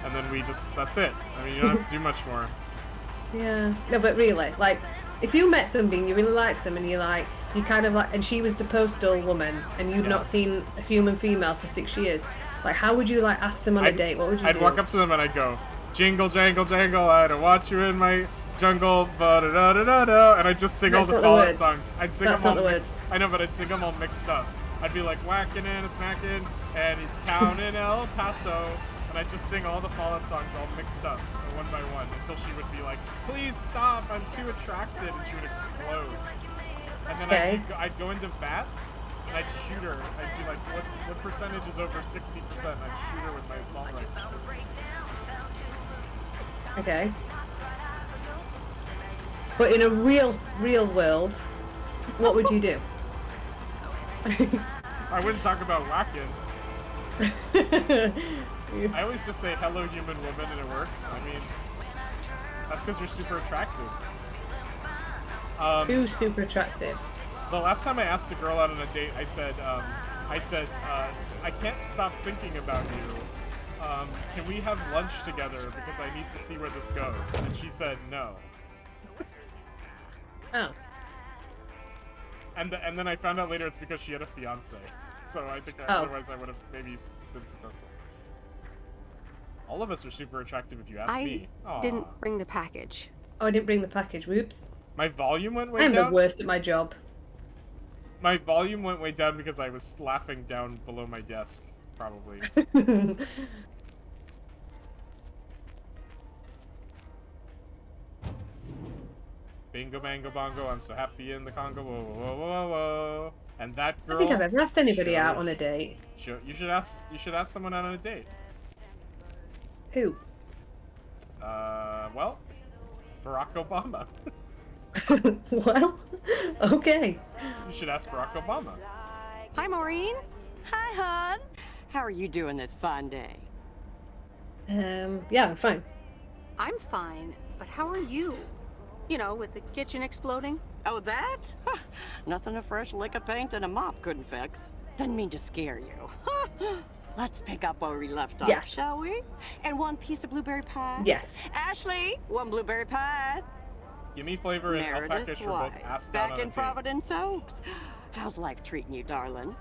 Speaker 1: And then that's it. I mean, you don't have to do much more.
Speaker 2: Yeah. No, but really, like, if you met somebody and you really liked them and you're like, you kind of like, and she was the postal woman, and you'd not seen a human female for 6 years. Like, how would you like ask them on a date? What would you do?
Speaker 1: I'd walk up to them and I'd go, jingle, jangle, jangle, I don't want you in my jungle, ba-da-da-da-da-da, and I'd just sing all the Fallout songs. I'd sing them all mixed. I know, but I'd sing them all mixed up. I'd be like whacking and a smacking, and town in El Paso, and I'd just sing all the Fallout songs all mixed up, one by one, until she would be like, please stop, I'm too attracted, and she would explode. And then I'd go into bats, and I'd shoot her. I'd be like, what percentage is over 60%? I'd shoot her with my assault rifle.
Speaker 2: Okay. But in a real world, what would you do?
Speaker 1: I wouldn't talk about whacking. I always just say, hello, human woman, and it works. I mean, that's because you're super attractive.
Speaker 2: Who's super attractive?
Speaker 1: The last time I asked a girl out on a date, I said, I can't stop thinking about you. Can we have lunch together because I need to see where this goes? And she said no.
Speaker 2: Oh.
Speaker 1: And then I found out later it's because she had a fiance. So I think otherwise I would have maybe been successful. All of us are super attractive if you ask me.
Speaker 3: I didn't bring the package.
Speaker 2: Oh, I didn't bring the package. Whoops.
Speaker 1: My volume went way down.
Speaker 2: I'm the worst at my job.
Speaker 1: My volume went way down because I was laughing down below my desk, probably. Bingo, bango, bongo, I'm so happy in the Congo, whoa, whoa, whoa, whoa, whoa. And that girl...
Speaker 2: I think I've ever asked anybody out on a date.
Speaker 1: You should ask someone out on a date.
Speaker 2: Who?
Speaker 1: Well, Barack Obama.
Speaker 2: Well, okay.
Speaker 1: You should ask Barack Obama.
Speaker 3: Hi, Maureen.
Speaker 8: Hi, hon. How are you doing this fine day?
Speaker 2: Yeah, I'm fine.
Speaker 3: I'm fine, but how are you? You know, with the kitchen exploding?
Speaker 8: Oh, that? Huh. Nothing a fresh lick of paint and a mop couldn't fix. Didn't mean to scare you. Let's pick up where we left off, shall we? And one piece of blueberry pie?
Speaker 2: Yes.
Speaker 8: Ashley, one blueberry pie.
Speaker 1: Give me flavor and I'll package for both asked out on a
Speaker 8: back in
Speaker 1: date.
Speaker 8: Providence Oaks. How's life treating you, darling?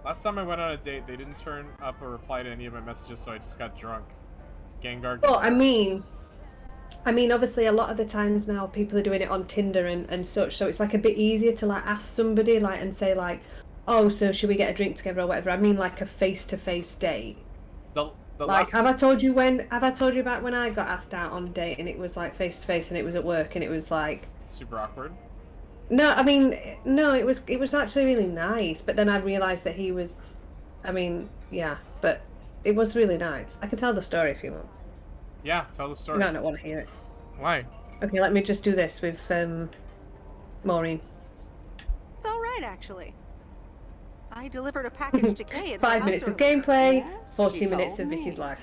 Speaker 1: Last time I went on a date, they didn't turn up or reply to any of my messages, so I just got drunk. Gengar.
Speaker 2: Well, I mean, obviously a lot of the times now people are doing it on Tinder and such, so it's like a bit easier to like ask somebody like and say like, oh, so should we get a drink together or whatever. I mean like a face-to-face date. Like, have I told you about when I got asked out on a date and it was like face-to-face and it was at work and it was like...
Speaker 1: super awkward?
Speaker 2: No, I mean, no, it was actually really nice, but then I realised that he was, I mean, yeah, but it was really nice. I can tell the story if you want.
Speaker 1: Yeah, tell the story.
Speaker 2: You might not want to hear it.
Speaker 1: Why?
Speaker 2: Okay, let me just do this with Maureen.
Speaker 3: It's alright, actually. I delivered a package to Kay at
Speaker 2: 5 minutes of gameplay, 40 minutes of Vicky's life.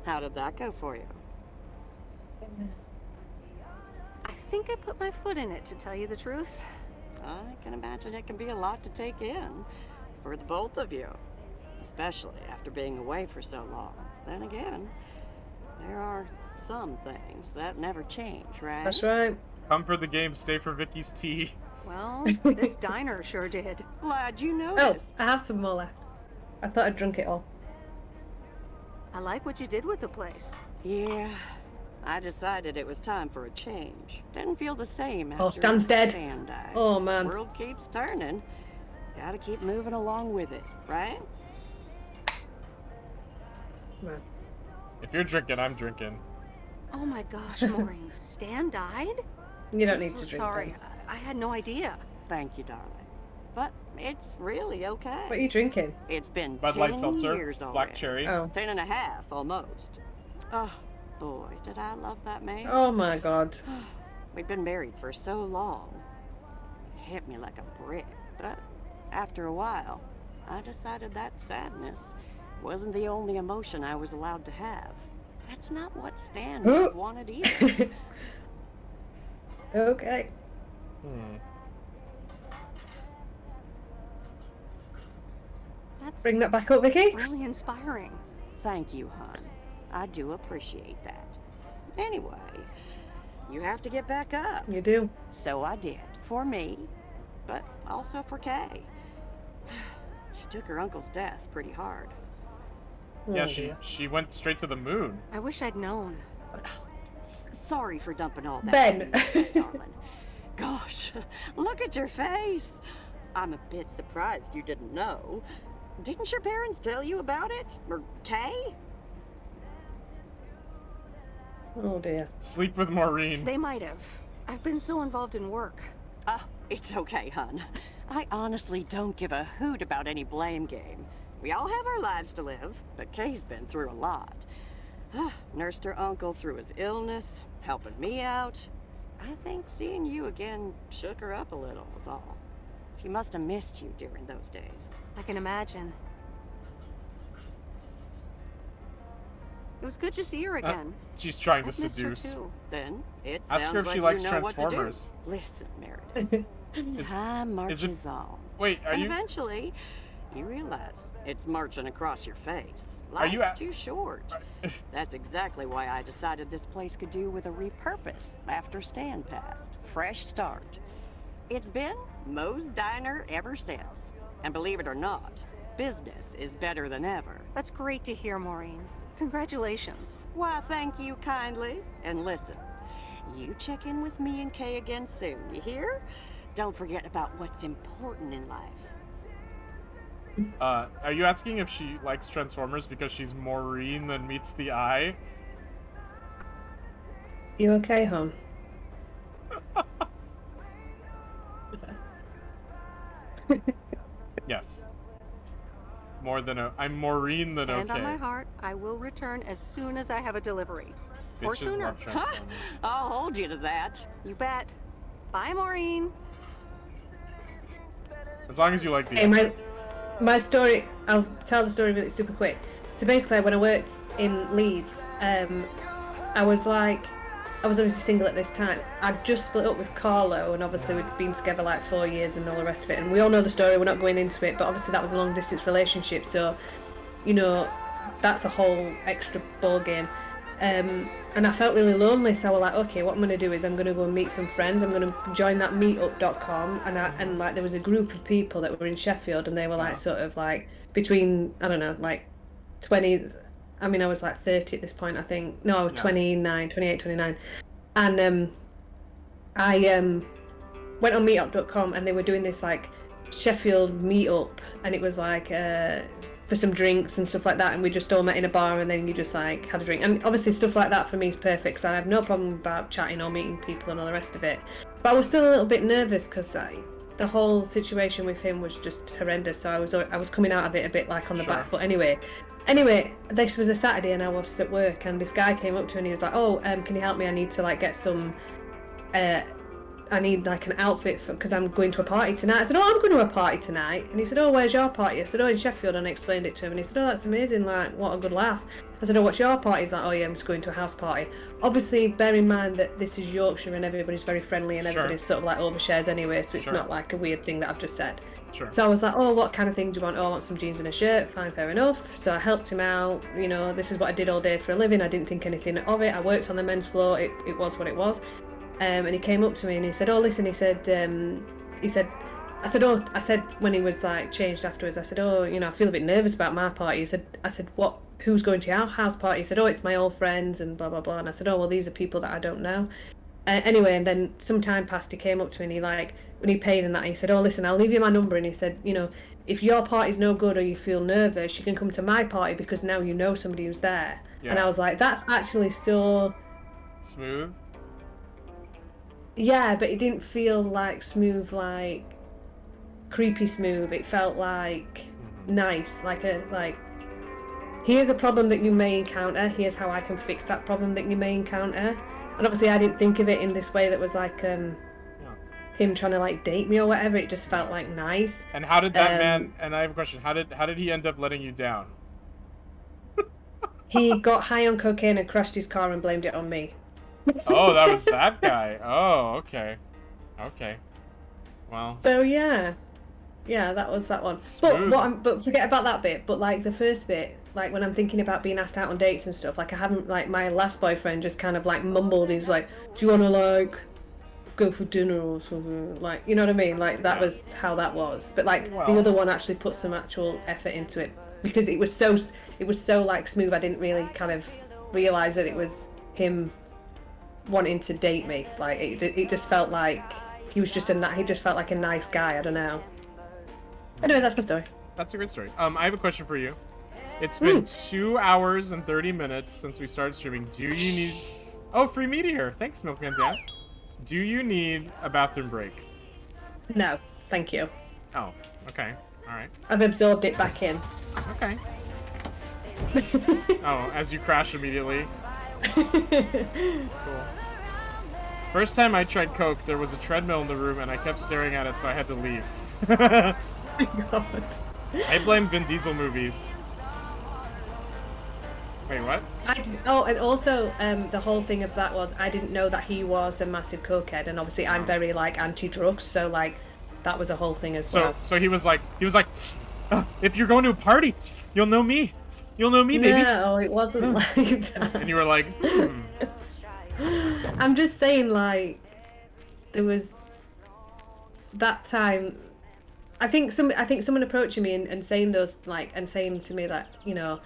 Speaker 8: How did that go for you?
Speaker 3: I think I put my foot in it, to tell you the truth.
Speaker 8: I can imagine it can be a lot to take in for the both of you, especially after being away for so long. Then again, there are some things that never change, right?
Speaker 2: That's right.
Speaker 1: Come for the game, stay for Vicky's tea.
Speaker 3: Well, this diner sure did.
Speaker 8: Glad you noticed.
Speaker 2: Oh, I have some more left. I thought I'd drunk it all.
Speaker 3: I like what you did with the place.
Speaker 8: Yeah, I decided it was time for a change. Didn't feel the same after
Speaker 2: Stan's dead.
Speaker 8: Stan died.
Speaker 2: Oh, man.
Speaker 8: The world keeps turning. Gotta keep moving along with it, right?
Speaker 2: Man.
Speaker 1: If you're drinking, I'm drinking.
Speaker 3: Oh my gosh, Maureen, Stan died?
Speaker 2: You don't
Speaker 3: I'm
Speaker 2: need
Speaker 3: so
Speaker 2: to drink.
Speaker 3: sorry. I had no idea.
Speaker 8: Thank you, darling. But it's really okay.
Speaker 2: What are you drinking?
Speaker 8: It's been
Speaker 1: Bud
Speaker 8: 10
Speaker 1: Light Seltzer,
Speaker 8: years already.
Speaker 1: Black Cherry.
Speaker 2: Oh.
Speaker 8: 10 and a half, almost. Oh, boy, did I love that man.
Speaker 2: Oh my god.
Speaker 8: We'd been married for so long. It hit me like a brick. But after a while, I decided that sadness wasn't the only emotion I was allowed to have. That's not what Stan wanted either.
Speaker 2: Okay.
Speaker 3: That's
Speaker 2: Bring that back up, Vicky.
Speaker 3: really inspiring.
Speaker 8: Thank you, hon. I do appreciate that. Anyway, you have to get back up.
Speaker 2: You do.
Speaker 8: So I did. For me, but also for Kay. She took her uncle's death pretty hard.
Speaker 1: Yeah, she went straight to the moon.
Speaker 3: I wish I'd known.
Speaker 8: Sorry for dumping all that.
Speaker 2: Ben.
Speaker 8: Darling. Gosh, look at your face. I'm a bit surprised you didn't know. Didn't your parents tell you about it? Or Kay?
Speaker 2: Oh dear.
Speaker 1: Sleep with Maureen.
Speaker 3: They might have. I've been so involved in work.
Speaker 8: Oh, it's okay, hon. I honestly don't give a hoot about any blame game. We all have our lives to live, but Kay's been through a lot. Nursed her uncle through his illness, helping me out. I think seeing you again shook her up a little, was all. She must have missed you during those days.
Speaker 3: I can imagine. It was good to see her again.
Speaker 1: She's trying to
Speaker 3: I've missed her
Speaker 1: seduce.
Speaker 3: too.
Speaker 8: Then it
Speaker 1: Ask her
Speaker 8: sounds
Speaker 1: if she
Speaker 8: like
Speaker 1: likes
Speaker 8: you know what to do.
Speaker 1: Transformers.
Speaker 8: Listen, Meredith. Time marches on.
Speaker 1: Wait, are
Speaker 8: and
Speaker 1: you?
Speaker 8: eventually, you realize it's marching across your face.
Speaker 1: Are you
Speaker 8: Life's too short. That's exactly why I decided this place could do with a repurpose after Stan passed. Fresh start. It's been Moe's Diner ever since. And believe it or not, business is better than ever.
Speaker 3: That's great to hear, Maureen. Congratulations.
Speaker 8: Why, thank you kindly. And listen, you check in with me and Kay again soon, you hear? Don't forget about what's important in life.
Speaker 1: Are you asking if she likes Transformers because she's Maureen than meets the eye?
Speaker 2: You okay, hon?
Speaker 1: Yes. More than I'm Maureen than
Speaker 3: Hand
Speaker 1: okay.
Speaker 3: on my heart, I will return as soon as I have a delivery. Or
Speaker 1: Bitches
Speaker 3: sooner.
Speaker 1: love Transformers.
Speaker 8: I'll hold you to that.
Speaker 3: You bet. Bye, Maureen.
Speaker 1: As long as you like the.
Speaker 2: Hey, my story. I'll tell the story really super quick. So basically, when I worked in Leeds, I was obviously single at this time. I'd just split up with Carlo, and obviously we'd been together like 4 years and all the rest of it. And we all know the story. We're not going into it, but obviously that was a long distance relationship. So, you know, that's a whole extra ball game. And I felt really lonely, so I was like, okay, what I'm going to do is I'm going to go and meet some friends. I'm going to join that meetup.com, and like there was a group of people that were in Sheffield, and they were like sort of like between, I don't know, like 20, I mean I was like 30 at this point, I think. No, I was 29, 28, 29. And I went on meetup.com, and they were doing this like Sheffield meetup, and it was like for some drinks and stuff like that, and we just all met in a bar, and then you just like had a drink. And obviously stuff like that for me is perfect, because I have no problem about chatting or meeting people and all the rest of it. But I was still a little bit nervous because the whole situation with him was just horrendous, so I was coming out of it a bit like on the back foot anyway. This was a Saturday, and I was at work, and this guy came up to me and he was like, oh, can you help me? I need to like get some I need like an outfit because I'm going to a party tonight. I said, oh, I'm going to a party tonight. And he said, oh, where's your party? I said, oh, in Sheffield. And I explained it to him, and he said, oh, that's amazing, like what a good laugh. I said, oh, what's your party? He's like, oh yeah, I'm just going to a house party. Obviously bear in mind that this is Yorkshire and everybody's very friendly, and everybody's sort of like overshares anyway, so it's not like a weird thing that I've just said. So I was like, oh, what kind of thing do you want? Oh, I want some jeans and a shirt. Fine, fair enough. So I helped him out. You know, this is what I did all day for a living. I didn't think anything of it. I worked on the men's floor. It was what it was. And he came up to me and he said, oh, listen, I said when he was like changed afterwards, I said, oh, you know, I feel a bit nervous about my party. I said, what, who's going to your house party? He said, oh, it's my old friends and blah, blah, blah. And I said, oh, well, these are people that I don't know. Anyway, and then some time passed, he came up to me and he like, when he paid and that, he said, oh, listen, I'll leave you my number. And he said, you know, if your party's no good or you feel nervous, you can come to my party because now you know somebody who's there. Yeah. And I was like, that's actually so...
Speaker 1: smooth?
Speaker 2: Yeah, but it didn't feel like smooth, like creepy smooth. It felt like nice, like here's a problem that you may encounter, here's how I can fix that problem that you may encounter. And obviously I didn't think of it in this way that was like him trying to like date me or whatever. It just felt like nice.
Speaker 1: And how did that man, and I have a question, how did he end up letting you down?
Speaker 2: He got high on cocaine and crashed his car and blamed it on me.
Speaker 1: Oh, that was that guy. Oh, okay. Okay. Well.
Speaker 2: So yeah, that was that one. But forget about that bit. But like the first bit, like when I'm thinking about being asked out on dates and stuff, like I haven't, like my last boyfriend just kind of like mumbled. He was like, "Do you want to like go for dinner or something?" Like, you know what I mean? Like that was how that was. But like the other one actually put some actual effort into it because it was so like smooth. I didn't really kind of realize that it was him wanting to date me. Like it just felt like he just felt like a nice guy. I don't know. Anyway, that's my story.
Speaker 1: That's a good story. I have a question for you. It's been 2 hours and 30 minutes since we started streaming. Do you need... Oh, free meteor. Thanks, Milkman Dan. Do you need a bathroom break?
Speaker 2: No, thank you.
Speaker 1: Oh, okay. All right.
Speaker 2: I've absorbed it back in.
Speaker 1: Okay. Oh, as you crash immediately. Cool. First time I tried Coke, there was a treadmill in the room and I kept staring at it, so I had to leave.
Speaker 2: Oh my god.
Speaker 1: I blame Vin Diesel movies. Wait, what?
Speaker 2: And also, the whole thing of that was I didn't know that he was a massive cokehead, and obviously I'm very like anti-drugs, so like that was a whole thing as well.
Speaker 1: So he was like, if you're going to a party, you'll know me. You'll know me, baby.
Speaker 2: No, it wasn't like that.
Speaker 1: And you were like,
Speaker 2: I'm just saying, like, there was that time. I think someone approaching me and saying those, like, and saying to me that, you know,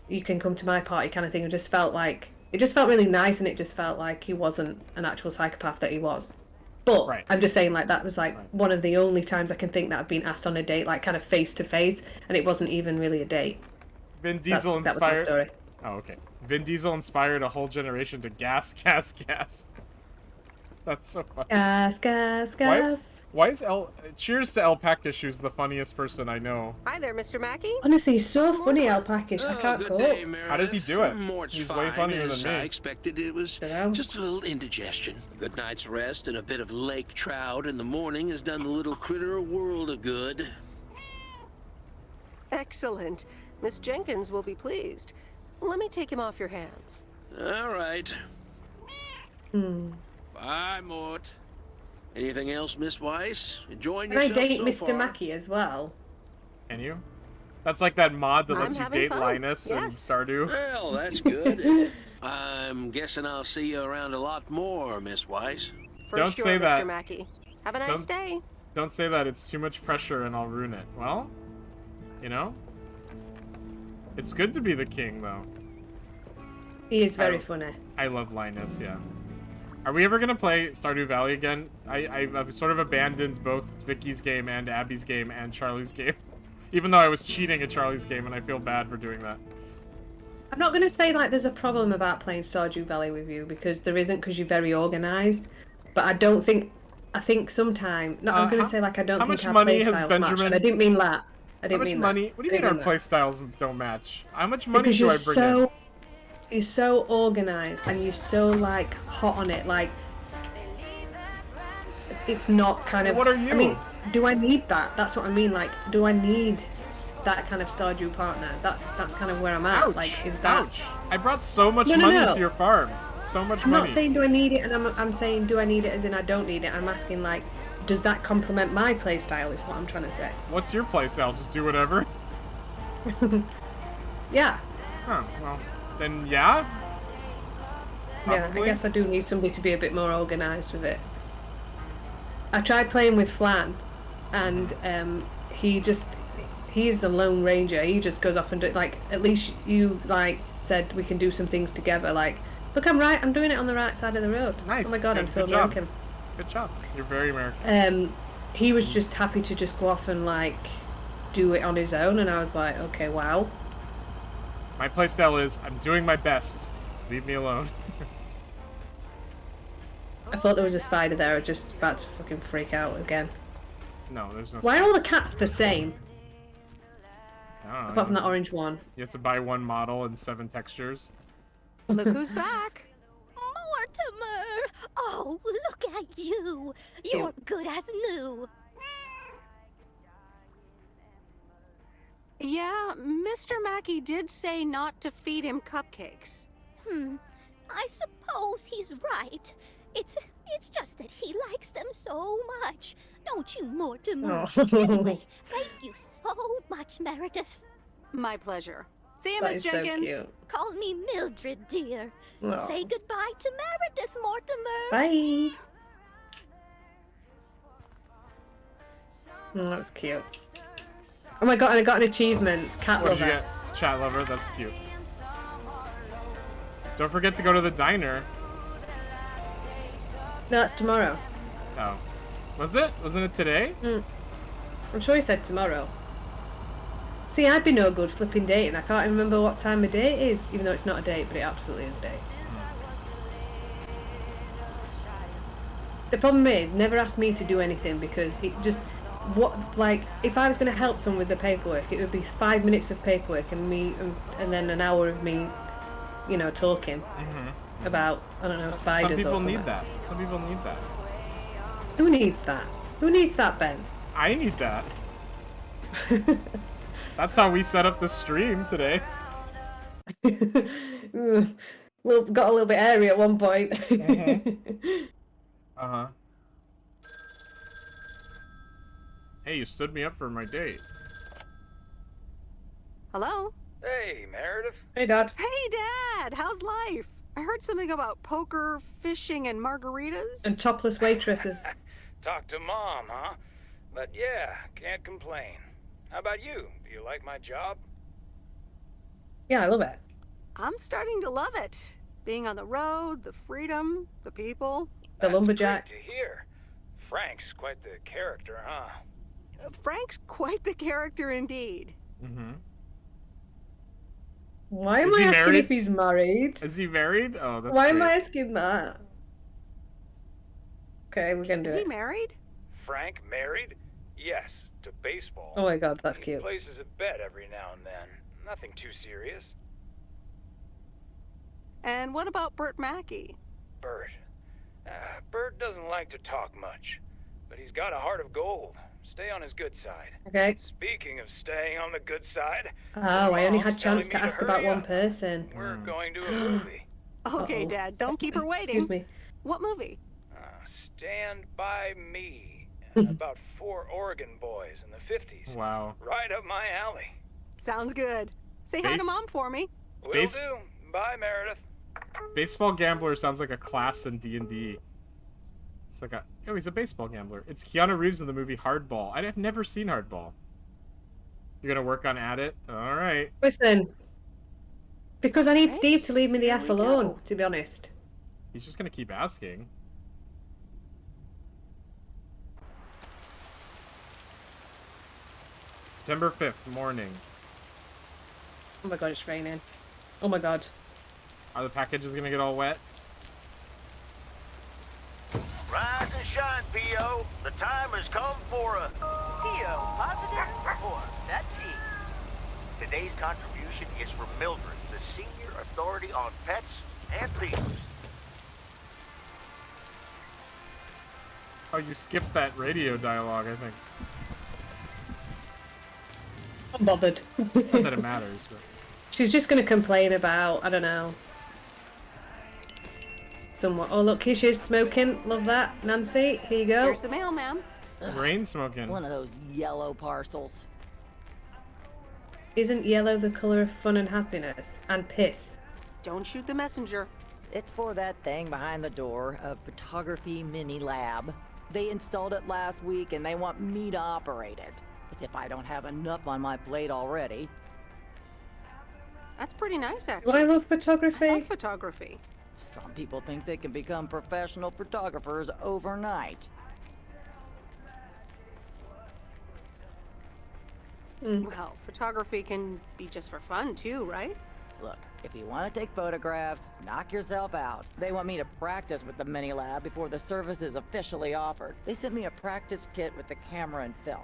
Speaker 2: you can come to my party kind of thing. It just felt really nice, and it just felt like he wasn't an actual psychopath that he was. But I'm just saying, like, that was like one of the only times I can think that I've been asked on a date, like kind of face to face, and it wasn't even really a date.
Speaker 1: Vin Diesel inspired.
Speaker 2: That was my story.
Speaker 1: Oh, okay. Vin Diesel inspired a whole generation to gas, gas, gas. That's so funny.
Speaker 2: Gas, gas, gas.
Speaker 1: Why is Cheers to Alpaca Shoes the funniest person I know?
Speaker 3: Hi there, Mr. Mackey.
Speaker 2: Honestly, he's so funny, Alpaca. I can't
Speaker 15: good
Speaker 2: cope.
Speaker 15: day, Meredith.
Speaker 1: How does he do it?
Speaker 15: He's
Speaker 1: way funnier than me.
Speaker 15: I expected. It was just a little indigestion. A good night's rest and a bit of lake trout in the morning has done the little critter a world of good.
Speaker 3: Excellent. Miss Jenkins will be pleased. Let me take him off your hands.
Speaker 15: All right. Bye, Mort. Anything else, Miss Weiss? Enjoying
Speaker 2: Can I
Speaker 15: yourself
Speaker 2: date
Speaker 15: so
Speaker 2: Mr.
Speaker 15: far?
Speaker 2: Mackey as well?
Speaker 1: Can you? That's like that mod that lets you
Speaker 3: having
Speaker 1: date
Speaker 3: fun.
Speaker 1: Linus and
Speaker 3: Yes.
Speaker 1: Stardew.
Speaker 15: Well, that's good. I'm guessing I'll see you around a lot more, Miss Weiss.
Speaker 3: For
Speaker 1: Don't
Speaker 3: sure,
Speaker 1: say
Speaker 3: Mr.
Speaker 1: that.
Speaker 3: Mackey. Have a nice day.
Speaker 1: Don't say that. It's too much pressure and I'll ruin it. Well, you know? It's good to be the king, though.
Speaker 2: He is very funny.
Speaker 1: I love Linus, yeah. Are we ever gonna play Stardew Valley again? I've sort of abandoned both Vicky's game and Abby's game and Charlie's game. Even though I was cheating at Charlie's game and I feel bad for doing that.
Speaker 2: I'm not going to say like there's a problem about playing Stardew Valley with you, because there isn't, because you're very organised. But I think sometime... No, I was going to say like I don't think our playstyles match, and I didn't mean that. I didn't mean that.
Speaker 1: What do you mean our playstyles don't match? How much money do I bring in?
Speaker 2: You're so organised and you're so like hot on it, like it's not kind of...
Speaker 1: What are you?
Speaker 2: I mean, do I need that? That's what I mean, like, do I need that kind of Stardew partner? That's kind of where I'm at.
Speaker 1: Ouch,
Speaker 2: like, is that...
Speaker 1: Ouch. I brought so much money to your farm. So much money.
Speaker 2: I'm not saying do I need it, and I'm saying do I need it as in I don't need it. I'm asking like, does that complement my playstyle is what I'm trying to say.
Speaker 1: What's your playstyle? Just do whatever?
Speaker 2: Yeah.
Speaker 1: Huh, well, then yeah?
Speaker 2: Yeah,
Speaker 1: Probably.
Speaker 2: I guess I do need somebody to be a bit more organised with it. I tried playing with Flan, and he's a lone ranger. He just goes off and do, like, at least you like said we can do some things together. Like, look, I'm doing it on the right side of the road.
Speaker 1: Nice.
Speaker 2: Oh my god,
Speaker 1: Good,
Speaker 2: I'm so
Speaker 1: good job.
Speaker 2: American.
Speaker 1: Good job. You're very American.
Speaker 2: He was just happy to just go off and like do it on his own, and I was like, okay, wow.
Speaker 1: My playstyle is I'm doing my best. Leave me alone.
Speaker 2: I thought there was a spider there. I was just about to fucking freak out again.
Speaker 1: No, there's no.
Speaker 2: Why are all the cats the same?
Speaker 1: I don't know.
Speaker 2: Apart from that orange one.
Speaker 1: You have to buy one model and 7 textures.
Speaker 3: Look who's back.
Speaker 9: Mortimer! Oh, look at you! You're good as new.
Speaker 3: Yeah, Mr. Mackey did say not to feed him cupcakes.
Speaker 9: I suppose he's right. It's just that he likes them so much. Don't you, Mortimer?
Speaker 2: Oh.
Speaker 9: Anyway, thank you so much, Meredith.
Speaker 3: My pleasure. See you,
Speaker 2: That
Speaker 3: Miss
Speaker 2: is so
Speaker 3: Jenkins.
Speaker 2: cute.
Speaker 9: Call me Mildred, dear.
Speaker 2: Aw.
Speaker 9: Say goodbye to Meredith, Mortimer.
Speaker 2: Bye. Oh, that's cute. Oh my god, and I got an achievement. Cat
Speaker 1: What did
Speaker 2: lover.
Speaker 1: you get? Chat lover, that's cute. Don't forget to go to the diner.
Speaker 2: No, it's tomorrow.
Speaker 1: Oh. Was it? Wasn't it today?
Speaker 2: I'm sure he said tomorrow. See, I'd be no good flipping dating. I can't even remember what time of day it is, even though it's not a date, but it absolutely is a date. The problem is, never ask me to do anything because it just, if I was going to help someone with the paperwork, it would be 5 minutes of paperwork and and then an hour of me, you know, talking about, I don't know, spiders or something.
Speaker 1: Some people need that. Some people need that.
Speaker 2: Who needs that? Who needs that, Ben?
Speaker 1: I need that. That's how we set up the stream today.
Speaker 2: Got a little bit airy at one point.
Speaker 1: Uh-huh. Hey, you stood me up for my date.
Speaker 3: Hello?
Speaker 14: Hey, Meredith.
Speaker 2: Hey, Dad.
Speaker 3: Hey, Dad! How's life? I heard something about poker, fishing, and margaritas.
Speaker 2: And topless waitresses.
Speaker 14: Talk to Mom, huh? But yeah, can't complain. How about you? Do you like my job?
Speaker 2: Yeah, I love it.
Speaker 3: I'm starting to love it. Being on the road, the freedom, the people.
Speaker 2: The lumberjack.
Speaker 14: Great to hear. Frank's quite the character, huh?
Speaker 3: Frank's quite the character indeed.
Speaker 2: Why am
Speaker 1: Is
Speaker 2: I
Speaker 1: he
Speaker 2: asking
Speaker 1: married?
Speaker 2: if he's married?
Speaker 1: Is he married? Oh, that's
Speaker 2: Why
Speaker 1: great.
Speaker 2: am I asking that? Okay, we're gonna do
Speaker 3: Is
Speaker 2: it.
Speaker 3: he married?
Speaker 14: Frank married? Yes, to baseball.
Speaker 2: Oh my god, that's
Speaker 14: He
Speaker 2: cute.
Speaker 14: places a bet every now and then. Nothing too serious.
Speaker 3: And what about Bert Mackey?
Speaker 14: Bert. Bert doesn't like to talk much, but he's got a heart of gold. Stay on his good side.
Speaker 2: Okay.
Speaker 14: Speaking of staying on the good side,
Speaker 2: Oh, I only
Speaker 14: Mom's
Speaker 2: had chance to
Speaker 14: telling me
Speaker 2: ask about
Speaker 14: hurry
Speaker 2: one
Speaker 14: up.
Speaker 2: person.
Speaker 14: We're going to a movie.
Speaker 3: Okay,
Speaker 2: Uh-oh.
Speaker 3: Dad, don't keep her waiting.
Speaker 2: Excuse me.
Speaker 3: What movie?
Speaker 14: Stand By Me. About 4 Oregon boys in the 50s.
Speaker 1: Wow.
Speaker 14: Right up my alley.
Speaker 3: Sounds good. Say hi to
Speaker 1: Base-
Speaker 3: Mom for me.
Speaker 14: Will
Speaker 1: Base-
Speaker 14: do. Bye, Meredith.
Speaker 1: Baseball gambler sounds like a class in D&D. It's like he's a baseball gambler. It's Keanu Reeves in the movie Hardball. I've never seen Hardball. You're gonna work on at it? Alright.
Speaker 2: Listen, because I need Steve to leave me the
Speaker 3: Here
Speaker 2: F
Speaker 3: we
Speaker 2: alone,
Speaker 3: go.
Speaker 2: to be honest.
Speaker 1: He's just gonna keep asking. September 5th, morning.
Speaker 2: Oh my god, it's raining. Oh my god.
Speaker 1: Are the packages gonna get all wet?
Speaker 14: Rise and shine, P.O. The time has come for a...
Speaker 13: P.O. positive or that P. Today's contribution is from Mildred, the senior authority on pets and thieves.
Speaker 1: Oh, you skipped that radio dialogue, I think.
Speaker 2: I'm bothered.
Speaker 1: Not that it matters, but...
Speaker 2: She's just gonna complain about, I don't know. Someone. Oh look, here she is smoking. Love that. Nancy, here you go.
Speaker 3: Here's the mail, ma'am.
Speaker 1: Rain smoking.
Speaker 7: One of those yellow parcels.
Speaker 2: Isn't yellow the colour of fun and happiness? And piss.
Speaker 3: Don't shoot the messenger.
Speaker 7: It's for that thing behind the door, a photography mini lab. They installed it last week and they want me to operate it. As if I don't have enough on my plate already.
Speaker 3: That's pretty nice,
Speaker 2: Do
Speaker 3: actually.
Speaker 2: I love photography?
Speaker 3: I love photography.
Speaker 7: Some people think they can become professional photographers overnight.
Speaker 3: Well, photography can be just for fun, too, right?
Speaker 7: Look, if you want to take photographs, knock yourself out. They want me to practice with the mini lab before the service is officially offered. They sent me a practice kit with the camera and film.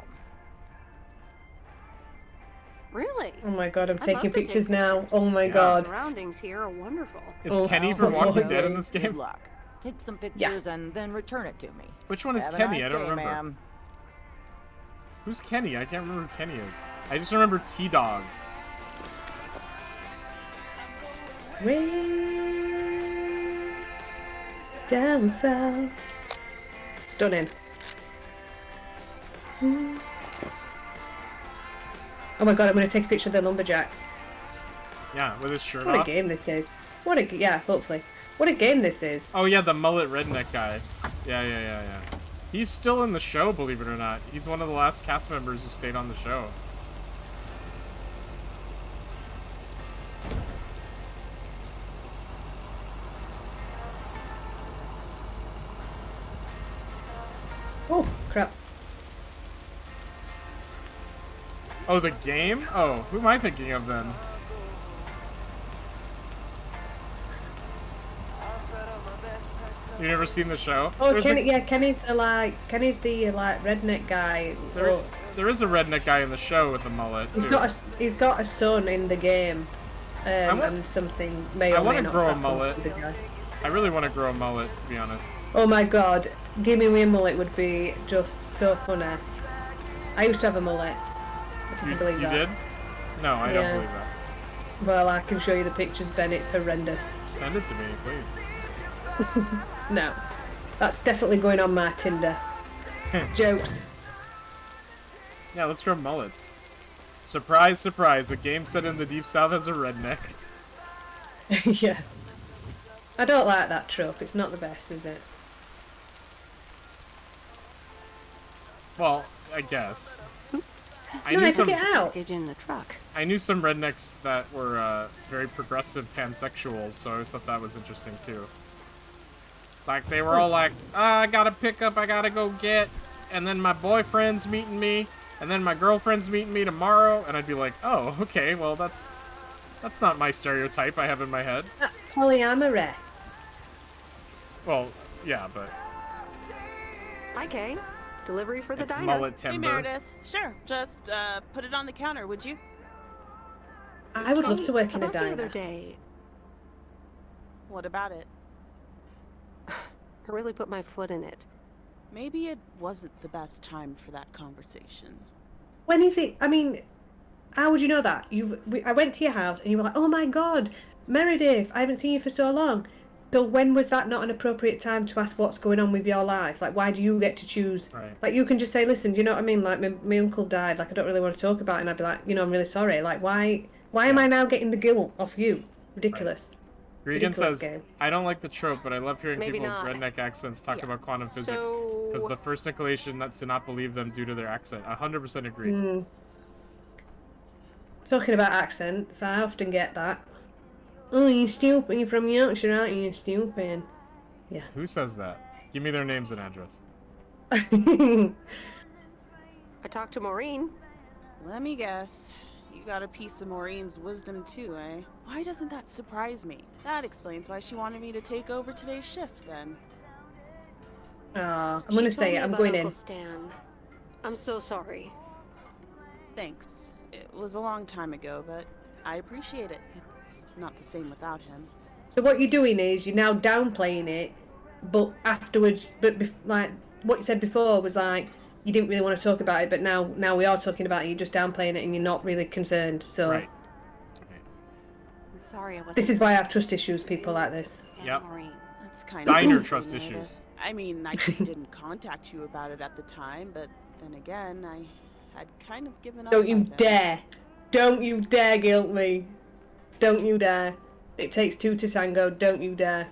Speaker 3: Really?
Speaker 2: Oh my god, I'm
Speaker 3: I'd love
Speaker 2: taking
Speaker 3: to take
Speaker 2: pictures now.
Speaker 3: pictures.
Speaker 2: Oh my
Speaker 1: Yeah.
Speaker 2: god.
Speaker 3: Surroundings here are wonderful.
Speaker 1: Is
Speaker 2: Oh,
Speaker 1: Kenny from Walking
Speaker 2: oh,
Speaker 1: Dead in this
Speaker 7: Good
Speaker 1: game?
Speaker 7: luck. Take some pictures and then return it to me.
Speaker 1: Which one is
Speaker 7: Have a
Speaker 1: Kenny?
Speaker 7: nice
Speaker 1: I don't
Speaker 7: day,
Speaker 1: remember.
Speaker 7: ma'am.
Speaker 1: Who's Kenny? I can't remember who Kenny is. I just remember T-Dog.
Speaker 2: Way down south. Stunning. Oh my god, I'm gonna take a picture of the lumberjack.
Speaker 1: Yeah, with his shirt
Speaker 2: What
Speaker 1: off.
Speaker 2: a game this is. Yeah, hopefully. What a game this is.
Speaker 1: Oh yeah, the mullet redneck guy. Yeah. He's still in the show, believe it or not. He's one of the last cast members who stayed on the show.
Speaker 2: Oh, crap.
Speaker 1: Oh, the game? Oh, who am I thinking of then? You never seen the show?
Speaker 2: Oh, Kenny's the redneck guy.
Speaker 1: There is a redneck guy in the show with the mullet too.
Speaker 2: He's got a son in the game, and something may or may not.
Speaker 1: I want to grow a
Speaker 2: happen
Speaker 1: mullet.
Speaker 2: with the guy.
Speaker 1: I really want to grow a mullet, to be honest.
Speaker 2: Oh my god, giving me a mullet would be just so funny. I used to have a mullet. If you can believe that.
Speaker 1: You did? No, I don't believe that.
Speaker 2: Well, I can show you the pictures, Ben. It's horrendous.
Speaker 1: Send it to me, please.
Speaker 2: No, that's definitely going on my Tinder. Jokes.
Speaker 1: Yeah, let's grow mullets. Surprise, surprise, a game set in the Deep South has a redneck.
Speaker 2: Yeah. I don't like that trope. It's not the best, is it?
Speaker 1: Well, I guess.
Speaker 3: Oops.
Speaker 1: I knew some,
Speaker 2: took it out.
Speaker 3: Package in the truck.
Speaker 1: I knew some rednecks that were very progressive pansexuals, so I always thought that was interesting too. Like, they were all like, I gotta pick up, I gotta go get, and then my boyfriend's meeting me, and then my girlfriend's meeting me tomorrow, and I'd be like, oh, okay, well, that's not my stereotype I have in my head.
Speaker 2: That's polyamory.
Speaker 1: Well, yeah, but...
Speaker 3: Hi, Kay. Delivery for the
Speaker 1: it's
Speaker 3: diner.
Speaker 1: mullet
Speaker 17: Hey,
Speaker 1: timber.
Speaker 17: Meredith. Sure, just put it on the counter, would you?
Speaker 2: I would love to work in a
Speaker 3: About the
Speaker 2: diner.
Speaker 3: other day,
Speaker 17: What about it?
Speaker 3: I really put my foot in it.
Speaker 17: Maybe it wasn't the best time for that conversation.
Speaker 2: When is it? I mean, how would you know that? I went to your house and you were like, oh my god, Meredith, I haven't seen you for so long. So when was that not an appropriate time to ask what's going on with your life? Like, why do you get to choose?
Speaker 1: Right.
Speaker 2: Like, you can just say, listen, do you know what I mean? Like, my uncle died, like, I don't really want to talk about it. And I'd be like, you know, I'm really sorry. Like, why am I now getting the guilt off you? Ridiculous.
Speaker 1: Regan
Speaker 2: Ridiculous
Speaker 1: says,
Speaker 2: game.
Speaker 1: I don't like the trope, but I love hearing
Speaker 3: Maybe
Speaker 1: people
Speaker 3: not.
Speaker 1: with redneck accents talk about quantum physics. Because the first inclination not to not believe them due to their accent. 100% agree.
Speaker 2: Talking about accents, I often get that. Oh, you're stupid. You're from Yorkshire, aren't you? You're stupid. Yeah.
Speaker 1: Who says that? Give me their names and address.
Speaker 3: I talked to Maureen.
Speaker 17: Let me guess. You got a piece of Maureen's wisdom too, eh? Why doesn't that surprise me? That explains why she wanted me to take over today's shift, then.
Speaker 2: I'm gonna say it. I'm going in.
Speaker 3: Stan. I'm so sorry.
Speaker 17: Thanks. It was a long time ago, but I appreciate it. It's not the same without him.
Speaker 2: So what you're doing is you're now downplaying it, but afterwards, like what you said before was like you didn't really want to talk about it, but now we are talking about it. You're just downplaying it, and you're not really concerned. So
Speaker 1: Right.
Speaker 3: I'm sorry I wasn't.
Speaker 2: this is why I have trust issues. People like this.
Speaker 1: Yep.
Speaker 3: Maureen.
Speaker 17: That's kind
Speaker 1: Diner
Speaker 17: of
Speaker 1: trust
Speaker 17: Meredith.
Speaker 1: issues.
Speaker 17: I mean, I didn't contact you about it at the time, but then again, I had kind of given up.
Speaker 2: Don't you
Speaker 17: by then.
Speaker 2: dare! Don't you dare guilt me! Don't you dare! It takes two to tango. Don't you dare!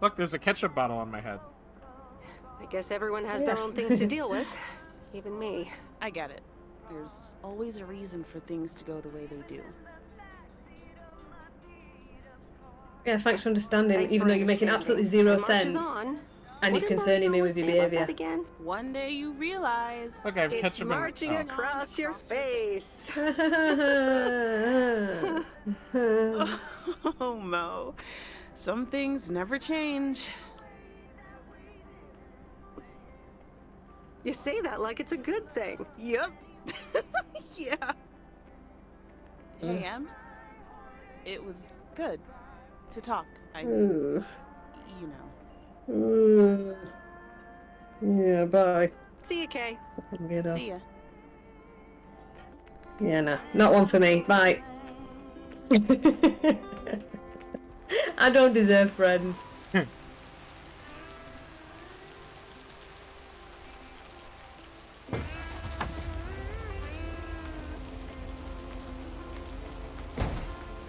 Speaker 1: Look, there's a ketchup bottle on my head.
Speaker 3: I guess everyone has their own things to deal with. Even me.
Speaker 17: I get it. There's always a reason for things to go the way they do.
Speaker 2: Yeah, thanks for understanding.
Speaker 3: Thanks
Speaker 2: even
Speaker 3: for
Speaker 2: though you're making absolutely
Speaker 3: understanding.
Speaker 2: zero
Speaker 3: Time marches
Speaker 2: sense,
Speaker 3: on.
Speaker 2: and
Speaker 3: What
Speaker 2: you're
Speaker 3: did
Speaker 2: concerning me
Speaker 3: Mario
Speaker 2: with your
Speaker 3: say about
Speaker 2: behaviour.
Speaker 3: that again?
Speaker 17: One day you realize.
Speaker 1: Look, I have
Speaker 3: It's
Speaker 1: ketchup in
Speaker 3: marching
Speaker 1: oh.
Speaker 3: across your face.
Speaker 17: Oh, Mo. Some things never change.
Speaker 3: You say that like it's a good thing.
Speaker 17: Yep. Yeah. Hey, Em. It was good to talk. I mean, you know.
Speaker 2: Yeah, bye.
Speaker 3: See you, Kay.
Speaker 17: See ya.
Speaker 2: Yeah, no, not one for me. Bye. I don't deserve friends.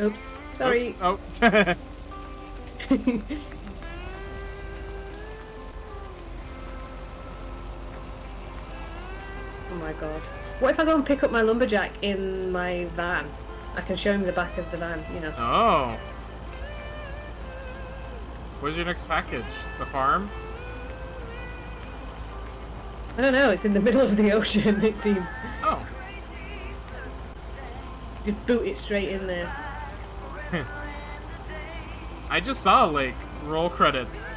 Speaker 2: Oops. Sorry.
Speaker 1: Oops. Oh.
Speaker 2: Oh my god. What if I go and pick up my lumberjack in my van? I can show him the back of the van, you know.
Speaker 1: Oh. Where's your next package? The farm?
Speaker 2: I don't know, it's in the middle of the ocean, it seems.
Speaker 1: Oh.
Speaker 2: Just boot it straight in there.
Speaker 1: I just saw a lake. Roll credits.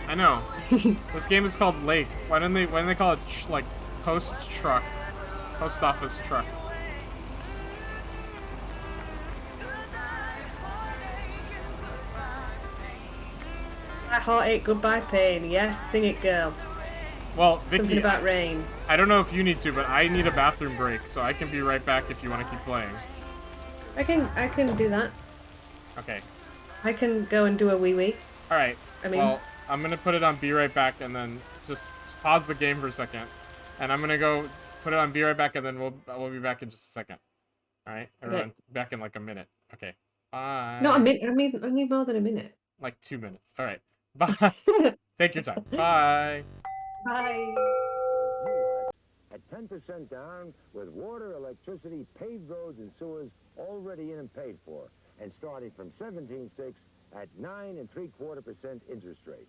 Speaker 1: I know. This game is called Lake. Why didn't they call it like post truck? Post office truck.
Speaker 2: Goodbye heartache, goodbye pain. Yes, sing it, girl.
Speaker 1: Well, Vicky,
Speaker 2: something about rain.
Speaker 1: I don't know if you need to, but I need a bathroom break, so I can be right back if you want to keep playing.
Speaker 2: I can do that.
Speaker 1: Okay.
Speaker 2: I can go and do a wee wee.
Speaker 1: All right.
Speaker 2: I mean,
Speaker 1: well, I'm gonna put it on Be Right Back, and then just pause the game for a second, and I'm gonna go put it on Be Right Back, and then we'll be back in just a second. All right, everyone, back in like a minute. Okay. Bye.
Speaker 2: Not a minute. I need more than a minute.
Speaker 1: Like 2 minutes. All right. Bye. Take your time. Bye.
Speaker 2: Bye.
Speaker 19: At 10% down, with water, electricity, paved roads, and sewers already in and paid for, and starting from 17.6 at 9.75% interest rate.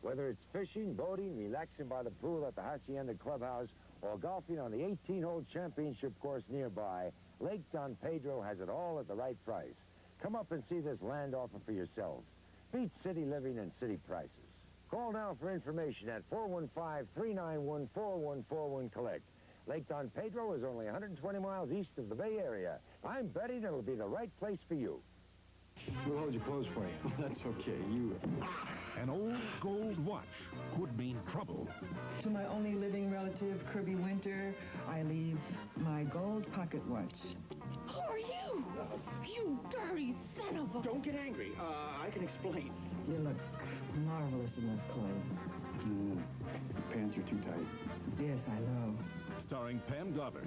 Speaker 19: Whether it's fishing, boating, relaxing by the pool at the Hacienda Clubhouse, or golfing on the 18-hole championship course nearby, Lake Don Pedro has it all at the right price. Come up and see this land offer for yourselves. Beat city living and city prices. Call now for information at 415-391-4141 collect. Lake Don Pedro is only 120 miles east of the Bay Area. I'm betting it'll be the right place for you.
Speaker 20: We'll hold your clothes for you. That's okay.
Speaker 21: An old gold watch could mean trouble.
Speaker 22: To my only living relative, Kirby Winter, I leave my gold pocket watch.
Speaker 21: Who are you? You dirty son of a... Don't get angry. I can explain.
Speaker 22: You look marvelous in those clothes.
Speaker 20: The pants are too tight.
Speaker 22: Yes, I know.
Speaker 21: Starring Pam Glover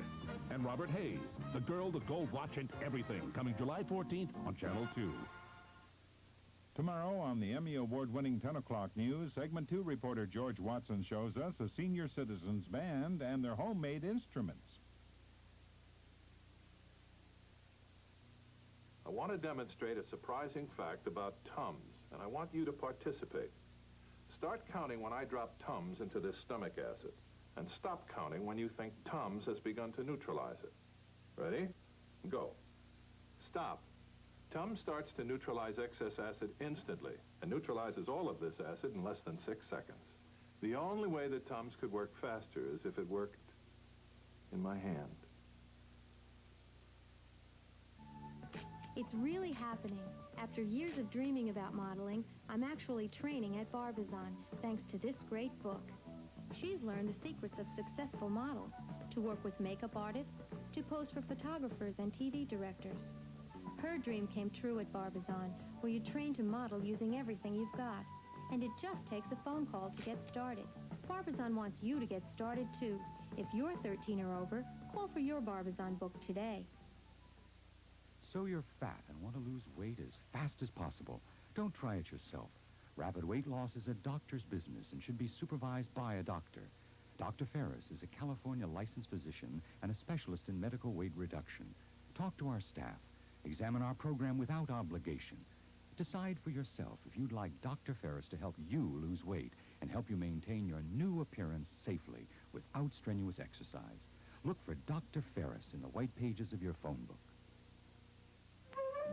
Speaker 21: and Robert Hayes, The Girl, the Gold Watch, and Everything, coming July 14th on Channel 2.
Speaker 23: Tomorrow on the Emmy Award-winning 10 o'clock news, Segment 2 reporter George Watson shows us a senior citizens band and their homemade instruments.
Speaker 24: I want to demonstrate a surprising fact about Tums, and I want you to participate. Start counting when I drop Tums into this stomach acid, and stop counting when you think Tums has begun to neutralize it. Ready? Go. Stop. Tums starts to neutralize excess acid instantly, and neutralizes all of this acid in less than 6 seconds. The only way that Tums could work faster is if it worked in my hand.
Speaker 25: It's really happening. After years of dreaming about modeling, I'm actually training at Barbizon, thanks to this great book. She's learned the secrets of successful models, to work with makeup artists, to pose for photographers and TV directors. Her dream came true at Barbizon, where you train to model using everything you've got. And it just takes a phone call to get started. Barbizon wants you to get started, too. If you're 13 or over, call for your Barbizon book today.
Speaker 26: So you're fat and want to lose weight as fast as possible. Don't try it yourself. Rapid weight loss is a doctor's business and should be supervised by a doctor. Dr. Ferris is a California licensed physician and a specialist in medical weight reduction. Talk to our staff. Examine our program without obligation. Decide for yourself if you'd like Dr. Ferris to help you lose weight and help you maintain your new appearance safely without strenuous exercise. Look for Dr. Ferris in the white pages of your phone book.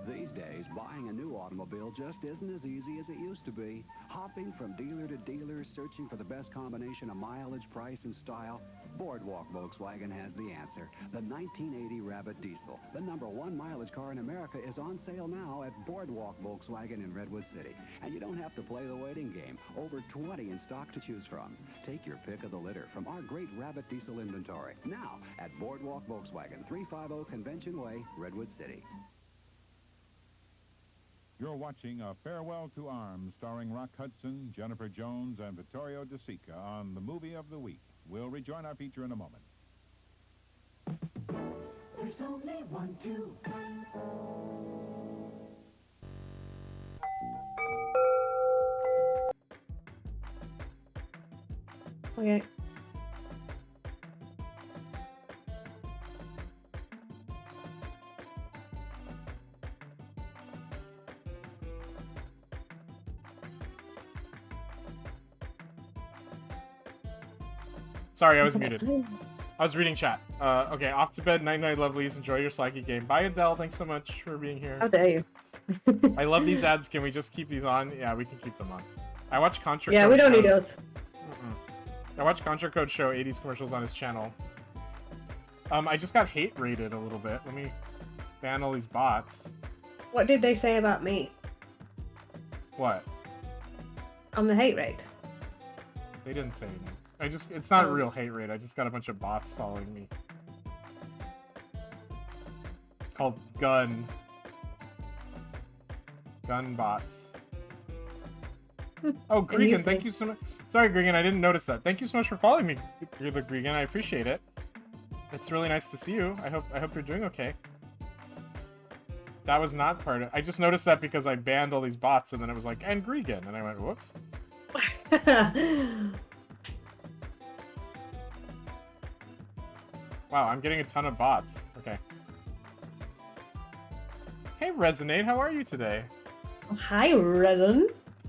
Speaker 27: These days, buying a new automobile just isn't as easy as it used to be. Hopping from dealer to dealer, searching for the best combination of mileage, price, and style, Boardwalk Volkswagen has the answer. The 1980 Rabbit Diesel, the #1 mileage car in America, is on sale now at Boardwalk Volkswagen in Redwood City. And you don't have to play the waiting game. Over 20 in stock to choose from. Take your pick of the litter from our great Rabbit Diesel inventory. Now at Boardwalk Volkswagen, 350 Convention Way, Redwood City.
Speaker 23: You're watching A Farewell to Arms, starring Rock Hudson, Jennifer Jones, and Vittorio De Sica on the Movie of the Week. We'll rejoin our feature in a moment.
Speaker 28: There's only one, two.
Speaker 2: Okay.
Speaker 1: Sorry, I was muted. I was reading chat. Okay, off to bed. Night night, lovelies. Enjoy your slaggy game. Bye, Adele. Thanks so much for being here.
Speaker 2: How dare you?
Speaker 1: I love these ads. Can we just keep these on? Yeah, we can keep them on. I watch Contra
Speaker 2: Yeah,
Speaker 1: Code
Speaker 2: we don't need
Speaker 1: shows.
Speaker 2: those.
Speaker 1: I watch Contra Code show 80s commercials on his channel. I just got hate rated a little bit. Let me ban all these bots.
Speaker 2: What did they say about me
Speaker 1: What?
Speaker 2: on the hate rate?
Speaker 1: They didn't say anything. It's not a real hate rate. I just got a bunch of bots following me. Called Gun bots. Oh, Gregan, thank you so much. Sorry, Gregan, I didn't notice that. Thank you so much for following me, Gregan. I appreciate it. It's really nice to see you. I hope you're doing okay. That was not part of it. I just noticed that because I banned all these bots, and then it was like, and Gregan, and I went, whoops. Wow, I'm getting a ton of bots. Okay. Hey, Resonate, how are you today?
Speaker 2: Oh, hi, Resin.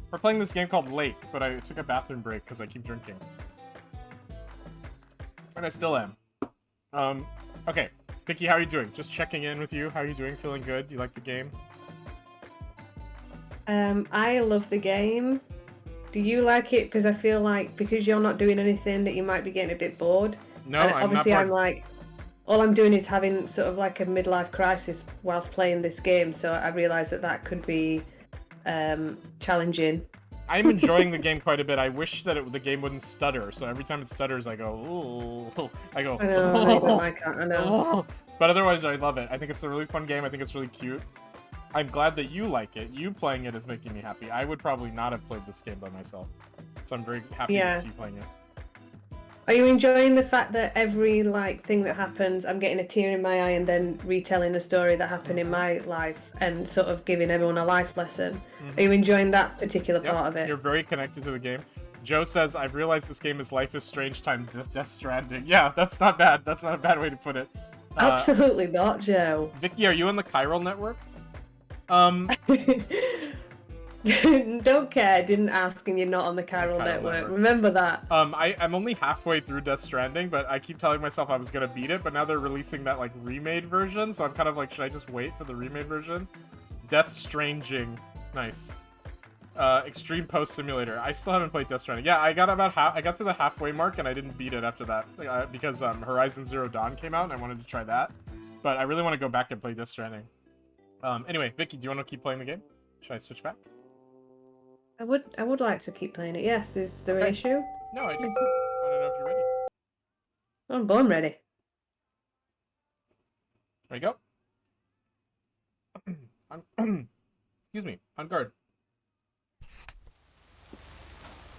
Speaker 1: We're playing this game called Lake, but I took a bathroom break because I keep drinking. And I still am. Okay. Vicky, how are you doing? Just checking in with you. How are you doing? Feeling good? Do you like the game?
Speaker 2: I love the game. Do you like it? Because I feel like because you're not doing anything that you might be getting a bit bored.
Speaker 1: No,
Speaker 2: and
Speaker 1: I'm
Speaker 2: obviously
Speaker 1: not
Speaker 2: I'm like, all I'm doing is having sort of like a midlife crisis whilst playing this game. So I realise that could be challenging.
Speaker 1: I'm enjoying the game quite a bit. I wish that the game wouldn't stutter. So every time it stutters, I go, ooh. I go,
Speaker 2: I know, I don't like that, I know.
Speaker 1: But otherwise, I love it. I think it's a really fun game. I think it's really cute. I'm glad that you like it. You playing it is making me happy. I would probably not have played this game by myself. So I'm very happy to see you playing it.
Speaker 2: Are you enjoying the fact that every thing that happens, I'm getting a tear in my eye and then retelling a story that happened in my life and sort of giving everyone a life lesson? Are you enjoying that particular part of it?
Speaker 1: You're very connected to the game. Joe says, I've realized this game is Life is Strange time Death Stranding. Yeah, that's not bad. That's not a bad way to put it.
Speaker 2: Absolutely not, Joe.
Speaker 1: Vicky, are you on the Chiral network?
Speaker 2: Don't care, didn't ask, and you're not on the Chiral network. Remember that.
Speaker 1: I'm only halfway through Death Stranding, but I keep telling myself I was gonna beat it, but now they're releasing that remade version, so I'm kind of like, should I just wait for the remade version? Death Stranding. Nice. Extreme Post Simulator. I still haven't played Death Stranding. Yeah, I got to the halfway mark and I didn't beat it after that because Horizon Zero Dawn came out and I wanted to try that. But I really want to go back and play Death Stranding. Anyway, Vicky, do you want to keep playing the game? Should I switch back?
Speaker 2: I would like to keep playing it. Yes. Is there an issue?
Speaker 1: No, I just want to know if you're ready.
Speaker 2: I'm born ready.
Speaker 1: There you go. Excuse me. On guard.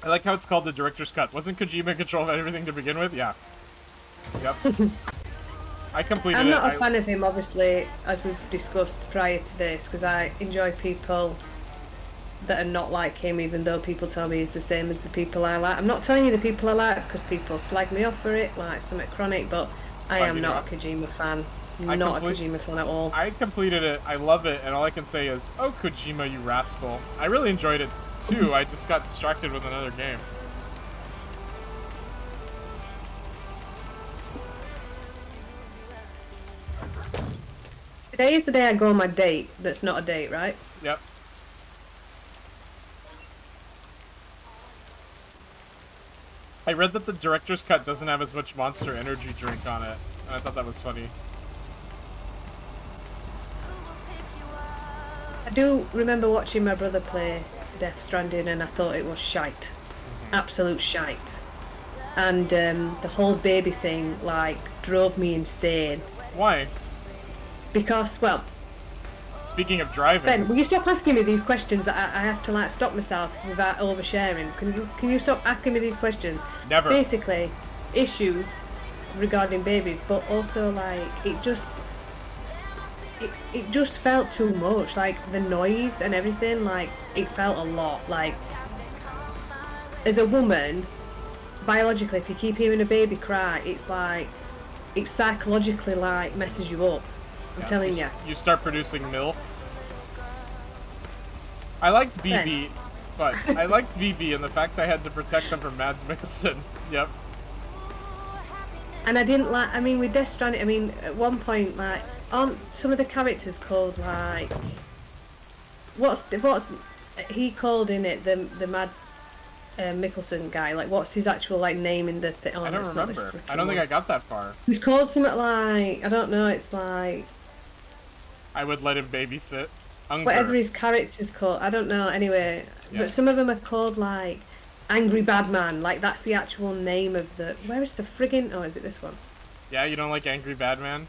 Speaker 1: I like how it's called the director's cut. Wasn't Kojima in control of everything to begin with? Yeah. Yep. I completed it.
Speaker 2: I'm not a fan of him, obviously, as we've discussed prior to this, because I enjoy people that are not like him, even though people tell me he's the same as the people I like. I'm not telling you the people I like because people slag me off for it, like Summit Chronic, but I am not a Kojima fan. Not a Kojima fan at all.
Speaker 1: I completed it, I love it, and all I can say is, oh Kojima, you rascal. I really enjoyed it too, I just got distracted with another game.
Speaker 2: Today is the day I go on my date that's not a date, right?
Speaker 1: Yep. I read that the director's cut doesn't have as much Monster Energy drink on it, and I thought that was funny.
Speaker 2: I do remember watching my brother play Death Stranding and I thought it was shite. Absolute shite. And the whole baby thing, drove me insane.
Speaker 1: Why?
Speaker 2: Because, well...
Speaker 1: Speaking of driving...
Speaker 2: Ben, will you stop asking me these questions that I have to, stop myself without oversharing? Can you stop asking me these questions?
Speaker 1: Never.
Speaker 2: Basically, issues regarding babies, but also, it just felt too much. The noise and everything, it felt a lot. As a woman, biologically, if you keep hearing a baby cry, it's like, it psychologically like messes you up. I'm telling you.
Speaker 1: You start producing milk. I liked BB, but I liked BB and the fact I had to protect him from Mads Mikkelsen. Yep.
Speaker 2: And I didn't like, I mean, with Death Stranding, I mean, at one point, like, aren't some of the characters called, like, what's he called in it, the Mads Mikkelsen guy, like, what's his actual, like, name in the thing? Oh,
Speaker 1: I don't remember. I don't think I got that far.
Speaker 2: He's called something like, I don't know, it's like...
Speaker 1: I would let him babysit. Unger.
Speaker 2: Whatever his character's called, I don't know, anyway.
Speaker 1: Yeah.
Speaker 2: But some of them are called, like, Angry Badman, like, that's the actual name of the... Where is the friggin'... Oh, is it this one?
Speaker 1: Yeah, you don't like Angry Badman?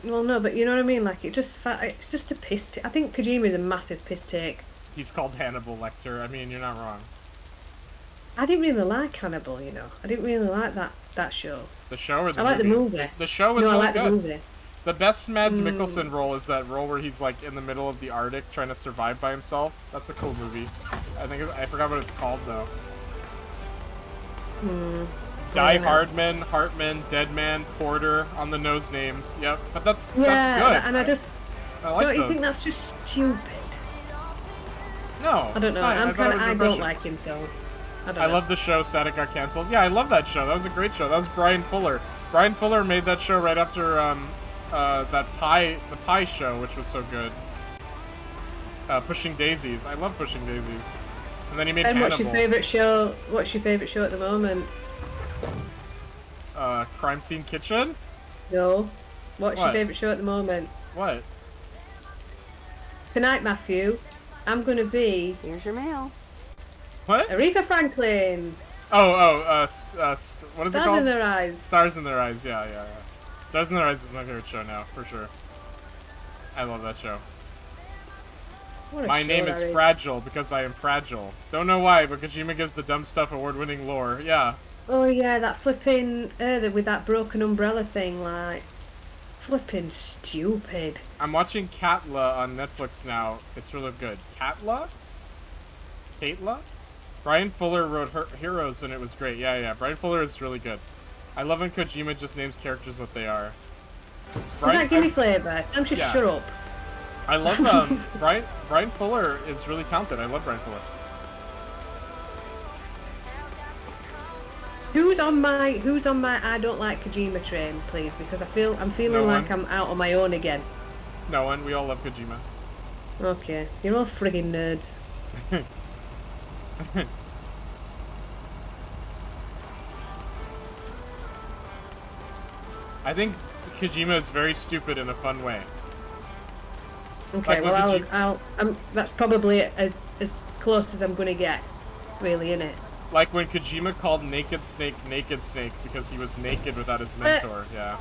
Speaker 2: Well, no, but you know what I mean? Like, it's just a piss I think Kojima's a massive piss take.
Speaker 1: He's called Hannibal Lecter. I mean, you're not wrong.
Speaker 2: I didn't really like Hannibal, you know. I didn't really like that show.
Speaker 1: The show or the
Speaker 2: movie? I like the movie.
Speaker 1: The show was
Speaker 2: really
Speaker 1: really
Speaker 2: good.
Speaker 1: good.
Speaker 2: The movie.
Speaker 1: The best Mads Mikkelsen role is that role where he's like in the middle of the Arctic trying to survive by himself. That's a cool movie. I forgot what it's called though. Die Hardman, Hartman, Deadman, Porter on the nose names. Yep, but that's good.
Speaker 2: And I
Speaker 1: like
Speaker 2: don't you
Speaker 1: those.
Speaker 2: think that's just stupid?
Speaker 1: No,
Speaker 2: I don't know. I don't like him, so I
Speaker 1: love the show. Sad it got canceled. Yeah, I love that show. That was a great show. That was Brian Fuller. Brian Fuller made that show right after the Pie show, which was so good. Pushing Daisies. I love Pushing Daisies. And then he made Hannibal.
Speaker 2: What's your favorite show? What's your favorite show at the moment?
Speaker 1: Crime Scene Kitchen?
Speaker 2: No. What's your favorite show at the moment?
Speaker 1: What?
Speaker 2: Tonight, Matthew, I'm gonna be...
Speaker 3: Here's your mail.
Speaker 1: What?
Speaker 2: Aretha Franklin.
Speaker 1: What is it called?
Speaker 2: Stars in Their Eyes.
Speaker 1: Stars in Their Eyes, yeah. Stars in Their Eyes is my favorite show now, for sure. I love that show. My name is Fragile because I am fragile. Don't know why, but Kojima gives the dumb stuff award-winning lore. Yeah.
Speaker 2: Oh yeah, that flipping with that broken umbrella thing, like flipping stupid.
Speaker 1: I'm watching Katla on Netflix now. It's really good. Katla? Brian Fuller wrote Heroes and it was great. Yeah. Brian Fuller is really good. I love when Kojima just names characters what they are.
Speaker 2: Does that give me flavour? Sam, just shut up.
Speaker 1: I love Brian Fuller is really talented. I love Brian Fuller.
Speaker 2: Who's on my I don't like Kojima train, please? Because I'm feeling like I'm out on my own again.
Speaker 1: No one. We all love Kojima.
Speaker 2: Okay, you're all friggin' nerds.
Speaker 1: I think Kojima is very stupid in a fun way.
Speaker 2: Okay, like, well, that's probably as close as I'm gonna get, really, innit?
Speaker 1: Like when Kojima called Naked Snake because he was naked without his mentor. Yeah.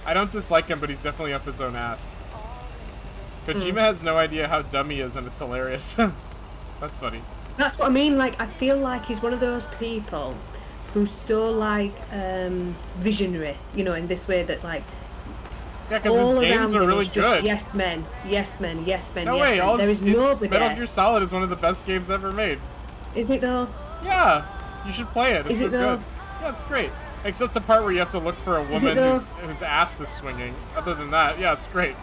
Speaker 1: I don't dislike him, but he's definitely up his own ass. Kojima has no idea how dumb he is, and it's hilarious. That's funny.
Speaker 2: That's what I mean. Like, I feel like he's one of those people who's so like visionary, you know, in this way that like.
Speaker 1: Yeah, because his games are really good.
Speaker 2: Yes men.
Speaker 1: No way,
Speaker 2: there is nobody.
Speaker 1: Metal Gear Solid is one of the best games ever made.
Speaker 2: Is it though?
Speaker 1: Yeah, you should play it. It's
Speaker 2: is
Speaker 1: so
Speaker 2: it though?
Speaker 1: Good. Yeah, it's great. Except the part where you have to look for a woman whose ass is swinging. Other than that, yeah, it's great.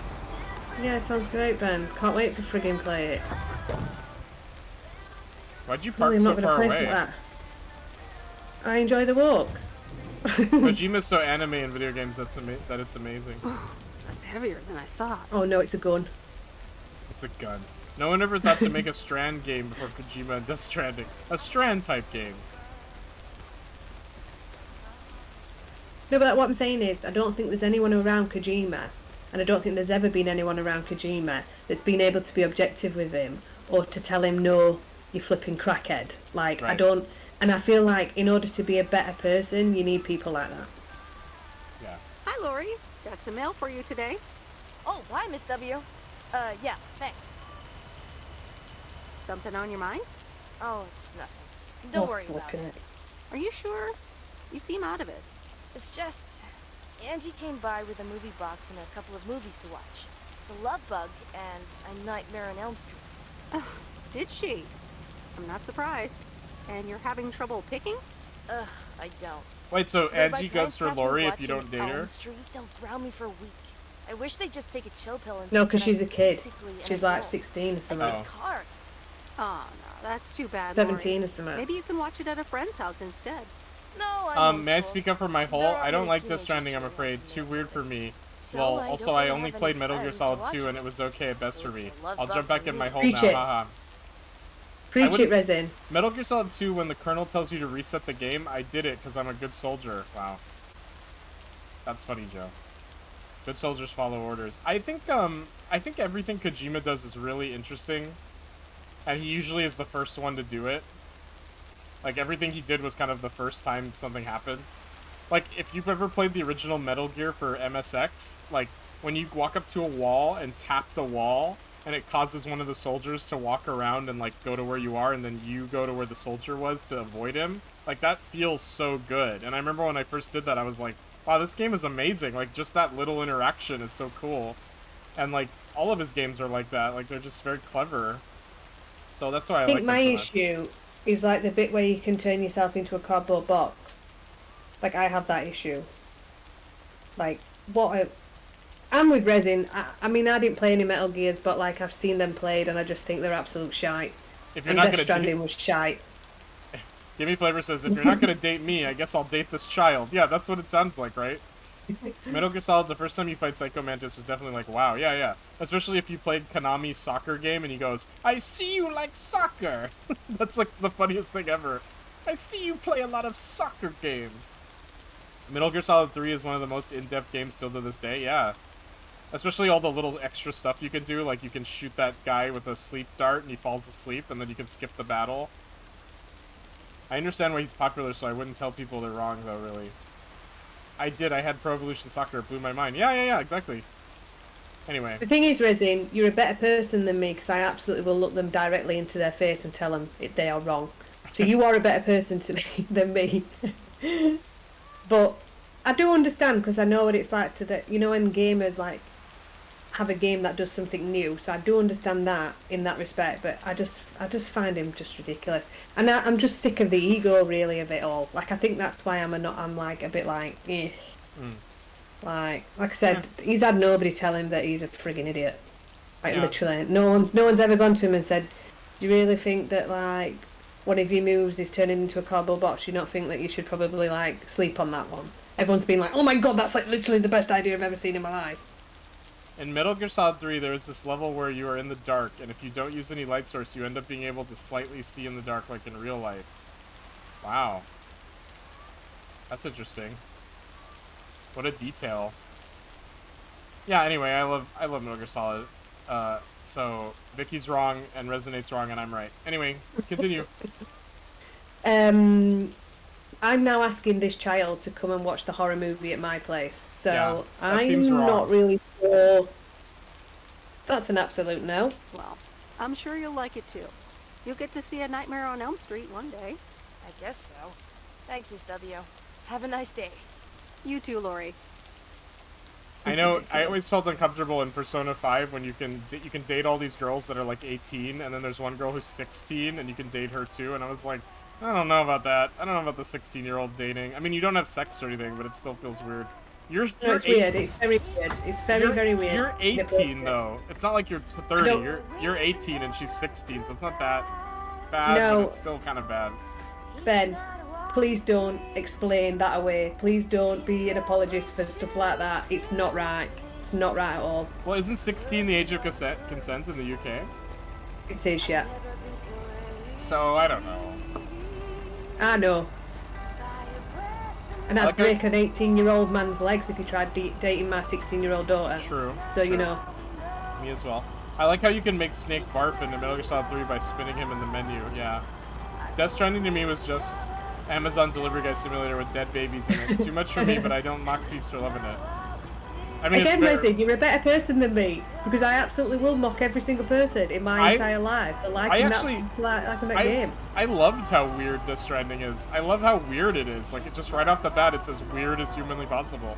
Speaker 2: Yeah, sounds great, Ben. Can't wait to friggin' play it.
Speaker 1: Why'd you park so far away?
Speaker 2: I enjoy the walk.
Speaker 1: Kojima's so anime in video games that it's amazing.
Speaker 3: That's heavier than I thought.
Speaker 2: Oh no, it's a gun.
Speaker 1: It's a gun. No one ever thought to make a Strand game before Kojima and Death Stranding. A Strand type game.
Speaker 2: No, but what I'm saying is, I don't think there's anyone around Kojima, and I don't think there's ever been anyone around Kojima that's been able to be objective with him, or to tell him, no, you flipping crackhead. Like, right. I don't, and I feel like in order to be a better person, you need people like that.
Speaker 3: Yeah. Hi, Lori. Got some mail for you today.
Speaker 4: Oh, hi, Miss W. Yeah, thanks.
Speaker 3: Something on your mind?
Speaker 4: Oh, it's nothing. Don't worry about it.
Speaker 3: Are you sure? You seem out of it.
Speaker 4: It's just... Angie came by with a movie box and a couple of movies to watch. The Love Bug and A Nightmare on Elm Street.
Speaker 3: Did she? I'm not surprised. And you're having trouble picking?
Speaker 4: Ugh, I don't.
Speaker 1: Wait, so
Speaker 4: But if
Speaker 1: Angie
Speaker 4: my
Speaker 1: goes
Speaker 4: parents
Speaker 1: for
Speaker 4: catch me
Speaker 1: Lori if you
Speaker 4: watching
Speaker 1: don't date her?
Speaker 4: Elm Street, they'll drown me for a week. I wish they'd just take a chill pill and
Speaker 2: No,
Speaker 4: see
Speaker 2: because
Speaker 4: that
Speaker 2: she's
Speaker 4: I'm
Speaker 2: a kid.
Speaker 4: basically an
Speaker 2: She's like
Speaker 4: adult.
Speaker 2: 16 or
Speaker 4: I
Speaker 2: something.
Speaker 4: think it's cars.
Speaker 3: Oh, no, that's too bad,
Speaker 2: 17
Speaker 3: Lori.
Speaker 2: or something.
Speaker 3: Maybe you can watch it at a friend's house instead.
Speaker 4: No, I'm
Speaker 1: May I
Speaker 4: homeschooled.
Speaker 1: speak up for my
Speaker 4: There
Speaker 1: hole?
Speaker 4: are
Speaker 1: I don't
Speaker 4: many
Speaker 1: like Death
Speaker 4: teenagers
Speaker 1: Stranding, I'm
Speaker 4: who
Speaker 1: afraid.
Speaker 4: watch
Speaker 1: Too
Speaker 4: me
Speaker 1: weird for
Speaker 4: this.
Speaker 1: me.
Speaker 4: So
Speaker 1: Well,
Speaker 4: I
Speaker 1: also
Speaker 4: don't
Speaker 1: I
Speaker 4: really
Speaker 1: only
Speaker 4: have
Speaker 1: played
Speaker 4: any
Speaker 1: Metal Gear
Speaker 4: friends to
Speaker 1: Solid
Speaker 4: watch
Speaker 1: 2
Speaker 4: it.
Speaker 1: and it was okay at best for
Speaker 4: It's
Speaker 1: me.
Speaker 4: a love
Speaker 1: I'll
Speaker 4: bug
Speaker 1: jump back
Speaker 4: for
Speaker 1: in my
Speaker 4: me.
Speaker 1: hole
Speaker 2: Preach
Speaker 1: now,
Speaker 2: it.
Speaker 1: haha.
Speaker 2: Preach it, Resin.
Speaker 1: Metal Gear Solid 2, when the colonel tells you to reset the game, I did it because I'm a good soldier. Wow. That's funny, Joe. Good soldiers follow orders. I think everything Kojima does is really interesting. And he usually is the first one to do it. Like, everything he did was kind of the first time something happened. Like, if you've ever played the original Metal Gear for MSX, like, when you walk up to a wall and tap the wall, and it causes one of the soldiers to walk around and, like, go to where you are, and then you go to where the soldier was to avoid him, like, that feels so good. And I remember when I first did that, I was like, wow, this game is amazing. Like, just that little interaction is so cool. And, like, all of his games are like that. Like, they're just very clever. So that's why I like
Speaker 2: think my
Speaker 1: them so much.
Speaker 2: issue is like the bit where you can turn yourself into a cardboard box. Like, I have that issue. Like, I'm with Resin. I mean, I didn't play any Metal Gears, but like I've seen them played, and I just think they're absolute shite.
Speaker 1: If you're
Speaker 2: And
Speaker 1: not
Speaker 2: Death
Speaker 1: gonna
Speaker 2: Stranding was shite.
Speaker 1: Gimme Flavor says, if you're not gonna date me, I guess I'll date this child. Yeah, that's what it sounds like, right? Metal Gear Solid, the first time you fight Psycho Mantis was definitely like, wow, yeah. Especially if you played Konami's soccer game and he goes, I see you like soccer! That's like the funniest thing ever. I see you play a lot of soccer games. Metal Gear Solid 3 is one of the most in-depth games still to this day, yeah. Especially all the little extra stuff you can do, like you can shoot that guy with a sleep dart and he falls asleep and then you can skip the battle. I understand why he's popular, so I wouldn't tell people they're wrong, though, really. I had Pro Evolution Soccer, it blew my mind. Yeah, exactly. Anyway.
Speaker 2: The thing is, Resin, you're a better person than me because I absolutely will look them directly into their face and tell them they are wrong. So you are a better person to me than me. But I do understand because I know what it's like to, you know, when gamers like have a game that does something new. So I do understand that in that respect. But I just find him just ridiculous, and I'm just sick of the ego really of it all. Like I think that's why I'm like a bit like, eh. Like I said, he's had nobody tell him that he's a friggin' idiot. Like literally, no one's ever gone to him and said, "Do you really think that like one of your moves is turning into a cardboard box? You not think that you should probably like sleep on that one?" Everyone's been like, "Oh my god, that's like literally the best idea I've ever seen in my life."
Speaker 1: In Metal Gear Solid 3, there is this level where you are in the dark, and if you don't use any light source, you end up being able to slightly see in the dark like in real life. Wow. That's interesting. What a detail. Yeah, anyway, I love Metal Gear Solid. So, Vicky's wrong, and Resonate's wrong, and I'm right. Anyway, continue.
Speaker 2: I'm now asking this child to come and watch the horror movie at my place. So
Speaker 1: Yeah,
Speaker 2: I'm not really sure. That's an absolute no.
Speaker 3: Well, I'm sure you'll like it too. You'll get to see A Nightmare on Elm Street one day.
Speaker 4: I guess so. Thanks, Miss W. Have a nice day.
Speaker 3: You too, Lori.
Speaker 1: I know, I always felt uncomfortable in Persona 5 when you can date all these girls that are like 18, and then there's one girl who's 16, and you can date her too, and I was like, I don't know about that. I don't know about the 16-year-old dating. I mean, you don't have sex or anything, but it still feels weird. You're
Speaker 2: it's weird. It's very weird. It's very weird.
Speaker 1: You're 18 though. It's not like you're 30. You're 18 and she's 16, so it's not that bad,
Speaker 2: No.
Speaker 1: but it's still kind of bad.
Speaker 2: Ben, please don't explain that away. Please don't be an apologist for stuff like that. It's not right. It's not right at all.
Speaker 1: Well, isn't 16 the age of consent in the UK?
Speaker 2: It is, yeah.
Speaker 1: So, I don't know.
Speaker 2: I know. And I'd
Speaker 1: Like
Speaker 2: break an 18-year-old man's legs if he tried dating my 16-year-old daughter.
Speaker 1: True.
Speaker 2: So,
Speaker 1: true.
Speaker 2: you know.
Speaker 1: Me as well. I like how you can make Snake barf in Metal Gear Solid 3 by spinning him in the menu, yeah. Death Stranding to me was just Amazon delivery guy simulator with dead babies in it. Too much for me, but I don't mock peeps for loving it. I mean,
Speaker 2: Again,
Speaker 1: it's
Speaker 2: Leslie, you're a better person than me because I absolutely will mock every single person in my entire life for liking that game.
Speaker 1: I loved how weird Death Stranding is. I love how weird it is. Like, it just right off the bat, it's as weird as humanly possible.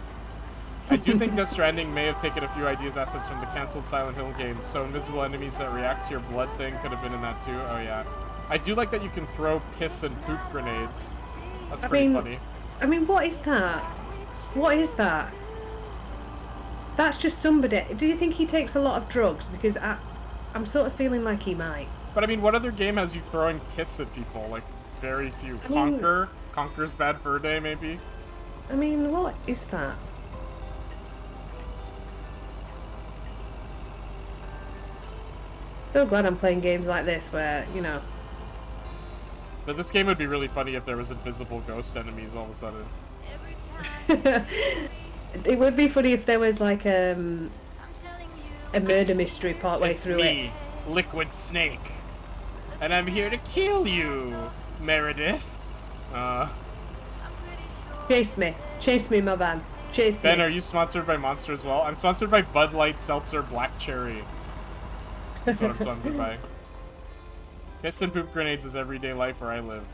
Speaker 1: I do think Death Stranding may have taken a few assets from the cancelled Silent Hill games, so invisible enemies that react to your blood thing could have been in that too. Oh yeah. I do like that you can throw piss and poop grenades. That's pretty funny.
Speaker 2: I mean, what is that? What is that? That's just somebody. Do you think he takes a lot of drugs? Because I'm sort of feeling like he might.
Speaker 1: But I mean, what other game has you throwing piss at people? Like, very few.
Speaker 2: I mean,
Speaker 1: Conker's Bad Fur Day, maybe?
Speaker 2: I mean, what is that? So glad I'm playing games like this where, you know.
Speaker 1: But this game would be really funny if there was invisible ghost enemies all of a sudden.
Speaker 2: It would be funny if there was like a murder mystery partway through
Speaker 1: me, Liquid Snake. And I'm here to kill you, Meredith.
Speaker 2: Chase me, my van. Chase me.
Speaker 1: Ben, are you sponsored by Monster as well? I'm sponsored by Bud Light Seltzer Black Cherry. That's what I'm sponsored by. Piss and poop grenades is everyday life where I live.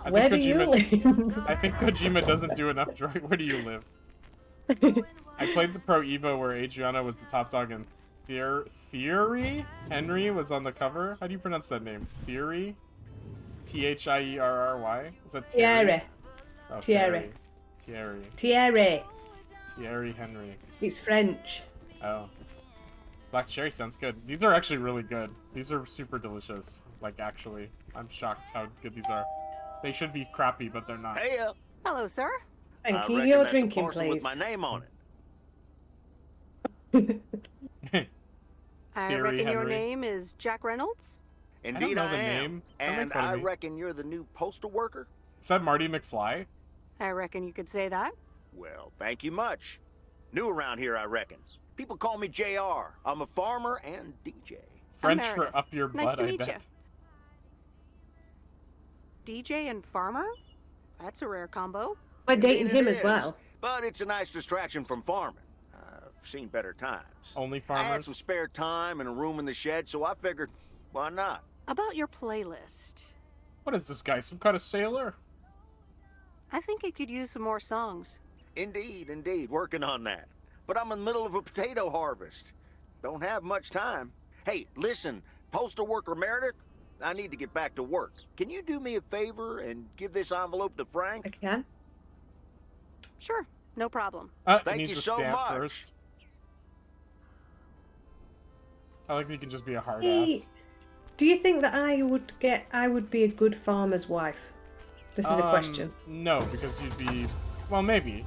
Speaker 2: Where do you live?
Speaker 1: I think Kojima doesn't do enough drug. Where do you live? I played the Pro Evo where Adriana was the top dog and Theory Henry was on the cover. How do you pronounce that name? Theory? Thierry? Is that Thierry? Oh,
Speaker 2: Thierry.
Speaker 1: Thierry.
Speaker 2: Thierry.
Speaker 1: Thierry Henry.
Speaker 2: It's French.
Speaker 1: Oh. Black cherry sounds good. These are actually really good. These are super delicious. Like, actually. I'm shocked how good these are. They should be crappy, but they're not.
Speaker 14: Hey,
Speaker 3: hello, sir.
Speaker 2: Thank you. You're drinking,
Speaker 14: please. With
Speaker 2: please.
Speaker 14: my name on
Speaker 3: I
Speaker 1: Theory
Speaker 3: reckon your
Speaker 1: Henry.
Speaker 3: name is Jack Reynolds?
Speaker 14: it. Indeed,
Speaker 1: I don't know the
Speaker 14: am.
Speaker 1: name. Don't make
Speaker 14: And
Speaker 1: fun of
Speaker 14: I
Speaker 1: me.
Speaker 14: reckon you're the new postal worker?
Speaker 1: Is that Marty McFly?
Speaker 3: I reckon you could say that.
Speaker 14: Well, thank you much. New around here, I reckon. People call me JR. I'm a farmer and DJ.
Speaker 1: French
Speaker 3: Meredith.
Speaker 1: for up your butt,
Speaker 3: Nice to
Speaker 1: I
Speaker 3: meet
Speaker 1: bet.
Speaker 3: you. DJ and farmer? That's a rare combo.
Speaker 2: I'm dating
Speaker 14: Indeed it
Speaker 2: him as
Speaker 14: is.
Speaker 2: well.
Speaker 14: But it's a nice distraction from farming. I've seen better times.
Speaker 1: Only
Speaker 14: I had
Speaker 1: farmers?
Speaker 14: some spare time and a room in the shed, so I figured, why not?
Speaker 3: About your playlist.
Speaker 1: What is this guy, some kind of sailor?
Speaker 3: I think it could use some more songs.
Speaker 14: Indeed, indeed, working on that. But I'm in the middle of a potato harvest. Don't have much time. Hey, listen, postal worker Meredith, I need to get back to work. Can you do me a favor and give this envelope to Frank?
Speaker 2: I can.
Speaker 3: Sure, no problem.
Speaker 1: He
Speaker 14: Thank
Speaker 1: needs
Speaker 14: you
Speaker 1: a
Speaker 14: so
Speaker 1: stamp
Speaker 14: much.
Speaker 1: first. I like that you can just be a hard
Speaker 2: Hey,
Speaker 1: ass.
Speaker 2: do you think that I would be a good farmer's wife? This is a question.
Speaker 1: No, because you'd be... Well, maybe.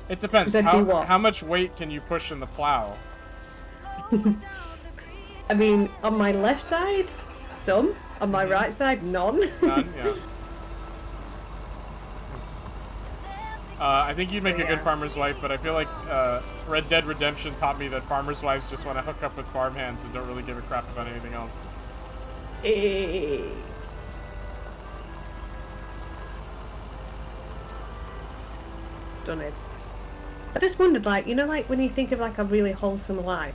Speaker 1: It depends.
Speaker 2: That'd be what?
Speaker 1: How much weight can you push in the plow?
Speaker 2: I mean, on my left side, some. On my right side, none.
Speaker 1: None, yeah. I think you'd make a good farmer's wife, but I feel like Red Dead Redemption taught me that farmer's wives just want to hook up with farmhands and don't really give a crap about anything else.
Speaker 2: Stunning. I just wondered, like, you know, like when you think of like a really wholesome life.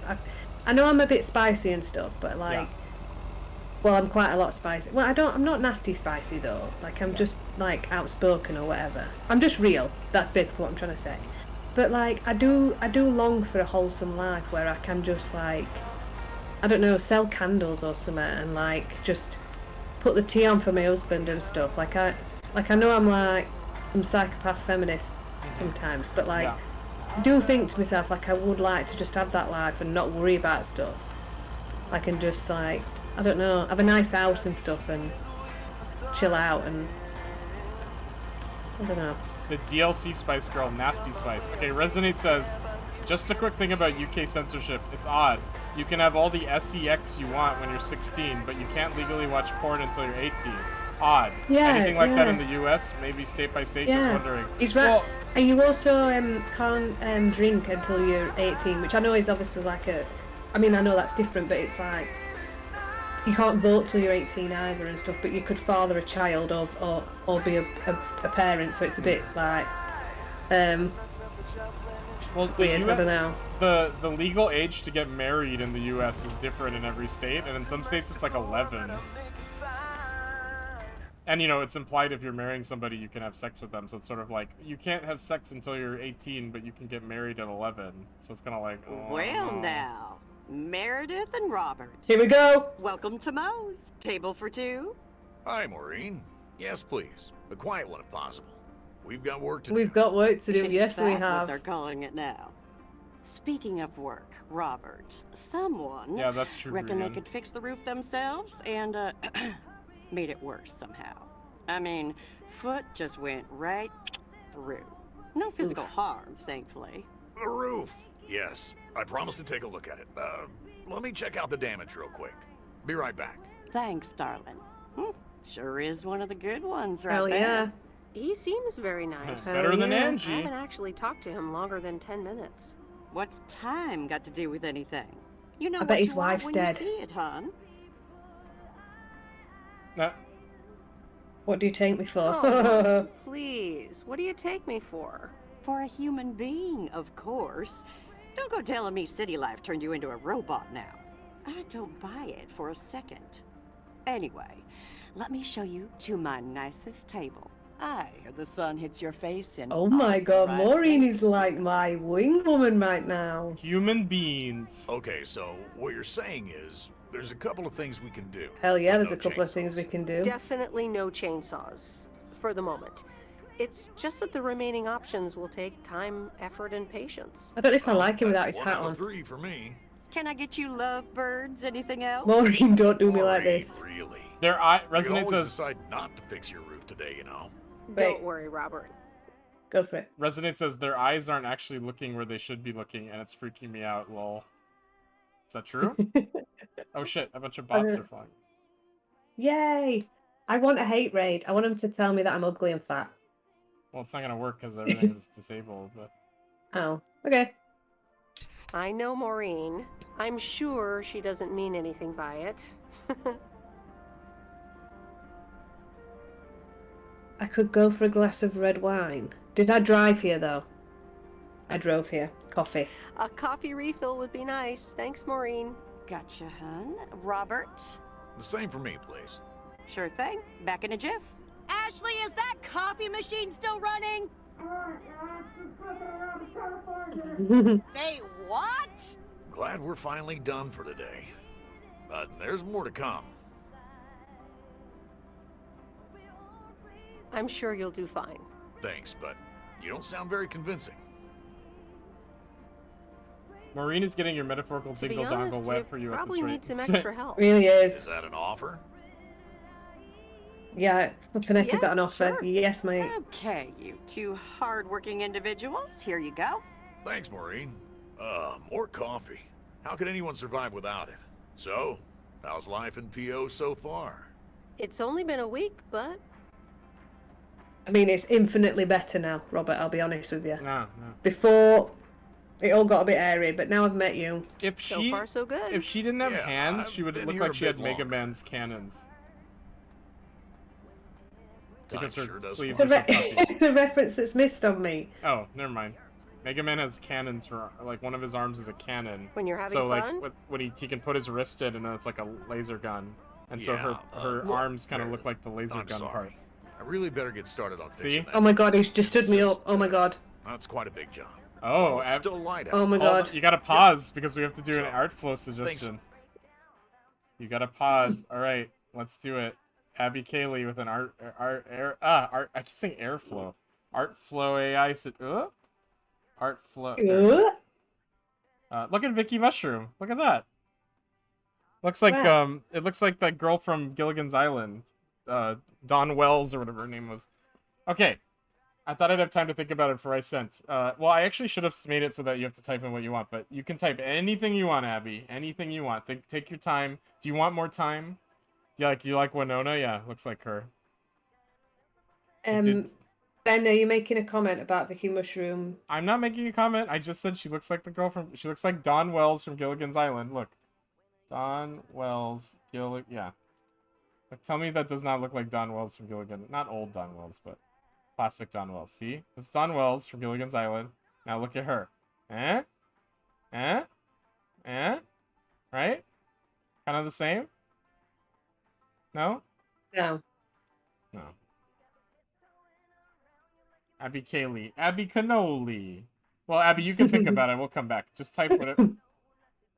Speaker 2: I know I'm a bit spicy and stuff, but like, well, I'm quite a lot spicy. Well, I'm not nasty spicy though. Like, I'm just like outspoken or whatever. I'm just real. That's basically what I'm trying to say. But like, I do long for a wholesome life where I can just like, I don't know, sell candles or something and like just put the tea on for my husband and stuff. Like I know I'm like some psychopath feminist sometimes, but like, I do think to myself like I would like to just have that life and not worry about stuff. I can just like, I don't know, have a nice house and stuff and chill out and I don't know.
Speaker 1: The DLC Spice Girl, Nasty Spice. Okay, Resonate says, just a quick thing about UK censorship. It's odd. You can have all the sex you want when you're 16, but you can't legally watch porn until you're 18. Odd.
Speaker 2: Yeah,
Speaker 1: Anything like that
Speaker 2: yeah.
Speaker 1: in the US? Maybe state by state?
Speaker 2: Yeah.
Speaker 1: Just wondering.
Speaker 2: He's right.
Speaker 1: Well,
Speaker 2: and you also can't drink until you're 18, which I know is obviously like I mean, I know that's different, but it's like you can't vote till you're 18 either and stuff, but you could father a child or be a parent, so it's a bit like
Speaker 1: well,
Speaker 2: weird. I don't know.
Speaker 1: The legal age to get married in the US is different in every state, and in some states it's like 11. And, you know, it's implied if you're marrying somebody, you can have sex with them. So it's sort of like, you can't have sex until you're 18, but you can get married at 11. So it's kind of like, oh,
Speaker 8: Well, now, Meredith and Robert.
Speaker 2: Here we go.
Speaker 8: Welcome to Moe's. Table for two.
Speaker 5: Hi, Maureen. Yes, please. A quiet one if possible. We've got work to do.
Speaker 2: We've got work to do.
Speaker 8: Is
Speaker 2: Yes, we
Speaker 8: that what
Speaker 2: have.
Speaker 8: they're calling it now? Speaking of work, Robert, someone
Speaker 1: Yeah, that's true,
Speaker 8: reckon they
Speaker 1: Brienne.
Speaker 8: could fix the roof themselves and made it worse somehow. I mean, foot just went right through. No physical harm, thankfully.
Speaker 5: The roof. Yes, I promised to take a look at it. Let me check out the damage real quick. Be right back.
Speaker 8: Thanks, darling. Sure is one of the good ones right
Speaker 2: Hell
Speaker 8: there.
Speaker 2: yeah.
Speaker 3: He seems very nice.
Speaker 1: Better than
Speaker 3: I
Speaker 1: Angie.
Speaker 3: haven't actually talked to him longer than 10 minutes.
Speaker 8: What's time got to do with anything? You know
Speaker 2: I
Speaker 8: what
Speaker 2: bet his
Speaker 8: you want
Speaker 2: wife's
Speaker 8: when
Speaker 2: dead.
Speaker 8: you see it, hon.
Speaker 2: What do you take me for?
Speaker 3: Oh, please. What do you take me for?
Speaker 8: For a human being, of course. Don't go telling me city life turned you into a robot now. I don't buy it for a second. Anyway, let me show you to my nicest table. The sun hits your face in
Speaker 2: Oh my
Speaker 8: all the
Speaker 2: god,
Speaker 8: right
Speaker 2: Maureen
Speaker 8: places.
Speaker 2: is like my wing woman right now.
Speaker 1: Human beings.
Speaker 5: Okay, so what you're saying is there's a couple of things we can do.
Speaker 2: Hell yeah,
Speaker 5: but
Speaker 2: there's
Speaker 5: no
Speaker 2: a couple of things we can do.
Speaker 3: Definitely no chainsaws. For the moment. It's just that the remaining options will take time, effort, and patience.
Speaker 2: I don't know if I like him without
Speaker 5: That's
Speaker 2: his
Speaker 5: one
Speaker 2: hat
Speaker 5: out of
Speaker 2: on.
Speaker 5: 3 for me.
Speaker 8: Can I get you lovebirds? Anything else?
Speaker 2: Maureen, don't do me like this.
Speaker 5: Really?
Speaker 1: Their eye
Speaker 5: You
Speaker 1: resonates
Speaker 5: always
Speaker 1: as
Speaker 5: decide not to fix your roof today, you know.
Speaker 3: Don't worry, Robert.
Speaker 2: Go for it.
Speaker 1: resonates says their eyes aren't actually looking where they should be looking, and it's freaking me out. Lol. Is that true? Oh shit! A bunch of bots are flying.
Speaker 2: Yay! I want a hate raid. I want him to tell me that I'm ugly and fat.
Speaker 1: Well, it's not gonna work because everything's disabled. But
Speaker 2: Oh, okay.
Speaker 3: I know Maureen. I'm sure she doesn't mean anything by it.
Speaker 2: I could go for a glass of red wine. Did I drive here though? I drove here. Coffee.
Speaker 3: A coffee refill would be nice. Thanks, Maureen.
Speaker 8: Gotcha, hun. Robert?
Speaker 5: The same for me, please.
Speaker 8: Sure thing. Back in a jiff.
Speaker 9: Ashley, is that coffee machine still running? They what?
Speaker 5: Glad we're finally done for today. But there's more to come.
Speaker 3: I'm sure you'll do fine.
Speaker 5: Thanks, but you don't sound very convincing.
Speaker 1: Maureen is getting your metaphorical
Speaker 3: To be
Speaker 1: dingle
Speaker 3: honest,
Speaker 1: dongle wet
Speaker 3: you
Speaker 1: for you at
Speaker 3: probably
Speaker 1: this rate.
Speaker 3: need some extra help.
Speaker 2: Really is.
Speaker 5: Is that an offer?
Speaker 2: Yeah, flipping heck, is that an offer?
Speaker 8: sure.
Speaker 2: Yes, mate.
Speaker 8: Okay, you two hard-working individuals. Here you go.
Speaker 5: Thanks, Maureen. More coffee. How could anyone survive without it? So, how's life in PO so far?
Speaker 3: It's only been a week, but
Speaker 2: I mean, it's infinitely better now, Robert, I'll be honest with you.
Speaker 1: No.
Speaker 2: Before, it all got a bit airy, but now I've met you.
Speaker 1: If
Speaker 3: so
Speaker 1: she,
Speaker 3: far so good.
Speaker 1: if she didn't have
Speaker 5: Yeah,
Speaker 1: hands,
Speaker 5: I've
Speaker 1: she would
Speaker 5: been
Speaker 1: look
Speaker 5: here
Speaker 1: like
Speaker 5: a
Speaker 1: she had
Speaker 5: bit
Speaker 1: Mega
Speaker 5: longer.
Speaker 1: Man's cannons.
Speaker 5: Time
Speaker 1: Because her
Speaker 5: sure does
Speaker 1: sleeves
Speaker 5: fly.
Speaker 1: are so puffy.
Speaker 2: It's a reference that's missed on me.
Speaker 1: Oh, never mind. Mega Man has cannons for, like, one of his arms is a cannon.
Speaker 3: When you're having
Speaker 1: so,
Speaker 3: fun?
Speaker 1: like, when he can put his wrist in, and then it's like a laser gun. And so
Speaker 5: Yeah,
Speaker 1: her
Speaker 5: look,
Speaker 1: arms kind of look like the laser
Speaker 5: I'm
Speaker 1: gun
Speaker 5: sorry.
Speaker 1: part.
Speaker 5: I really better get started on fixing
Speaker 1: See?
Speaker 5: that.
Speaker 2: Oh my god, he's just stood me up. Oh my god.
Speaker 5: That's quite a big job.
Speaker 1: Oh,
Speaker 5: it's still light out.
Speaker 2: Oh my
Speaker 1: Hold on,
Speaker 2: god.
Speaker 1: you gotta pause because we have to do an
Speaker 5: So,
Speaker 1: art flow suggestion. You gotta pause. All right, let's do it. Abby Kaylee with an art. I keep saying airflow. Art flow AI. Art flow. Look at Vicky Mushroom. Look at that. Looks like
Speaker 2: Wow.
Speaker 1: it looks like that girl from Gilligan's Island, Dawn Wells or whatever her name was. Okay, I thought I'd have time to think about it before I sent. Well, I actually should have made it so that you have to type in what you want, but you can type anything you want, Abby. Anything you want. Take your time. Do you want more time? Do you like Winona? Yeah, looks like her. Did-
Speaker 2: Ben, are you making a comment about Vicky Mushroom?
Speaker 1: I'm not making a comment. I just said she looks like the girl from. She looks like Dawn Wells from Gilligan's Island. Look, Dawn Wells, yeah. Like, tell me that does not look like Dawn Wells from Gilligan. Not old Dawn Wells, but classic Dawn Wells. See, it's Dawn Wells from Gilligan's Island. Now look at her. Eh? Right? Kind of the same. No.
Speaker 2: No.
Speaker 1: No. Abby Kaylee. Abby Cannoli. Well, Abby, you can think about it. We'll come back. Just type whatever.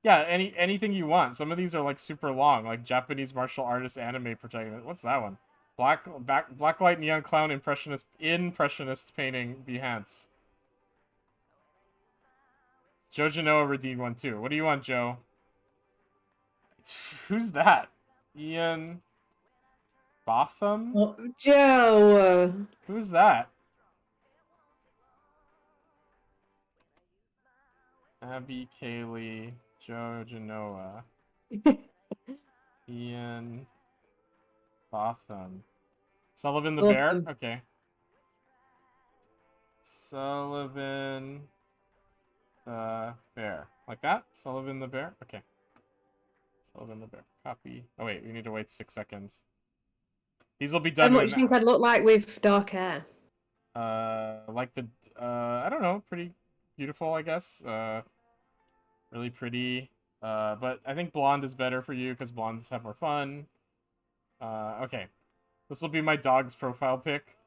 Speaker 1: Yeah, anything you want. Some of these are like super long, like Japanese martial artist anime protagonist. What's that one? Blacklight neon clown impressionist painting Behance. Joe Genoa redeemed one too. What do you want, Joe? Who's that? Ian Botham?
Speaker 2: Oh, Joe.
Speaker 1: Who's that? Abby, Kaylee, Joe Genoa, Ian Botham. Sullivan the Bear? Okay. Sullivan the Bear. Like that? Sullivan the Bear? Okay. Sullivan the Bear. Copy. Oh wait, we need to wait 6 seconds. These will be done.
Speaker 2: And what do you think I'd look like with dark hair?
Speaker 1: Like the, I don't know, pretty beautiful, I guess. Really pretty. But I think blonde is better for you because blondes have more fun. Okay. This will be my dog's profile pic.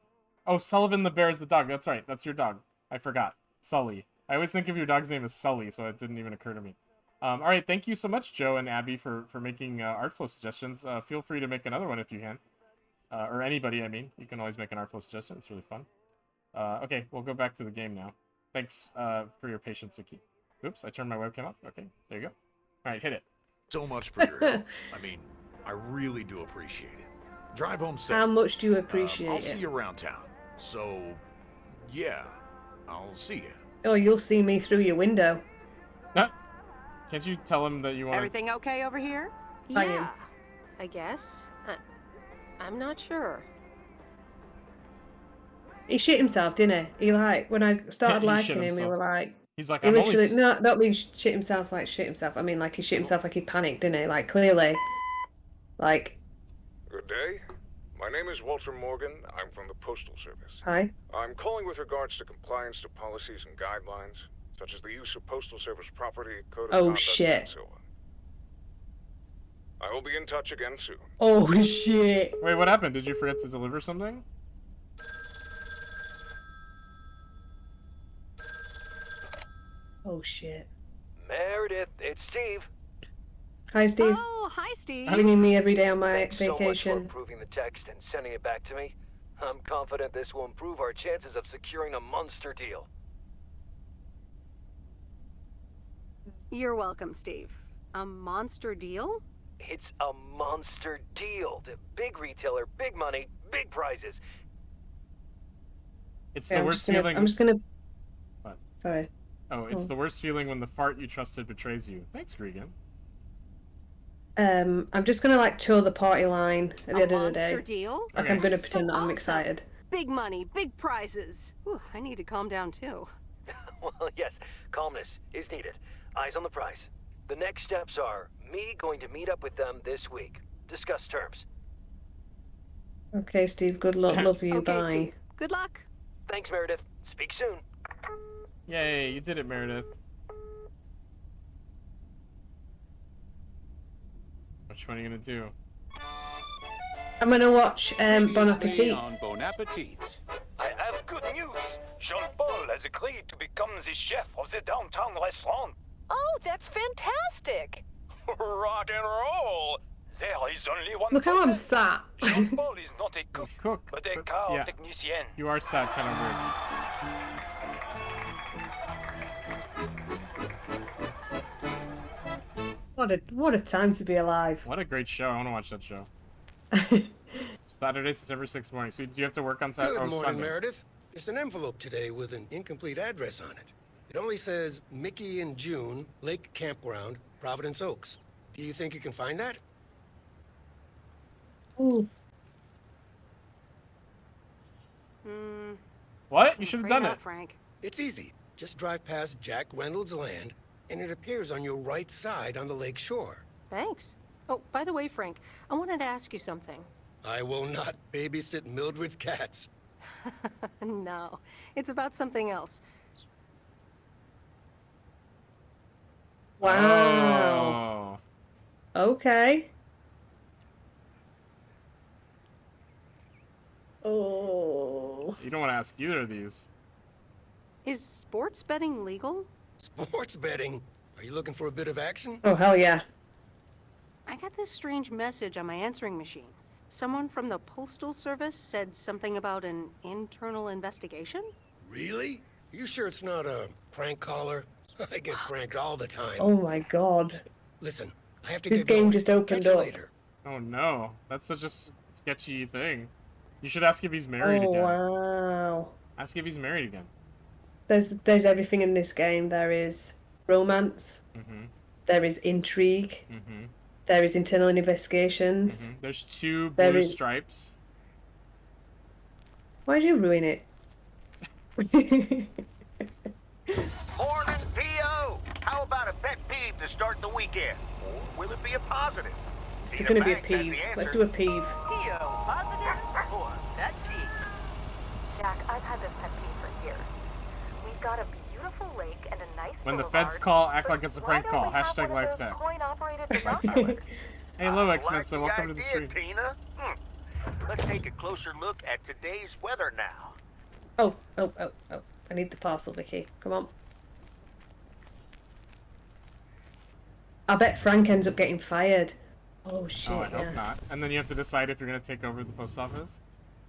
Speaker 1: Oh, Sullivan the Bear is the dog. That's right. That's your dog. I forgot. Sully. I always think of your dog's name as Sully, so it didn't even occur to me. All right. Thank you so much, Joe and Abby, for making Artflow suggestions. Feel free to make another one if you can. Or anybody, I mean. You can always make an Artflow suggestion. It's really fun. Okay, we'll go back to the game now. Thanks for your patience, Vicky. Oops, I turned my webcam off. Okay, there you go. All right, hit it.
Speaker 5: So much for your help. I mean, I really do appreciate it. Drive home safe.
Speaker 2: How much do you appreciate
Speaker 5: I'll
Speaker 2: it?
Speaker 5: see you around town. So, yeah, I'll see you.
Speaker 2: Oh, you'll see me through your window.
Speaker 1: Can't you tell him that you want?
Speaker 8: Everything okay over here?
Speaker 3: Yeah, I guess. I'm not sure.
Speaker 2: He shit himself, didn't he? He like when I started
Speaker 1: He
Speaker 2: liking
Speaker 1: shit
Speaker 2: him, he
Speaker 1: himself.
Speaker 2: was like.
Speaker 1: He's like,
Speaker 2: He
Speaker 1: I'm
Speaker 2: literally
Speaker 1: only.
Speaker 2: no, not mean shit himself like shit himself. I mean like he shit himself like he panicked, didn't he? Like clearly, like.
Speaker 6: Good day. My name is Walter Morgan. I'm from the Postal Service.
Speaker 2: Hi.
Speaker 6: I'm calling with regards to compliance to policies and guidelines, such as the use of Postal Service property, code of conduct,
Speaker 2: shit.
Speaker 6: and so on. I will be in touch again soon.
Speaker 2: Oh shit.
Speaker 1: Wait, what happened? Did you forget to deliver something?
Speaker 2: Oh shit.
Speaker 13: Meredith, it's Steve.
Speaker 2: Hi, Steve.
Speaker 3: Oh, hi, Steve.
Speaker 2: Ringing me every day on my
Speaker 13: Thanks so much for
Speaker 2: vacation.
Speaker 13: approving the text and sending it back to me. I'm confident this will improve our chances of securing a monster deal.
Speaker 3: You're welcome, Steve. A monster deal?
Speaker 13: It's a monster deal. The big retailer, big money, big prizes.
Speaker 1: It's
Speaker 2: Yeah,
Speaker 1: the
Speaker 2: I'm
Speaker 1: worst
Speaker 2: just gonna-
Speaker 1: feeling.
Speaker 2: I'm just gonna.
Speaker 1: What?
Speaker 2: Sorry.
Speaker 1: Oh, it's
Speaker 2: Oh.
Speaker 1: the worst feeling when the fart you trusted betrays you. Thanks, Regan.
Speaker 2: I'm just gonna like toe the party line at the end of the
Speaker 3: Monster
Speaker 2: day.
Speaker 3: deal?
Speaker 2: Like I'm gonna
Speaker 3: So
Speaker 2: pretend that I'm
Speaker 3: awesome.
Speaker 2: excited.
Speaker 3: Big money, big prizes. Whew, I need to calm down too.
Speaker 13: Well, yes, calmness is needed. Eyes on the prize. The next steps are me going to meet up with them this week. Discuss terms.
Speaker 2: Okay, Steve. Good luck. Love you.
Speaker 3: Okay,
Speaker 2: Bye.
Speaker 3: Steve. Good luck.
Speaker 13: Thanks, Meredith. Speak soon.
Speaker 1: Yay, you did it, Meredith. Which one are you gonna do?
Speaker 2: I'm gonna watch Bon Appetit.
Speaker 10: On Bon Appetit.
Speaker 11: I have good news. Jean-Paul has agreed to become the chef of the downtown restaurant.
Speaker 4: Oh, that's fantastic.
Speaker 11: Rock and roll. There is only one
Speaker 2: Look how I'm
Speaker 11: problem.
Speaker 2: sat.
Speaker 11: Jean-Paul is not a cook, but a car
Speaker 1: yeah.
Speaker 11: technician.
Speaker 1: You are sad, kind of weird.
Speaker 2: What a time to be alive.
Speaker 1: What a great show. I want to watch that show. Saturday, September 6th morning. So do you have to work on Saturday?
Speaker 12: Good
Speaker 1: Oh,
Speaker 12: morning,
Speaker 1: Sundays.
Speaker 12: Meredith. There's an envelope today with an incomplete address on it. It only says Mickey and June, Lake Campground, Providence Oaks. Do you think you can find that?
Speaker 2: Ooh.
Speaker 1: What? You should have done it.
Speaker 3: Frank.
Speaker 12: It's easy. Just drive past Jack Reynolds' land, and it appears on your right side on the lake shore.
Speaker 3: Thanks. Oh, by the way, Frank, I wanted to ask you something.
Speaker 12: I will not babysit Mildred's cats.
Speaker 3: No, it's about something else.
Speaker 2: Wow. Okay. Oh.
Speaker 1: You don't want to ask either of these.
Speaker 3: Is sports betting legal?
Speaker 12: Sports betting? Are you looking for a bit of action?
Speaker 2: Oh hell yeah.
Speaker 3: I got this strange message on my answering machine. Someone from the Postal Service said something about an internal investigation?
Speaker 12: Really? You sure it's not a prank caller? I get pranked all the time.
Speaker 2: Oh my god.
Speaker 12: Listen, I have to
Speaker 2: This
Speaker 12: get
Speaker 2: game
Speaker 12: going.
Speaker 2: just opened
Speaker 12: Catch you
Speaker 2: up.
Speaker 12: later.
Speaker 1: Oh no, that's such a sketchy thing. You should ask if he's married
Speaker 2: Oh
Speaker 1: again.
Speaker 2: wow.
Speaker 1: Ask if he's married again.
Speaker 2: There's everything in this game. There is romance.
Speaker 1: Mm-hmm.
Speaker 2: There is intrigue.
Speaker 1: Mm-hmm.
Speaker 2: There is internal investigations.
Speaker 1: Mm-hmm. There's 2
Speaker 2: There
Speaker 1: blue
Speaker 2: is-
Speaker 1: stripes.
Speaker 2: Why'd you ruin it?
Speaker 13: Morning, P.O. How about a pet peeve to start the weekend? Or will it be a positive?
Speaker 2: It's gonna be a peeve. Let's do a peeve.
Speaker 13: P.O. Positive or pet peeve?
Speaker 7: Jack, I've had this pet peeve for years. We've got a beautiful lake and a nice
Speaker 1: When the
Speaker 7: boulevard,
Speaker 1: feds call, act like it's a
Speaker 7: but
Speaker 1: prank
Speaker 7: why
Speaker 1: call.
Speaker 7: don't we have
Speaker 1: Hashtag
Speaker 7: one of
Speaker 1: life
Speaker 7: those
Speaker 1: tech.
Speaker 7: coin-operated binoculars?
Speaker 1: Hey, hello,
Speaker 13: Like
Speaker 1: X-Men, so
Speaker 13: the
Speaker 1: welcome to the
Speaker 13: idea,
Speaker 1: stream.
Speaker 13: Tina. Let's take a closer look at today's weather now.
Speaker 2: Oh. I need the parcel, Vicky. Come on. I bet Frank ends up getting fired. Oh shit,
Speaker 1: Oh, I
Speaker 2: yeah.
Speaker 1: hope not. And then you have to decide if you're going to take over the post office.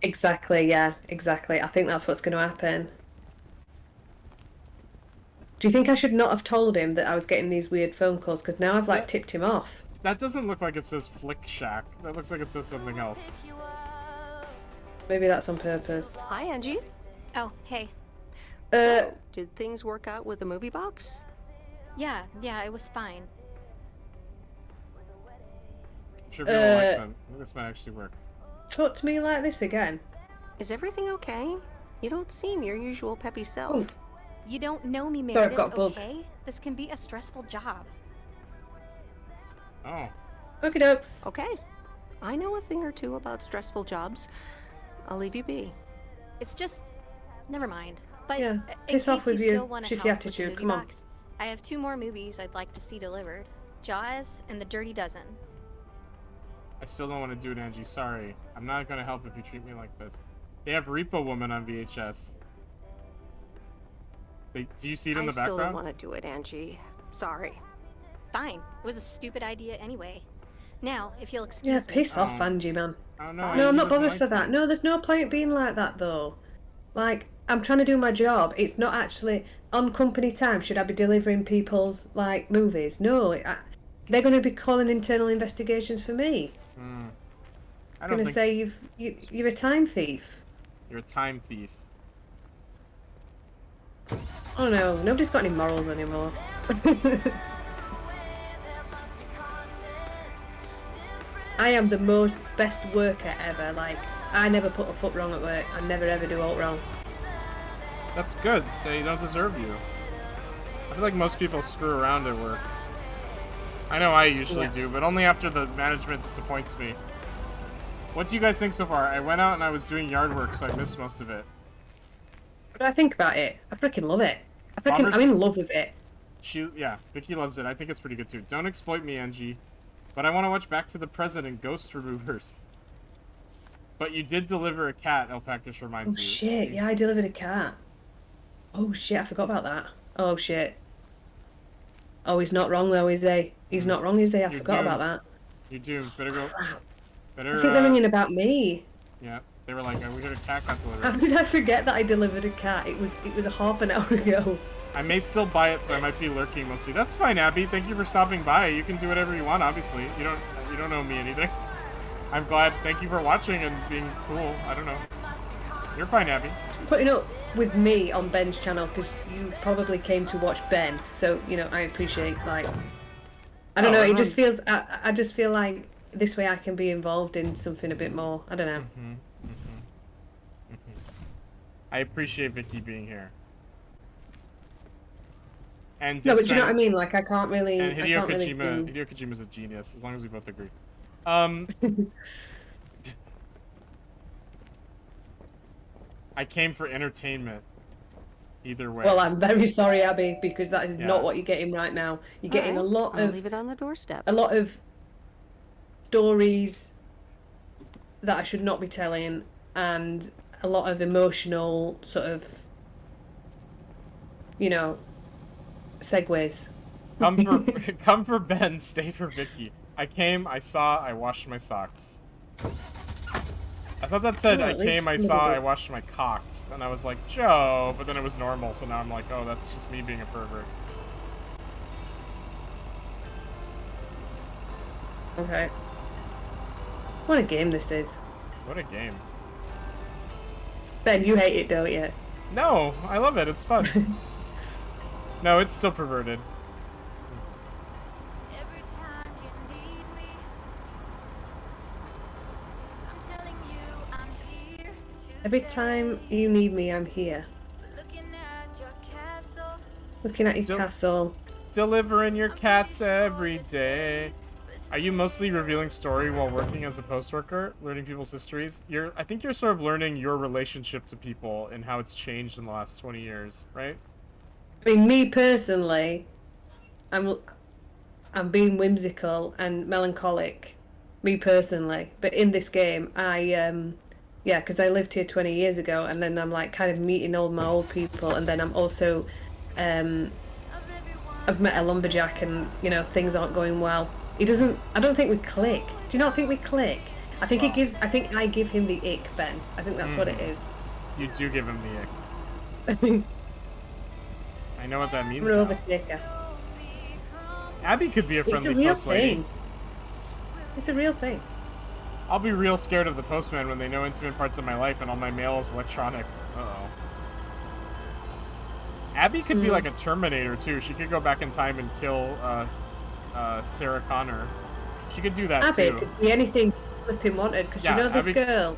Speaker 2: Exactly, yeah, exactly. I think that's what's going to happen. Do you think I should not have told him that I was getting these weird phone calls? Because now I've, like, tipped him off.
Speaker 1: That doesn't look like it says Flick Shack. That looks like it says something else.
Speaker 2: Maybe that's on purpose.
Speaker 3: Hi, Angie.
Speaker 4: Oh, hey.
Speaker 3: So, did things work out with the movie box?
Speaker 4: Yeah, it was fine.
Speaker 1: I'm sure people like them. I think this might actually work.
Speaker 2: Talk to me like this again.
Speaker 3: Is everything okay? You don't seem your usual peppy self.
Speaker 4: You don't know me,
Speaker 2: Sorry, I've
Speaker 4: Meredith,
Speaker 2: got a bug.
Speaker 4: okay? This can be a stressful job.
Speaker 1: Oh.
Speaker 2: Okie dokes.
Speaker 3: Okay. I know a thing or two about stressful jobs. I'll leave you be.
Speaker 4: It's just... Never mind. But
Speaker 2: Yeah,
Speaker 4: in
Speaker 2: piss
Speaker 4: case
Speaker 2: off with
Speaker 4: you
Speaker 2: your
Speaker 4: still wanna
Speaker 2: shitty
Speaker 4: help with the
Speaker 2: attitude,
Speaker 4: movie
Speaker 2: come on.
Speaker 4: box, I have 2 more movies I'd like to see delivered. Jaws and The Dirty Dozen.
Speaker 1: I still don't want to do it, Angie. Sorry. I'm not going to help if you treat me like this. They have Repo Woman on VHS. Do you see it in the
Speaker 3: I still
Speaker 1: background?
Speaker 3: don't want to do it, Angie. Sorry.
Speaker 4: Fine. It was a stupid idea anyway. Now, if you'll
Speaker 2: Yeah,
Speaker 4: excuse me...
Speaker 2: piss off, Angie, man.
Speaker 1: Oh,
Speaker 2: No, I'm not bothered for that. No, there's no point being like that, though. Like, I'm trying to do my job. It's not actually on company time. Should I be delivering people's, like, movies? No, they're going to be calling internal investigations for me.
Speaker 1: I
Speaker 2: Going
Speaker 1: don't
Speaker 2: to
Speaker 1: think
Speaker 2: say you're a time thief.
Speaker 1: You're a time thief.
Speaker 2: Oh no, nobody's got any morals anymore. I am the most best worker ever. Like, I never put a foot wrong at work. I never ever do alt wrong.
Speaker 1: That's good. They don't deserve you. I feel like most people screw around at work. I know I usually do, but only after the management disappoints me. What do you guys think so far? I went out and I was doing yard work, so I missed most of it.
Speaker 2: What do I think about it? I freaking love it. I'm in love with it.
Speaker 1: Yeah, Vicky loves it. I think it's pretty good too. Don't exploit me, Angie. But I want to watch Back to the Present and Ghost Removers. But you did deliver a cat, Alpakish reminds
Speaker 2: Oh
Speaker 1: you.
Speaker 2: shit, yeah, I delivered a cat. Oh shit, I forgot about that. Oh shit. Oh, he's not wrong though, is he? He's not wrong, is he? I
Speaker 1: You're
Speaker 2: forgot about
Speaker 1: doomed.
Speaker 2: that.
Speaker 1: You're doomed. Better go. Better,
Speaker 2: I think they're ringing about me.
Speaker 1: Yeah, they were like, we heard a cat got delivered.
Speaker 2: How did I forget that I delivered a cat? It was a half an hour ago.
Speaker 1: I may still buy it, so I might be lurking mostly. That's fine, Abby. Thank you for stopping by. You can do whatever you want, obviously. You don't owe me anything. I'm glad. Thank you for watching and being cool. I don't know. You're fine, Abby.
Speaker 2: Putting up with me on Ben's channel because you probably came to watch Ben. So, you know, I appreciate, like... I don't know, it just feels... I just feel like this way I can be involved in something a bit more. I don't know.
Speaker 1: I appreciate Vicky being here. And
Speaker 2: No, but do you know what I mean? Like, I can't really...
Speaker 1: And Hideo
Speaker 2: I can't really
Speaker 1: Kojima,
Speaker 2: do...
Speaker 1: Hideo Kojima's a genius, as long as we both agree. I came for entertainment. Either way.
Speaker 2: Well, I'm very sorry, Abby, because that is
Speaker 1: Yeah.
Speaker 2: not what you're getting right now. You're getting a lot
Speaker 3: I'll
Speaker 2: of...
Speaker 3: leave it on the doorstep.
Speaker 2: A lot of stories that I should not be telling, and a lot of emotional sort of, you know, segues.
Speaker 1: Come for Ben, stay for Vicky. I came, I saw, I washed my socks. I thought that said,
Speaker 2: Oh,
Speaker 1: I
Speaker 2: at least
Speaker 1: came, I
Speaker 2: you
Speaker 1: saw,
Speaker 2: did.
Speaker 1: I washed my cocked. And I was like, Joe, but then it was normal, so now I'm like, oh, that's just me being a pervert.
Speaker 2: Okay. What a game this is.
Speaker 1: What a game.
Speaker 2: Ben, you hate it, don't you?
Speaker 1: No, I love it, it's fun. No, it's still perverted.
Speaker 2: Every time you need me, I'm here. Looking at your castle.
Speaker 1: Delivering your cats every day. Are you mostly revealing story while working as a post worker, learning people's histories? I think you're sort of learning your relationship to people and how it's changed in the last 20 years, right?
Speaker 2: I mean, me personally, I'm being whimsical and melancholic. Me personally, but in this game, yeah, because I lived here 20 years ago, and then I'm like kind of meeting all my old people, and then I'm also, I've met a lumberjack, and you know things aren't going well. He doesn't. I don't think we click. Do you not think we click? I think I think I give him the ick, Ben. I think that's what it is.
Speaker 1: You do give him the ick. I know what that means.
Speaker 2: I'm an overtaker.
Speaker 1: Abby could be a friendly
Speaker 2: It's a real
Speaker 1: post lady.
Speaker 2: thing. It's a real thing.
Speaker 1: I'll be real scared of the postman when they know intimate parts of my life and all my mail is electronic. Uh-oh. Abby could be like a Terminator, too. She could go back in time and kill Sarah Connor. She could do that,
Speaker 2: Abby
Speaker 1: too.
Speaker 2: could be anything flipping wanted, because you know this girl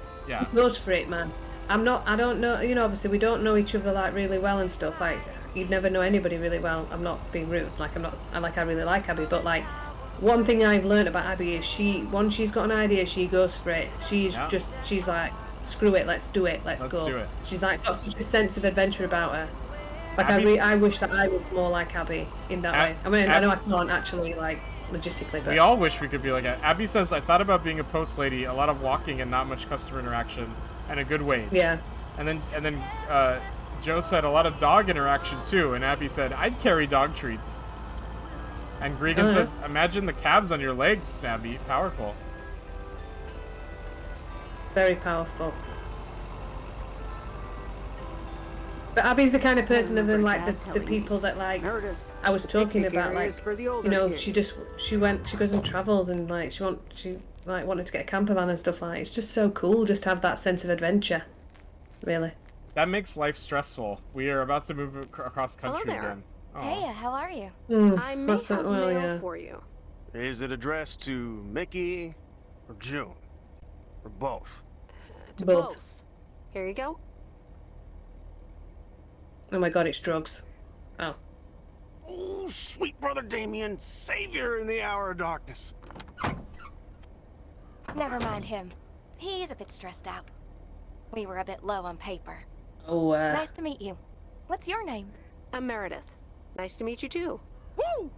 Speaker 2: goes for it, man. I don't know, you know, obviously we don't know each other like really well and stuff, like you'd never know anybody really well. I'm not being rude, like I really like Abby, but like one thing I've learned about Abby is once she's got an idea, she goes for it. She's like, screw it, let's do it, let's go.
Speaker 1: do it.
Speaker 2: She's like got such a sense of adventure about her. Like I wish that I was more like Abby in that way. I mean, I know I can't actually, like, logistically, but
Speaker 1: we all wish we could be like that. Abby says, I thought about being a post lady, a lot of walking and not much customer interaction, and a good wage.
Speaker 2: Yeah.
Speaker 1: And then Joe said a lot of dog interaction too, and Abby said, I'd carry dog treats. And Gregan says, imagine the calves on your legs, Abby. Powerful.
Speaker 2: Very powerful. But Abby's the kind of person of them, like the people that like I was talking about, like, you know, she goes and travels, and like she wanted to get a camper van and stuff like that. It's just so cool just to have that sense of adventure, really.
Speaker 1: That makes life stressful. We are about to move across country again. Oh.
Speaker 4: Hey, how are you?
Speaker 3: I may have mail for you.
Speaker 10: Is it addressed to Mickey or June? Or both?
Speaker 3: To both. Here you go.
Speaker 2: Oh my god, it's drugs. Oh.
Speaker 10: Oh, sweet brother Damien, savior in the hour of darkness.
Speaker 4: Never mind him. He's a bit stressed out. We were a bit low on paper.
Speaker 2: Oh,
Speaker 4: Nice to meet you. What's your name?
Speaker 3: I'm Meredith. Nice to meet you too.
Speaker 10: Woo!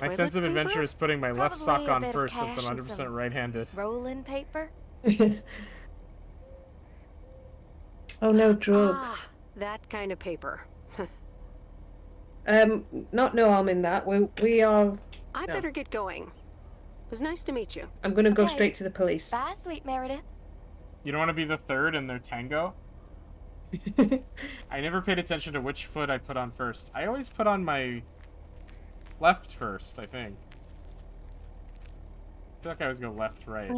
Speaker 1: My sense of adventure is putting my left sock on first since I'm 100% right-handed.
Speaker 4: Rolling paper?
Speaker 2: Oh no, drugs.
Speaker 3: Ah, that kind of paper.
Speaker 2: Not no harm in that. We are.
Speaker 3: I better get going. It was nice to meet you.
Speaker 2: I'm gonna go straight to the police.
Speaker 4: Bye, sweet Meredith.
Speaker 1: You don't want to be the third in their tango? I never paid attention to which foot I put on first. I always put on my left first, I think. I feel like I always go left, right.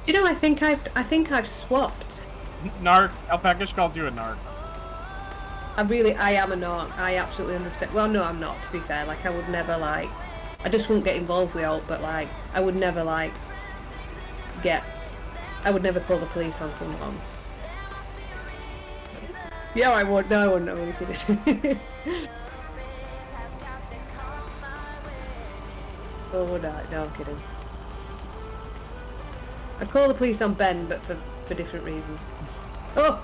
Speaker 2: You know, I think I've swapped.
Speaker 1: Narc. Alpacash called you a narc.
Speaker 2: I am a narc. I absolutely 100%. Well, no, I'm not, to be fair. Like, I would never, like... I just wouldn't get involved with it, but, like, I would never, like, I would never call the police on someone. Yeah, I would. No, I wouldn't. I'm only kidding. Oh, would I? No, I'm kidding. I'd call the police on Ben, but for different reasons. Oh!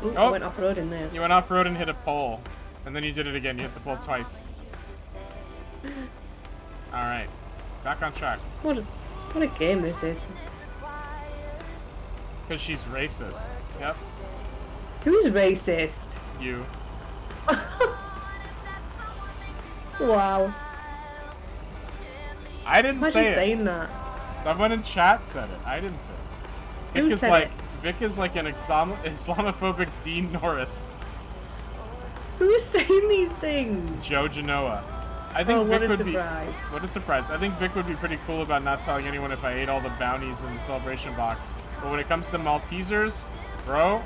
Speaker 2: Ooh, I went off-road in there.
Speaker 1: You went off-road and hit a pole. And then you did it again. You hit the pole twice. Alright. Back on track.
Speaker 2: What a game this is.
Speaker 1: Because she's racist. Yep.
Speaker 2: Who's racist?
Speaker 1: You.
Speaker 2: Wow.
Speaker 1: I didn't
Speaker 2: Imagine
Speaker 1: say it.
Speaker 2: saying that.
Speaker 1: Someone in chat said it. I didn't say it.
Speaker 2: Who said it?
Speaker 1: Vic is like an Islamophobic Dean Norris.
Speaker 2: Who's saying these things?
Speaker 1: Joe Genoa. I think
Speaker 2: what
Speaker 1: Vic
Speaker 2: a
Speaker 1: would
Speaker 2: surprise.
Speaker 1: be. What a surprise. I think Vic would be pretty cool about not telling anyone if I ate all the bounties in the celebration box. But when it comes to Maltesers, bro.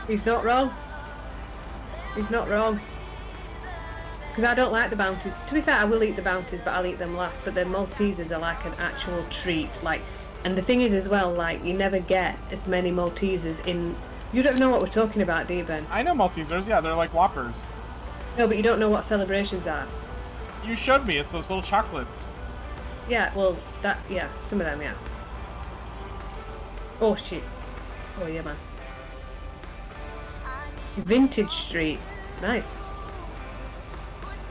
Speaker 2: He's not wrong. He's not wrong. Because I don't like the bounties. To be fair, I will eat the bounties, but I'll eat them last. But the Maltesers are like an actual treat. Like, and the thing is as well, like, you never get as many Maltesers in... You don't know what we're talking about, do you, Ben?
Speaker 1: I know Maltesers, yeah, they're like Whoppers.
Speaker 2: No, but you don't know what celebrations are.
Speaker 1: You showed me, it's those little chocolates.
Speaker 2: Yeah, well, yeah, some of them, yeah. Oh, shit. Oh, yeah, man. Vintage Street. Nice.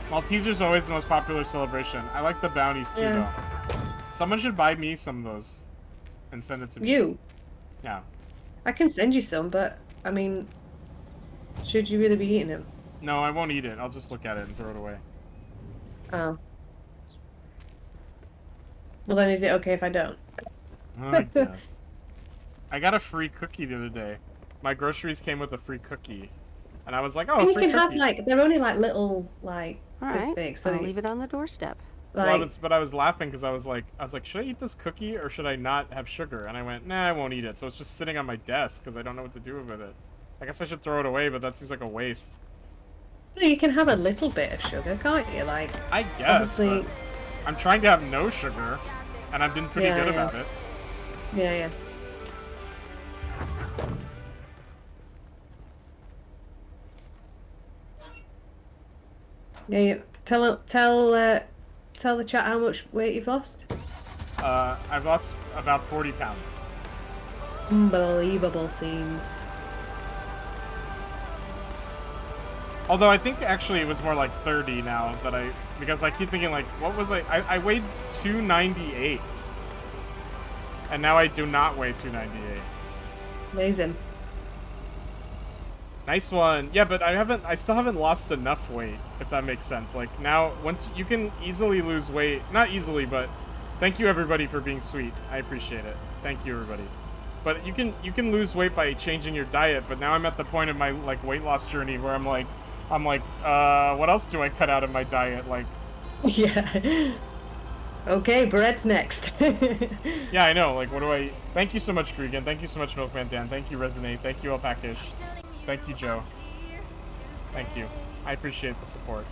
Speaker 1: Maltesers are always the most popular celebration. I like the bounties too, though. Someone should buy me some of those and send it to me.
Speaker 2: You?
Speaker 1: Yeah.
Speaker 2: I can send you some, but, I mean, should you really be eating them?
Speaker 1: No, I won't eat it. I'll just look at it and throw it away.
Speaker 2: Oh. Well, then is it okay if I don't?
Speaker 1: I guess. I got a free cookie the other day. My groceries came with a free cookie. And I was like, oh,
Speaker 2: and you
Speaker 1: free
Speaker 2: can
Speaker 1: cookie.
Speaker 2: have, like, they're only, like, little, like,
Speaker 3: All
Speaker 2: this
Speaker 3: right,
Speaker 2: big. So
Speaker 3: I'll leave it on the doorstep.
Speaker 2: Like,
Speaker 1: well, I was laughing because I was like, should I eat this cookie or should I not have sugar? And I went, nah, I won't eat it. So it's just sitting on my desk because I don't know what to do with it. I guess I should throw it away, but that seems like a waste.
Speaker 2: you can have a little bit of sugar, can't you? Like,
Speaker 1: I guess.
Speaker 2: obviously...
Speaker 1: But I'm trying to have no sugar, and I've been pretty good about it.
Speaker 2: Yeah. Yeah. Tell the chat how much weight you've lost.
Speaker 1: I've lost about 40 pounds.
Speaker 2: Unbelievable scenes.
Speaker 1: Although I think actually it was more like 30 now that because I keep thinking like, what was I weighed 298. And now I do not weigh 298.
Speaker 2: Amazing.
Speaker 1: Nice one. Yeah, but I still haven't lost enough weight, if that makes sense. Like now, once you can easily lose weight, not easily, but thank you everybody for being sweet. I appreciate it. Thank you everybody. But you can lose weight by changing your diet, but now I'm at the point of my like weight loss journey where I'm like, what else do I cut out of my diet? Like,
Speaker 2: yeah. Okay, bread's next.
Speaker 1: yeah, I know. Like, what do I? Thank you so much, Gregan. Thank you so much, Milkman Dan. Thank you, Resonate. Thank you, Alpacish. Thank you, Joe. Thank you. I appreciate the support.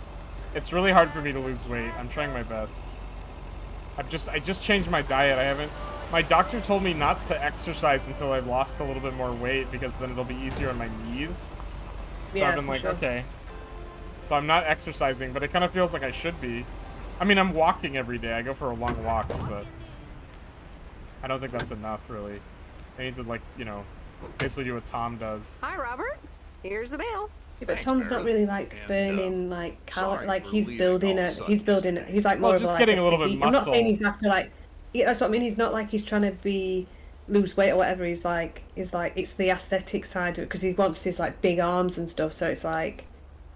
Speaker 1: It's really hard for me to lose weight. I'm trying my best. I just changed my diet. My doctor told me not to exercise until I've lost a little bit more weight because then it'll be easier on my knees. So
Speaker 2: yeah,
Speaker 1: I've been like,
Speaker 2: sure.
Speaker 1: okay. So I'm not exercising, but it kind of feels like I should be. I mean, I'm walking every day. I go for long walks, but I don't think that's enough, really. I need to, like, you know, basically do what Tom does.
Speaker 3: Hi, Robert. Here's the mail.
Speaker 2: Yeah, but Tom's not really like burning like calories. Like he's building. He's like more of
Speaker 1: just
Speaker 2: like
Speaker 1: getting
Speaker 2: a
Speaker 1: a little bit
Speaker 2: physique. I'm not
Speaker 1: muscle.
Speaker 2: saying he's after like. Yeah, that's what I mean. He's not like he's trying to lose weight or whatever. He's like it's the aesthetic side of it because he wants his like big arms and stuff. So it's like,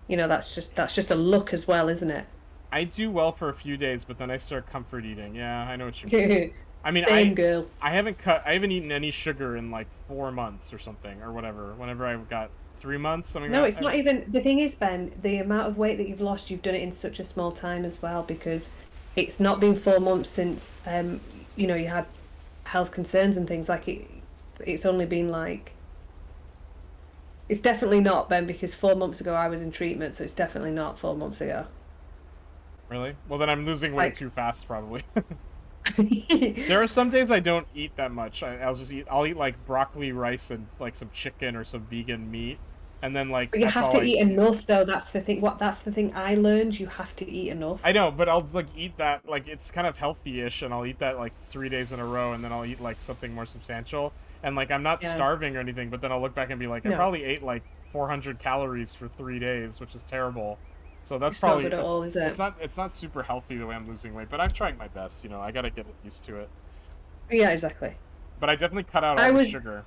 Speaker 2: you know, that's just a look as well, isn't it?
Speaker 1: I do well for a few days, but then I start comfort eating. Yeah, I know what you mean. I mean,
Speaker 2: girl.
Speaker 1: I haven't eaten any sugar in like 4 months or something or whatever. Whenever I got 3 months, something.
Speaker 2: No,
Speaker 1: like
Speaker 2: it's not even. The thing is, Ben, the amount of weight that you've lost, you've done it in such a small time as well because it's not been 4 months since you know, you had health concerns and things like it. It's only been like. It's definitely not, Ben, because 4 months ago I was in treatment, so it's definitely not 4 months ago.
Speaker 1: Really? Well, then I'm losing weight too fast, probably. There are some days I don't eat that much. I'll eat like broccoli, rice, and like some chicken or some vegan meat, and then like.
Speaker 2: But you have to eat enough, though. That's the thing. That's the thing I learned. You have to eat enough.
Speaker 1: I know, but I'll like eat that like it's kind of healthy-ish, and I'll eat that like 3 days in a row, and then I'll eat like something more substantial, and like I'm not starving or anything, but then I'll look back and be like, I probably ate like 400 calories for 3 days, which is terrible. So that's probably
Speaker 2: not good at all, is it?
Speaker 1: It's not super healthy the way I'm losing weight, but I'm trying my best. You know, I gotta get used to it.
Speaker 2: Yeah, exactly.
Speaker 1: But I definitely cut out all the sugar.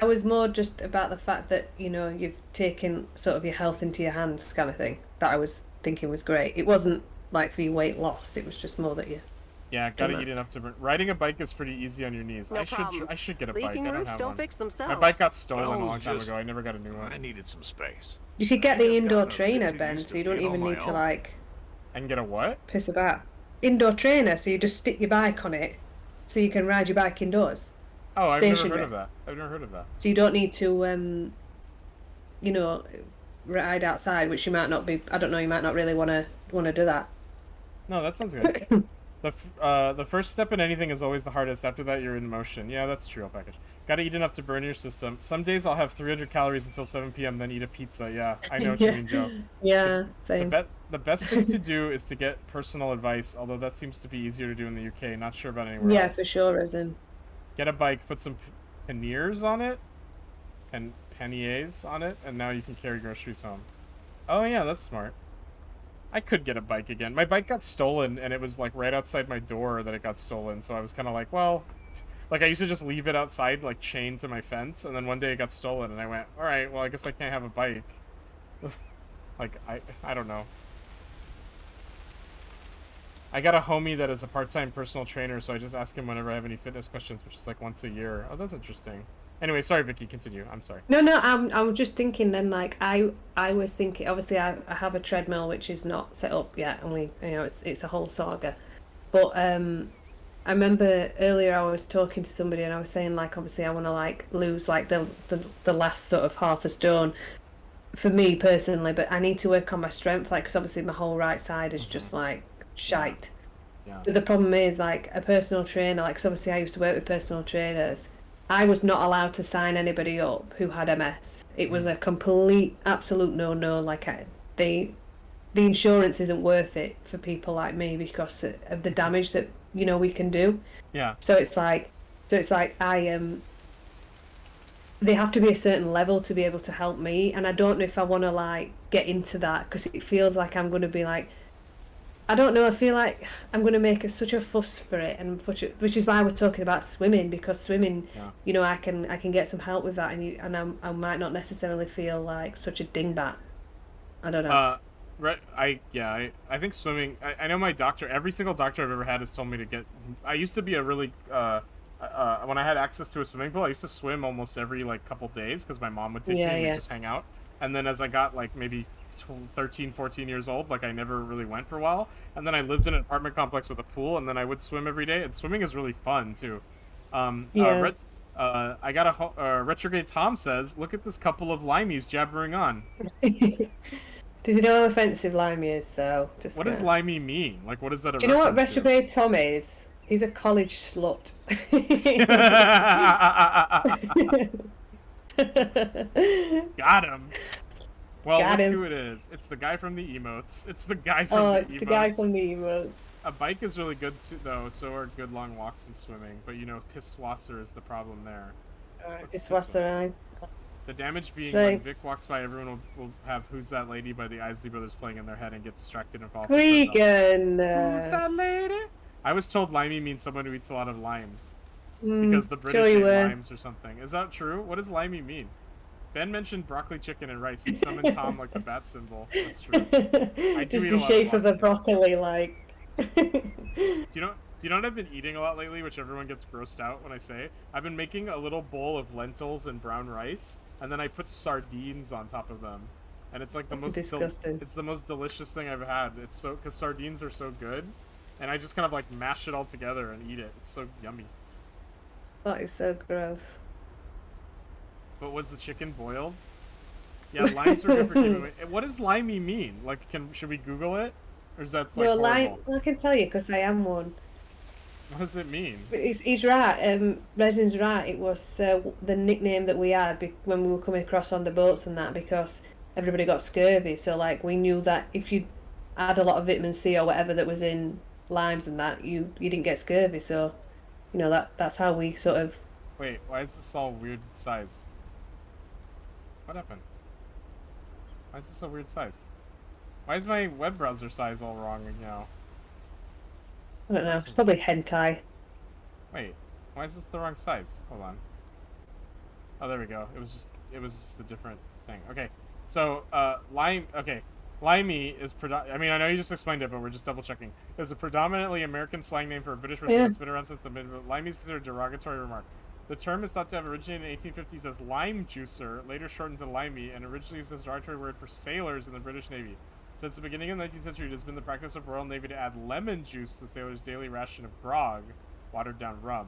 Speaker 2: I was more just about the fact that, you know, you've taken sort of your health into your hands kind of thing. That I was thinking was great. It wasn't like for your weight loss. It was just more that you.
Speaker 1: Yeah, gotta eat enough to burn. Riding a bike is pretty easy on your knees.
Speaker 3: No
Speaker 1: I should
Speaker 3: problem.
Speaker 1: I should get a bike. I
Speaker 3: Leaking
Speaker 1: don't
Speaker 3: roofs
Speaker 1: have
Speaker 3: don't
Speaker 1: one.
Speaker 3: fix themselves.
Speaker 1: My bike got stolen
Speaker 5: Well,
Speaker 1: a
Speaker 5: it
Speaker 1: long
Speaker 5: was
Speaker 1: time
Speaker 5: just-
Speaker 1: ago. I never got a new one.
Speaker 5: I needed some space.
Speaker 2: You could get the
Speaker 5: I've
Speaker 2: indoor
Speaker 5: gotten a
Speaker 2: trainer,
Speaker 5: bit
Speaker 2: Ben,
Speaker 5: used
Speaker 2: so you
Speaker 5: to
Speaker 2: don't
Speaker 5: being
Speaker 2: even
Speaker 5: on
Speaker 2: need
Speaker 5: my
Speaker 2: to
Speaker 5: own.
Speaker 2: like
Speaker 1: I can get a what?
Speaker 2: piss about. Indoor trainer, so you just stick your bike on it, so you can ride your bike indoors.
Speaker 1: Oh, I've never heard
Speaker 2: Stationary.
Speaker 1: of that. I've never heard of that.
Speaker 2: So you don't need to, you know, ride outside, which you might not be. I don't know. You might not really want to do that.
Speaker 1: No, that sounds good. The first step in anything is always the hardest. After that, you're in motion. Yeah, that's true. Package. Gotta eat enough to burn your system. Some days I'll have 300 calories until 7 p.m. Then eat a pizza. Yeah, I know what you mean, Joe.
Speaker 2: Yeah, same.
Speaker 1: The best thing to do is to get personal advice, although that seems to be easier to do in the UK. Not sure about anywhere
Speaker 2: Yeah,
Speaker 1: else.
Speaker 2: for sure, as in.
Speaker 1: Get a bike, put some panniers on it, and panniers on it, and now you can carry groceries home. Oh yeah, that's smart. I could get a bike again. My bike got stolen, and it was like right outside my door that it got stolen. So I was kind of like, well, like I used to just leave it outside, like chained to my fence, and then one day it got stolen, and I went, all right, well I guess I can't have a bike. Like I don't know. I got a homie that is a part-time personal trainer, so I just ask him whenever I have any fitness questions, which is like once a year. Oh, that's interesting. Anyway, sorry, Vicky, continue. I'm sorry.
Speaker 2: No, I'm just thinking then, like, I was thinking, obviously I have a treadmill which is not set up yet, and it's a whole saga. But I remember earlier I was talking to somebody and I was saying, like, obviously I want to, like, lose, like, the last sort of half a stone for me personally, but I need to work on my strength, like, because obviously my whole right side is just, like, shite.
Speaker 1: Yeah.
Speaker 2: But the problem is, like, a personal trainer, like, 'cause obviously I used to work with personal trainers, I was not allowed to sign anybody up who had MS. It was a complete, absolute no-no. Like, the insurance isn't worth it for people like me because of the damage that, you know, we can do.
Speaker 1: Yeah.
Speaker 2: So it's like they have to be a certain level to be able to help me, and I don't know if I want to, like, get into that because it feels like I'm going to be like, I don't know. I feel like I'm going to make such a fuss for it, and which is why we're talking about swimming, because swimming, you know, I can get some help with that, and I might not necessarily feel like such a dingbat. I don't know.
Speaker 1: Right. I think swimming. I know my doctor. Every single doctor I've ever had has told me to get. I used to be a really when I had access to a swimming pool, I used to swim almost every like couple days because my mom would take me and we'd just hang out. And then as I got like maybe 13, 14 years old, like I never really went for a while. And then I lived in an apartment complex with a pool, and then I would swim every day. And swimming is really fun too. I got a retrograde Tom says, look at this couple of limeys jabbering on.
Speaker 2: Does he know how offensive limey is? So just.
Speaker 1: What does limey mean? Like, what is that?
Speaker 2: Do you know what retrograde Tom is? He's a college slut.
Speaker 1: Got him. Well,
Speaker 2: Got
Speaker 1: look
Speaker 2: him.
Speaker 1: who it is. It's the guy from the emotes. It's the guy from the emotes.
Speaker 2: The guy from the emotes.
Speaker 1: A bike is really good too, though. So are good long walks and swimming. But you know, pisswasser is the problem there.
Speaker 2: Pisswasser.
Speaker 1: The damage being
Speaker 2: Right.
Speaker 1: when Vic walks by, everyone will have "Who's That Lady" by the Isley Brothers playing in their head and get distracted and fall. off the
Speaker 2: Regan.
Speaker 1: treadmill. Who's that lady? I was told limey means someone who eats a lot of limes.
Speaker 2: Mm,
Speaker 1: Because the
Speaker 2: sure
Speaker 1: British
Speaker 2: you
Speaker 1: ate
Speaker 2: were.
Speaker 1: limes or something. Is that true? What does limey mean? Ben mentioned broccoli, chicken, and rice. He summoned Tom like the bat symbol. That's true. I do
Speaker 2: Just
Speaker 1: eat
Speaker 2: the
Speaker 1: a lot
Speaker 2: shape of
Speaker 1: lime,
Speaker 2: a broccoli, like.
Speaker 1: Do you know what I've been eating a lot lately, which everyone gets grossed out when I say? I've been making a little bowl of lentils and brown rice, and then I put sardines on top of them. And it's like the most
Speaker 2: disgusting.
Speaker 1: it's the most delicious thing I've had. It's so because sardines are so good, and I just kind of like mash it all together and eat it. It's so yummy.
Speaker 2: That is so gross.
Speaker 1: But was the chicken boiled? Yeah, limes are good for keeping away. What does limey mean? Like, should we Google it, or is that like
Speaker 2: No,
Speaker 1: horrible?
Speaker 2: I can tell you because I am one.
Speaker 1: What does it mean?
Speaker 2: He's right. Resin's right. It was the nickname that we had when we were coming across on the boats and that, because everybody got scurvy. So like we knew that if you add a lot of vitamin C or whatever that was in limes and that, you didn't get scurvy. So you know that's how we sort of.
Speaker 1: Wait, why is this all weird size? What happened? Why is this a weird size? Why is my web browser size all wrong now?
Speaker 2: I don't know. It's probably hentai.
Speaker 1: Wait, why is this the wrong size? Hold on. Oh, there we go. It was just a different thing. Okay, so lime. Okay, Limey is I mean, I know you just explained it, but we're just double checking. It's a predominantly American slang name for a British person that's been around since the mid. Limey is considered a derogatory remark. The term is thought to have originated in the 1850s as lime juicer, later shortened to limey, and originally used as a derogatory word for sailors in the British Navy. Since the beginning of the 19th century, it has been the practice of Royal Navy to add lemon juice to the sailors' daily ration of grog, watered down rum.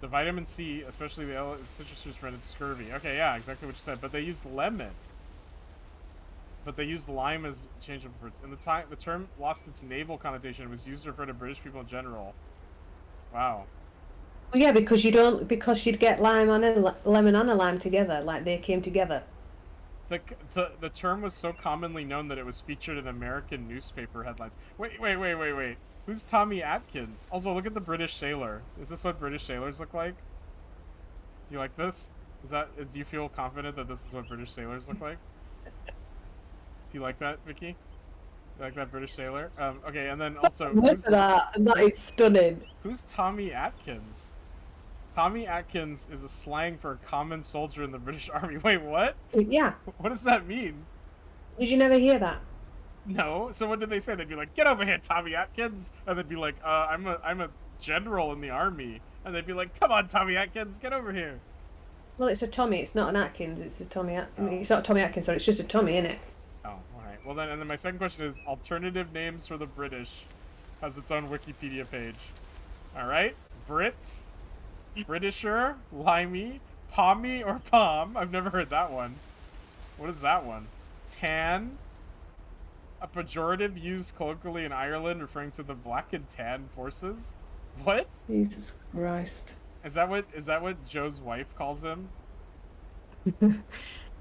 Speaker 1: The vitamin C, especially the citrus juice, prevented scurvy. Okay, yeah, exactly what you said. But they used lemon. But they used lime as changeable words. In the time, the term lost its naval connotation and was used to refer to British people in general. Wow.
Speaker 2: Well, yeah, because you'd get lime on a lemon on a lime together, like they came together.
Speaker 1: The term was so commonly known that it was featured in American newspaper headlines. Wait. Who's Tommy Atkins? Also, look at the British sailor. Is this what British sailors look like? Do you like this? Do you feel confident that this is what British sailors look like? Do you like that, Vicky? You like that British sailor? Okay, and then also...
Speaker 2: That is stunning.
Speaker 1: Who's Tommy Atkins? Tommy Atkins is a slang for a common soldier in the British Army. Wait, what?
Speaker 2: Yeah.
Speaker 1: What does that mean?
Speaker 2: Did you never hear that?
Speaker 1: No. So what did they say? They'd be like, "Get over here, Tommy Atkins," and they'd be like, I'm a general in the army," and they'd be like, "Come on, Tommy Atkins, get over here."
Speaker 2: Well, it's a Tommy. It's not an Atkins. It's a Tommy. It's not Tommy Atkins. Sorry, it's just a Tommy, isn't it?
Speaker 1: Oh, all right. Well then, and then my second question is alternative names for the British. Has its own Wikipedia page. All right, Brit, Britisher, Limey, Pommy or Pom. I've never heard that one. What is that one? Tan. A pejorative used colloquially in Ireland referring to the black and tan forces? What?
Speaker 2: Jesus Christ.
Speaker 1: Is that what Joe's wife calls him?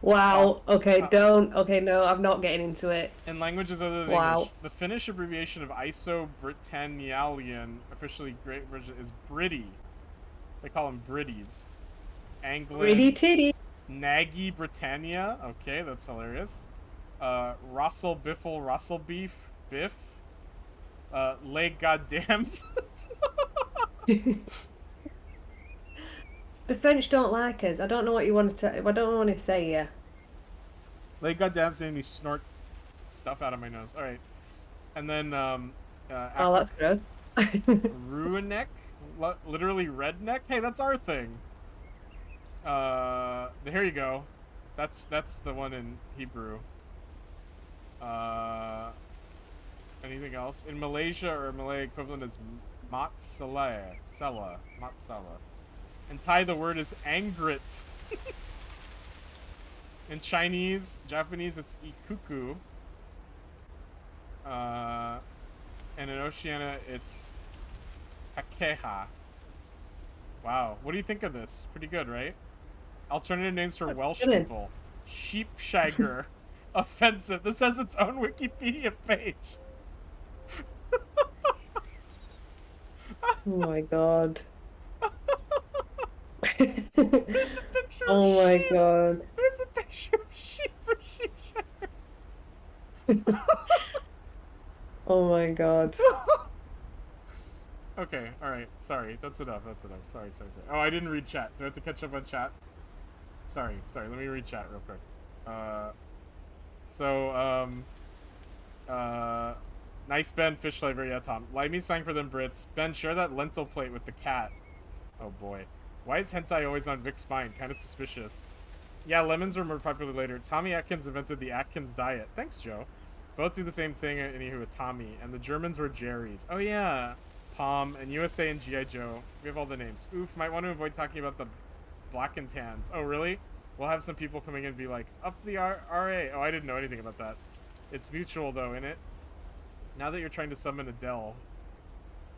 Speaker 2: Wow. Okay, no, I'm not getting into it.
Speaker 1: In languages other than English, the Finnish abbreviation of Iso-Britannialian, officially Great Britain, is Britty. They call them Britties. Anglian.
Speaker 2: Britty titty.
Speaker 1: Nagy Britannia. Okay, that's hilarious. Russell Biffle, Russell Beef, Biff. Leg Goddams.
Speaker 2: The French don't like us. I don't know what you want to. I don't want to say here.
Speaker 1: Leg Goddams made me snort stuff out of my nose. All right, and then
Speaker 2: oh, that's gross.
Speaker 1: Ruineck, literally redneck. Hey, that's our thing. Here you go. That's the one in Hebrew. Anything else? In Malaysia, or Malay equivalent is Matsala. In Thai, the word is angrit. In Chinese, Japanese, it's ikuku. And in Oceania, it's hakeha. Wow. What do you think of this? Pretty good, right? Alternative names for Welsh people. Sheepshagger. Offensive. This has its own Wikipedia page.
Speaker 2: Oh my god.
Speaker 1: There's a picture of
Speaker 2: oh my
Speaker 1: sheep.
Speaker 2: God.
Speaker 1: There's a picture of sheep for sheepshagger.
Speaker 2: Oh my god.
Speaker 1: Okay, alright. Sorry. That's enough. Sorry. Oh, I didn't read chat. Do I have to catch up on chat? Sorry. Let me read chat real quick. Nice Ben, fish flavor. Yeah, Tom. Limey sang for them Brits. Ben, share that lentil plate with the cat. Oh boy. Why is hentai always on Vic's spine? Kind of suspicious. Yeah, lemons were more popular later. Tommy Atkins invented the Atkins diet. Thanks, Joe. Both do the same thing, anywho, with Tommy. And the Germans were Jerry's. Oh yeah. Palm and USA and G.I. Joe. We have all the names. Oof, might want to avoid talking about the black and tans. Oh, really? We'll have some people coming in and be like, up the RA. Oh, I didn't know anything about that. It's mutual, though, innit? Now that you're trying to summon Adele.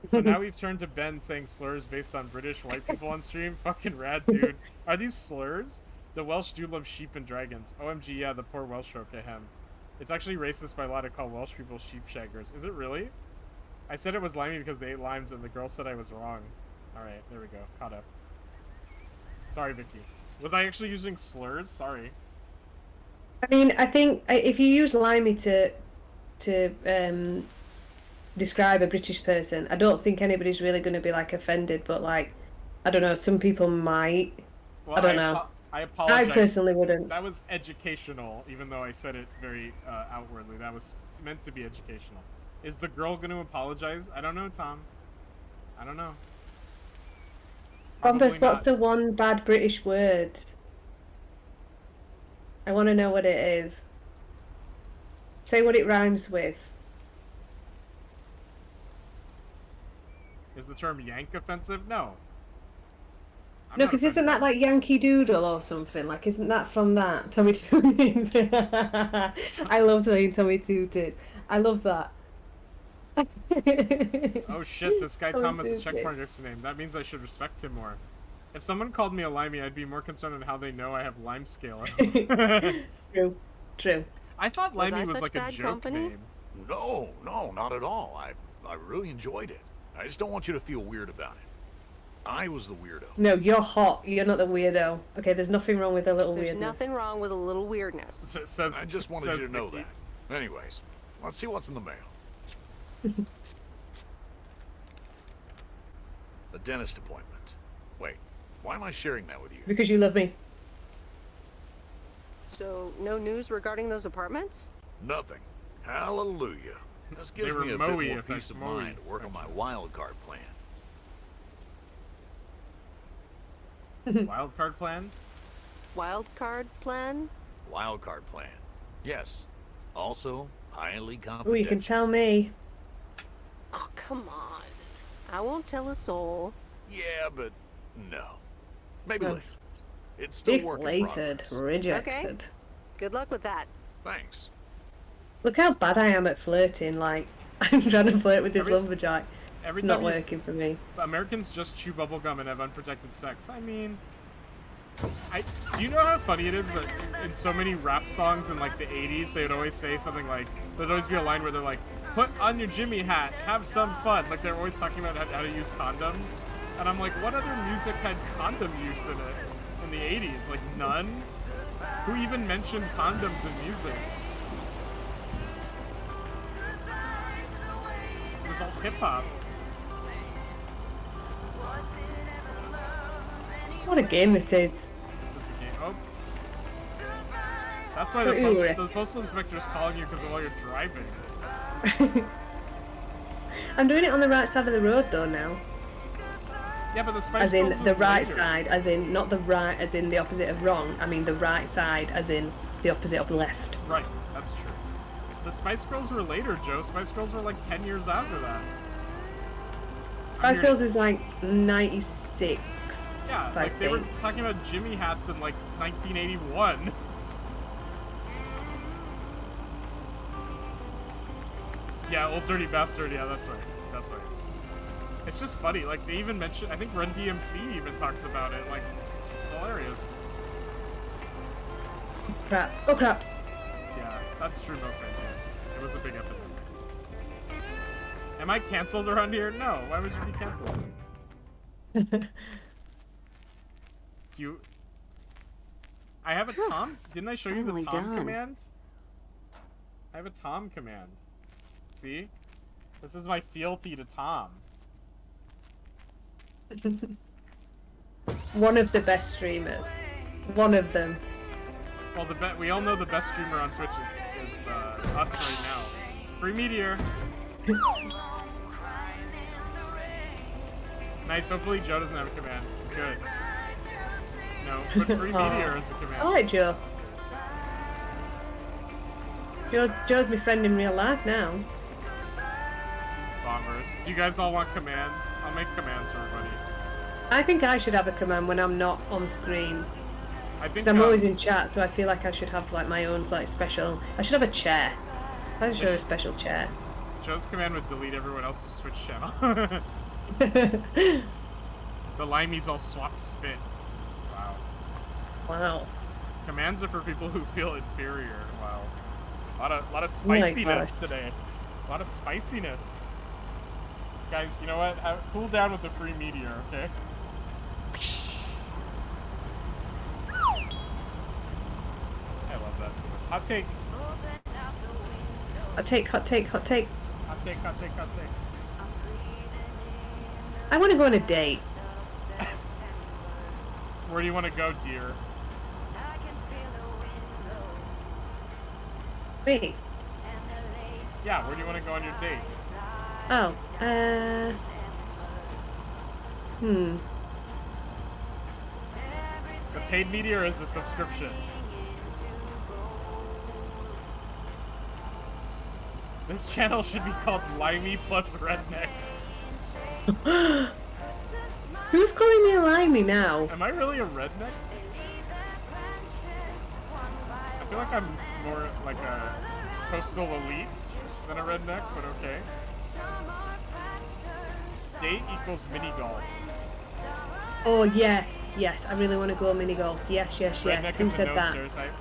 Speaker 1: So now we've turned to Ben saying slurs based on British white people on stream. Fucking rad, dude. Are these slurs? The Welsh do love sheep and dragons. OMG, yeah, the poor Welsh folk, ahem. It's actually racist by law to call Welsh people sheepshaggers. Is it really? I said it was limey because they ate limes and the girl said I was wrong. Alright, there we go. Caught up. Sorry, Vicky. Was I actually using slurs? Sorry.
Speaker 2: I mean, I think if you use limey to describe a British person, I don't think anybody's really going to be like offended, but like, I don't know, some people might.
Speaker 1: Well,
Speaker 2: I don't know.
Speaker 1: I apologize.
Speaker 2: I personally wouldn't.
Speaker 1: That was educational, even though I said it very outwardly. That was meant to be educational. Is the girl going to apologize? I don't know, Tom. I don't know.
Speaker 2: Bombus, what's the one bad British word? I want to know what it is. Say what it rhymes with.
Speaker 1: Is the term yank offensive? No.
Speaker 2: No, because isn't that like Yankee Doodle or something? Like, isn't that from that? Tommy Two Tits. I love saying Tommy Two Tits. I love that.
Speaker 1: Oh shit, this guy Tom has a check mark next to name. That means I should respect him more. If someone called me a limey, I'd be more concerned on how they know I have lime scale.
Speaker 2: True. True.
Speaker 1: I thought limey was like a joke name.
Speaker 5: No, not at all. I really enjoyed it. I just don't want you to feel weird about it. I was the weirdo.
Speaker 2: No, you're hot. You're not the weirdo. Okay, there's nothing wrong with a little
Speaker 3: There's
Speaker 2: weirdness.
Speaker 3: nothing wrong with a little weirdness.
Speaker 5: I just wanted you to know that. Anyways, let's see what's in the mail. The dentist appointment. Wait, why am I sharing that with you?
Speaker 2: Because you love me.
Speaker 3: So, no news regarding those apartments?
Speaker 5: Nothing. Hallelujah. This gives me a bit more peace of mind to work on my wild card plan.
Speaker 1: Wild card plan?
Speaker 3: Wild card plan?
Speaker 5: Wild card plan. Yes. Also, highly confidential.
Speaker 2: Oh, you can tell me.
Speaker 3: Oh, come on. I won't tell a soul.
Speaker 5: Yeah, but no. Maybe later. It's still working.
Speaker 2: Deflated. Rejected.
Speaker 3: Okay. Good luck with that.
Speaker 5: Thanks.
Speaker 2: Look how bad I am at flirting. Like, I'm trying to flirt with this lumberjack. It's not working for me.
Speaker 1: Americans just chew bubblegum and have unprotected sex. I mean, do you know how funny it is that in so many rap songs in like the 80s, they would always say something like, there'd always be a line where they're like, put on your Jimmy hat, have some fun. Like they're always talking about how to use condoms. And I'm like, what other music had condom use in it in the 80s? Like none? Who even mentioned condoms in music? It was all hip hop.
Speaker 2: What a game this is.
Speaker 1: This is a game. Oh. That's why the postal inspector's calling you because while you're driving.
Speaker 2: I'm doing it on the right side of the road though now.
Speaker 1: Yeah, but the Spice
Speaker 2: As in
Speaker 1: Girls
Speaker 2: the
Speaker 1: was
Speaker 2: right
Speaker 1: later.
Speaker 2: side, as in not the right, as in the opposite of wrong. I mean the right side, as in the opposite of left.
Speaker 1: Right, that's true. The Spice Girls were later, Joe. Spice Girls were like 10 years after that.
Speaker 2: Spice Girls is like 96.
Speaker 1: Yeah, like they were talking about Jimmy hats in like 1981. Yeah, Old Dirty Bastard. Yeah, that's right. That's right. It's just funny. Like they even mention. I think Run DMC even talks about it. Like it's hilarious.
Speaker 2: Crap. Oh crap.
Speaker 1: Yeah, that's true. Milk Run. Yeah. It was a big epidemic. Am I canceled around here? No. Why would you be canceled? Do you? I have a Tom. Didn't I show you the Tom command? I have a Tom command. See? This is my fealty to Tom.
Speaker 2: One of the best streamers. One of them.
Speaker 1: Well, we all know the best streamer on Twitch is us right now. Free Meteor. Nice. Hopefully Joe doesn't have a command. Good. No, put Free Meteor as a command.
Speaker 2: I like Joe. Joe's my friend in real life now.
Speaker 1: Bombers. Do you guys all want commands? I'll make commands for everybody.
Speaker 2: I think I should have a command when I'm not on screen. Because I'm always in chat, so I feel like I should have like my own like special. I should have a chair. I should have a special chair.
Speaker 1: Joe's command would delete everyone else's Twitch channel. The limeys all swap spit. Wow.
Speaker 2: Wow.
Speaker 1: Commands are for people who feel inferior. Wow. A lot of spiciness today. A lot of spiciness. Guys, you know what? Cool down with the Free Meteor, okay? I love that so much. Hot take.
Speaker 2: Hot take, hot take, hot take.
Speaker 1: Hot take, hot take, hot take.
Speaker 2: I want to go on a date.
Speaker 1: Where do you want to go, dear?
Speaker 2: Me?
Speaker 1: Yeah, where do you want to go on your date?
Speaker 2: Oh,
Speaker 1: The paid media or is a subscription? This channel should be called Limey plus Redneck.
Speaker 2: Who's calling me a limey now?
Speaker 1: Am I really a redneck? I feel like I'm more like a coastal elite than a redneck, but okay. Date equals mini golf.
Speaker 2: Oh yes, yes. I really want to go mini golf. Yes, yes, yes.
Speaker 1: Redneck
Speaker 2: Who
Speaker 1: is a
Speaker 2: said
Speaker 1: known
Speaker 2: that?
Speaker 1: stereotype.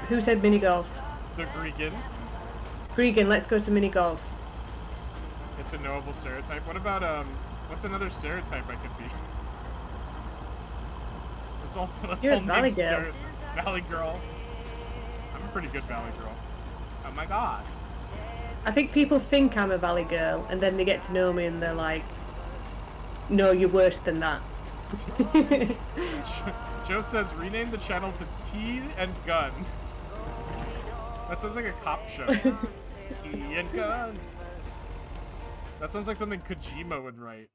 Speaker 2: Who said mini golf?
Speaker 1: The Gregan.
Speaker 2: Gregan, let's go to mini golf.
Speaker 1: It's a knowable stereotype. What about what's another stereotype I could be?
Speaker 2: You're a
Speaker 1: all
Speaker 2: valley
Speaker 1: named
Speaker 2: girl.
Speaker 1: stereotype. Valley girl. I'm a pretty good valley girl. Oh my god.
Speaker 2: I think people think I'm a valley girl, and then they get to know me, and they're like, "No, you're worse than that."
Speaker 1: Joe says rename the channel to Tea and Gun. That sounds like a cop show. Tea and Gun. That sounds like something Kojima would write.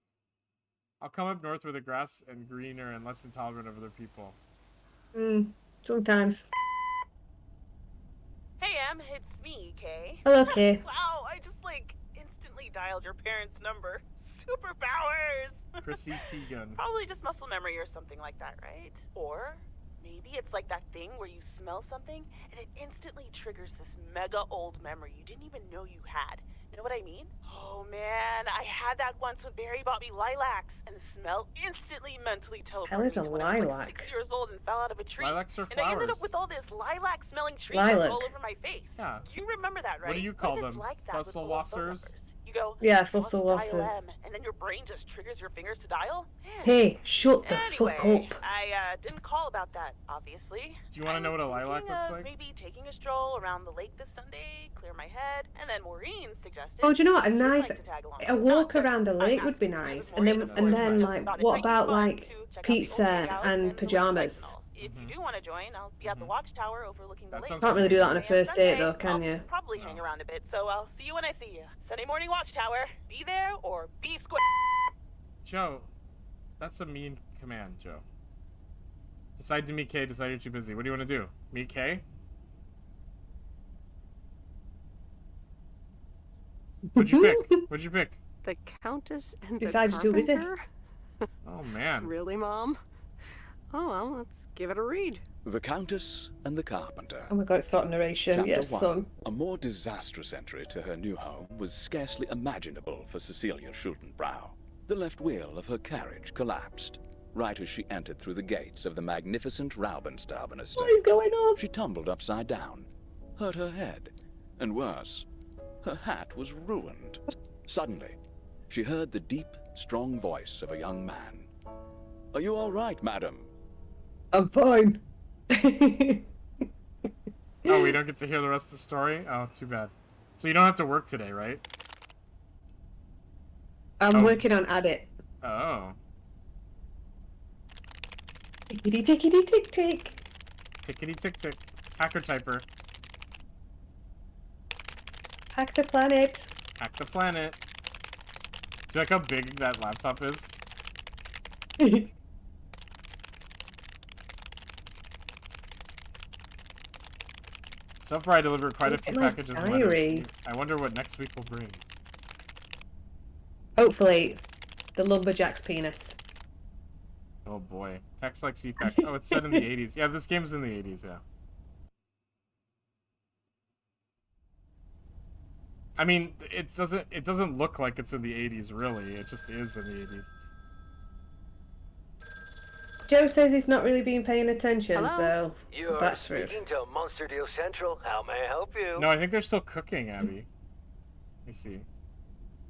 Speaker 1: I'll come up north where the grass and greener and less intolerant of other people.
Speaker 2: Sometimes.
Speaker 15: Hey, Em, it's me, Kay.
Speaker 2: Hello, Kay.
Speaker 15: Wow, I just, instantly dialed your parents' number. Superpowers!
Speaker 1: Chrissy Teigen.
Speaker 15: Probably just muscle memory or something like that, right? Or maybe it's like that thing where you smell something and it instantly triggers this mega old memory you didn't even know you had. You know what I mean? Oh man, I had that once when Barry bought me lilacs, and the smell instantly mentally teleported
Speaker 2: Hell is a
Speaker 15: me to when I was
Speaker 2: lilac?
Speaker 15: 6 years old and fell out of a tree.
Speaker 1: Lilacs are
Speaker 15: and I ended up
Speaker 1: flowers.
Speaker 15: with all this lilac-smelling tree
Speaker 2: Lilac.
Speaker 15: all over my face.
Speaker 1: Yeah.
Speaker 15: You remember that, right?
Speaker 1: What do you call
Speaker 15: What if it's
Speaker 1: them?
Speaker 15: like that with
Speaker 1: Fussel
Speaker 15: old phone
Speaker 1: wassers?
Speaker 15: numbers? You go,
Speaker 2: Yeah,
Speaker 15: "Plus
Speaker 2: fussel
Speaker 15: dial
Speaker 2: wassers.
Speaker 15: M," and then your brain just triggers your fingers to dial? Man.
Speaker 2: Hey, shut the
Speaker 15: Anyway,
Speaker 2: fuck up.
Speaker 15: I didn't call about that, obviously.
Speaker 1: Do you want to know what a lilac
Speaker 15: Thinking
Speaker 1: looks
Speaker 15: of
Speaker 1: like?
Speaker 15: maybe taking a stroll around the lake this Sunday, clear my head, and then Maureen suggested.
Speaker 2: Oh, do you know what? A
Speaker 15: you'd
Speaker 2: nice
Speaker 15: like to tag along.
Speaker 2: a walk around the lake would be nice, and then like, what about like pizza and pajamas?
Speaker 15: If you do want to join, I'll be at the watchtower overlooking the lake.
Speaker 2: Can't really do that on a first date, though, can you?
Speaker 15: Probably hang around a bit, so I'll see you when I see you. Sunday morning watchtower. Be there or be square.
Speaker 1: Joe, that's a mean command, Joe. Decide to meet Kay, decide you're too busy. What do you want to do? Meet Kay? What'd you pick? What'd you pick?
Speaker 8: The Countess and
Speaker 2: Besides,
Speaker 8: the
Speaker 2: you're too busy.
Speaker 8: Carpenter?
Speaker 1: Oh, man.
Speaker 8: Really, Mom? Oh, well, let's give it a read.
Speaker 16: The Countess and the Carpenter.
Speaker 2: Oh my god, it's got narration.
Speaker 16: Chapter
Speaker 2: Yes,
Speaker 16: 1.
Speaker 2: son.
Speaker 16: A more disastrous entry to her new home was scarcely imaginable for Cecilia Schultenbrow. The left wheel of her carriage collapsed, right as she entered through the gates of the magnificent Raubenstaben estate.
Speaker 2: What is going on?
Speaker 16: She tumbled upside down, hurt her head, and worse, her hat was ruined. Suddenly, she heard the deep, strong voice of a young man. "Are you all right, madam?"
Speaker 2: I'm fine.
Speaker 1: Oh, we don't get to hear the rest of the story? Oh, too bad. So you don't have to work today, right?
Speaker 2: I'm working on Adit.
Speaker 1: Oh.
Speaker 2: Tickety tickety tick tick.
Speaker 1: Tickety tick tick. Hacker typer.
Speaker 2: Hack the planet.
Speaker 1: Hack the planet. Do you like how big that laptop is? So far, I delivered quite a
Speaker 2: Look
Speaker 1: few
Speaker 2: at my
Speaker 1: packages and
Speaker 2: diary.
Speaker 1: letters. I wonder what next week will bring.
Speaker 2: Hopefully, the lumberjack's penis.
Speaker 1: Oh boy. Text like CFAX. Oh, it's set in the 80s. Yeah, this game's in the 80s, yeah. I mean, it doesn't look like it's in the 80s, really. It just is in the 80s.
Speaker 2: Joe says he's not really been paying attention,
Speaker 13: Hello?
Speaker 2: so
Speaker 13: You're
Speaker 2: that's rude.
Speaker 13: speaking to Monster Deal Central. How may I help you?
Speaker 1: No, I think they're still cooking, Abby. Let me see.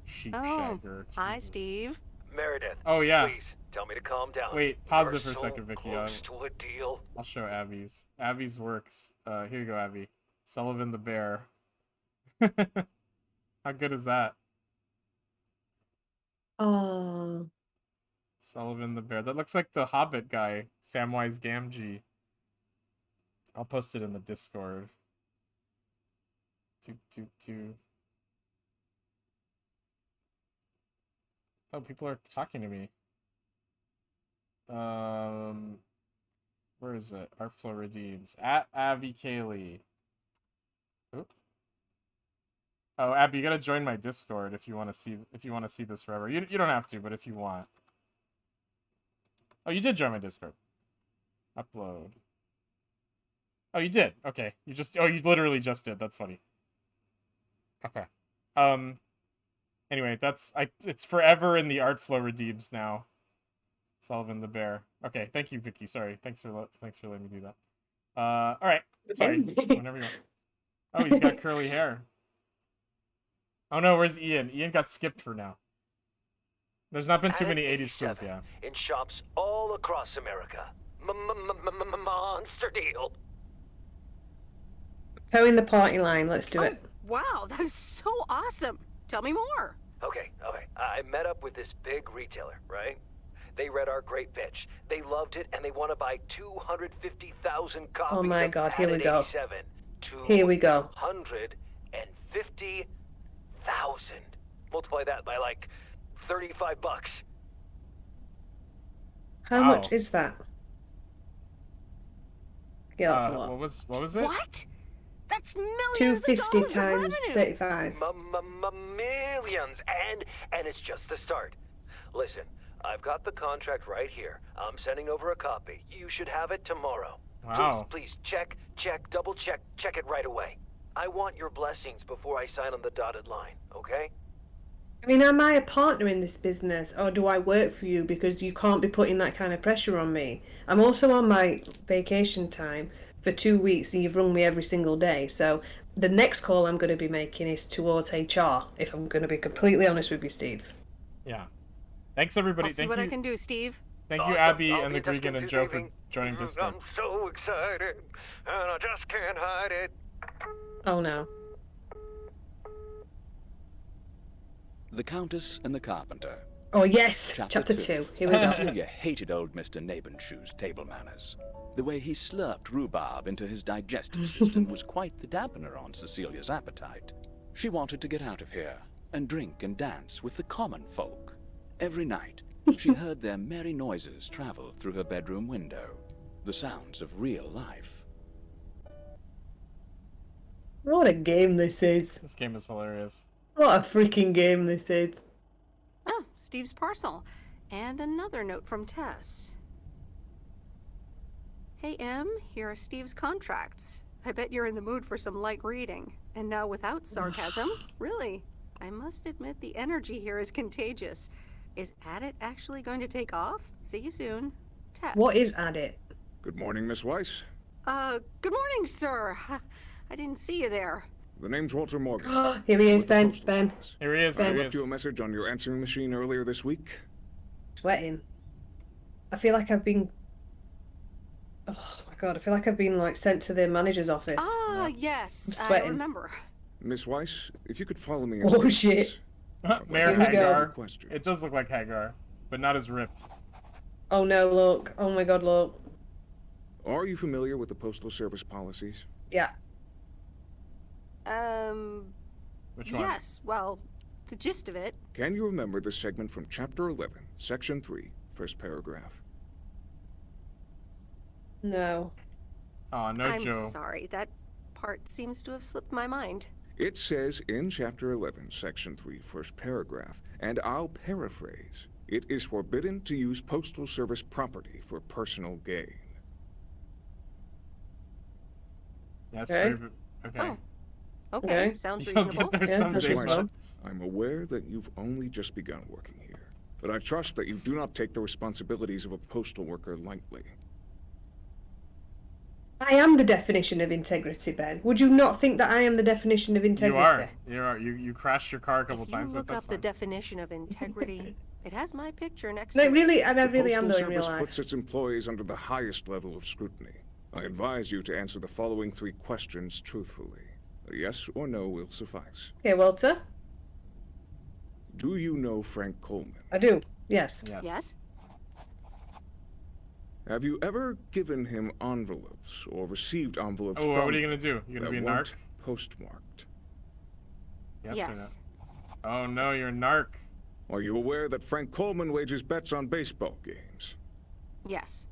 Speaker 1: Sheep
Speaker 8: Oh,
Speaker 1: shagger.
Speaker 8: hi,
Speaker 1: Jesus.
Speaker 8: Steve.
Speaker 13: Meredith.
Speaker 1: Oh, yeah.
Speaker 13: Please tell me to calm down.
Speaker 1: Wait, pause
Speaker 13: You're
Speaker 1: it for a
Speaker 13: so
Speaker 1: second, Vicky.
Speaker 13: Close to a deal.
Speaker 1: I'll show Abby's. Abby's works. Here you go, Abby. Sullivan the Bear. How good is that?
Speaker 2: Oh.
Speaker 1: Sullivan the Bear. That looks like the Hobbit guy, Samwise Gamgee. I'll post it in the Discord. Oh, people are talking to me. Where is it? Artflow redeems at Abby Kaylee. Oop. Oh, Abby, you gotta join my Discord if you want to see this forever. You don't have to, but if you want. Oh, you did join my Discord. Upload. Oh, you did. Okay, you literally just did. That's funny. Okay. Anyway, it's forever in the Artflow redeems now. Sullivan the Bear. Okay, thank you, Vicky. Sorry. Thanks for letting me do that. All right. Sorry. Whenever you want. Oh, he's got curly hair. Oh no, where's Ian? Ian got skipped for now. There's not been too many 80s clues, yeah.
Speaker 13: In shops all across America. Monster deal.
Speaker 2: Towing the party line. Let's do it.
Speaker 3: Wow, that is so awesome. Tell me more.
Speaker 13: Okay. I met up with this big retailer, right? They read our great pitch. They loved it, and they want to buy 250,000 copies.
Speaker 2: Oh my God! Here we go.
Speaker 13: 87.
Speaker 2: Here we go.
Speaker 13: 150,000. Multiply that by like $35.
Speaker 2: How much is that? Yeah, that's a lot.
Speaker 1: What was it?
Speaker 3: What? That's millions
Speaker 2: 250
Speaker 3: of dollars
Speaker 2: times
Speaker 3: of
Speaker 2: 35.
Speaker 13: Millions, and it's just the start. Listen, I've got the contract right here. I'm sending over a copy. You should have it tomorrow.
Speaker 1: Wow.
Speaker 13: Please check, double check it right away. I want your blessings before I sign on the dotted line, okay?
Speaker 2: I mean, am I a partner in this business, or do I work for you? Because you can't be putting that kind of pressure on me. I'm also on my vacation time for 2 weeks, and you've rung me every single day. So the next call I'm going to be making is towards HR, if I'm going to be completely honest with you, Steve.
Speaker 1: Yeah. Thanks, everybody.
Speaker 3: I'll see what I can do, Steve.
Speaker 1: Thank you, Abby and the Gregan and Joe for joining Discord.
Speaker 13: I'm so excited, and I just can't hide it.
Speaker 2: Oh, no.
Speaker 16: The Countess and the Carpenter.
Speaker 2: Oh, yes. Chapter 2. Here we go.
Speaker 16: Cecilia hated old Mr. Nabenshoe's table manners. The way he slurped rhubarb into his digestive system was quite the dampener on Cecilia's appetite. She wanted to get out of here and drink and dance with the common folk. Every night, she heard their merry noises travel through her bedroom window, the sounds of real life.
Speaker 2: What a game this is.
Speaker 1: This game is hilarious.
Speaker 2: What a freaking game this is.
Speaker 3: Oh, Steve's parcel. And another note from Tess. Hey, Em, here are Steve's contracts. I bet you're in the mood for some light reading. And now without sarcasm, really. I must admit the energy here is contagious. Is Addit actually going to take off? See you soon. Tess.
Speaker 2: What is Addit?
Speaker 17: Good morning, Miss Weiss.
Speaker 3: Good morning, sir. I didn't see you there.
Speaker 17: The name's Walter Morgan.
Speaker 2: Here he is, Ben.
Speaker 1: Here he is.
Speaker 17: I left you a message on your answering machine earlier this week.
Speaker 2: Sweating. I feel like I've been... Oh my God, I feel like I've been like sent to the manager's office.
Speaker 3: Ah, yes,
Speaker 2: I'm
Speaker 3: I
Speaker 2: sweating.
Speaker 3: remember.
Speaker 17: Miss Weiss, if you could follow me...
Speaker 2: Oh, shit.
Speaker 1: Mayor
Speaker 2: Here we go.
Speaker 1: Hagar. It does look like Hagar, but not as ripped.
Speaker 2: Oh no, look. Oh my God, look.
Speaker 17: Are you familiar with the Postal Service policies?
Speaker 2: Yeah.
Speaker 1: Which one?
Speaker 3: Yes, well, the gist of it.
Speaker 17: Can you remember the segment from Chapter 11, Section 3, first paragraph?
Speaker 2: No.
Speaker 1: Oh, no,
Speaker 3: I'm
Speaker 1: Joe.
Speaker 3: sorry, that part seems to have slipped my mind.
Speaker 17: It says in Chapter 11, Section 3, first paragraph, and I'll paraphrase, it is forbidden to use Postal Service property for personal gain.
Speaker 1: Yes,
Speaker 2: Okay.
Speaker 1: okay.
Speaker 3: Oh. Okay, sounds reasonable.
Speaker 1: There's some
Speaker 17: Miss
Speaker 1: days
Speaker 17: Weiss,
Speaker 1: when-
Speaker 17: I'm aware that you've only just begun working here, but I trust that you do not take the responsibilities of a postal worker lightly.
Speaker 2: I am the definition of integrity, Ben. Would you not think that I am the definition of integrity?
Speaker 1: You are. You crashed your car a couple
Speaker 3: If you
Speaker 1: times, but
Speaker 3: look
Speaker 1: that's
Speaker 3: up the
Speaker 1: fine.
Speaker 3: definition of integrity, it has my picture next
Speaker 2: No,
Speaker 3: to it.
Speaker 2: really, I
Speaker 17: The
Speaker 2: really am though
Speaker 17: Postal
Speaker 2: in real
Speaker 17: Service
Speaker 2: life.
Speaker 17: puts its employees under the highest level of scrutiny. I advise you to answer the following 3 questions truthfully. A yes or no will suffice.
Speaker 2: Okay, Walter.
Speaker 17: Do you know Frank Coleman?
Speaker 2: I do. Yes.
Speaker 3: Yes?
Speaker 17: Have you ever given him envelopes or received envelopes
Speaker 1: Oh,
Speaker 17: from
Speaker 1: what are you gonna do? You gonna
Speaker 17: that
Speaker 1: be a
Speaker 17: weren't
Speaker 1: narc?
Speaker 17: postmarked?
Speaker 1: Yes. Or no? Oh no, you're a narc.
Speaker 17: Are you aware that Frank Coleman wagers bets on baseball games?
Speaker 3: Yes.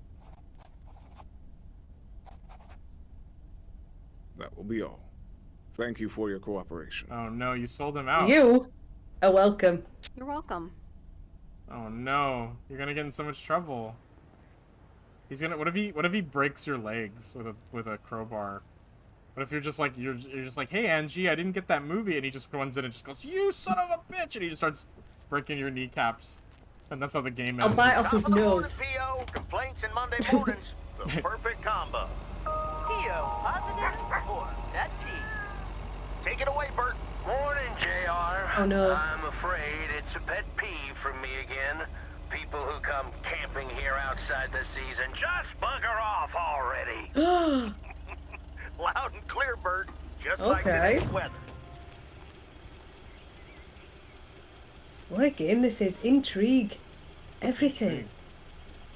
Speaker 17: That will be all. Thank you for your cooperation.
Speaker 1: Oh no, you sold him out.
Speaker 2: You are welcome.
Speaker 3: You're welcome.
Speaker 1: Oh no, you're gonna get in so much trouble. He's gonna. What if he breaks your legs with a crowbar? What if you're just like hey Angie, I didn't get that movie, and he just runs in and just goes, you son of a bitch, and he just starts breaking your kneecaps, and that's how the game ends.
Speaker 2: I'll bite off his nose.
Speaker 14: PO, complaints and Monday mornings. The perfect combo.
Speaker 11: PO, positive or that P.
Speaker 14: Take it away, Bert.
Speaker 11: Morning, JR.
Speaker 2: Oh no.
Speaker 11: I'm afraid it's a pet peeve from me again. People who come camping here outside the season, just bugger off already.
Speaker 14: Loud and clear, Bert. Just
Speaker 2: Okay.
Speaker 14: like today's weather.
Speaker 2: What a game this is. Intrigue. Everything.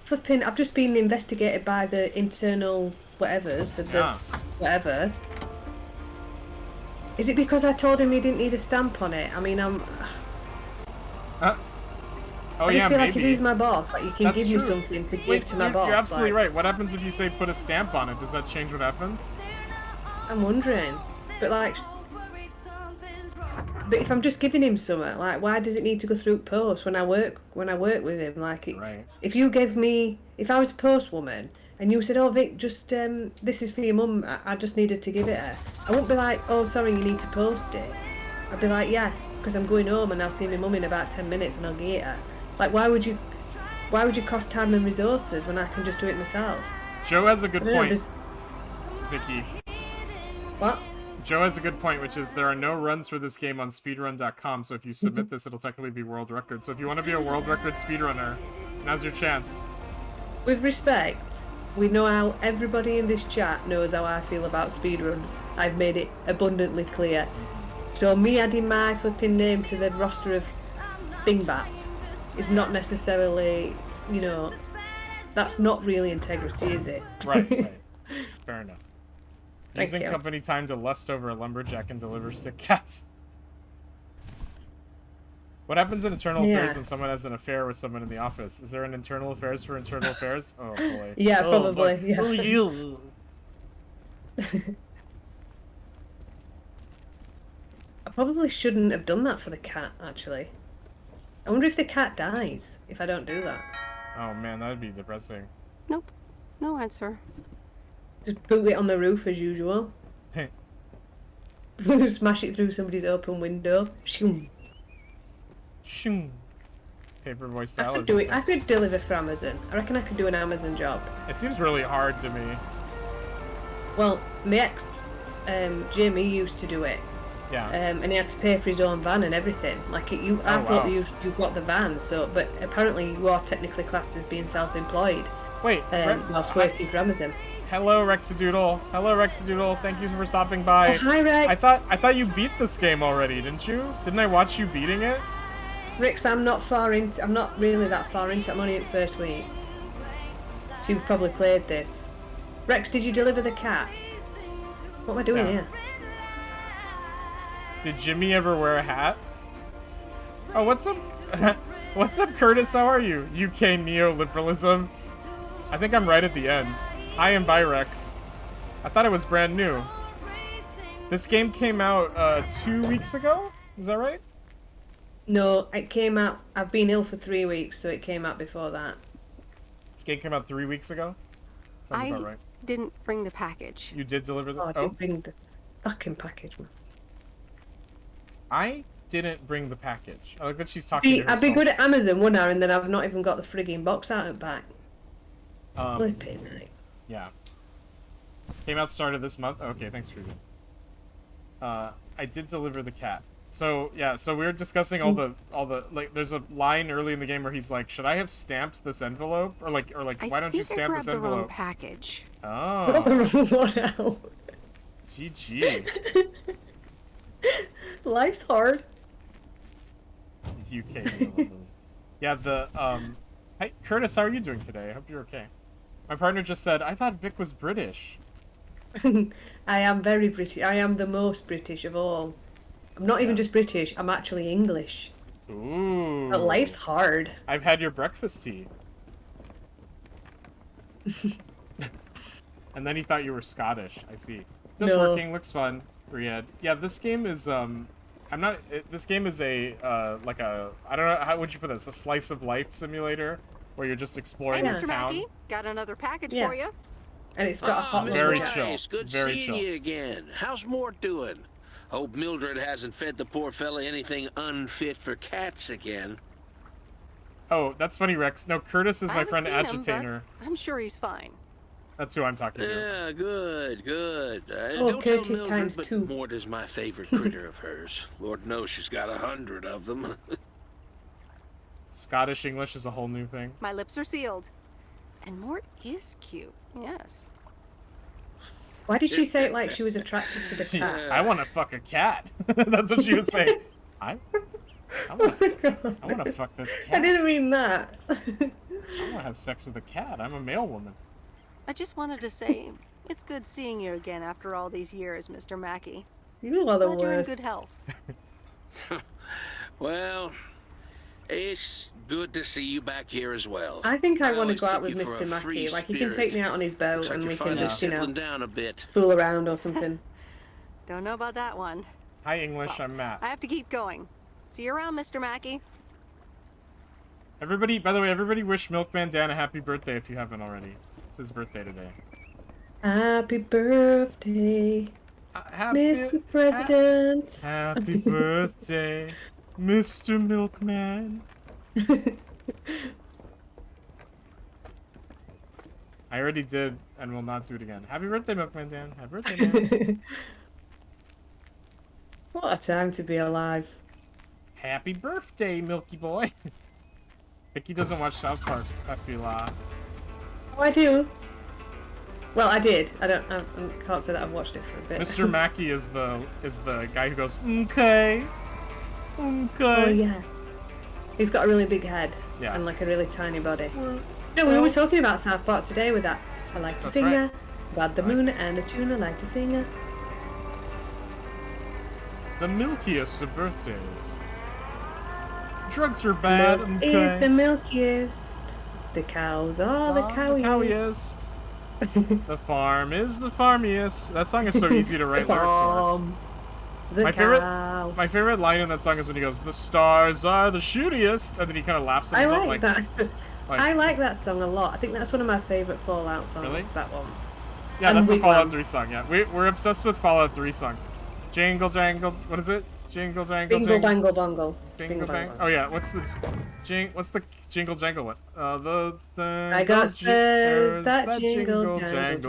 Speaker 2: Flipping, I've just been investigated by the internal whatevers of the whatever. Is it because I told him he didn't need a stamp on it? I mean,
Speaker 1: Oh
Speaker 2: I just feel like if he's my boss, like you can
Speaker 1: That's
Speaker 2: give
Speaker 1: true.
Speaker 2: me something to give
Speaker 1: Wait,
Speaker 2: to my
Speaker 1: dude,
Speaker 2: boss.
Speaker 1: You're absolutely
Speaker 2: like,
Speaker 1: right. What happens if you say put a stamp on it? Does that change what happens?
Speaker 2: I'm wondering, but like, but if I'm just giving him something, like, why does it need to go through post when I work with him? Like, if you gave me, if I was a postwoman and you said, "Oh Vic, just this is for your mum. I just needed to give it her," I won't be like, "Oh, sorry, you need to post it." I'd be like, "Yeah, because I'm going home and I'll see my mum in about 10 minutes and I'll get it her." Like, why would you cost time and resources when I can just do it myself?
Speaker 1: Joe has a good point,
Speaker 2: just...
Speaker 1: Vicky.
Speaker 2: What?
Speaker 1: Joe has a good point, which is there are no runs for this game on speedrun.com, so if you
Speaker 2: Mm-hmm.
Speaker 1: submit this, it'll technically be world record. So if you want to be a world record speedrunner, now's your chance.
Speaker 2: With respect, we know how everybody in this chat knows how I feel about speedruns. I've made it abundantly clear. So me adding my flipping name to the roster of dingbats is not necessarily, you know, that's not really integrity, is it?
Speaker 1: Right. Fair enough.
Speaker 2: Thank
Speaker 1: Using
Speaker 2: you.
Speaker 1: company time to lust over a lumberjack and deliver sick cats. What happens in internal affairs
Speaker 2: Yeah.
Speaker 1: when someone has an affair with someone in the office? Is there an internal affairs for internal affairs? Oh boy.
Speaker 2: Yeah,
Speaker 1: Oh,
Speaker 2: probably.
Speaker 1: boy.
Speaker 2: Yeah.
Speaker 1: Oh, you.
Speaker 2: I probably shouldn't have done that for the cat, actually. I wonder if the cat dies if I don't do that.
Speaker 1: Oh man, that'd be depressing.
Speaker 3: Nope. No answer.
Speaker 2: Just boot it on the roof as usual. Smash it through somebody's open window. Shoom.
Speaker 1: Shoom. Paperboy
Speaker 2: I
Speaker 1: style
Speaker 2: could
Speaker 1: is
Speaker 2: do
Speaker 1: just
Speaker 2: it. I could deliver for Amazon. I reckon I could do an Amazon job.
Speaker 1: It seems really hard to me.
Speaker 2: Well, my ex, Jamie, used to do it.
Speaker 1: Yeah.
Speaker 2: And he had to pay for his own van and everything. Like I
Speaker 1: Oh,
Speaker 2: thought
Speaker 1: wow.
Speaker 2: you got the van, so but apparently you are technically classed as being self-employed.
Speaker 1: Wait.
Speaker 2: Whilst working for Amazon.
Speaker 1: Hello, Rexadoodle. Hello, Rexadoodle. Thank you for stopping by.
Speaker 2: Oh, hi, Rex.
Speaker 1: I thought you beat this game already, didn't you? Didn't I watch you beating it?
Speaker 2: Rex, I'm not really that far into it. I'm only in the first week. So you've probably played this. Rex, did you deliver the cat? What am I doing
Speaker 1: Yeah.
Speaker 2: here?
Speaker 1: Did Jimmy ever wear a hat? Oh, what's up? What's up, Curtis? How are you? UK neoliberalism. I think I'm right at the end. Hi, and bye, Rex. I thought it was brand new. This game came out 2 weeks ago? Is that right?
Speaker 2: No, it came out. I've been ill for 3 weeks, so it came out before that.
Speaker 1: This game came out 3 weeks ago? Sounds about right.
Speaker 3: Didn't bring the package.
Speaker 1: You did deliver the...
Speaker 2: Oh, I didn't bring the fucking package, man.
Speaker 1: I didn't bring the package. I like that she's talking
Speaker 2: See,
Speaker 1: to herself.
Speaker 2: I'd be good at Amazon, wouldn't I? And then I've not even got the frigging box out and back. Flipping heck.
Speaker 1: Yeah. Came out start of this month. Okay, thanks for reading. I did deliver the cat. So yeah, so we were discussing all the like. There's a line early in the game where he's like, "Should I have stamped this envelope?" Or like, why don't you stamp this
Speaker 3: I grabbed the wrong
Speaker 1: envelope?
Speaker 3: package.
Speaker 1: Oh.
Speaker 2: Got the wrong one out.
Speaker 1: GG.
Speaker 2: Life's hard.
Speaker 1: UK neoliberals. Yeah, the Hey Curtis, how are you doing today? I hope you're okay. My partner just said, I thought Vic was British.
Speaker 2: I am very British. I am the most British of all. I'm not even just British. I'm actually English.
Speaker 1: Ooh.
Speaker 2: But life's hard.
Speaker 1: I've had your breakfast tea. And then he thought you were Scottish. I see. Just working. Looks fun. Riyadh. Yeah, this game is this game is a like a, I don't know, how would you put this? A slice of life simulator where you're just exploring this
Speaker 3: Mr.
Speaker 1: town.
Speaker 3: Mackey, got another package
Speaker 2: Yeah.
Speaker 3: for you.
Speaker 2: And it's got a hot
Speaker 1: Very
Speaker 2: water.
Speaker 1: chill.
Speaker 11: Nice. Good
Speaker 1: Very
Speaker 11: seeing
Speaker 1: chill.
Speaker 11: you again. How's Mort doing? Hope Mildred hasn't fed the poor fella anything unfit for cats again.
Speaker 1: Oh, that's funny, Rex. No, Curtis is
Speaker 3: I
Speaker 1: my
Speaker 3: haven't
Speaker 1: friend
Speaker 3: seen him,
Speaker 1: Agitator.
Speaker 3: but I'm sure he's fine.
Speaker 1: That's who I'm talking to.
Speaker 11: Yeah, good.
Speaker 2: Oh,
Speaker 11: Don't tell
Speaker 2: Curtis
Speaker 11: Mildred,
Speaker 2: times
Speaker 11: but
Speaker 2: 2.
Speaker 11: Mort is my favorite critter of hers. Lord knows she's got 100 of them.
Speaker 1: Scottish English is a whole new thing.
Speaker 3: My lips are sealed. And Mort is cute, yes.
Speaker 2: Why did she say it like she was attracted to the cat?
Speaker 1: I want to fuck a cat. That's what she would say. I want to fuck this
Speaker 2: I
Speaker 1: cat.
Speaker 2: didn't mean that.
Speaker 1: I want to have sex with a cat. I'm a male woman.
Speaker 3: I just wanted to say, it's good seeing you again after all these years, Mr. Mackey.
Speaker 2: You are the
Speaker 3: Glad you're in
Speaker 2: worst.
Speaker 3: good health.
Speaker 11: Well, it's good to see you back here as well.
Speaker 2: I think I want to
Speaker 11: always
Speaker 2: go out
Speaker 11: took
Speaker 2: with
Speaker 11: you for
Speaker 2: Mr.
Speaker 11: a free
Speaker 2: Mackey. Like, he can take
Speaker 11: spirit.
Speaker 2: me out on his boat
Speaker 11: Looks like
Speaker 2: and
Speaker 11: you're
Speaker 2: we can
Speaker 11: finally
Speaker 2: just, you know,
Speaker 11: settling down a bit.
Speaker 2: fool around or something.
Speaker 3: Don't know about that one.
Speaker 1: Hi, English. I'm Matt.
Speaker 3: I have to keep going. See you around, Mr. Mackey.
Speaker 1: Everybody, by the way, everybody wish Milkman Dan a happy birthday if you haven't already. It's his birthday today.
Speaker 2: Happy birthday, Mr. President.
Speaker 1: Happy birthday, Mr. Milkman. I already did and will not do it again. Happy birthday, Milkman Dan. Happy birthday, man.
Speaker 2: What a time to be alive.
Speaker 1: Happy birthday, Milky Boy. Vicky doesn't watch South Park.
Speaker 2: Oh, I do. Well, I did. I can't say that I've watched it for a bit.
Speaker 1: Mr. Mackey is the guy who goes, okay.
Speaker 2: Oh, yeah. He's got a really big head.
Speaker 1: Yeah.
Speaker 2: And like a really tiny body. No, we were talking about South Park today with that. I like to
Speaker 1: That's
Speaker 2: sing
Speaker 1: right.
Speaker 2: about the moon and a tune. I like to sing
Speaker 1: The milkiest of birthdays. Drugs are bad.
Speaker 2: Milk
Speaker 1: Okay.
Speaker 2: is the milkiest. The cows are the cowiest.
Speaker 1: The farm is the farmiest. That song is so easy to write lyrics for.
Speaker 2: The
Speaker 1: My favorite line in that song is when he goes, "The stars are the shootiest," and then he kind of laughs at
Speaker 2: I
Speaker 1: himself
Speaker 2: like that. I like that song a lot. I think that's one of my favorite Fallout songs.
Speaker 1: Really?
Speaker 2: That one.
Speaker 1: Yeah,
Speaker 2: And
Speaker 1: that's a
Speaker 2: Wigwam.
Speaker 1: Fallout 3 song. Yeah, we're obsessed with Fallout 3 songs. Jingle jangle. What is it? Jingle jangle.
Speaker 2: Bingle bangle bongle.
Speaker 1: Bingle bang. Oh yeah. What's the jingle jangle one?
Speaker 2: I got spurs that jingle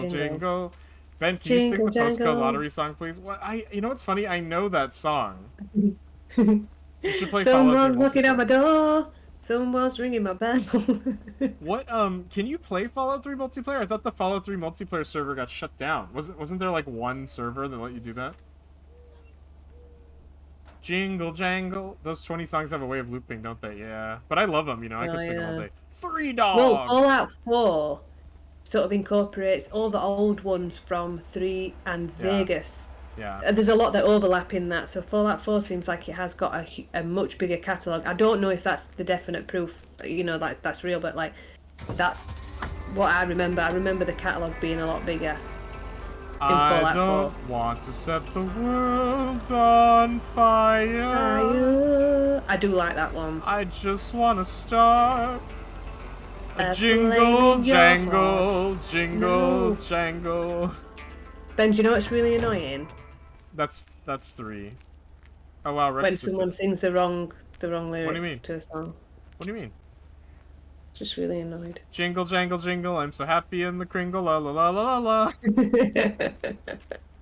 Speaker 1: jingle. Ben, can you sing
Speaker 2: Jingle
Speaker 1: the postcode
Speaker 2: jangle.
Speaker 1: lottery song, please? What you know what's funny? I know that song. You should play Fallout 3
Speaker 2: Someone's knocking
Speaker 1: multiplayer.
Speaker 2: at my door. Someone's ringing my bell.
Speaker 1: What can you play Fallout 3 multiplayer? I thought the Fallout 3 multiplayer server got shut down. Wasn't there like one server that let you do that? Jingle jangle. Those 20 songs have a way of looping, don't they? Yeah. But I love them, you know. I can
Speaker 2: Oh,
Speaker 1: sing them all
Speaker 2: yeah.
Speaker 1: day. Three Dog.
Speaker 2: Well, Fallout 4 sort of incorporates all the old ones from 3 and
Speaker 1: Yeah.
Speaker 2: Vegas.
Speaker 1: Yeah.
Speaker 2: There's a lot that overlap in that, so Fallout 4 seems like it has got a much bigger catalogue. I don't know if that's the definite proof, you know, like that's real, but like that's what I remember. I remember the catalogue being a lot bigger in
Speaker 1: I
Speaker 2: Fallout 4.
Speaker 1: don't want to set the world on fire.
Speaker 2: I do like that one.
Speaker 1: I just want to start a
Speaker 2: A
Speaker 1: jingle
Speaker 2: flame in your
Speaker 1: jangle,
Speaker 2: heart.
Speaker 1: jingle
Speaker 2: No.
Speaker 1: jangle.
Speaker 2: Ben, do you know what's really annoying?
Speaker 1: That's 3. Oh wow, Rex
Speaker 2: When
Speaker 1: just
Speaker 2: someone
Speaker 1: said-
Speaker 2: sings the wrong lyrics
Speaker 1: What do you mean?
Speaker 2: to a song.
Speaker 1: What do you mean?
Speaker 2: Just really annoyed.
Speaker 1: Jingle jangle jingle, I'm so happy in the kringle, la la la la la.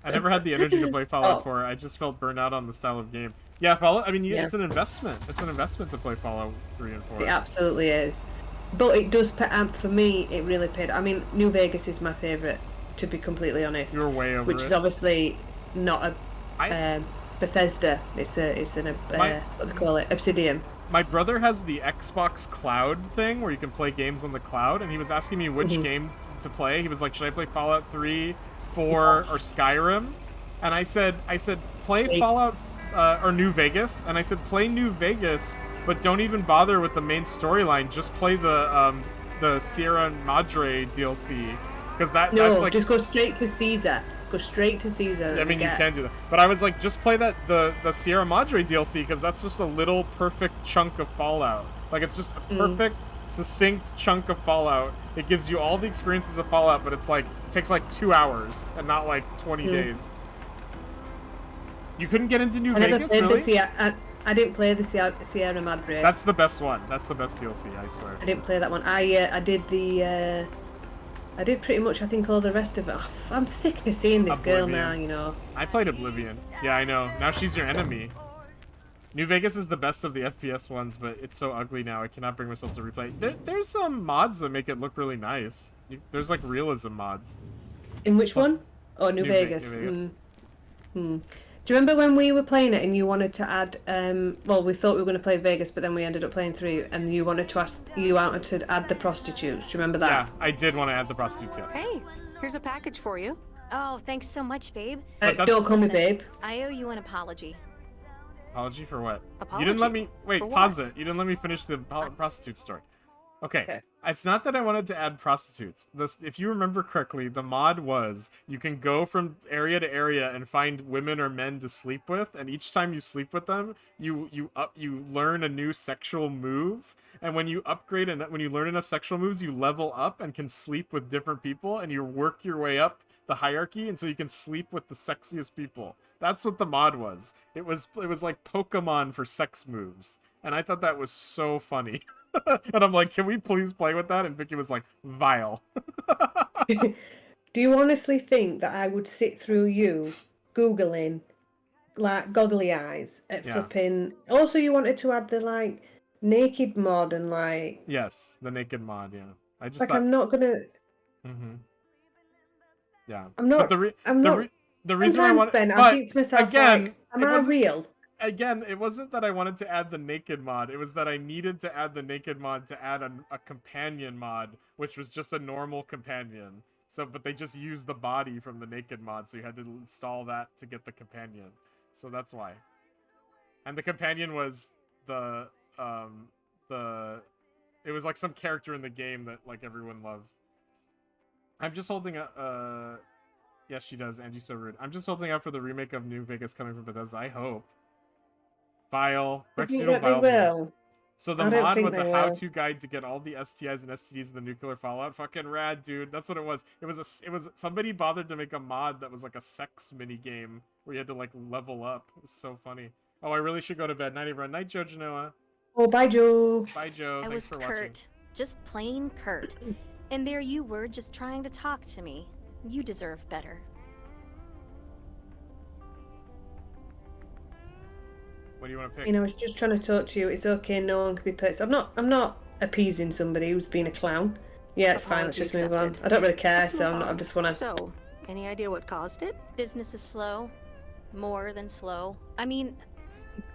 Speaker 1: I never had the energy to play Fallout 4. I just felt burnt out on the style of game. Yeah, Fallout. I mean,
Speaker 2: Yeah.
Speaker 1: it's an investment. It's an investment to play Fallout 3 and 4.
Speaker 2: It absolutely is. But it does pay, for me, it really paid. I mean, New Vegas is my favourite, to be completely honest.
Speaker 1: You're way over
Speaker 2: Which
Speaker 1: it.
Speaker 2: is obviously not a Bethesda. It's an
Speaker 1: My-
Speaker 2: what do they call it? Obsidian.
Speaker 1: My brother has the Xbox Cloud thing where you can play games on the cloud, and he was asking me which game to play. He was like, "Should I play Fallout 3, 4, or Skyrim?" And I said, "Play
Speaker 2: Wait.
Speaker 1: Fallout or New Vegas, and I said play New Vegas, but don't even bother with the main storyline. Just play the Sierra Madre DLC, because that's like
Speaker 2: just go straight to Caesar. Go straight to Caesar.
Speaker 1: I mean, you can do that, but I was like, just play the Sierra Madre DLC, because that's just a little perfect chunk of Fallout. Like, it's just a perfect, succinct chunk of Fallout. It gives you all the experiences of Fallout, but it's like takes like 2 hours and not like 20 days. You couldn't get into New Vegas, really?
Speaker 2: I didn't play the Sierra Madre.
Speaker 1: That's the best one. That's the best DLC, I swear.
Speaker 2: I didn't play that one. I did the. I did pretty much, I think, all the rest of it. Oh, I'm sick of seeing this girl now, you know.
Speaker 1: I played Oblivion. Yeah, I know. Now she's your enemy. New Vegas is the best of the FPS ones, but it's so ugly now. I cannot bring myself to replay. There's some mods that make it look really nice. There's like realism mods.
Speaker 2: In which one? Oh, New Vegas.
Speaker 1: New Vegas.
Speaker 2: Do you remember when we were playing it and you wanted to add, well, we thought we were going to play Vegas, but then we ended up playing 3, and you wanted to add the prostitutes. Do you remember that?
Speaker 1: Yeah, I did want to add the prostitutes, yes.
Speaker 3: Hey, here's a package for you.
Speaker 4: Oh, thanks so much, babe.
Speaker 2: Don't call me babe.
Speaker 4: I owe you an apology.
Speaker 1: Apology for what?
Speaker 3: Apology?
Speaker 1: You didn't let me... Wait,
Speaker 3: For
Speaker 1: pause
Speaker 3: what?
Speaker 1: it. You didn't let me finish the prostitute story. Okay. It's not that I wanted to add prostitutes. If you remember correctly, the mod was you can go from area to area and find women or men to sleep with, and each time you sleep with them, you learn a new sexual move, and when you upgrade and when you learn enough sexual moves, you level up and can sleep with different people, and you work your way up the hierarchy until you can sleep with the sexiest people. That's what the mod was. It was like Pokemon for sex moves, and I thought that was so funny. And I'm like, can we please play with that? And Vicky was like, vile.
Speaker 2: Do you honestly think that I would sit through you Googling, like, goggly eyes at flipping... Also, you wanted to add the, like, naked mod and, like...
Speaker 1: Yes, the naked mod, yeah. I just
Speaker 2: like,
Speaker 1: thought...
Speaker 2: I'm not gonna...
Speaker 1: Yeah.
Speaker 2: I'm not...
Speaker 1: But the reason I
Speaker 2: Sometimes,
Speaker 1: want...
Speaker 2: Ben,
Speaker 1: but
Speaker 2: I think to myself,
Speaker 1: again,
Speaker 2: like, am I real?
Speaker 1: Again, it wasn't that I wanted to add the naked mod. It was that I needed to add the naked mod to add a companion mod, which was just a normal companion. So, but they just used the body from the naked mod, so you had to install that to get the companion. So that's why. And the companion was it was like some character in the game that like everyone loves. I'm just holding a yes, she does. Angie's so rude. I'm just holding out for the remake of New Vegas coming from Bethesda. I hope. Vile.
Speaker 2: I think that they will.
Speaker 1: So the mod was a how-to guide to get all the STIs and STDs in the nuclear fallout. Fucking rad, dude. That's what it was. It was somebody bothered to make a mod that was like a sex mini game where you had to like level up. It was so funny. Oh, I really should go to bed. Night everyone. Night, Joe Genoa.
Speaker 2: Oh, bye, Joe.
Speaker 1: Bye, Joe. Thanks for watching.
Speaker 4: Kurt. Just plain Kurt. And there you were, just trying to talk to me. You deserve better.
Speaker 1: What do you want to pick?
Speaker 2: You know, I was just trying to talk to you. It's okay. No one can be put. I'm not appeasing somebody who's being a clown. Yeah, it's fine. Let's just move on. I don't really care, so I just want to.
Speaker 3: So, any idea what caused it?
Speaker 4: Business is slow. More than slow. I mean,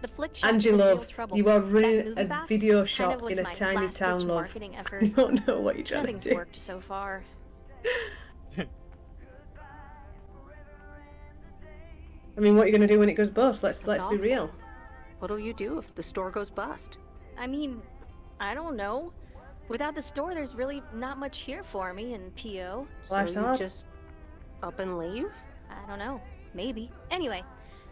Speaker 4: the flick shop
Speaker 2: Angie,
Speaker 4: is in real
Speaker 2: love,
Speaker 4: trouble.
Speaker 2: you are running
Speaker 4: That movie
Speaker 2: a
Speaker 4: box
Speaker 2: video
Speaker 4: kind
Speaker 2: shop
Speaker 4: of was
Speaker 2: in a
Speaker 4: my
Speaker 2: tiny
Speaker 4: last-ditch
Speaker 2: town, love.
Speaker 4: marketing effort.
Speaker 2: I don't know what you're trying
Speaker 4: Nothing's
Speaker 2: to do.
Speaker 4: worked so far.
Speaker 2: I mean, what are you going to do when it goes bust? Let's be
Speaker 3: awful.
Speaker 2: real.
Speaker 3: What'll you do if the store goes bust?
Speaker 4: I mean, I don't know. Without the store, there's really not much here for me in PO.
Speaker 3: So you just up and leave?
Speaker 4: I don't know. Maybe. Anyway,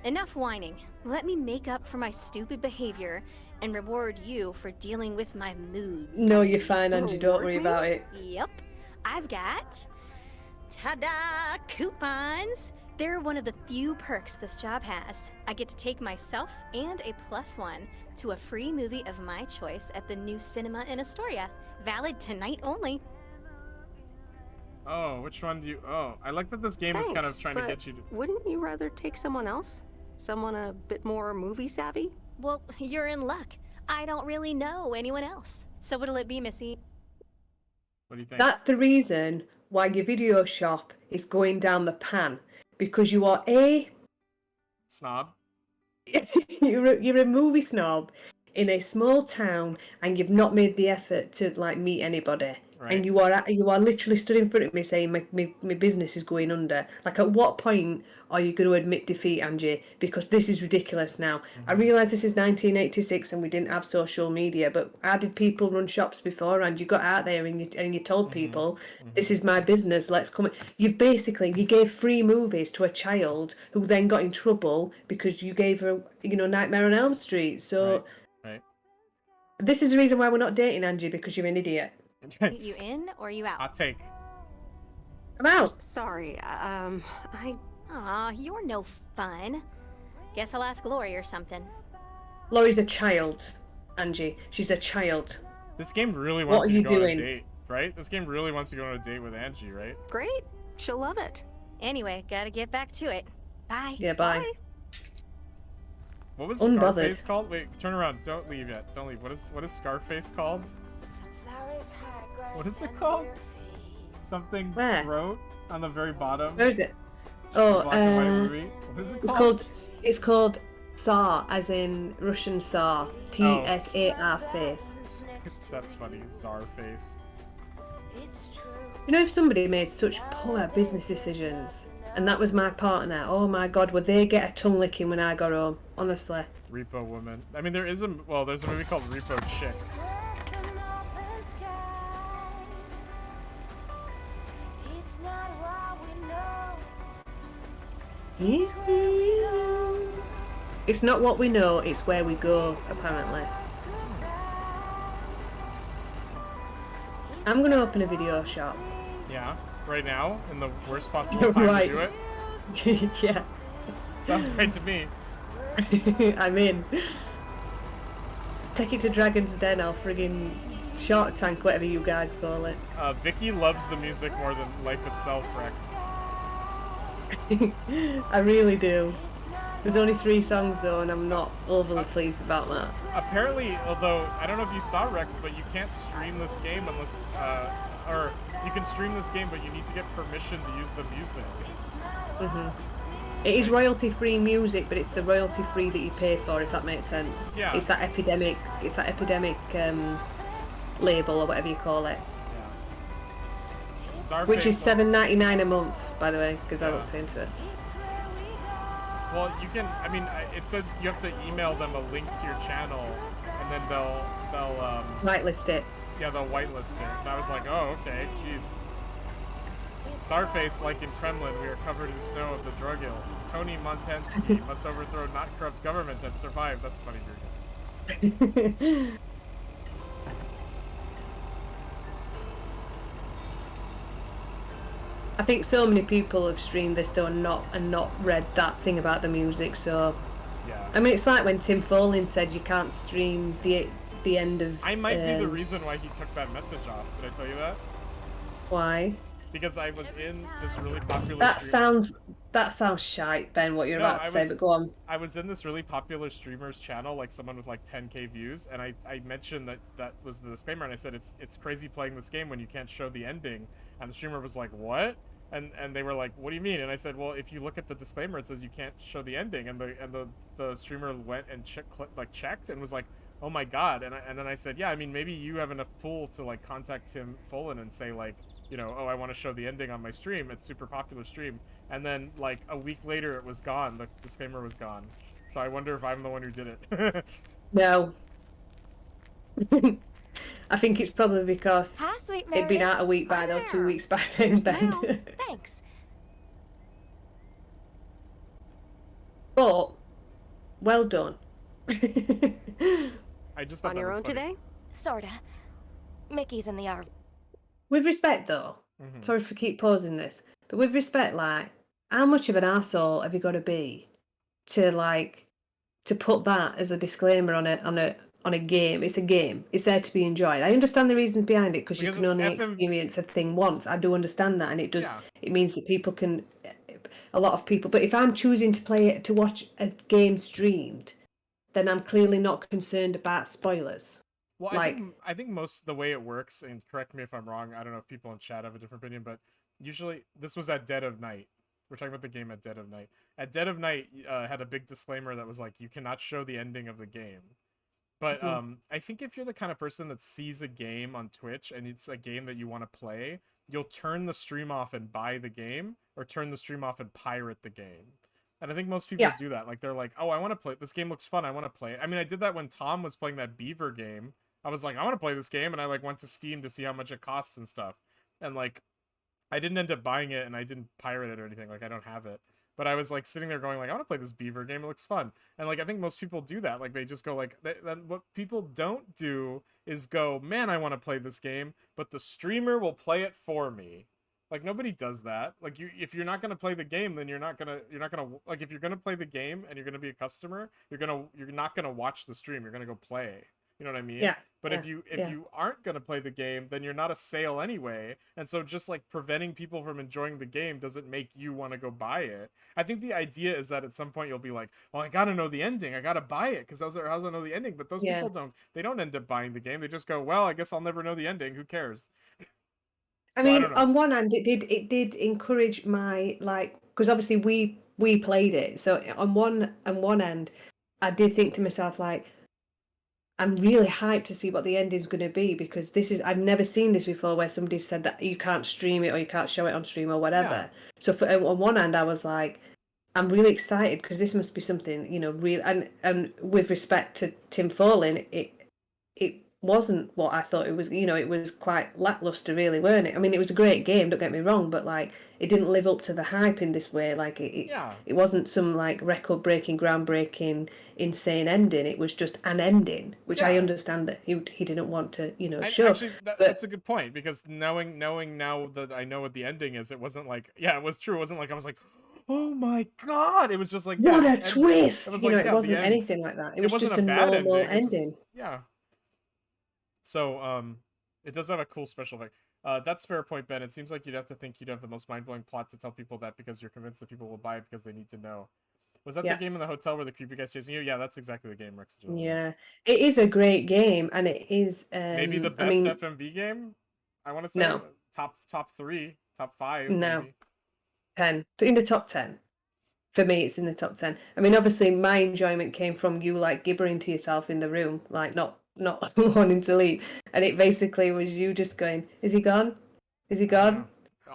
Speaker 4: enough whining. Let me make up for my stupid behavior and reward you for dealing with my moods.
Speaker 2: No, you're fine, Angie. Don't worry about it.
Speaker 4: Yep. I've got... ta-da! Coupons! They're one of the few perks this job has. I get to take myself and a +1 to a free movie of my choice at the new cinema in Astoria. Valid tonight only.
Speaker 1: Oh, which one do you... Oh, I like that this game is kind of trying to get you to...
Speaker 3: Wouldn't you rather take someone else? Someone a bit more movie savvy?
Speaker 4: Well, you're in luck. I don't really know anyone else. So what'll it be, Missy?
Speaker 1: What do you think?
Speaker 2: That's the reason why your video shop is going down the pan. Because you are a...
Speaker 1: Snob?
Speaker 2: you're a movie snob in a small town and you've not made the effort to, like, meet anybody.
Speaker 1: Right.
Speaker 2: and you are literally stood in front of me saying my business is going under. Like, at what point are you going to admit defeat, Angie? Because this is ridiculous now. I realise this is 1986 and we didn't have social media, but how did people run shops before? And you got out there and you told people, this is my business, let's come. You gave free movies to a child who then got in trouble because you gave her, Nightmare on Elm Street. So
Speaker 1: Right.
Speaker 2: this is the reason why we're not dating, Angie, because you're an idiot.
Speaker 4: You in or you out?
Speaker 1: Hot take.
Speaker 2: I'm out.
Speaker 3: Sorry,
Speaker 4: Aw, you're no fun. Guess I'll ask Lori or something.
Speaker 2: Laurie's a child, Angie. She's a child.
Speaker 1: This game really wants
Speaker 2: What are
Speaker 1: you
Speaker 2: you
Speaker 1: to go on a
Speaker 2: doing?
Speaker 1: date, right? This game really wants you to go on a date with Angie, right?
Speaker 3: great. She'll love it.
Speaker 4: Anyway, gotta get back to it. Bye.
Speaker 2: Yeah, bye.
Speaker 1: What was
Speaker 2: Unbothered.
Speaker 1: Scarface called? Wait, turn around. Don't leave yet. Don't leave. What is Scarface called? What is it called? Something
Speaker 2: Where?
Speaker 1: wrote on the very bottom.
Speaker 2: Where is it?
Speaker 1: The
Speaker 2: Oh,
Speaker 1: black and white movie. What is it called?
Speaker 2: It's called Tsar, as in Russian Tsar. Tsar face.
Speaker 1: That's funny. Czarface.
Speaker 2: If somebody made such poor business decisions, and that was my partner, oh my God, would they get a tongue licking when I got home? Honestly.
Speaker 1: Repo Woman. I mean, there's a movie called Repo Chick.
Speaker 2: It's not what we know, it's where we go, apparently. I'm gonna open a video shop.
Speaker 1: Yeah, right now, in the worst possible time
Speaker 2: Right.
Speaker 1: to do it.
Speaker 2: Yeah.
Speaker 1: Sounds great to me.
Speaker 2: I'm in. Take it to Dragon's Den or friggin' Shark Tank, whatever you guys call it.
Speaker 1: Vicky loves the music more than life itself, Rex.
Speaker 2: I really do. There's only 3 songs though, and I'm not overly pleased about that.
Speaker 1: Apparently, although, I don't know if you saw Rex, but you can't stream this game unless, or you can stream this game, but you need to get permission to use the music.
Speaker 2: It is royalty-free music, but it's the royalty-free that you pay for, if that makes sense.
Speaker 1: Yeah.
Speaker 2: It's that epidemic label or whatever you call it.
Speaker 1: Czarface
Speaker 2: Which is $7.99 a month, by the way, because I
Speaker 1: Yeah.
Speaker 2: looked into it.
Speaker 1: Well, you can. I mean, it said you have to email them a link to your channel, and then they'll
Speaker 2: Whitelist it.
Speaker 1: yeah, they'll whitelist it. And I was like, oh, okay, jeez. Czarface, like in Kremlin, we are covered in snow of the drug ill. Tony Montensky must overthrow not corrupt government and survive. That's funny, Jurgen.
Speaker 2: I think so many people have streamed this though and not read that thing about the music. So,
Speaker 1: yeah.
Speaker 2: I mean, it's like when Tim Foley said you can't stream the end of.
Speaker 1: I might be the reason why he took that message off. Did I tell you that?
Speaker 2: Why?
Speaker 1: Because I was in this really popular.
Speaker 2: That sounds shite, Ben. What you're about to say, but go on.
Speaker 1: I was in this really popular streamer's channel, like someone with like 10K views, and I mentioned that was the disclaimer, and I said it's crazy playing this game when you can't show the ending, and the streamer was like, what? And they were like, what do you mean? And I said, well, if you look at the disclaimer, it says you can't show the ending, and the streamer went and checked and was like, oh my God, and then I said, yeah, I mean, maybe you have enough pull to like contact Tim Follin and say like, oh, I want to show the ending on my stream. It's super popular stream. And then, like, a week later, it was gone. The disclaimer was gone. So I wonder if I'm the one who did it.
Speaker 2: No. I think it's probably because
Speaker 4: Hi, sweet
Speaker 2: it'd been out a week by though, 2 weeks by then, Ben.
Speaker 4: Thanks.
Speaker 2: But, well done.
Speaker 1: I just thought
Speaker 3: On
Speaker 1: that
Speaker 3: your
Speaker 1: was
Speaker 3: own
Speaker 1: funny.
Speaker 3: today?
Speaker 9: Sorta. Mickey's in the RV.
Speaker 2: With respect though, sorry for keep pausing this, but with respect, like, how much of an arsehole have you got to be to put that as a disclaimer on a game? It's a game. It's there to be enjoyed. I understand the reasons behind it because you can only experience a thing once. I do understand that, and it does.
Speaker 1: Yeah.
Speaker 2: It means that people can, a lot of people. But if I'm choosing to watch a game streamed, then I'm clearly not concerned about spoilers.
Speaker 1: Well,
Speaker 2: like,
Speaker 1: I think most the way it works, and correct me if I'm wrong, I don't know if people in chat have a different opinion, but usually this was at dead of night. We're talking about the game at dead of night. At dead of night, had a big disclaimer that was like, you cannot show the ending of the game. But I think if you're the kind of person that sees a game on Twitch and it's a game that you want to play, you'll turn the stream off and buy the game, or turn the stream off and pirate the game. And I think most people do that. Like, they're like, oh, I want to play this game, looks fun, I want to play it. I mean, I did that when Tom was playing that Beaver game. I was like, I want to play this game, and I like went to Steam to see how much it costs and stuff. And like, I didn't end up buying it, and I didn't pirate it or anything. Like, I don't have it. But I was like sitting there going like, I want to play this Beaver game. It looks fun. And like, I think most people do that. Like, they just go like, what people don't do is go, man, I want to play this game, but the streamer will play it for me. Like, nobody does that. Like, if you're not gonna play the game, then you're not gonna like, if you're gonna play the game and you're gonna be a customer, you're not gonna watch the stream. You're gonna go play. You know what I mean?
Speaker 2: Yeah.
Speaker 1: But if you aren't gonna play the game, then you're not a sale anyway. And so just like preventing people from enjoying the game doesn't make you want to go buy it. I think the idea is that at some point you'll be like, well, I gotta know the ending. I gotta buy it because how's I know the ending? But those people don't. They don't end up buying the game. They just go, well, I guess I'll never know the ending. Who cares?
Speaker 2: I mean, on one hand, it did encourage my, like, because obviously we played it. So on one end, I did think to myself like, I'm really hyped to see what the ending's going to be, because I've never seen this before where somebody said that you can't stream it or you can't show it on stream or whatever. Yeah. So on one hand, I was like, I'm really excited because this must be something, you know, real. And with respect to Tim Folin, it wasn't what I thought it was. You know, it was quite lackluster, really, weren't it? I mean, it was a great game, don't get me wrong, but like, it didn't live up to the hype in this way. Like, it wasn't some like record-breaking, groundbreaking, insane ending. It was just an ending, which I understand that he didn't want to, you know, show.
Speaker 1: Actually, that's a good point, because knowing now that I know what the ending is, it wasn't like, it was true. It wasn't like I was like, oh my god! It was just like,
Speaker 2: what a twist!
Speaker 1: It was
Speaker 2: you
Speaker 1: like,
Speaker 2: know, it wasn't anything like that. It was
Speaker 1: wasn't
Speaker 2: just a
Speaker 1: bad
Speaker 2: normal
Speaker 1: ending.
Speaker 2: ending.
Speaker 1: So, it does have a cool special effect. That's a fair point, Ben. It seems like you'd have to think you'd have the most mind-blowing plot to tell people that, because you're convinced that people will buy it because they need to know. Was that the game in the hotel where the creepy guy's chasing you? Yeah, that's exactly the game, Rex.
Speaker 2: Yeah, it is a great game, and it is
Speaker 1: maybe the best FMV game. I want to say top 3, top 5.
Speaker 2: No,
Speaker 1: maybe.
Speaker 2: 10 in the top 10. For me, it's in the top 10. I mean, obviously, my enjoyment came from you like gibbering to yourself in the room, like not wanting to leave, and it basically was you just going, "Is he gone? Is he gone?"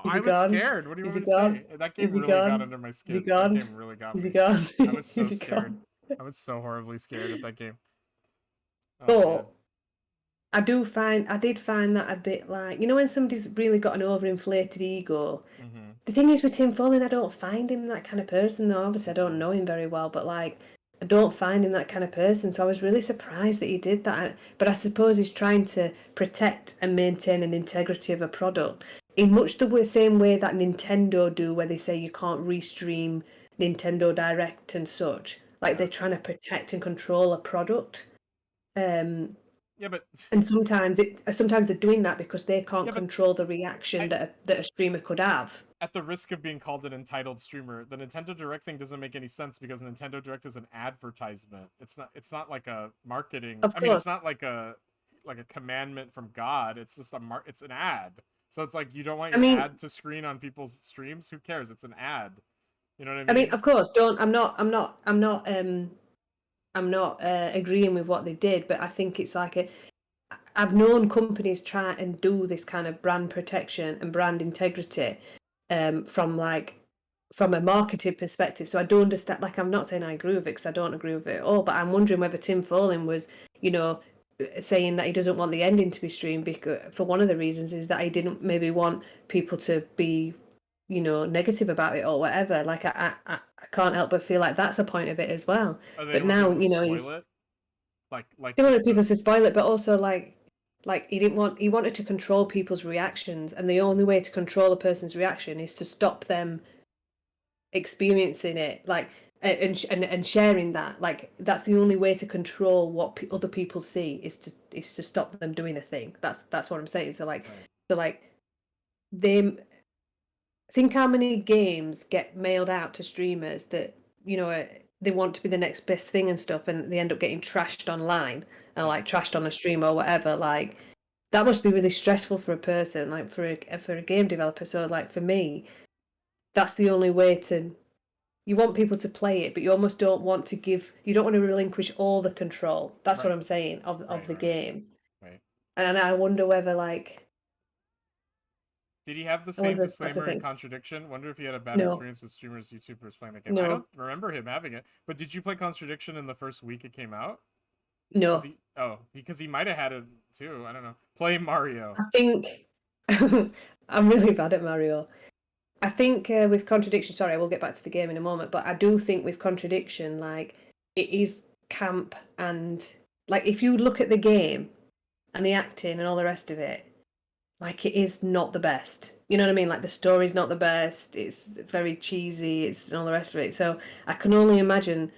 Speaker 1: I was scared. What do you want me to say? That game really got under my skin. That game really got me.
Speaker 2: Is he gone?
Speaker 1: I was so scared. I was so horribly scared at that game.
Speaker 2: But I did find that a bit like, you know, when somebody's really got an overinflated ego. The thing is with Tim Folin, I don't find him that kind of person, though. Obviously, I don't know him very well, but like, I don't find him that kind of person. So I was really surprised that he did that. But I suppose he's trying to protect and maintain an integrity of a product in much the same way that Nintendo do, where they say you can't restream Nintendo Direct and such. Like, they're trying to protect and control a product.
Speaker 1: Yeah, but
Speaker 2: and sometimes they're doing that because they can't control the reaction that a streamer could have.
Speaker 1: At the risk of being called an entitled streamer, the Nintendo Direct thing doesn't make any sense, because Nintendo Direct is an advertisement. It's not like a marketing. I mean, it's not like a commandment from God. It's just it's an ad. So it's like, you don't want your ad to screen on people's streams. Who cares? It's an ad. You know what I mean?
Speaker 2: I mean, of course, I'm not agreeing with what they did, but I think it's like I've known companies try and do this kind of brand protection and brand integrity from a marketing perspective. So I don't understand. Like, I'm not saying I agree with it, because I don't agree with it at all. But I'm wondering whether Tim Folin was, you know, saying that he doesn't want the ending to be streamed, because for one of the reasons is that he didn't maybe want people to be, you know, negative about it or whatever. Like, I can't help but feel like that's a point of it as well. But now, you know, he's he wanted people to spoil it, but also like he wanted to control people's reactions, and the only way to control a person's reaction is to stop them experiencing it, like, and sharing that. Like, that's the only way to control what other people see, is to stop them doing a thing. That's what I'm saying. So they think how many games get mailed out to streamers that, you know, they want to be the next best thing and stuff, and they end up getting trashed online and like trashed on a stream or whatever. Like, that must be really stressful for a person, like for a game developer. So like, for me, that's the only way to you want people to play it, but you almost don't want to you don't want to relinquish all the control. That's what
Speaker 1: Right.
Speaker 2: I'm saying of the game.
Speaker 1: Right.
Speaker 2: And I wonder whether like
Speaker 1: Did he have the
Speaker 2: I
Speaker 1: same
Speaker 2: wonder if that's the
Speaker 1: disclaimer and
Speaker 2: thing.
Speaker 1: contradiction? Wonder if he had a bad
Speaker 2: No.
Speaker 1: experience with streamers, YouTubers playing the game. I
Speaker 2: No.
Speaker 1: don't remember him having it. But did you play Contradiction in the first week it came out?
Speaker 2: No.
Speaker 1: Because he might have had it too. I don't know. Play Mario.
Speaker 2: I think I'm really bad at Mario. I think with Contradiction, sorry, we'll get back to the game in a moment, but I do think with Contradiction, like, it is camp and, like, if you look at the game and the acting and all the rest of it, like, it is not the best. You know what I mean? Like, the story's not the best, it's very cheesy, it's and all the rest of it. So I can only imagine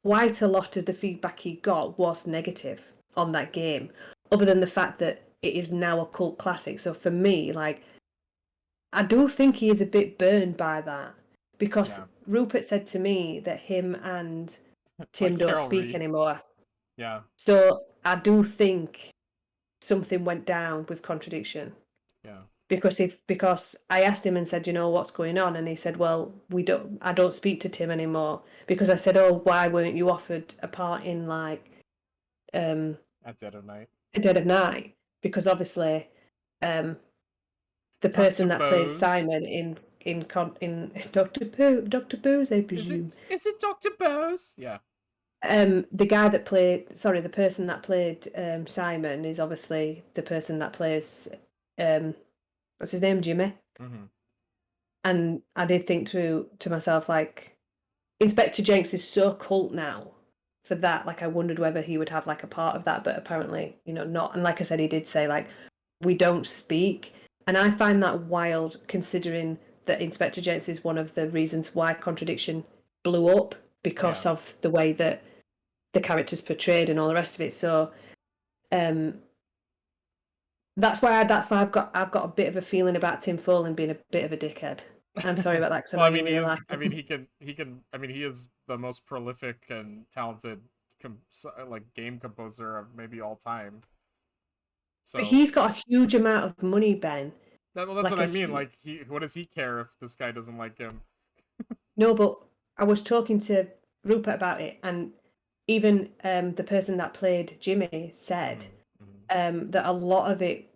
Speaker 2: quite a lot of the feedback he got was negative on that game, other than the fact that it is now a cult classic. So for me, like, I do think he is a bit burned by that, because Rupert said to me that him and Tim
Speaker 1: Like
Speaker 2: don't
Speaker 1: Carol
Speaker 2: speak
Speaker 1: Reed.
Speaker 2: anymore.
Speaker 1: Yeah.
Speaker 2: So I do think something went down with Contradiction.
Speaker 1: Yeah.
Speaker 2: Because I asked him and said, you know, what's going on? And he said, well, I don't speak to Tim anymore. Because I said, oh, why weren't you offered a part in like
Speaker 1: At Dead of Night.
Speaker 2: Dead of Night? Because obviously the person that plays Simon in Dr. Booze, I presume.
Speaker 1: Is it Dr. Bose? Yeah.
Speaker 2: The guy that played, sorry, the person that played Simon is obviously the person that plays what's his name, Jimmy.
Speaker 1: Mm-hmm.
Speaker 2: And I did think to myself, like, Inspector Jenks is so cult now for that. Like, I wondered whether he would have like a part of that, but apparently, you know, not. And like I said, he did say like, we don't speak. And I find that wild, considering that Inspector Jenks is one of the reasons why Contradiction blew up, because of the way that the character's portrayed and all the rest of it. So that's why I've got a bit of a feeling about Tim Follin being a bit of a dickhead. I'm sorry about that.
Speaker 1: Well, I mean, he is the most prolific and talented game composer of maybe all time. So
Speaker 2: but he's got a huge amount of money, Ben.
Speaker 1: That's what I mean. Like, what does he care if this guy doesn't like him?
Speaker 2: No, but I was talking to Rupert about it, and even the person that played Jimmy said that a lot of it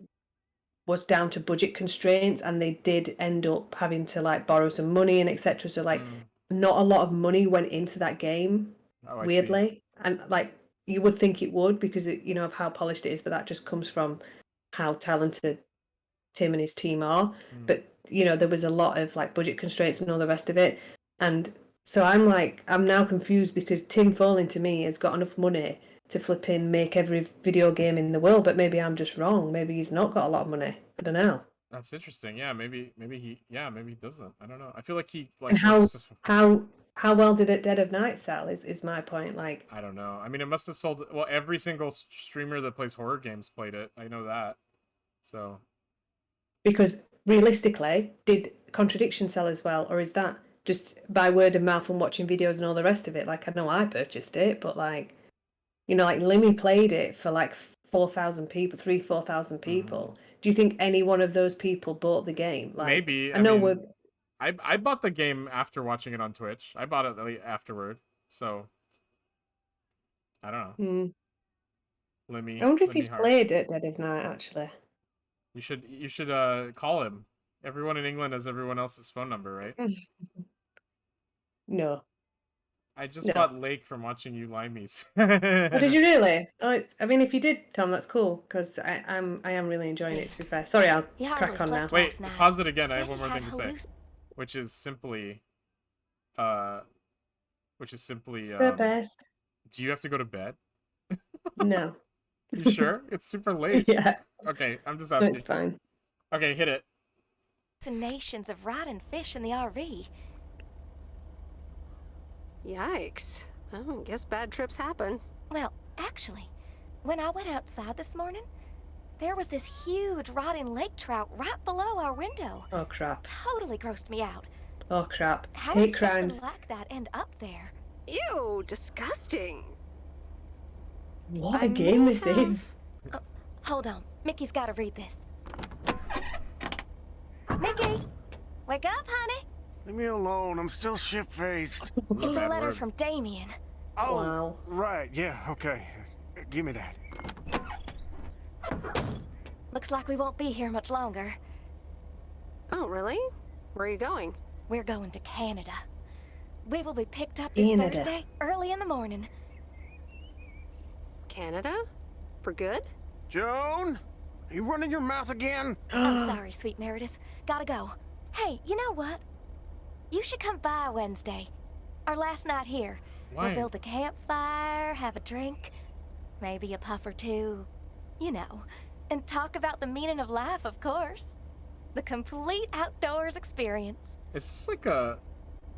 Speaker 2: was down to budget constraints, and they did end up having to like borrow some money and etc. So like, not a lot of money went into that game.
Speaker 1: Oh,
Speaker 2: weirdly, and like you would think it would, because it, you know, of how polished it is, but that just comes from how talented Tim and his team are. But you know, there was a lot of like budget constraints and all the rest of it, and so I'm now confused, because Tim Follin to me has got enough money to flipping make every video game in the world, but maybe I'm just wrong. Maybe he's not got a lot of money. I don't know.
Speaker 1: That's interesting. Yeah, maybe he doesn't. I don't know. I feel like he like.
Speaker 2: And how well did it Dead of Night sell? Is my point. Like,
Speaker 1: I don't know. I mean, it must have sold. Well, every single streamer that plays horror games played it. I know that. So.
Speaker 2: Because realistically, did Contradiction sell as well, or is that just by word of mouth and watching videos and all the rest of it? Like, I know I purchased it, but like, you know, like Limmy played it for like 4,000 people, 4,000 people. Do you think any one of those people bought the game? Like,
Speaker 1: maybe.
Speaker 2: I know
Speaker 1: mean, I bought the game after watching it on Twitch. I bought it afterward, so I don't know. Limmy.
Speaker 2: I wonder if he's played at Dead of Night actually.
Speaker 1: You should call him. Everyone in England has everyone else's phone number, right?
Speaker 2: No.
Speaker 1: I just bought Lake from watching you limeys.
Speaker 2: Oh, did you really? Oh, I mean, if you did, Tom, that's cool, because I am really enjoying it, to be fair. Sorry, I'll crack on now.
Speaker 1: Wait, pause it again. I have one more thing to say, which is simply,
Speaker 2: the best.
Speaker 1: Do you have to go to bed?
Speaker 2: No.
Speaker 1: You sure? It's super late.
Speaker 2: Yeah.
Speaker 1: Okay, I'm just asking.
Speaker 2: That's fine.
Speaker 1: Okay, hit it.
Speaker 4: Nations of rotten fish in the RV.
Speaker 3: Yikes. Well, I guess bad trips happen.
Speaker 4: Well, actually, when I went outside this morning, there was this huge rotting lake trout right below our window.
Speaker 2: Oh, crap.
Speaker 4: Totally grossed me out.
Speaker 2: Oh, crap.
Speaker 4: How
Speaker 2: Hate
Speaker 4: does
Speaker 2: crimes.
Speaker 4: something like that end up there?
Speaker 3: Ew, disgusting.
Speaker 2: What a game this is.
Speaker 4: Oh, hold on. Mickey's got to read this. Mickey! Wake up, honey!
Speaker 10: Leave me alone. I'm still shit-faced.
Speaker 4: It's a letter from Damien.
Speaker 10: Oh,
Speaker 2: Wow.
Speaker 10: right. Yeah, okay. Give me that.
Speaker 4: Looks like we won't be here much longer.
Speaker 3: Oh, really? Where are you going?
Speaker 4: We're going to Canada. We will be picked up this
Speaker 2: Canada.
Speaker 4: Thursday, early in the morning.
Speaker 3: Canada? For good?
Speaker 10: Joan? Are you running your mouth again?
Speaker 4: I'm sorry, sweet Meredith. Gotta go. Hey, you know what? You should come by Wednesday. Our last night here.
Speaker 1: Why?
Speaker 4: We'll build a campfire, have a drink, maybe a puff or two. You know, and talk about the meaning of life, of course. The complete outdoors experience.
Speaker 1: Is this like a...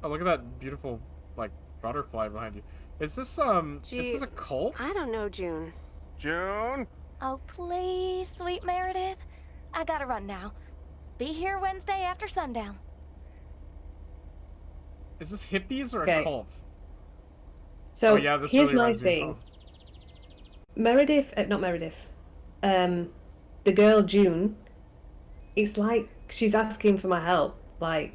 Speaker 1: Oh, look at that beautiful, like, butterfly behind you. Is this a cult?
Speaker 3: I don't know, June.
Speaker 10: June?
Speaker 4: Oh, please, sweet Meredith. I gotta run now. Be here Wednesday after sundown.
Speaker 1: Is this hippies or
Speaker 2: Okay.
Speaker 1: a cult?
Speaker 2: So
Speaker 1: Oh yeah, this
Speaker 2: here's
Speaker 1: really
Speaker 2: my
Speaker 1: reminds me of
Speaker 2: thing.
Speaker 1: home.
Speaker 2: Meredith, not Meredith. The girl June. It's like she's asking for my help. Like,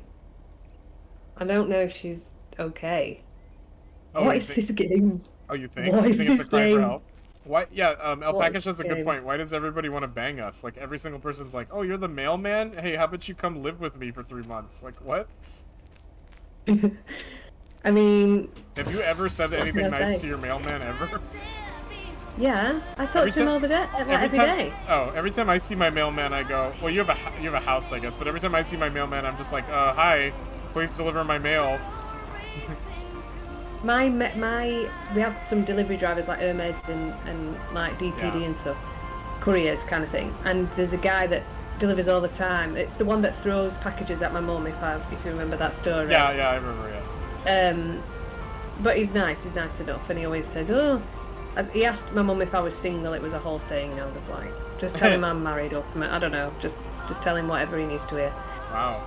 Speaker 2: I don't know if she's okay.
Speaker 1: Oh,
Speaker 2: What
Speaker 1: you
Speaker 2: is
Speaker 1: think-
Speaker 2: this game?
Speaker 1: Oh, you think?
Speaker 2: What
Speaker 1: You
Speaker 2: is
Speaker 1: think it's a
Speaker 2: this
Speaker 1: cry for
Speaker 2: game?
Speaker 1: help? Why? Yeah, El
Speaker 2: What
Speaker 1: Package
Speaker 2: is
Speaker 1: has a
Speaker 2: this
Speaker 1: good
Speaker 2: game?
Speaker 1: point. Why does everybody want to bang us? Like, every single person's like, oh, you're the mailman? Hey, how about you come live with me for 3 months? Like, what?
Speaker 2: I mean,
Speaker 1: Have you ever said anything
Speaker 2: can I
Speaker 1: nice
Speaker 2: say?
Speaker 1: to your mailman ever?
Speaker 2: yeah, I talk to him all the day, every day.
Speaker 1: Oh, every time I see my mailman, I go, well, you have a house, I guess, but every time I see my mailman, I'm just like, hi, please deliver my mail.
Speaker 2: We have some delivery drivers like Hermes and like DPD
Speaker 1: Yeah.
Speaker 2: and stuff, couriers kind of thing. And there's a guy that delivers all the time. It's the one that throws packages at my mum, if you remember that story.
Speaker 1: Yeah, I remember, yeah.
Speaker 2: But he's nice enough, and he always says, oh, he asked my mum if I was single. It was a whole thing. I was like, just tell him I'm married or something. I don't know. Just tell him whatever he needs to hear.
Speaker 1: Wow.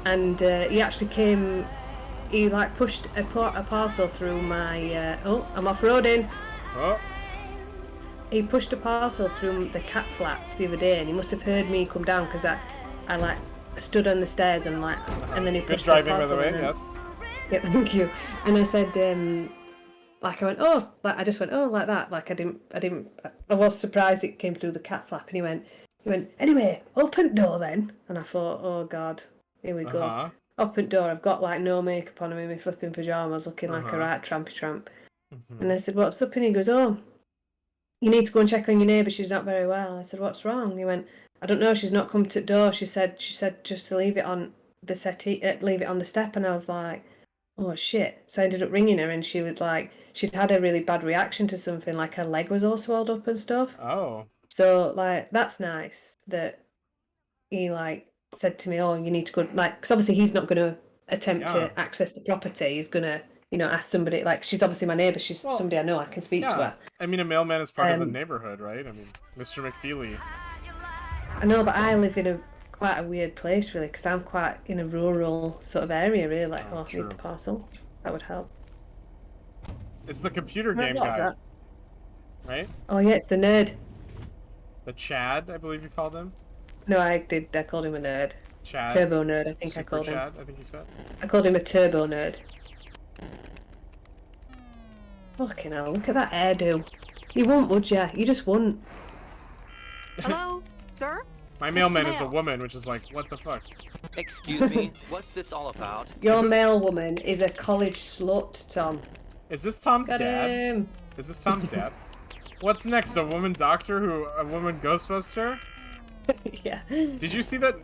Speaker 2: And he actually came. He like pushed a parcel through my. Oh, I'm off-roading.
Speaker 1: Oh.
Speaker 2: He pushed a parcel through the cat flap the other day, and he must have heard me come down because I like stood on the stairs and like, and then he
Speaker 1: Good
Speaker 2: pushed
Speaker 1: driving,
Speaker 2: the
Speaker 1: by the
Speaker 2: parcel
Speaker 1: way,
Speaker 2: in and-
Speaker 1: yes.
Speaker 2: Yeah, thank you. And I said, like I went, oh, like I just went, oh, like that. Like I was surprised it came through the cat flap, and he went, anyway, open door then. And I thought, oh God, here we go.
Speaker 1: Uh-huh.
Speaker 2: Open door. I've got like no makeup on. I'm in my flipping pajamas, looking like a right trampy tramp.
Speaker 1: Mm-hmm.
Speaker 2: And I said, what's up? And he goes, oh, you need to go and check on your neighbour. She's not very well. I said, what's wrong? And he went, I don't know. She's not come to the door. She said just to leave it on the settee, leave it on the step. And I was like, oh shit. So I ended up ringing her, and she was like, she'd had a really bad reaction to something, like her leg was all swelled up and stuff.
Speaker 1: Oh.
Speaker 2: So like, that's nice that he like said to me, oh, you need to go, like, because obviously he's not going to attempt to access the property. He's going to, ask somebody, like, she's obviously my neighbour. She's somebody I know. I can speak to her.
Speaker 1: I mean, a mailman is part of the neighborhood, right? I mean, Mr. McFeely.
Speaker 2: I know, but I live in quite a weird place, really, because I'm quite in a rural sort of area, really. Like, I need the parcel. That would help.
Speaker 1: It's the computer
Speaker 2: Right,
Speaker 1: game
Speaker 2: what,
Speaker 1: guy,
Speaker 2: that?
Speaker 1: right?
Speaker 2: Oh, yeah, it's the nerd.
Speaker 1: The Chad, I believe you called him.
Speaker 2: No, I called him a nerd.
Speaker 1: Chad.
Speaker 2: Turbo nerd, I think I
Speaker 1: Super
Speaker 2: called him.
Speaker 1: Chad, I think you said.
Speaker 2: I called him a turbo nerd. Fucking hell, look at that hairdo. You won't, would ya? You just wouldn't.
Speaker 3: Hello, sir?
Speaker 1: My mailman is a woman, which is like, what the fuck?
Speaker 18: Excuse me, what's this all about?
Speaker 2: Your mail woman is a college slut, Tom.
Speaker 1: Is this Tom's
Speaker 2: Got
Speaker 1: dad?
Speaker 2: him.
Speaker 1: Is this Tom's dad? What's next? A woman doctor a woman Ghostbuster?
Speaker 2: Yeah.
Speaker 1: Did you see that?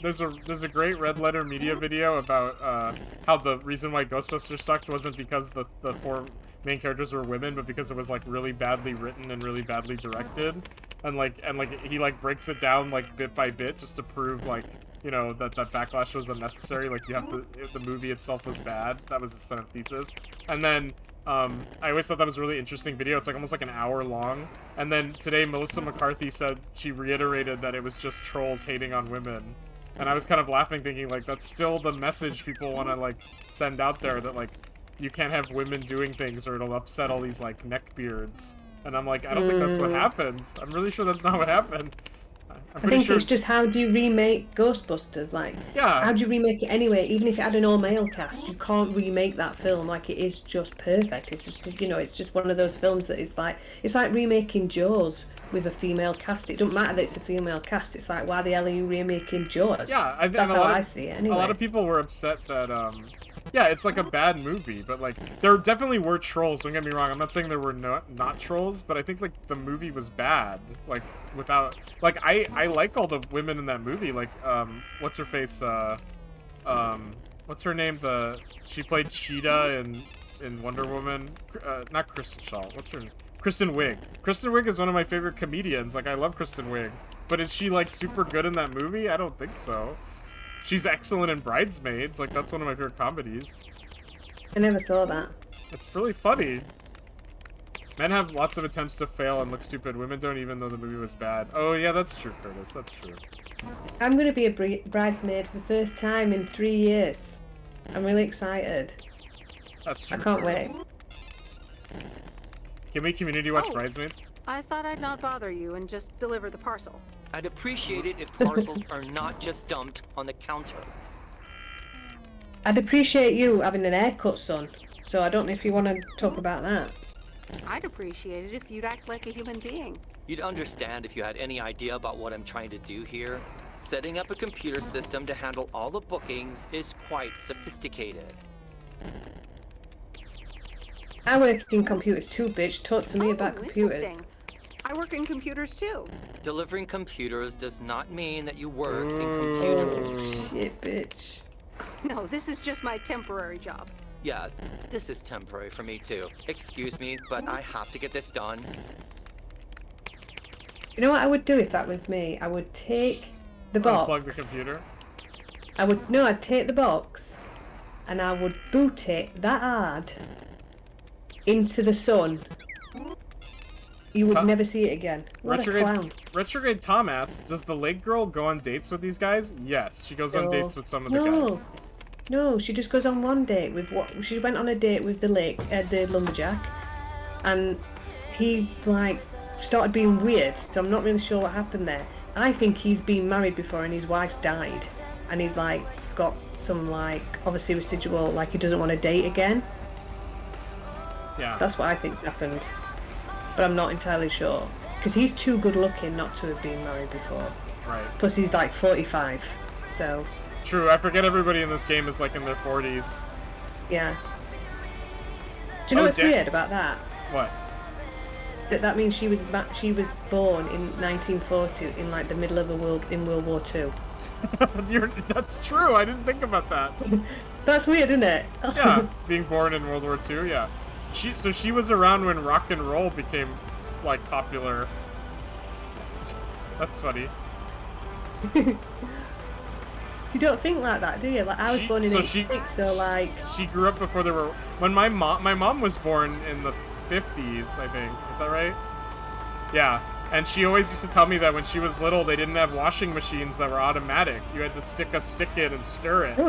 Speaker 1: There's a great Red Letter Media video about how the reason why Ghostbusters sucked wasn't because the 4 main characters were women, but because it was like really badly written and really badly directed, and he like breaks it down like bit by bit just to prove like that backlash was unnecessary. Like the movie itself was bad. That was his Senate thesis, and then. I always thought that was a really interesting video. It's like almost like an hour long. And then today Melissa McCarthy said she reiterated that it was just trolls hating on women. And I was kind of laughing thinking like that's still the message people want to like send out there, that like you can't have women doing things or it'll upset all these like neckbeards. And I'm like, I don't think that's what happened. I'm really sure that's not what happened.
Speaker 2: I think it's just how do you remake Ghostbusters? Like,
Speaker 1: Yeah.
Speaker 2: how do you remake it anyway? Even if it had an all-male cast, you can't remake that film. Like, it is just perfect. It's just, you know, it's just one of those films that is like, it's like remaking Jaws with a female cast. It don't matter that it's a female cast. It's like, why the hell are you remaking Jaws?
Speaker 1: Yeah,
Speaker 2: that's how I see it anyway.
Speaker 1: A lot of people were upset that, yeah, it's like a bad movie, but like, there definitely were trolls, don't get me wrong. I'm not saying there were not trolls, but I think like the movie was bad. Like, without, like, I like all the women in that movie, like, what's her face, what's her name, she played Cheetah in Wonder Woman, not Kristen Shaw, what's her name? Kristen Wiig. Kristen Wiig is one of my favorite comedians, like, I love Kristen Wiig, but is she like super good in that movie? I don't think so. She's excellent in Bridesmaids. Like, that's one of my favorite comedies.
Speaker 2: I never saw that.
Speaker 1: It's really funny. Men have lots of attempts to fail and look stupid. Women don't, even though the movie was bad. Oh, yeah, that's true, Curtis. That's true.
Speaker 2: I'm going to be a bridesmaid for the first time in 3 years. I'm really excited.
Speaker 1: That's true,
Speaker 2: I can't
Speaker 1: Curtis.
Speaker 2: wait.
Speaker 1: Can we community watch Bridesmaids?
Speaker 3: I thought I'd not bother you and just deliver the parcel.
Speaker 18: I'd appreciate it if parcels are not just dumped on the counter.
Speaker 2: I'd appreciate you having an haircut, son. So I don't know if you want to talk about that.
Speaker 3: I'd appreciate it if you'd act like a human being.
Speaker 18: You'd understand if you had any idea about what I'm trying to do here. Setting up a computer system to handle all the bookings is quite sophisticated.
Speaker 2: I work in computers too, bitch. Talk to me about computers.
Speaker 3: Interesting. I work in computers too.
Speaker 18: Delivering computers does not mean that you work in computers.
Speaker 2: Shit, bitch.
Speaker 3: No, this is just my temporary job.
Speaker 18: Yeah, this is temporary for me too. Excuse me, but I have to get this done.
Speaker 2: You know what I would do if that was me? I would take the box.
Speaker 1: Unplug the computer?
Speaker 2: I'd take the box and I would boot it that hard into the sun. You would never see it again. What a clown.
Speaker 1: Retrograde Tom asks, does the lake girl go on dates with these guys? Yes, she goes on dates with some of the guys.
Speaker 2: No, she just goes on one date with she went on a date with the lumberjack, and he like started being weird, so I'm not really sure what happened there. I think he's been married before and his wife's died, and he's like got some like obviously residual, like he doesn't want to date again.
Speaker 1: Yeah.
Speaker 2: That's what I think's happened. But I'm not entirely sure. Because he's too good looking not to have been married before.
Speaker 1: Right.
Speaker 2: Plus he's like 45, so...
Speaker 1: True, I forget everybody in this game is like in their 40s.
Speaker 2: Yeah. Do you know what's weird about that?
Speaker 1: What?
Speaker 2: That means she was born in 1940 in like the middle of World War II.
Speaker 1: That's true, I didn't think about that.
Speaker 2: That's weird, isn't it?
Speaker 1: Yeah, being born in World War II, yeah. So she was around when rock and roll became like popular. That's funny.
Speaker 2: You don't think like that, do you? Like I was born in '86, so like
Speaker 1: she grew up before there were. When my mom was born in the 50s, I think. Is that right? Yeah. And she always used to tell me that when she was little, they didn't have washing machines that were automatic. You had to stick a stick in and stir it.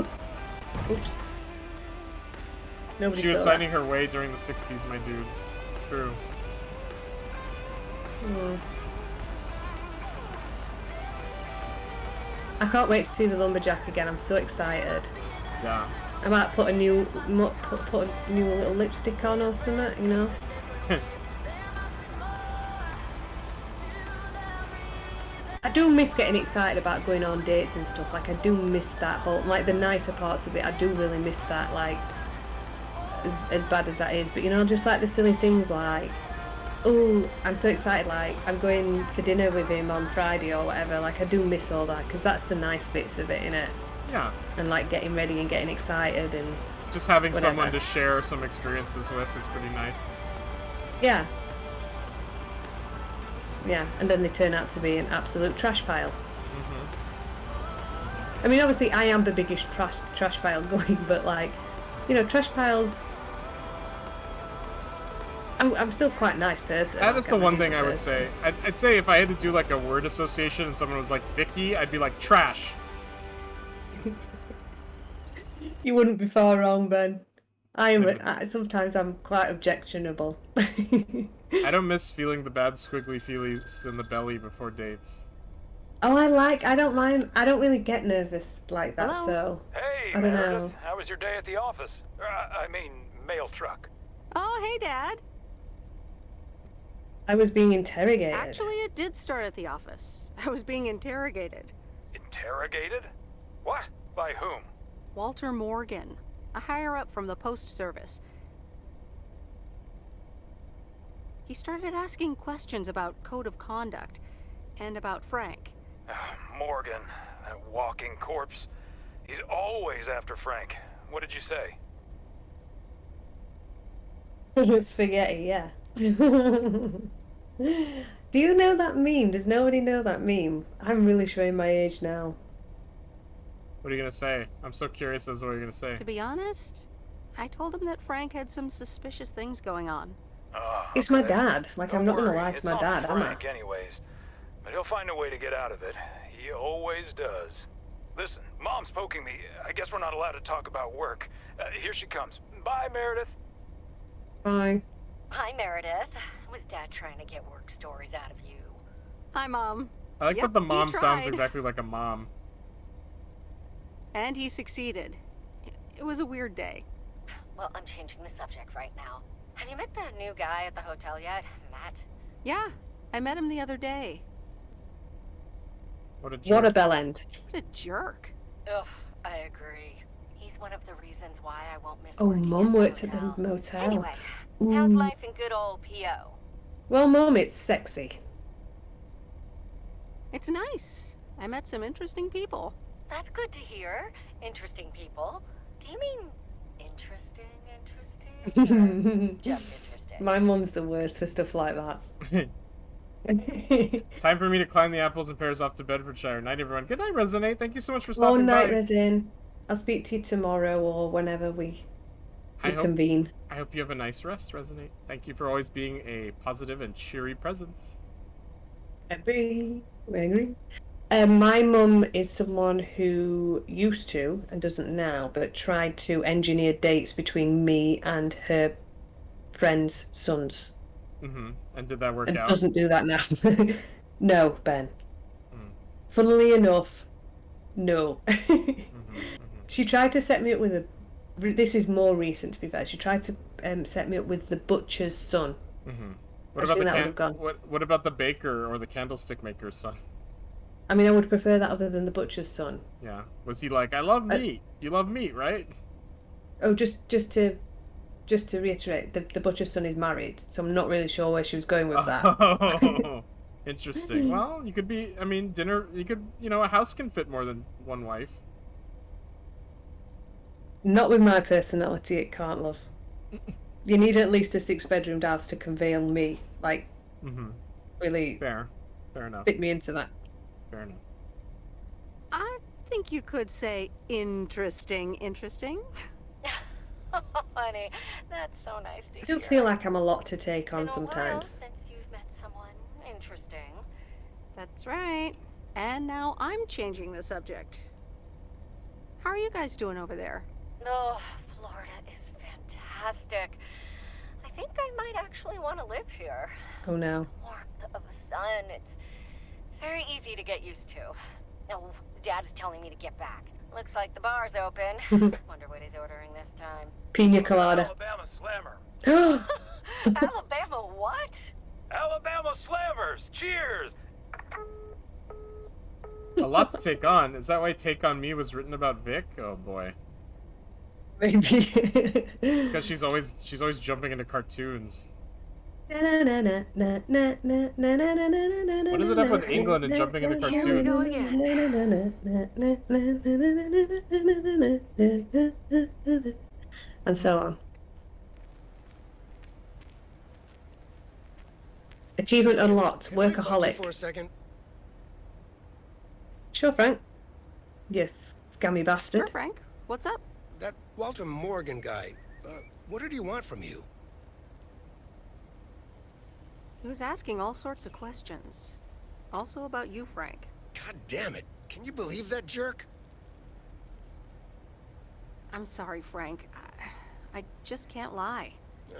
Speaker 2: Oops.
Speaker 1: She was finding her way during the 60s, my dudes. True.
Speaker 2: I can't wait to see the lumberjack again. I'm so excited.
Speaker 1: Yeah.
Speaker 2: I might put a new little lipstick on or something, you know. I do miss getting excited about going on dates and stuff. Like I do miss that whole, like the nicer parts of it. I do really miss that, like. As bad as that is, but you know, just like the silly things like, oh, I'm so excited, like I'm going for dinner with him on Friday or whatever. Like I do miss all that because that's the nice bits of it, innit?
Speaker 1: Yeah.
Speaker 2: And like getting ready and getting excited and
Speaker 1: just having
Speaker 2: whatever.
Speaker 1: someone to share some experiences with is pretty nice.
Speaker 2: Yeah. Yeah, and then they turn out to be an absolute trash pile. I mean, obviously I am the biggest trash pile going, but like, you know, trash piles. I'm still quite a nice person.
Speaker 1: That is the one thing I would say. I'd say if I had to do like a word association and someone was like Vicky, I'd be like trash.
Speaker 2: You wouldn't be far wrong, Ben. Sometimes I'm quite objectionable.
Speaker 1: I don't miss feeling the bad squiggly feelies in the belly before dates.
Speaker 2: Oh, I don't mind. I don't really get nervous like that, so.
Speaker 13: Hey,
Speaker 2: I don't
Speaker 13: Meredith.
Speaker 2: know.
Speaker 13: How was your day at the office? I mean, mail truck.
Speaker 3: Oh, hey, Dad.
Speaker 2: I was being interrogated.
Speaker 3: Actually, it did start at the office. I was being interrogated.
Speaker 13: Interrogated? What? By whom?
Speaker 3: Walter Morgan, a higher-up from the Post Service. He started asking questions about code of conduct and about Frank.
Speaker 13: Morgan, that walking corpse. He's always after Frank. What did you say?
Speaker 2: Spaghetti, yeah. Do you know that meme? Does nobody know that meme? I'm really showing my age now.
Speaker 1: What are you gonna say? I'm so curious as to what you're gonna say.
Speaker 3: To be honest, I told him that Frank had some suspicious things going on.
Speaker 2: It's my dad. Like, I'm not gonna lie to my
Speaker 13: It's
Speaker 2: dad,
Speaker 13: on
Speaker 2: am I?
Speaker 13: Frank anyways. But he'll find a way to get out of it. He always does. Listen, Mom's poking me. I guess we're not allowed to talk about work. Here she comes. Bye, Meredith.
Speaker 2: Bye.
Speaker 7: Hi, Meredith. Was Dad trying to get work stories out of you?
Speaker 3: Hi, Mom.
Speaker 1: I like that the mom
Speaker 3: he
Speaker 1: sounds
Speaker 3: tried.
Speaker 1: exactly like a mom.
Speaker 3: And he succeeded. It was a weird day.
Speaker 7: Well, I'm changing the subject right now. Have you met the new guy at the hotel yet, Matt?
Speaker 3: Yeah, I met him the other day.
Speaker 1: What a jerk.
Speaker 2: What a bell end.
Speaker 3: What a jerk.
Speaker 7: Ugh, I agree. He's one of the reasons why I won't miss
Speaker 2: Oh,
Speaker 7: working
Speaker 2: Mum
Speaker 7: at the
Speaker 2: worked at the
Speaker 7: hotel.
Speaker 2: motel.
Speaker 7: Anyway, how's
Speaker 2: Ooh.
Speaker 7: life in good old PO?
Speaker 2: Well, Mum, it's sexy.
Speaker 3: It's nice. I met some interesting people.
Speaker 7: That's good to hear. Interesting people. Do you mean interesting? Just interesting.
Speaker 2: My mum's the worst for stuff like that.
Speaker 1: Time for me to climb the apples and pears off to Bedfordshire. Night, everyone. Good night, Resonate. Thank you so much for
Speaker 2: All
Speaker 1: stopping
Speaker 2: night,
Speaker 1: by.
Speaker 2: Resin. I'll speak to you tomorrow or whenever we convene.
Speaker 1: I hope you have a nice rest, Resonate. Thank you for always being a positive and cheery presence.
Speaker 2: Agree. My mum is someone who used to, and doesn't now, but tried to engineer dates between me and her friends' sons.
Speaker 1: Mm-hmm. And did that work
Speaker 2: And
Speaker 1: out?
Speaker 2: doesn't do that now. No, Ben. Funnily enough, no. She tried to set me up with a... This is more recent, to be fair. She tried to set me up with the butcher's son.
Speaker 1: Mm-hmm.
Speaker 2: I think that would have gone.
Speaker 1: What about the baker or the candlestick maker's son?
Speaker 2: I mean, I would prefer that other than the butcher's son.
Speaker 1: Yeah. Was he like, I love meat. You love meat, right?
Speaker 2: Oh, just to reiterate, the butcher's son is married, so I'm not really sure where she was going with that.
Speaker 1: Oh, interesting. Well, you could be, I mean, a house can fit more than one wife.
Speaker 2: Not with my personality, it can't, love. You need at least a 6-bedroom house to convey on me. Like, really
Speaker 1: Fair enough.
Speaker 2: fit me into that.
Speaker 1: Fair enough.
Speaker 3: I think you could say interesting.
Speaker 7: Oh, honey, that's so nice to
Speaker 2: I
Speaker 7: hear.
Speaker 2: do feel like I'm a lot to take on
Speaker 7: Been a while
Speaker 2: sometimes.
Speaker 7: since you've met someone interesting.
Speaker 3: That's right. And now I'm changing the subject. How are you guys doing over there?
Speaker 7: Oh, Florida is fantastic. I think I might actually want to live here.
Speaker 2: Oh no.
Speaker 7: Warmth of the sun. It's very easy to get used to. Oh, Dad is telling me to get back. Looks like the bar's open. Wonder what he's ordering this time.
Speaker 2: Pina colada.
Speaker 13: Alabama Slammer.
Speaker 7: Alabama what?
Speaker 13: Alabama Slammers. Cheers.
Speaker 1: A lot to take on. Is that why Take On Me was written about Vic? Oh boy.
Speaker 2: Maybe.
Speaker 1: It's because she's always jumping into cartoons.
Speaker 2: What
Speaker 1: does it have with England and jumping into cartoons?
Speaker 3: Here we go again.
Speaker 2: And so on. Achievement unlocked. Workaholic.
Speaker 12: For a second.
Speaker 2: Sure, Frank. You scammy bastard.
Speaker 3: Sure, Frank. What's up?
Speaker 12: That Walter Morgan guy. What did he want from you?
Speaker 3: He was asking all sorts of questions. Also about you, Frank.
Speaker 12: God damn it. Can you believe that jerk?
Speaker 3: I'm sorry, Frank. I just can't lie.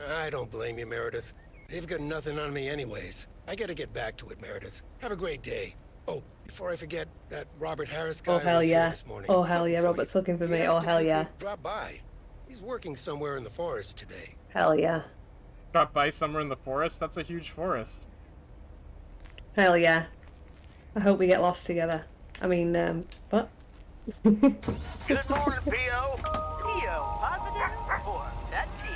Speaker 12: I don't blame you, Meredith. They've got nothing on me anyways. I gotta get back to it, Meredith. Have a great day. Oh, Before I forget, that Robert Harris guy
Speaker 2: Oh hell
Speaker 12: was here
Speaker 2: yeah.
Speaker 12: this morning.
Speaker 2: Oh hell
Speaker 12: looking
Speaker 2: yeah,
Speaker 12: for
Speaker 2: Robert's
Speaker 12: you.
Speaker 2: looking for
Speaker 12: He
Speaker 2: me.
Speaker 12: asked
Speaker 2: Oh
Speaker 12: if
Speaker 2: hell
Speaker 12: you
Speaker 2: yeah.
Speaker 12: could drop by. He's working somewhere in the forest today.
Speaker 2: Hell yeah.
Speaker 1: Drop by somewhere in the forest? That's a huge forest.
Speaker 2: Hell yeah. I hope we get lost together. I mean, what?
Speaker 11: Good morning, P.O. P.O. Positive or that P?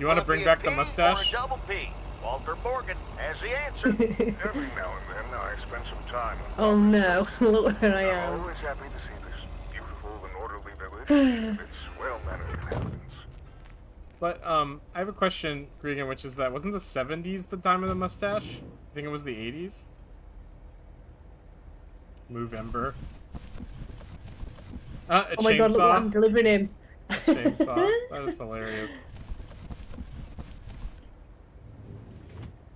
Speaker 1: You want to bring back the mustache?
Speaker 11: Or a double P? Walter Morgan has the answer.
Speaker 6: Every now and then, I spend some time on
Speaker 2: Oh no, look where I
Speaker 6: I'm
Speaker 2: am.
Speaker 6: always happy to see this beautiful and orderly village and its well-mannered inhabitants.
Speaker 1: But, I have a question, Regan, which is that, wasn't the 70s the time of the mustache? I think it was the 80s? Movember. A
Speaker 2: Oh my god, look what
Speaker 1: chainsaw.
Speaker 2: I'm delivering him.
Speaker 1: Chainsaw. That is hilarious.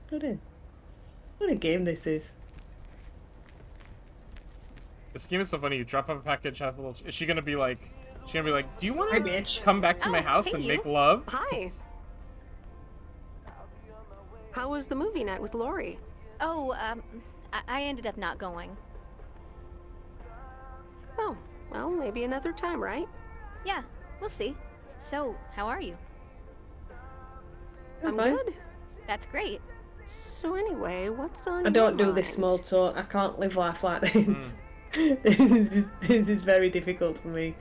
Speaker 2: What a game this is.
Speaker 1: This game is so funny. You drop off a package, have a little... Is she gonna be like... She's gonna be like, do you want
Speaker 2: Hi,
Speaker 1: to
Speaker 2: bitch.
Speaker 1: come back to my house
Speaker 3: hey,
Speaker 1: and
Speaker 3: you.
Speaker 1: make love?
Speaker 3: Hi. How was the movie night with Lori?
Speaker 4: Oh, I ended up not going.
Speaker 3: Oh, well, maybe another time, right?
Speaker 4: Yeah, we'll see. So, how are you?
Speaker 3: I'm
Speaker 2: fine.
Speaker 3: good.
Speaker 4: That's great.
Speaker 3: So anyway, what's on
Speaker 2: I don't
Speaker 3: your
Speaker 2: do this
Speaker 3: mind?
Speaker 2: small talk. I can't live life like this. This is very difficult for me.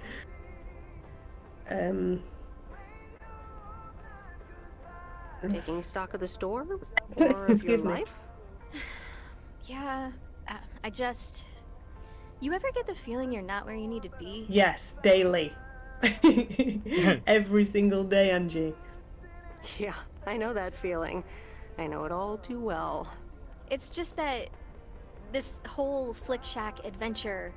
Speaker 3: Taking stock of the store? Or of your
Speaker 2: Excuse me.
Speaker 3: life?
Speaker 4: Yeah, I just... You ever get the feeling you're not where you need to be?
Speaker 2: Yes, daily. Every single day, Angie.
Speaker 3: Yeah, I know that feeling. I know it all too well.
Speaker 4: It's just that this whole Flick Shack adventure,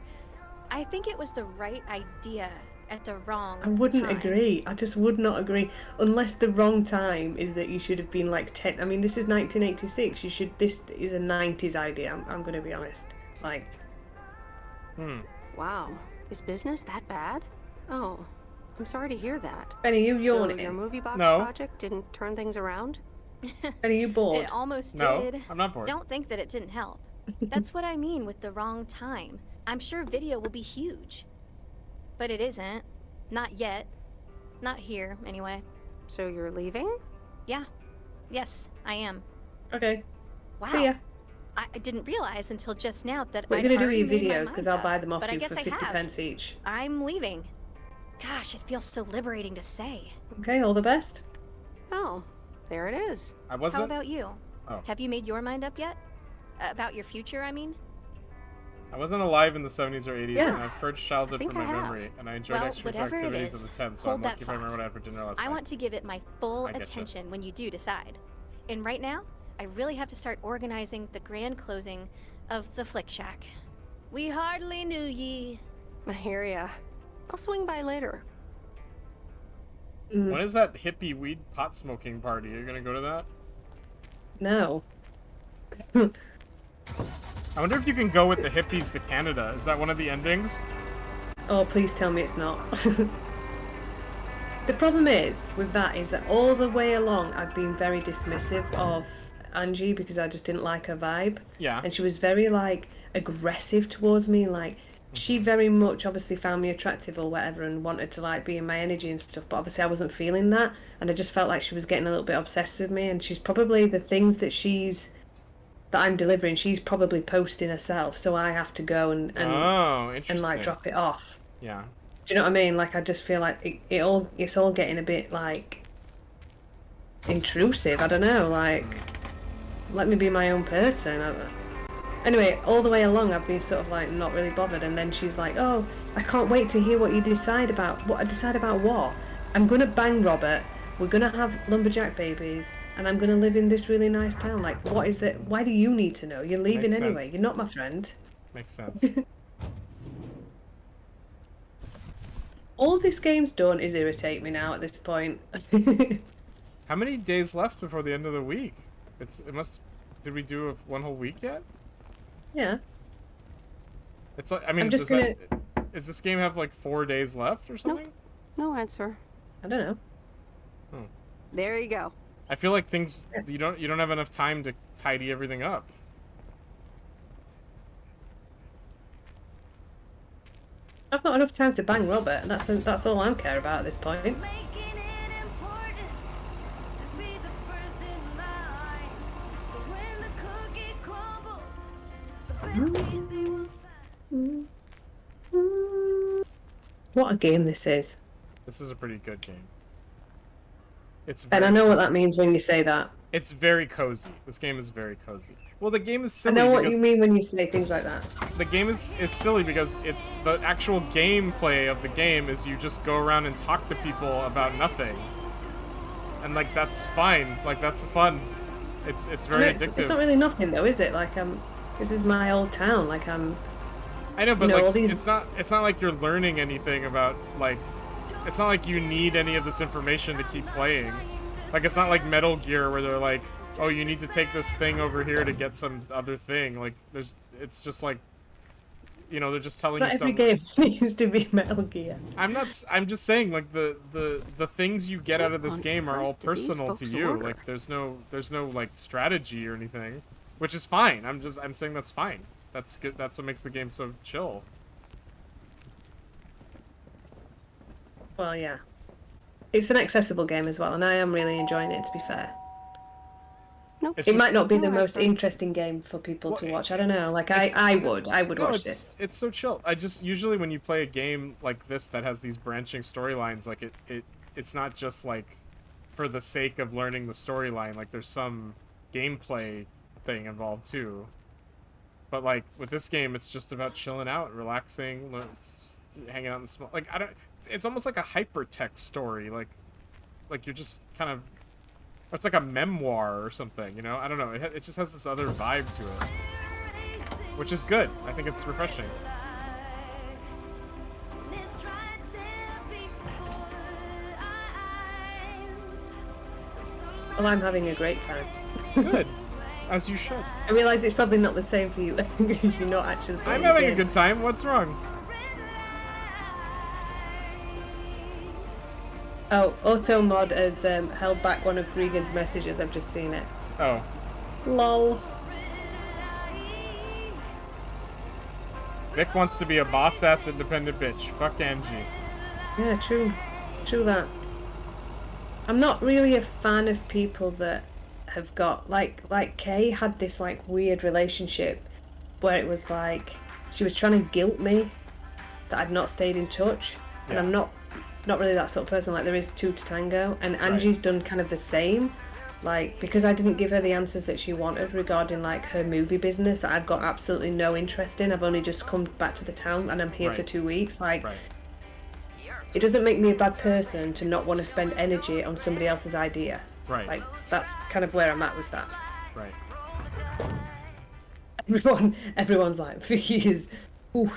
Speaker 4: I think it was the right idea at the wrong
Speaker 2: I wouldn't
Speaker 4: time.
Speaker 2: agree. I just would not agree. Unless the wrong time is that you should have been like 10. I mean, this is 1986. This is a 90s idea. I'm going to be honest. Like.
Speaker 3: Wow. Is business that bad? Oh, I'm sorry to hear that.
Speaker 2: Benny, you
Speaker 3: So
Speaker 2: yawning?
Speaker 3: your movie box
Speaker 1: No.
Speaker 3: project didn't turn things around?
Speaker 2: Are you bored?
Speaker 4: It almost
Speaker 1: No,
Speaker 4: did.
Speaker 1: I'm not bored.
Speaker 4: Don't think that it didn't help. That's what I mean with the wrong time. I'm sure video will be huge. But it isn't. Not yet. Not here, anyway.
Speaker 3: So you're leaving?
Speaker 4: Yeah. Yes, I am.
Speaker 2: Okay.
Speaker 4: Wow.
Speaker 2: See ya.
Speaker 4: I didn't realize until just now that
Speaker 2: We're
Speaker 4: I'd
Speaker 2: going to do
Speaker 4: already
Speaker 2: your
Speaker 4: made my
Speaker 2: videos because
Speaker 4: mind
Speaker 2: I'll
Speaker 4: up.
Speaker 2: buy them off
Speaker 4: But I
Speaker 2: you
Speaker 4: guess
Speaker 2: for
Speaker 4: I
Speaker 2: 50
Speaker 4: have.
Speaker 2: pence each.
Speaker 4: I'm leaving. Gosh, it feels so liberating to say.
Speaker 2: Okay, all the best.
Speaker 3: Oh, there it is.
Speaker 1: I wasn't...
Speaker 4: How about you?
Speaker 1: Oh.
Speaker 4: Have you made your mind up yet? About your future, I mean?
Speaker 1: I wasn't alive in the 70s or 80s,
Speaker 2: Yeah.
Speaker 1: and I've purged childhood
Speaker 3: think
Speaker 1: from my
Speaker 3: I have.
Speaker 1: memory, and I enjoyed
Speaker 4: Well,
Speaker 1: extracurricular
Speaker 4: whatever it
Speaker 1: activities
Speaker 4: is,
Speaker 1: of the 10th, so
Speaker 4: hold
Speaker 1: I'm
Speaker 4: that
Speaker 1: lucky if I remember
Speaker 4: thought.
Speaker 1: what I had for dinner last
Speaker 4: I
Speaker 1: night.
Speaker 4: want to give it my full
Speaker 1: I getcha.
Speaker 4: attention when you do decide. And right now, I really have to start organizing the grand closing of the Flick Shack. We hardly knew ye.
Speaker 3: I hear ya. I'll swing by later.
Speaker 1: When is that hippie weed pot smoking party? Are you gonna go to that?
Speaker 2: No.
Speaker 1: I wonder if you can go with the hippies to Canada. Is that one of the endings?
Speaker 2: Oh, please tell me it's not. The problem is with that is that all the way along I've been very dismissive of Angie because I just didn't like her vibe.
Speaker 1: Yeah.
Speaker 2: And she was very like aggressive towards me. Like she very much obviously found me attractive or whatever and wanted to like be in my energy and stuff. But obviously I wasn't feeling that, and I just felt like she was getting a little bit obsessed with me. And she's probably the things that I'm delivering. She's probably posting herself, so I have to go and
Speaker 1: Oh, interesting.
Speaker 2: and like drop it off.
Speaker 1: Yeah.
Speaker 2: Do you know what I mean? Like I just feel like it's all getting a bit like intrusive. I don't know. Like let me be my own person. Anyway, all the way along I've been sort of like not really bothered, and then she's like, "Oh, I can't wait to hear what you decide about." What I decide about what? I'm gonna bang Robert. We're gonna have lumberjack babies, and I'm gonna live in this really nice town. Like, what is that? Why do you need to know? You're leaving
Speaker 1: Makes
Speaker 2: anyway.
Speaker 1: sense.
Speaker 2: You're not my friend.
Speaker 1: Makes sense.
Speaker 2: All this game's done is irritate me now at this point.
Speaker 1: How many days left before the end of the week? Did we do one whole week yet?
Speaker 2: Yeah.
Speaker 1: It's like, I mean,
Speaker 2: I'm just gonna...
Speaker 1: does this game have like 4 days left or something?
Speaker 3: No answer.
Speaker 2: I don't know.
Speaker 3: There you go.
Speaker 1: I feel like you don't have enough time to tidy everything up.
Speaker 2: I've got enough time to bang Robert, and that's all I care about at this point. What a game this is.
Speaker 1: This is a pretty good game. It's
Speaker 2: And
Speaker 1: very
Speaker 2: I know what that means when you say that.
Speaker 1: It's very cozy. This game is very cozy. Well, the game is
Speaker 2: I
Speaker 1: silly
Speaker 2: know what
Speaker 1: because
Speaker 2: you mean when you say things like that.
Speaker 1: the game is silly because it's the actual gameplay of the game is you just go around and talk to people about nothing. And like that's fine. Like that's fun. It's very addictive.
Speaker 2: It's not really nothing though, is it? Like this is my old town. Like
Speaker 1: I know, but
Speaker 2: you know,
Speaker 1: like
Speaker 2: these...
Speaker 1: it's not like you're learning anything about like it's not like you need any of this information to keep playing. Like it's not like Metal Gear where they're like, oh, you need to take this thing over here to get some other thing. Like it's just like, you know, they're just telling you stuff.
Speaker 2: Not every game needs to be Metal Gear.
Speaker 1: I'm just saying like the things you get out of this game are all personal to you. Like there's no like strategy or anything, which is fine. I'm saying that's fine. That's good. That's what makes the game so chill.
Speaker 2: Well, yeah. It's an accessible game as well, and I am really enjoying it, to be fair. It might not be the most interesting game for people to watch. I don't know. Like, I would watch this.
Speaker 1: It's so chill. I just, usually when you play a game like this that has these branching storylines, like, it's not just, like, for the sake of learning the storyline. Like, there's some gameplay thing involved, too. But, like, with this game, it's just about chilling out, relaxing, hanging out in the small... Like, it's almost like a hypertext story, like you're just kind of... Or it's like a memoir or something, you know? I don't know, it just has this other vibe to it. Which is good. I think it's refreshing.
Speaker 2: Well, I'm having a great time.
Speaker 1: Good. As you should.
Speaker 2: I realise it's probably not the same for you, because you're not actually playing
Speaker 1: I'm having a good time. What's wrong?
Speaker 2: Oh, AutoMod has held back one of Regan's messages. I've just seen it.
Speaker 1: Oh.
Speaker 2: Lol.
Speaker 1: Vic wants to be a boss-ass independent bitch. Fuck Angie.
Speaker 2: Yeah, true. True that. I'm not really a fan of people that have got... Like Kay had this, like, weird relationship where it was like... She was trying to guilt me that I'd not stayed in touch. Yeah. And I'm not really that sort of person. Like, there is two to tango, and Angie's done kind of the same. Like, because I didn't give her the answers that she wanted regarding, like, her movie business that I've got absolutely no interest in. I've only just come back to the town and I'm here for 2 weeks. Like, it doesn't make me a bad person to not want to spend energy on somebody else's idea.
Speaker 1: Right.
Speaker 2: Like, that's kind of where I'm at with that.
Speaker 1: Right.
Speaker 2: Everyone's like, Vicky is... Ooh,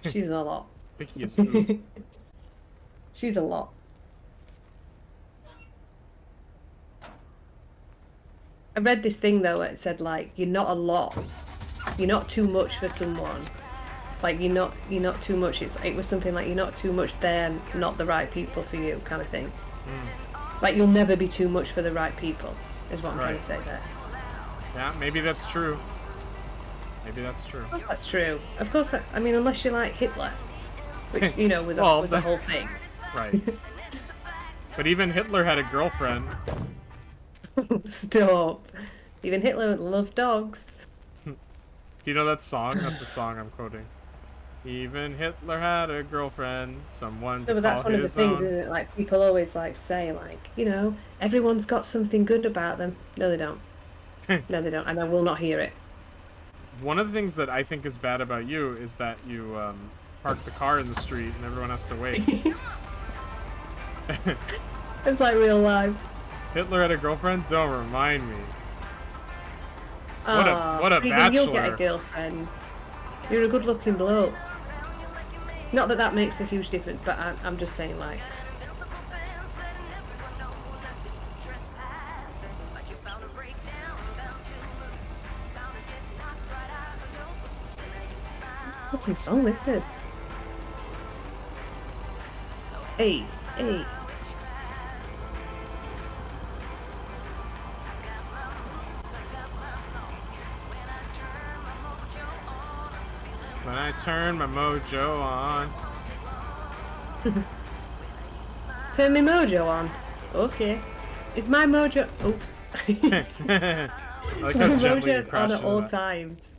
Speaker 2: she's a lot.
Speaker 1: Vicky is ooh.
Speaker 2: She's a lot. I read this thing though where it said like you're not a lot. You're not too much for someone. Like you're not too much. It was something like you're not too much, they're not the right people for you kind of thing. Like you'll never be too much for the right people is what I'm trying to say there.
Speaker 1: Yeah, maybe that's true. Maybe that's true.
Speaker 2: Of course that's true. Of course I mean unless you're like Hitler, which you know was a whole thing.
Speaker 1: Right. But even Hitler had a girlfriend.
Speaker 2: Stop. Even Hitler loved dogs.
Speaker 1: Do you know that song? That's the song I'm quoting. Even Hitler had a girlfriend, someone to call his own.
Speaker 2: But that's one of the things, isn't it? Like, people always, like, say, like, you know, everyone's got something good about them. No, they don't. No, they don't. And I will not hear it.
Speaker 1: One of the things that I think is bad about you is that you park the car in the street and everyone has to wait.
Speaker 2: It's like real life.
Speaker 1: Hitler had a girlfriend? Don't remind me. What a
Speaker 2: Regan,
Speaker 1: bachelor.
Speaker 2: You'll get a girlfriend. You're a good-looking bloke. Not that that makes a huge difference, but I'm just saying, like... What fucking song this is? Hey, hey.
Speaker 1: When I turn my mojo on.
Speaker 2: Turn my mojo on. Okay. Is my mojo... Oops.
Speaker 1: I like how
Speaker 2: my
Speaker 1: gently you
Speaker 2: mojo's on
Speaker 1: crashed
Speaker 2: at
Speaker 1: into
Speaker 2: all
Speaker 1: that.
Speaker 2: times.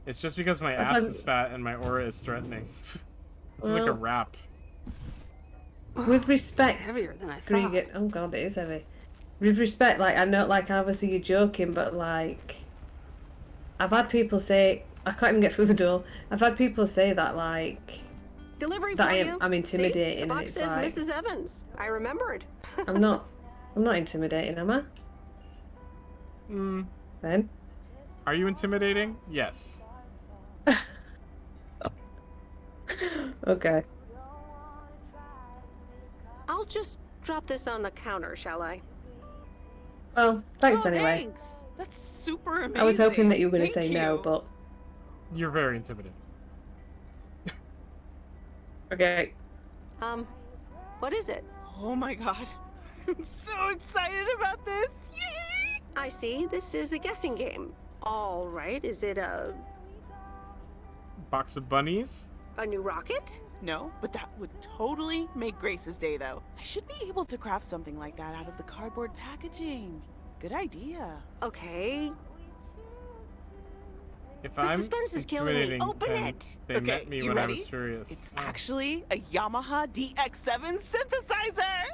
Speaker 1: It's just because my
Speaker 2: That's
Speaker 1: ass
Speaker 2: why-
Speaker 1: is fat and my aura is threatening. This is like a
Speaker 2: Well-
Speaker 1: wrap.
Speaker 2: With respect,
Speaker 3: It's heavier than I
Speaker 2: Gregan, oh god, it is heavy. With respect, like, I know, like, obviously you're joking, but, like, I've had people say, I can't even get through the door, I've had people say that, like,
Speaker 3: Delivery
Speaker 2: that
Speaker 3: for
Speaker 2: I'm,
Speaker 3: you.
Speaker 2: I'm intimidating,
Speaker 3: See? The
Speaker 2: and
Speaker 3: box
Speaker 2: it's
Speaker 3: says
Speaker 2: like,
Speaker 3: Mrs. Evans. I remembered.
Speaker 2: I'm not intimidating, am I? Ben?
Speaker 1: Are you intimidating? Yes.
Speaker 2: Okay.
Speaker 3: I'll just drop this on the counter, shall I?
Speaker 2: Well, thanks
Speaker 15: Oh,
Speaker 2: anyway.
Speaker 15: Thanks. That's super amazing.
Speaker 2: I was hoping that you were going to
Speaker 15: Thank
Speaker 2: say no,
Speaker 15: you.
Speaker 2: but...
Speaker 1: You're very intimidating.
Speaker 2: Okay.
Speaker 3: What is it?
Speaker 15: Oh my god. I'm so excited about this. Yay!
Speaker 3: I see. This is a guessing game. All right. Is it a
Speaker 1: Box of bunnies?
Speaker 3: new rocket?
Speaker 15: No, but that would totally make Grace's day, though. I should be able to craft something like that out of the cardboard packaging. Good idea.
Speaker 3: Okay.
Speaker 1: If
Speaker 3: The
Speaker 1: I'm
Speaker 3: suspense is killing me.
Speaker 1: intimidating,
Speaker 3: Open
Speaker 1: then
Speaker 3: it.
Speaker 1: they
Speaker 15: Okay,
Speaker 1: met me
Speaker 15: you
Speaker 1: when I
Speaker 15: ready?
Speaker 1: was furious.
Speaker 15: It's actually a Yamaha DX7 synthesizer.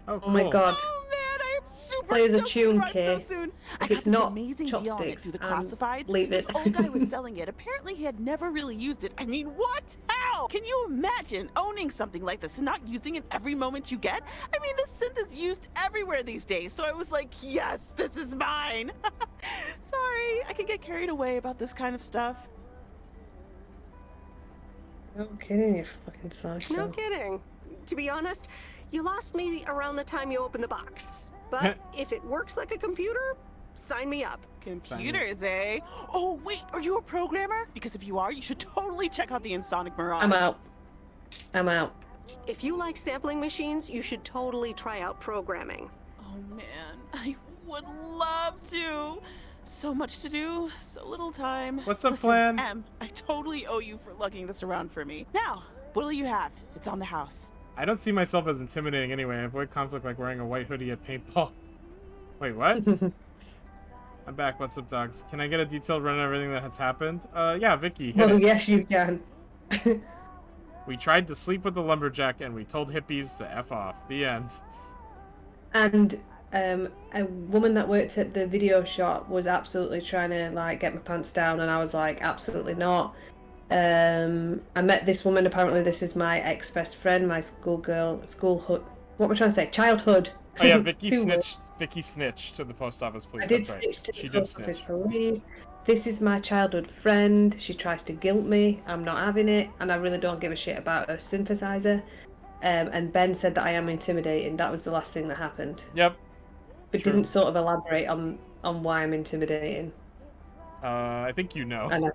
Speaker 1: Oh, cool.
Speaker 2: Oh my god.
Speaker 15: Oh man, I am super
Speaker 2: Plays a
Speaker 15: stoked
Speaker 2: tune,
Speaker 15: to arrive so
Speaker 2: Kay.
Speaker 15: soon. I
Speaker 2: If
Speaker 15: got
Speaker 2: it's
Speaker 15: this
Speaker 2: not
Speaker 15: amazing deal on it
Speaker 2: chopsticks,
Speaker 15: through the classifieds.
Speaker 2: leave
Speaker 15: This
Speaker 2: it.
Speaker 15: old guy was selling it. Apparently, he had never really used it. I mean, what? How? Can you imagine owning something like this and not using it every moment you get? I mean, this synth is used everywhere these days. So I was like, yes, this is mine. Sorry, I can get carried away about this kind of stuff.
Speaker 2: No kidding, you fucking psycho.
Speaker 3: No kidding. To be honest, you lost me around the time you opened the box. But if it works like a computer, sign me up.
Speaker 15: Computers, eh? Oh, wait, are you a programmer? Because if you are, you should totally check out the Insonic Mirage.
Speaker 2: I'm out. I'm out.
Speaker 3: If you like sampling machines, you should totally try out programming.
Speaker 15: Oh man, I would love to. So much to do, so little time.
Speaker 1: What's up,
Speaker 15: Listen,
Speaker 1: Flan?
Speaker 15: Em, I totally owe you for lugging this around for me. Now, what'll you have? It's on the house.
Speaker 1: I don't see myself as intimidating anyway. I avoid conflict like wearing a white hoodie at paintball. Wait, what? I'm back. What's up, dogs? Can I get a detailed run of everything that has happened? Yeah, Vicky, hit
Speaker 2: Oh,
Speaker 1: it.
Speaker 2: yes, you can.
Speaker 1: We tried to sleep with the lumberjack and we told hippies to F off. The end.
Speaker 2: And a woman that worked at the video shop was absolutely trying to like get my pants down, and I was like, absolutely not. I met this woman. Apparently, this is my ex-best friend, my schoolhood. What am I trying to say? Childhood.
Speaker 1: Oh yeah, Vicky
Speaker 2: Two
Speaker 1: snitched. Vicky snitched to the post office police.
Speaker 2: I did
Speaker 1: That's right.
Speaker 2: snitch to
Speaker 1: She
Speaker 2: the
Speaker 1: did
Speaker 2: post office
Speaker 1: snitch.
Speaker 2: police. This is my childhood friend. She tries to guilt me. I'm not having it, and I really don't give a shit about a synthesizer. And Ben said that I am intimidating. That was the last thing that happened.
Speaker 1: Yep.
Speaker 2: But
Speaker 1: True.
Speaker 2: didn't sort of elaborate on why I'm intimidating.
Speaker 1: I think you know.
Speaker 2: I know.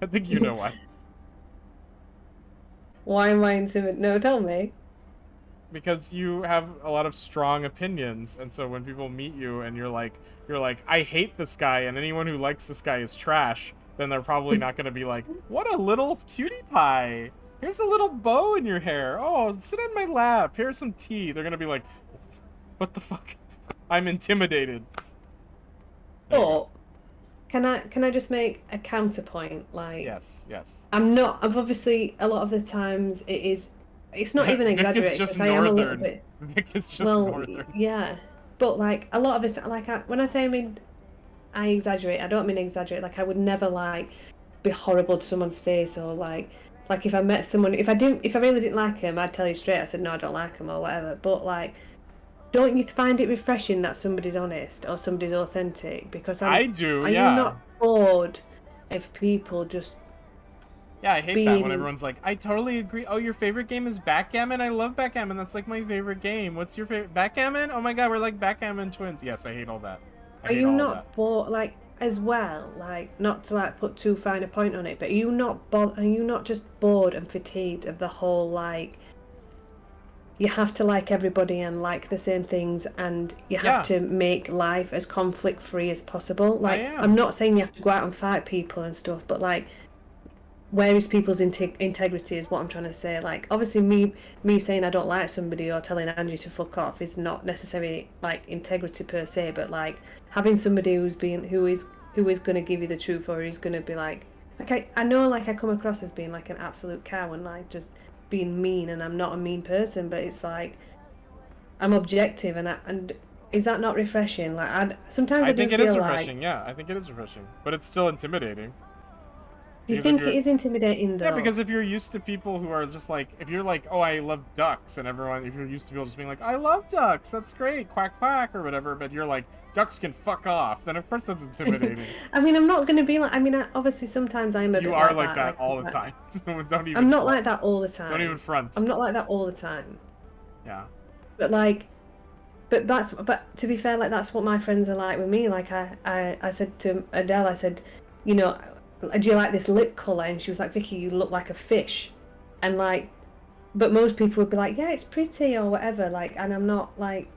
Speaker 1: I think you know why.
Speaker 2: Why am I intimidating? No, tell me.
Speaker 1: Because you have a lot of strong opinions, and so when people meet you and you're like, I hate this guy, and anyone who likes this guy is trash, then they're probably not gonna be like, what a little cutie pie. Here's a little bow in your hair. Oh, sit on my lap. Here's some tea. They're gonna be like, what the fuck? I'm intimidated.
Speaker 2: But can I just make a counterpoint? Like,
Speaker 1: yes.
Speaker 2: I'm obviously a lot of the times it's not even
Speaker 1: Nick
Speaker 2: exaggerated.
Speaker 1: is just
Speaker 2: 'Cause I am a little
Speaker 1: northern.
Speaker 2: bit.
Speaker 1: Nick is just
Speaker 2: Well,
Speaker 1: northern.
Speaker 2: yeah, but like a lot of it, like when I say I exaggerate, I don't mean exaggerate. Like I would never like be horrible to someone's face or like if I met someone, if I really didn't like him, I'd tell you straight. I said no, I don't like him or whatever. But like, don't you find it refreshing that somebody's honest or somebody's authentic? Because
Speaker 1: I do.
Speaker 2: Are
Speaker 1: Yeah.
Speaker 2: you not bored of people just?
Speaker 1: Yeah, I hate that when
Speaker 2: being-
Speaker 1: everyone's like, I totally agree. Oh, your favorite game is backgammon? I love backgammon. That's like my favorite game. What's your favorite? Backgammon? Oh my god, we're like backgammon twins. Yes, I hate all that. I
Speaker 2: Are
Speaker 1: hate
Speaker 2: you
Speaker 1: all of
Speaker 2: not
Speaker 1: that.
Speaker 2: bored, like, as well, like, not to, like, put too fine a point on it, but are you not just bored and fatigued of the whole, like, you have to like everybody and like the same things, and you have to make life as conflict-free as possible? Like,
Speaker 1: am.
Speaker 2: I'm not saying you have to go out and fight people and stuff, but, like, where is people's integrity is what I'm trying to say. Like, obviously me saying I don't like somebody or telling Angie to fuck off is not necessarily like integrity per se, but like having somebody who is going to give you the truth, or who's going to be like I know like I come across as being like an absolute cow and like just being mean, and I'm not a mean person, but it's like I'm objective, and is that not refreshing? Like sometimes I
Speaker 1: think
Speaker 2: do
Speaker 1: it is
Speaker 2: feel
Speaker 1: refreshing.
Speaker 2: like,
Speaker 1: Yeah, I think it is refreshing, but it's still intimidating.
Speaker 2: do you
Speaker 1: Because
Speaker 2: think it is intimidating though?
Speaker 1: Yeah, because if you're used to people who are just like, if you're like, oh, I love ducks, and if you're used to people just being like, I love ducks, that's great, quack quack, or whatever, but you're like, ducks can fuck off, then of course that's intimidating.
Speaker 2: I mean, I'm not going to be like, I mean, obviously sometimes I'm a bit
Speaker 1: You are
Speaker 2: like
Speaker 1: that all the time. So don't even.
Speaker 2: I'm not like that all the time.
Speaker 1: Don't even front.
Speaker 2: I'm not like that all the time.
Speaker 1: Yeah.
Speaker 2: But like, but to be fair, like that's what my friends are like with me. Like I said to Adele, I said, you know, do you like this lip colour? And she was like, Vicky, you look like a fish. And like, but most people would be like, yeah, it's pretty or whatever. Like, and I'm not like,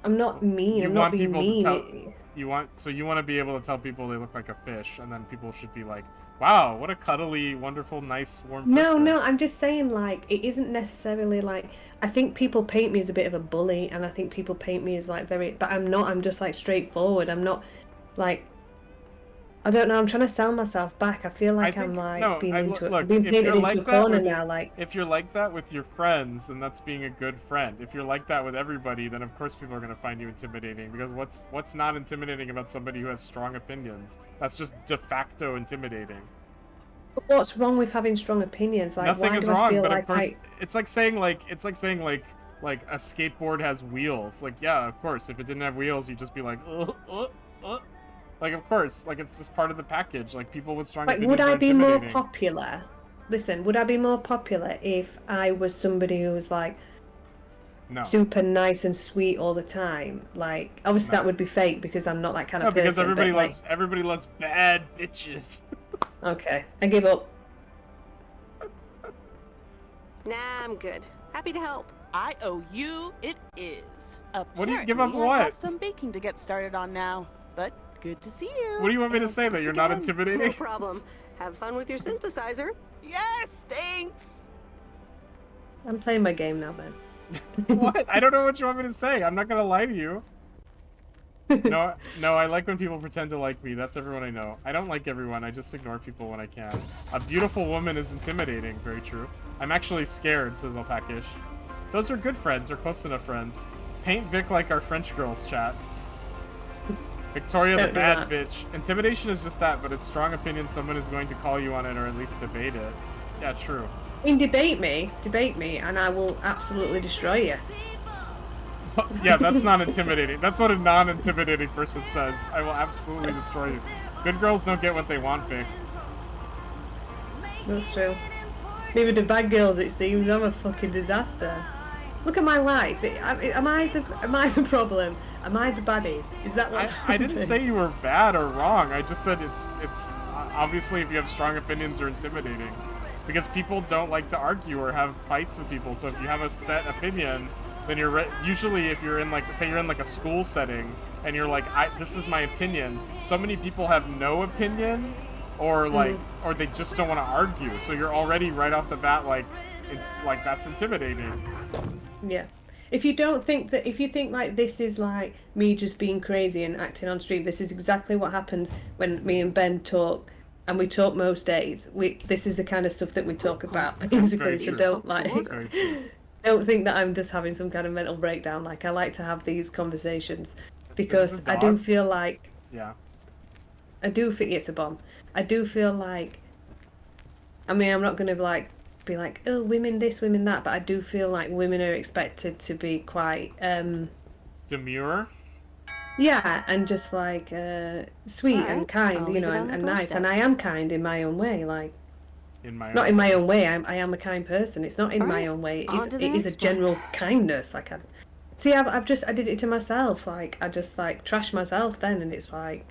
Speaker 2: I'm not mean. I'm not being mean.
Speaker 1: You want to be able to tell people they look like a fish, and then people should be like, wow, what a cuddly, wonderful, nice, warm person.
Speaker 2: No, I'm just saying, like, it isn't necessarily like, I think people paint me as a bit of a bully, and I think people paint me as like but I'm not. I'm just like straightforward. I'm not like, I don't know. I'm trying to sell myself back. I feel like I'm like being painted into a corner now. Like,
Speaker 1: if you're like that with your friends, and that's being a good friend. If you're like that with everybody, then of course people are gonna find you intimidating. Because what's not intimidating about somebody who has strong opinions? That's just de facto intimidating.
Speaker 2: But what's wrong with having strong opinions? Like,
Speaker 1: nothing
Speaker 2: why
Speaker 1: is
Speaker 2: do
Speaker 1: wrong,
Speaker 2: I feel
Speaker 1: but
Speaker 2: like
Speaker 1: of course it's like saying like a skateboard has wheels. Like, yeah, of course, if it didn't have wheels, you'd just be like, like, of course, like, it's just part of the package. Like, people with strong opinions
Speaker 2: would I
Speaker 1: are
Speaker 2: be more
Speaker 1: intimidating.
Speaker 2: popular? Listen, would I be more popular if I was somebody who was like super nice and sweet all the time? Like, obviously that would be fake because I'm not that kind of person.
Speaker 1: Because everybody loves bad bitches.
Speaker 2: Okay, I give up.
Speaker 3: Nah, I'm good. Happy to help.
Speaker 15: I owe you. It is.
Speaker 1: What do you give up?
Speaker 15: Apparently, I
Speaker 1: What?
Speaker 15: have some baking to get started on now, but good to see you.
Speaker 1: What do you want me to say? That you're not intimidating?
Speaker 3: No problem. Have fun with your synthesizer.
Speaker 15: Yes, thanks.
Speaker 2: I'm playing my game now, Ben.
Speaker 1: What? I don't know what you want me to say. I'm not gonna lie to you. No, I like when people pretend to like me. That's everyone I know. I don't like everyone. I just ignore people when I can. A beautiful woman is intimidating. Very true. I'm actually scared, says Alpakish. Those are good friends, or close enough friends. Paint Vic like our French girls chat. Victoria the bad bitch. Intimidation is just that, but it's strong opinion someone is going to call you on it, or at least debate it. Yeah, true.
Speaker 2: I mean, debate me, and I will absolutely destroy you.
Speaker 1: Yeah, that's not intimidating. That's what a non-intimidating person says. I will absolutely destroy you. Good girls don't get what they want, Vic.
Speaker 2: That's true. Neither do bad girls, it seems. I'm a fucking disaster. Look at my life. Am I the problem? Am I the baddie? Is that what's
Speaker 1: I didn't say you were bad or wrong. I just said it's obviously if you have strong opinions are intimidating. Because people don't like to argue or have fights with people. So if you have a set opinion, then you're usually if you're in like, say you're in like a school setting and you're like, this is my opinion. So many people have no opinion, or like, or they just don't want to argue. So you're already right off the bat like, it's like that's intimidating.
Speaker 2: Yeah. If you think like this is like me just being crazy and acting on stream, this is exactly what happens when me and Ben talk, and we talk most days. This is the kind of stuff that we talk about basically. So don't think that I'm just having some kind of mental breakdown. Like, I like to have these conversations because I do feel like I do think it's a bomb. I do feel like, I mean, I'm not going to be like, oh, women this, women that, but I do feel like women are expected to be quite
Speaker 1: demure.
Speaker 2: Yeah, and just like sweet and kind, you know, and nice. And I am kind in my own way, like. Not in my own way. I am a kind person. It's not in my own way. It is a general kindness. Like, I did it to myself. Like, I just like trash myself then, and it's like.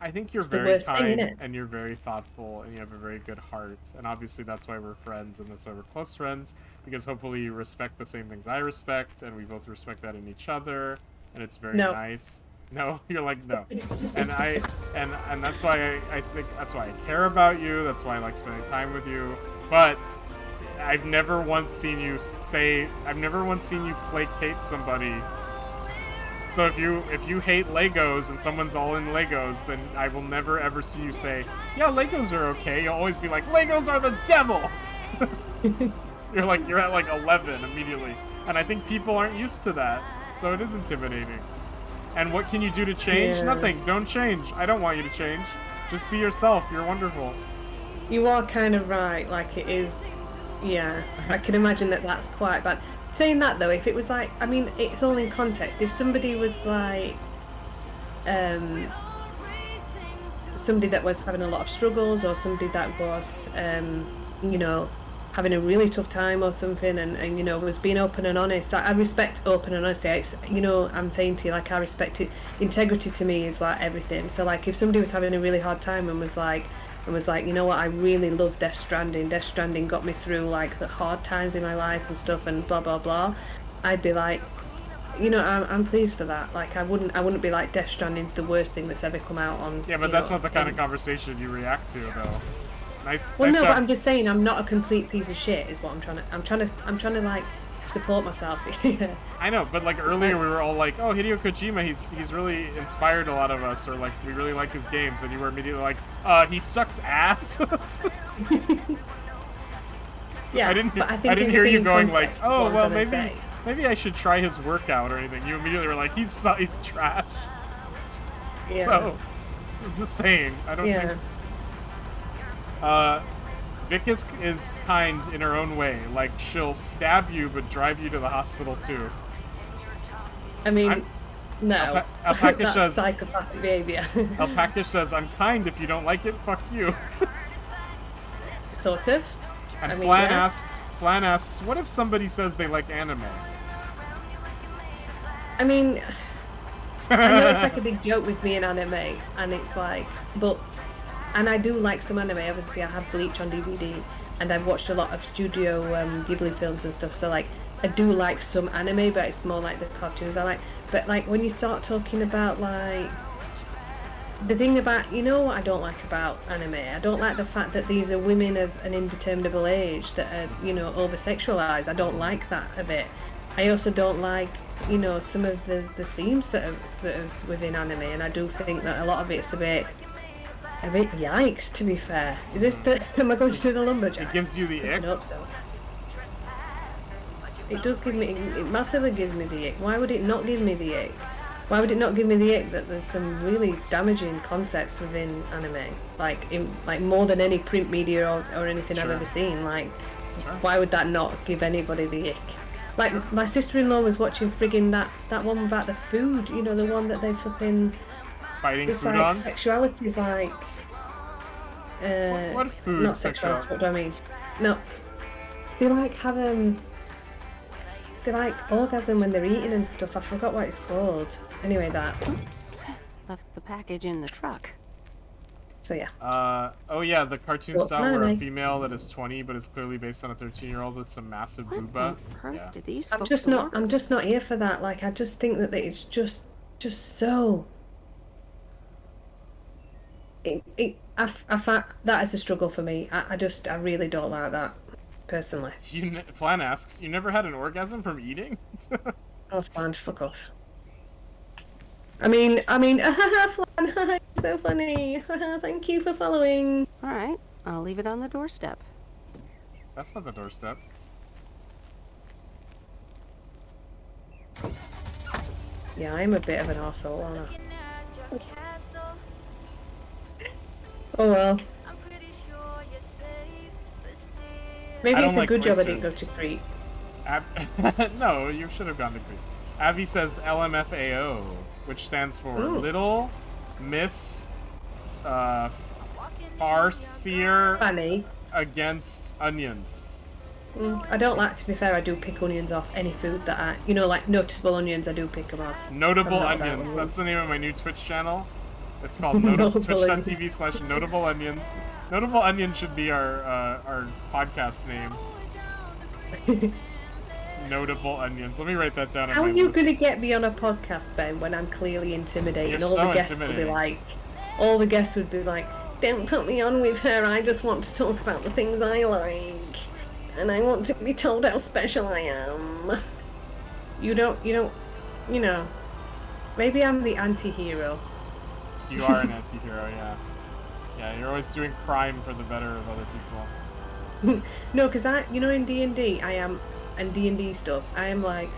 Speaker 1: I think you're very kind and you're very thoughtful and you have a very good heart, and obviously that's why we're friends and that's why we're close friends, because hopefully you respect the same things I respect and we both respect that in each other, and it's very nice. No, you're like no, and And that's why I think that's why I care about you. That's why I like spending time with you. But I've never once seen you placate somebody. So if you hate Legos and someone's all in Legos, then I will never ever see you say, yeah, Legos are okay. You'll always be like, Legos are the devil. You're at like 11 immediately. And I think people aren't used to that. So it is intimidating. And what can you do to change?
Speaker 2: Yeah.
Speaker 1: Nothing. Don't change. I don't want you to change. Just be yourself. You're wonderful.
Speaker 2: You are kind of right. Like, it is. Yeah. I can imagine that that's quite bad. Saying that, though, if it was like, I mean, it's all in context. If somebody was like, somebody that was having a lot of struggles, or somebody that was, you know, having a really tough time or something, and you know, was being open and honest. I respect open and honesty. You know, I'm saying to you, like, I respect it. Integrity to me is like everything. So like, if somebody was having a really hard time and was like, you know what, I really love Death Stranding. Death Stranding got me through like the hard times in my life and stuff, and blah blah blah. I'd be like, you know, I'm pleased for that. Like, I wouldn't be like, Death Stranding's the worst thing that's ever come out on.
Speaker 1: Yeah, but that's not the kind of conversation you react to, though. Nice.
Speaker 2: Well,
Speaker 1: nice
Speaker 2: no,
Speaker 1: job.
Speaker 2: but I'm just saying, I'm not a complete piece of shit. Is what I'm trying to like support myself.
Speaker 1: I know, but like earlier we were all like, oh, Hideo Kojima, he's really inspired a lot of us, or like we really like his games, and you were immediately like, he sucks ass.
Speaker 2: Yeah,
Speaker 1: I didn't hear you going like, oh, well, maybe I should try his workout or anything. You immediately were like, he's trash.
Speaker 2: Yeah.
Speaker 1: So, I'm just saying, I don't think. Vic is kind in her own way. Like, she'll stab you, but drive you to the hospital too.
Speaker 2: I mean, no.
Speaker 1: Alpaca
Speaker 2: That's
Speaker 1: says
Speaker 2: psychopathic behavior.
Speaker 1: Alpaca says, "I'm kind. If you don't like it, fuck you."
Speaker 2: Sort of.
Speaker 1: And
Speaker 2: I mean,
Speaker 1: Flan
Speaker 2: yeah.
Speaker 1: asks, "What if somebody says they like anime?"
Speaker 2: I mean, I know it's like a big joke with me in anime, and it's like, and I do like some anime. Obviously, I have Bleach on DVD, and I've watched a lot of Studio Ghibli films and stuff. So like, I do like some anime, but it's more like the cartoons I like. But like, when you start talking about like the thing about, you know what I don't like about anime? I don't like the fact that these are women of an indeterminable age that are, you know, over-sexualized. I don't like that of it. I also don't like, you know, some of the themes that are within anime, and I do think that a lot of it's a bit yikes, to be fair. Is this am I going to do the lumberjack?
Speaker 1: It gives you the ick?
Speaker 2: I hope so. It does give me, it massively gives me the ick. Why would it not give me the ick? Why would it not give me the ick that there's some really damaging concepts within anime? Like more than any print media or anything I've ever seen. Like, why would that not give anybody the ick? Like, my sister-in-law was watching friggin' that one about the food, you know, the one that they flipping...
Speaker 1: Fighting
Speaker 2: it's
Speaker 1: food
Speaker 2: like
Speaker 1: on?
Speaker 2: sexuality is like...
Speaker 1: what food
Speaker 2: not sexuality, what do I mean? No. They like have they like orgasm when they're eating and stuff. I forgot what it's called. Anyway, that.
Speaker 3: Oops. Left the package in the truck.
Speaker 2: So yeah.
Speaker 1: Oh yeah, the cartoon
Speaker 2: Well,
Speaker 1: style where a
Speaker 2: anime.
Speaker 1: female that is 20 but is clearly based on a 13-year-old with some massive booba. Yeah.
Speaker 3: Did these
Speaker 2: I'm just not here for that. Like, I just think that it's just so. I find that is a struggle for me. I really don't like that, personally.
Speaker 1: Flan asks, "You never had an orgasm from eating?"
Speaker 2: Oh, Flan, fuck off. I mean, Flan, so funny. Thank you for following.
Speaker 3: All right, I'll leave it on the doorstep.
Speaker 1: That's not the doorstep.
Speaker 2: Yeah, I'm a bit of an arsehole, aren't I? Oh well. Maybe it's a good job I didn't go to Crete.
Speaker 1: No, you should have gone to Crete. Abby says LMFAO, which stands for Little Miss Farseer
Speaker 2: Funny.
Speaker 1: Against Onions.
Speaker 2: I don't like, to be fair, I do pick onions off any food that I, you know, like noticeable onions, I do pick them off.
Speaker 1: Notable
Speaker 2: I'm not about
Speaker 1: Onions.
Speaker 2: onions.
Speaker 1: That's the name of my new Twitch channel. It's called twitch.tv/Notable Onions. Notable Onion should be our podcast name. Notable Onions. Let me write that down.
Speaker 2: How are you going to get me on a podcast, Ben, when I'm clearly intimidating?
Speaker 1: You're
Speaker 2: All
Speaker 1: so
Speaker 2: the guests will be
Speaker 1: intimidating.
Speaker 2: like, all the guests would be like, "Don't put me on with her. I just want to talk about the things I like, and I want to be told how special I am." You know. Maybe I'm the anti-hero.
Speaker 1: You are an anti-hero, yeah. Yeah, you're always doing crime for the better of other people.
Speaker 2: No, because in D&D, I am, and D&D stuff, I am like,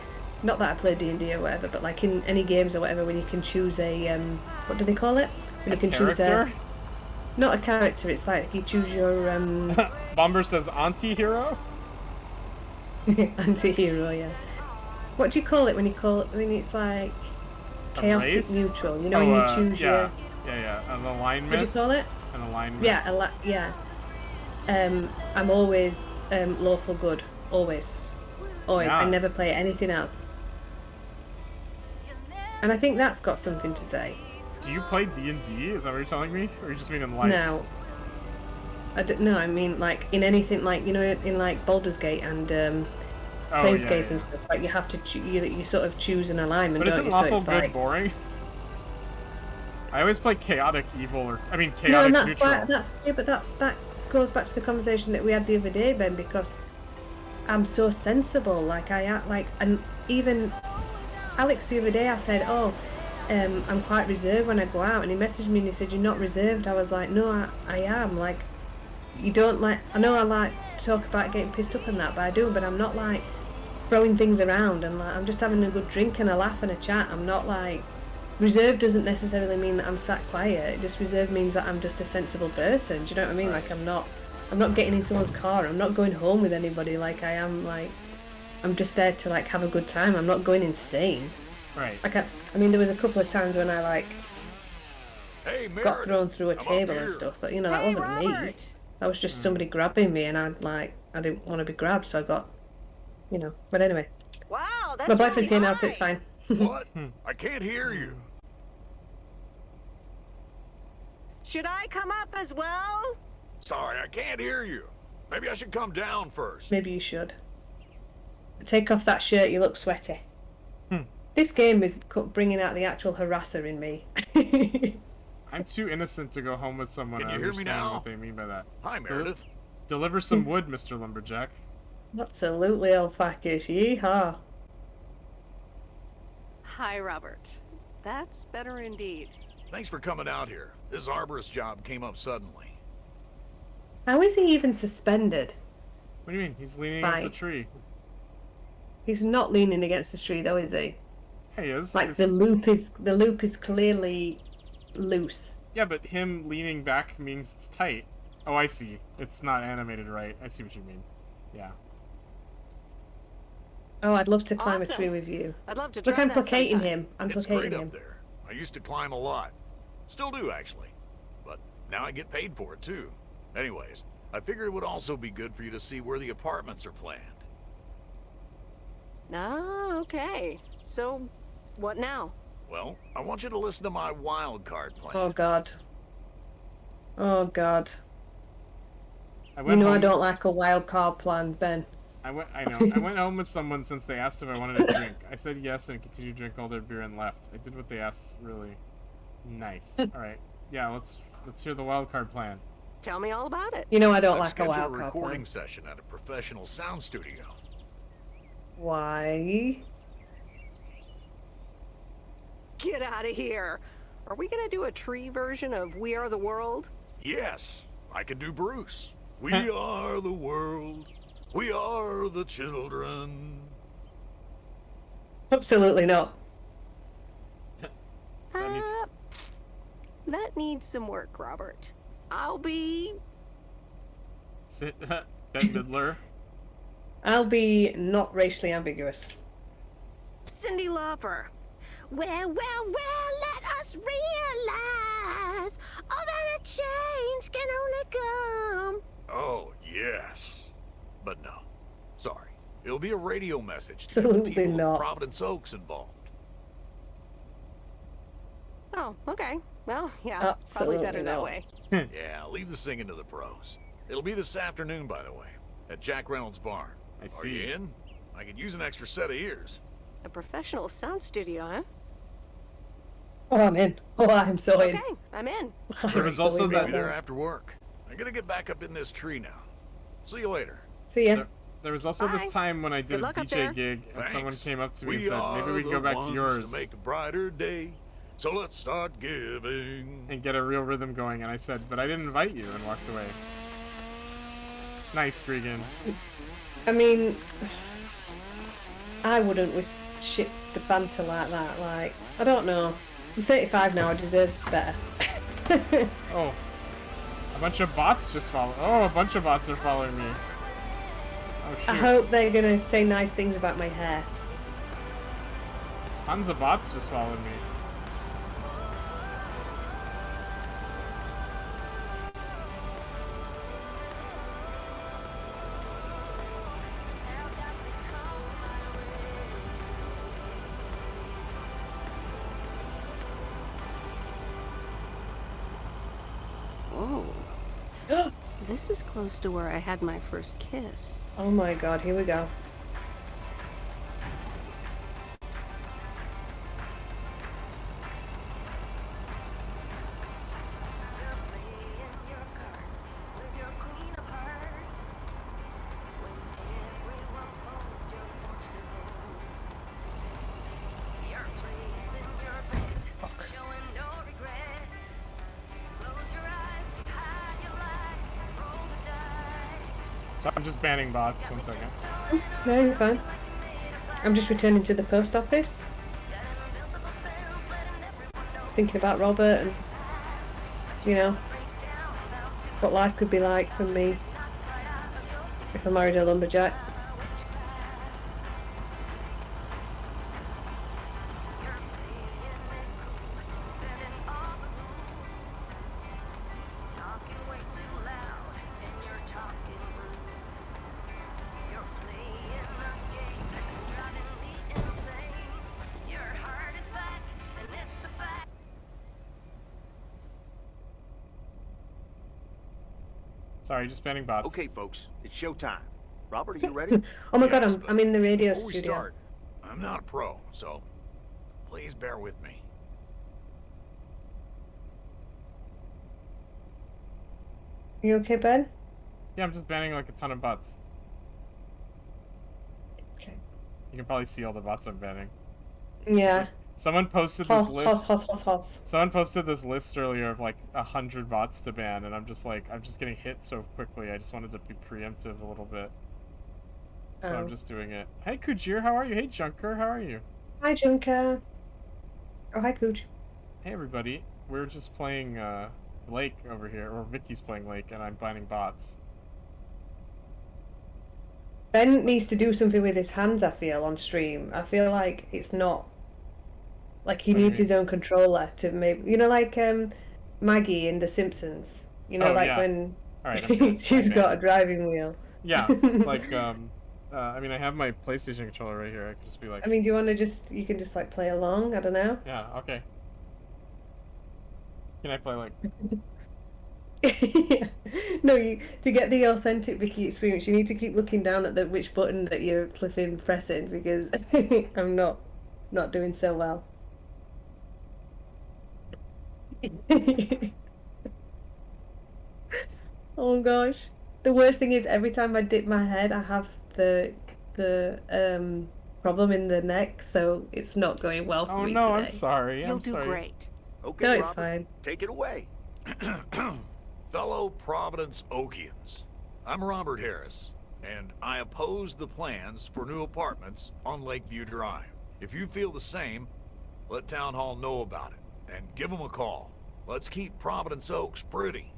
Speaker 2: not that I play D&D or whatever, but like in any games or whatever, when you can choose a, what do they call it? When you can choose
Speaker 1: character?
Speaker 2: not a character, it's like you choose your,
Speaker 1: Bomber says anti-hero?
Speaker 2: anti-hero, yeah. What do you call it when it's like chaotic neutral? You know, when you choose your...
Speaker 1: Yeah, an alignment.
Speaker 2: What do you call it?
Speaker 1: An alignment.
Speaker 2: Yeah, I'm always lawful good. Always.
Speaker 1: Yeah.
Speaker 2: I never play anything else. And I think that's got something to say.
Speaker 1: Do you play D&D? Is that what you're telling me? Or you just mean in life?
Speaker 2: No. I don't know. I mean, like, in anything, like, in, like, Baldur's Gate and Planescape and stuff, like, you have to you sort of choose an alignment,
Speaker 1: but isn't lawful good
Speaker 2: like...
Speaker 1: boring? I always play chaotic evil, chaotic
Speaker 2: no, and
Speaker 1: neutral.
Speaker 2: but that goes back to the conversation that we had the other day, Ben, because I'm so sensible. Like, I act like, and even Alex the other day, I said, I'm quite reserved when I go out, and he messaged me and he said, "You're not reserved." I was like, "No, I am." Like, you don't like, I know I like to talk about getting pissed up and that, but I do, but I'm not like throwing things around, and like, I'm just having a good drink and a laugh and a chat. I'm not like, reserved doesn't necessarily mean that I'm sat quiet. It just reserved means that I'm just a sensible person. Do you know what I mean? Like, I'm not getting in someone's car. I'm not going home with anybody. Like, I am, like, I'm just there to, like, have a good time. I'm not going insane.
Speaker 1: Right.
Speaker 2: Like, I mean, there was a couple of times when I, like, got thrown through a table and stuff, but, that wasn't me. That was just somebody grabbing me, and I didn't want to be grabbed, so I got, But anyway.
Speaker 8: Wow, that's
Speaker 2: my boyfriend's here now, so it's fine.
Speaker 5: What? I can't hear you.
Speaker 8: Should I come up as well?
Speaker 5: Sorry, I can't hear you. Maybe I should come down first.
Speaker 2: Maybe you should. Take off that shirt, you look sweaty. This game is bringing out the actual harasser in me.
Speaker 1: I'm too innocent to go home with someone.
Speaker 5: Can
Speaker 1: I
Speaker 5: you hear me
Speaker 1: understand
Speaker 5: now?
Speaker 1: what they mean by that.
Speaker 5: Hi, Meredith.
Speaker 1: Deliver some wood, Mr. Lumberjack.
Speaker 2: Absolutely, old fackish. Yeehaw.
Speaker 3: Hi, Robert. That's better indeed.
Speaker 5: Thanks for coming out here. This arborist job came up suddenly.
Speaker 2: How is he even suspended?
Speaker 1: What do you mean? He's leaning against a tree.
Speaker 2: He's not leaning against the tree, though, is he?
Speaker 1: He is.
Speaker 2: Like, the loop is clearly loose.
Speaker 1: Yeah, but him leaning back means it's tight. Oh, I see. It's not animated right. I see what you mean. Yeah.
Speaker 2: Oh, I'd love to climb a tree with you.
Speaker 3: I'd love to
Speaker 2: Look,
Speaker 3: try
Speaker 2: I'm
Speaker 3: that
Speaker 2: placating
Speaker 3: sometime.
Speaker 2: him. I'm
Speaker 5: It's
Speaker 2: placating
Speaker 5: great
Speaker 2: him.
Speaker 5: up there. I used to climb a lot. Still do, actually. But now I get paid for it, too. Anyways, I figured it would also be good for you to see where the apartments are planned.
Speaker 3: Ah, okay. So, what now?
Speaker 5: Well, I want you to listen to my wild card plan.
Speaker 2: Oh, God. Oh, God.
Speaker 1: I
Speaker 2: I don't like a wild card plan, Ben.
Speaker 1: I went home with someone since they asked if I wanted a drink. I said yes and continued to drink all their beer and left. I did what they asked. Really nice. All right. Yeah, let's hear the wild card plan.
Speaker 3: Tell me all about it.
Speaker 2: I don't
Speaker 5: I've
Speaker 2: like a
Speaker 5: scheduled
Speaker 2: wild
Speaker 5: a
Speaker 2: card
Speaker 5: recording
Speaker 2: plan.
Speaker 5: session at a professional sound studio.
Speaker 2: Why?
Speaker 3: Get out of here. Are we gonna do a tree version of We Are the World?
Speaker 5: Yes, I can do Bruce. We are the world. We are the children.
Speaker 2: Absolutely not.
Speaker 3: That needs some work, Robert. I'll be...
Speaker 1: Bette Midler.
Speaker 2: I'll be not racially ambiguous.
Speaker 3: Cyndi Lauper.
Speaker 9: Well, let us realize all that a change can only come.
Speaker 5: Oh, yes. But no. Sorry. It'll be a radio message to get
Speaker 2: Absolutely
Speaker 5: the people
Speaker 2: not.
Speaker 5: of Providence Oaks involved.
Speaker 3: Oh, okay. Well, yeah,
Speaker 2: Absolutely
Speaker 3: probably better that
Speaker 2: not.
Speaker 3: way.
Speaker 5: Yeah, leave the singing to the pros. It'll be this afternoon, by the way, at Jack Reynolds' barn.
Speaker 1: I
Speaker 5: Are
Speaker 1: see.
Speaker 5: you in? I could use an extra set of ears.
Speaker 3: A professional sound studio, huh?
Speaker 2: Oh, I'm in. Oh, I'm so in.
Speaker 3: Okay, I'm in.
Speaker 1: There was also
Speaker 5: Maybe
Speaker 1: that.
Speaker 5: there after work. I gotta get back up in this tree now. See you later.
Speaker 2: See ya.
Speaker 1: There was also this time when I did a DJ gig, and someone
Speaker 5: Thanks.
Speaker 1: came up to me and
Speaker 5: We
Speaker 1: said, maybe we can go
Speaker 5: are
Speaker 1: back
Speaker 5: the
Speaker 1: to
Speaker 5: ones
Speaker 1: yours
Speaker 5: to make a brighter day. So let's start giving.
Speaker 1: and get a real rhythm going. And I said, but I didn't invite you, and walked away. Nice, Gregan.
Speaker 2: I mean, I wouldn't with shit the banter like that. Like, I don't know. I'm 35 now. I deserve better.
Speaker 1: Oh, a bunch of bots just follow. Oh, a bunch of bots are following me. Oh shoot!
Speaker 2: I hope they're gonna say nice things about my hair.
Speaker 1: Tons of bots just followed me.
Speaker 3: Whoa. This is close to where I had my first kiss.
Speaker 2: Oh my god, here we go.
Speaker 1: So I'm just banning bots. 1 second.
Speaker 2: No, you're fine. I'm just returning to the post office. I was thinking about Robert and, you know, what life could be like for me if I married a lumberjack.
Speaker 1: Sorry, just banning bots.
Speaker 14: Okay, folks, it's showtime. Robert, are you ready?
Speaker 2: Oh my god, I'm in the radio
Speaker 5: Before we
Speaker 2: studio.
Speaker 5: start, I'm not a pro, so please bear with me.
Speaker 2: You okay, Ben?
Speaker 1: Yeah, I'm just banning like a ton of bots.
Speaker 2: Okay.
Speaker 1: You can probably see all the bots I'm banning.
Speaker 2: Yeah.
Speaker 1: Someone posted this list.
Speaker 2: Hoss.
Speaker 1: Someone posted this list earlier of like 100 bots to ban, and I'm just like, I'm just getting hit so quickly. I just wanted to be preemptive a little bit, so I'm just doing it. Hey, Kujir, how are you? Hey, Junker, how are you?
Speaker 2: Hi, Junker. Oh, hi, Cooch.
Speaker 1: Hey, everybody. We're just playing Lake over here, or Vicky's playing Lake, and I'm banning bots.
Speaker 2: Ben needs to do something with his hands, I feel, on stream. I feel like it's not... Like, he needs his own controller to maybe... You know, like Maggie in The Simpsons? You know, when she's got a driving wheel.
Speaker 1: Yeah, like, I mean, I have my PlayStation controller right here. I could just be like...
Speaker 2: I mean, do you want to just... You can just, like, play along? I don't know.
Speaker 1: Yeah, okay. Can I play, like...
Speaker 2: Yeah. No, to get the authentic Vicky experience, you need to keep looking down at which button that you're flipping pressing, because I'm not doing so well. Oh gosh, the worst thing is every time I dip my head, I have the problem in the neck, so it's not going well for me today.
Speaker 1: Oh no, I'm sorry.
Speaker 3: You'll do great.
Speaker 14: Okay,
Speaker 2: No, it's
Speaker 14: Robert,
Speaker 2: fine.
Speaker 14: take it away.
Speaker 5: Fellow Providence Okians, I'm Robert Harris, and I oppose the plans for new apartments on Lakeview Drive. If you feel the same, let Town Hall know about it, and give them a call. Let's keep Providence Oaks pretty.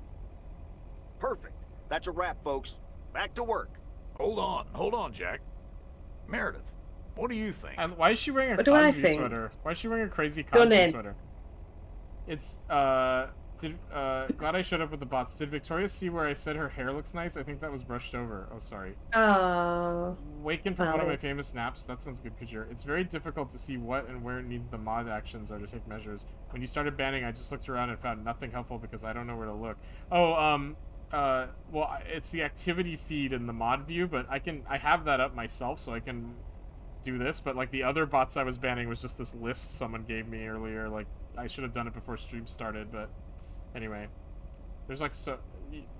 Speaker 14: Perfect. That's a wrap, folks. Back to work.
Speaker 5: Hold on, Jack. Meredith, what do you think?
Speaker 1: Why is she wearing a
Speaker 2: What do I
Speaker 1: Cosby
Speaker 2: think?
Speaker 1: sweater? Why is she wearing a crazy
Speaker 2: Go
Speaker 1: Cosby
Speaker 2: in.
Speaker 1: sweater? It's, glad I showed up with the bots. Did Victoria see where I said her hair looks nice? I think that was brushed over. Oh, sorry. Waken from one of my famous naps. That sounds good, Kujir. It's very difficult to see what and where need the mod actions are to take measures. When you started banning, I just looked around and found nothing helpful because I don't know where to look. Oh, well, it's the activity feed in the mod view, but I have that up myself, so I can do this, but like the other bots I was banning was just this list someone gave me earlier. Like, I should have done it before stream started, but Anyway, there's like so,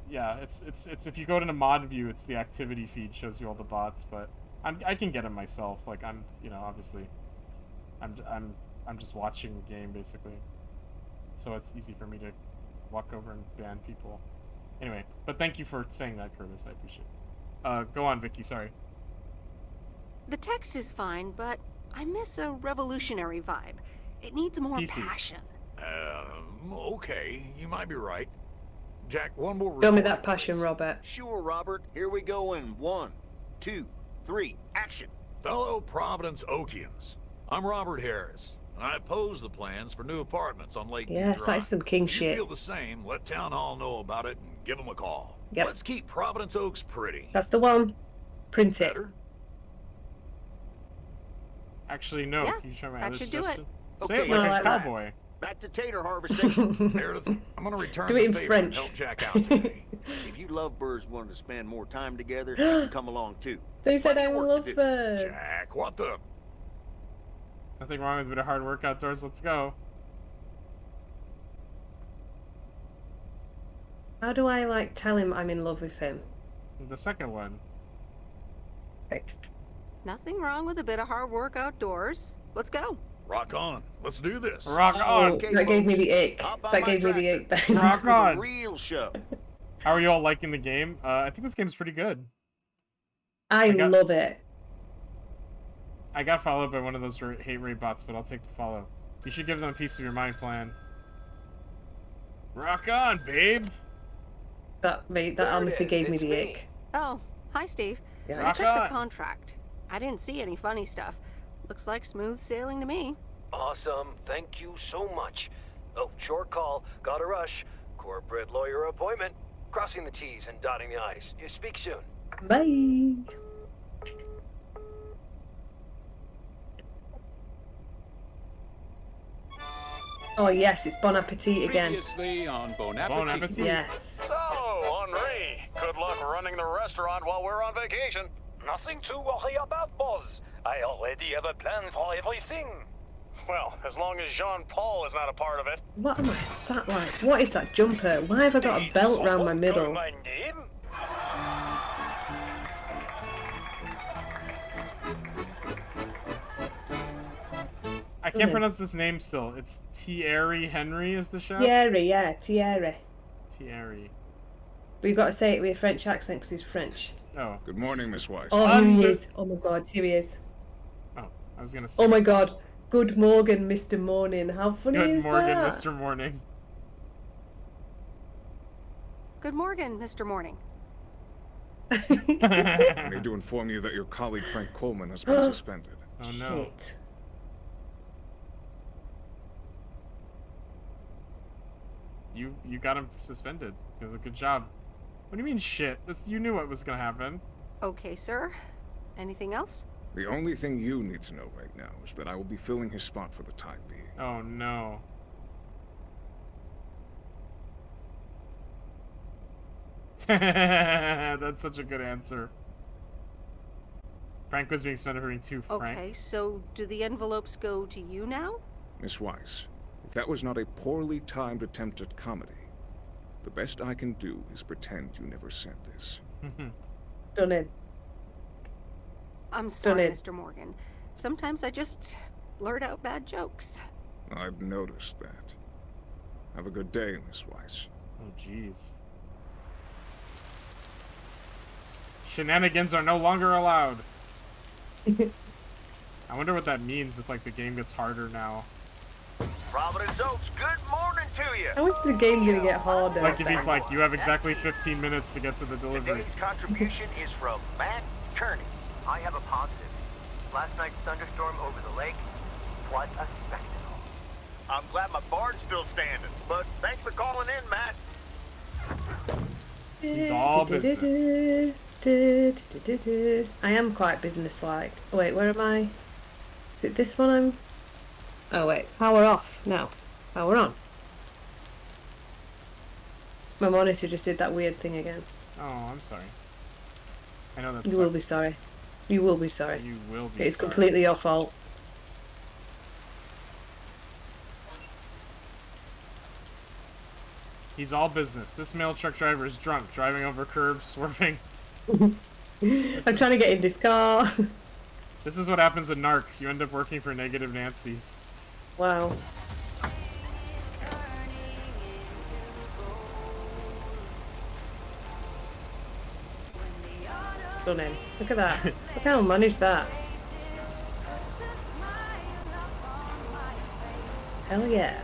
Speaker 1: yeah. It's if you go to the mod view, it's the activity feed shows you all the bots, but I can get them myself. Like I'm, you know, obviously, I'm just watching the game basically, so it's easy for me to walk over and ban people. Anyway, but thank you for saying that, Curtis. I appreciate it. Go on, Vicky. Sorry.
Speaker 3: The text is fine, but I miss a revolutionary vibe. It needs more
Speaker 1: PC.
Speaker 3: passion.
Speaker 5: Okay, you might be right. Jack, one more.
Speaker 2: Show me that passion, Robert.
Speaker 14: Sure, Robert. Here we go in 1, 2, 3, action.
Speaker 5: Fellow Providence Okians, I'm Robert Harris, and I oppose the plans for new apartments on Lakeview
Speaker 2: Yes,
Speaker 5: Drive.
Speaker 2: that's some king
Speaker 5: If you
Speaker 2: shit.
Speaker 5: feel the same, let Town Hall know about it and give them a call.
Speaker 2: Yep.
Speaker 5: Let's keep Providence Oaks pretty.
Speaker 2: That's the one. Print it.
Speaker 5: Better?
Speaker 1: Actually, no.
Speaker 3: Yeah,
Speaker 1: Can you show my
Speaker 3: that
Speaker 1: other
Speaker 3: should do it.
Speaker 1: suggestion?
Speaker 14: Okay,
Speaker 1: Say it
Speaker 2: no,
Speaker 1: like
Speaker 2: I
Speaker 1: a
Speaker 2: like that.
Speaker 1: cowboy.
Speaker 14: Back to tater harvesting.
Speaker 5: Meredith, I'm gonna return
Speaker 2: Do
Speaker 5: the
Speaker 2: it in
Speaker 5: favor
Speaker 2: French.
Speaker 5: and help Jack out today.
Speaker 14: If you lovebirds wanted to spend more time together, you can come along too.
Speaker 2: They said
Speaker 14: Plenty
Speaker 2: I'm
Speaker 14: of
Speaker 2: a
Speaker 14: work to do.
Speaker 2: lover.
Speaker 5: Jack, what the?
Speaker 1: Nothing wrong with a bit of hard work outdoors. Let's go.
Speaker 2: How do I like tell him I'm in love with him?
Speaker 1: The second one.
Speaker 3: Nothing wrong with a bit of hard work outdoors. Let's go.
Speaker 5: Rock on. Let's do this.
Speaker 1: Rock on.
Speaker 2: Oh,
Speaker 14: Okay,
Speaker 2: that gave me
Speaker 14: folks,
Speaker 2: the ick.
Speaker 14: hop on
Speaker 2: That
Speaker 14: my
Speaker 2: gave me the ick.
Speaker 14: tractor.
Speaker 2: then.
Speaker 1: Rock
Speaker 14: The
Speaker 1: on.
Speaker 14: real show.
Speaker 1: How are you all liking the game? I think this game's pretty good.
Speaker 2: I
Speaker 1: got-
Speaker 2: love it.
Speaker 1: I got followed by one of those hate raid bots, but I'll take the follow. You should give them a piece of your mind plan. Rock on, babe.
Speaker 2: That honestly gave me the ick.
Speaker 3: Oh, hi, Steve.
Speaker 2: Yeah,
Speaker 3: I
Speaker 1: Rock
Speaker 3: checked
Speaker 1: on.
Speaker 3: the contract. I didn't see any funny stuff. Looks like smooth sailing to me.
Speaker 11: Awesome. Thank you so much. Oh, short call. Gotta rush. Corporate lawyer appointment. Crossing the T's and dotting the I's. You speak soon.
Speaker 2: Bye. Oh yes, it's Bon Appetit again.
Speaker 19: Previously on Bon
Speaker 1: Bon
Speaker 19: Appetit.
Speaker 1: appetit.
Speaker 2: Yes.
Speaker 13: So, Henri, good luck running the restaurant while we're on vacation.
Speaker 11: Nothing to worry about, boss. I already have a plan for everything.
Speaker 13: Well, as long as Jean-Paul is not a part of it.
Speaker 2: What am I sat like? What is that jumper? Why have I got a belt round my middle?
Speaker 11: My name?
Speaker 1: I can't pronounce this name still. It's Thierry Henry is the chef?
Speaker 2: Thierry, yeah, Thierry.
Speaker 1: Thierry.
Speaker 2: We've got to say it with a French accent because he's French.
Speaker 1: Oh.
Speaker 17: Good morning, Miss Weiss.
Speaker 2: Oh, here he is. Oh my god, here he is.
Speaker 1: Oh, I was gonna say.
Speaker 2: Oh my god. Good morning, Mr. Morning. How funny
Speaker 1: Good
Speaker 2: is
Speaker 1: morning,
Speaker 2: that?
Speaker 1: Mr. Morning.
Speaker 3: Good morning, Mr. Morning.
Speaker 17: I need to inform you that your colleague Frank Coleman has been suspended.
Speaker 1: Oh no.
Speaker 2: Shit.
Speaker 1: You got him suspended. You did a good job. What do you mean shit? You knew what was gonna happen.
Speaker 3: Okay, sir. Anything else?
Speaker 17: The only thing you need to know right now is that I will be filling his spot for the time being.
Speaker 1: Oh no. That's such a good answer. Frank was being suspended for being too frank.
Speaker 3: Okay, so do the envelopes go to you now?
Speaker 17: Miss Weiss, if that was not a poorly timed attempt at comedy, the best I can do is pretend you never sent this.
Speaker 2: Stunning.
Speaker 3: I'm sorry,
Speaker 2: Stunning.
Speaker 3: Mr. Morgan. Sometimes I just blurt out bad jokes.
Speaker 17: I've noticed that. Have a good day, Miss Weiss.
Speaker 1: Oh jeez. Shenanigans are no longer allowed. I wonder what that means if like the game gets harder now.
Speaker 11: Providence Oaks, good morning to you.
Speaker 2: How is the game gonna get harder?
Speaker 1: Like if he's like, you have exactly 15 minutes to get to the delivery.
Speaker 11: Today's contribution is from Matt Kearney. I have a positive. Last night's thunderstorm over the lake was a spectacle. I'm glad my barn's still standing, but thanks for calling in, Matt.
Speaker 1: He's all business.
Speaker 2: I am quite businesslike. Oh, wait, where am I? Is it this one I'm... Oh wait, power off. No, power on. My monitor just did that weird thing again.
Speaker 1: Oh, I'm sorry. I know that
Speaker 2: You will be sorry. You will be sorry.
Speaker 1: You will be
Speaker 2: It's
Speaker 1: sorry.
Speaker 2: completely your fault.
Speaker 1: He's all business. This mail truck driver is drunk, driving over curbs, swerving.
Speaker 2: I'm trying to get in this car.
Speaker 1: This is what happens in Narcs. You end up working for Negative Nancy's.
Speaker 2: Wow. Stunning. Look at that. Look how I managed that. Hell yeah.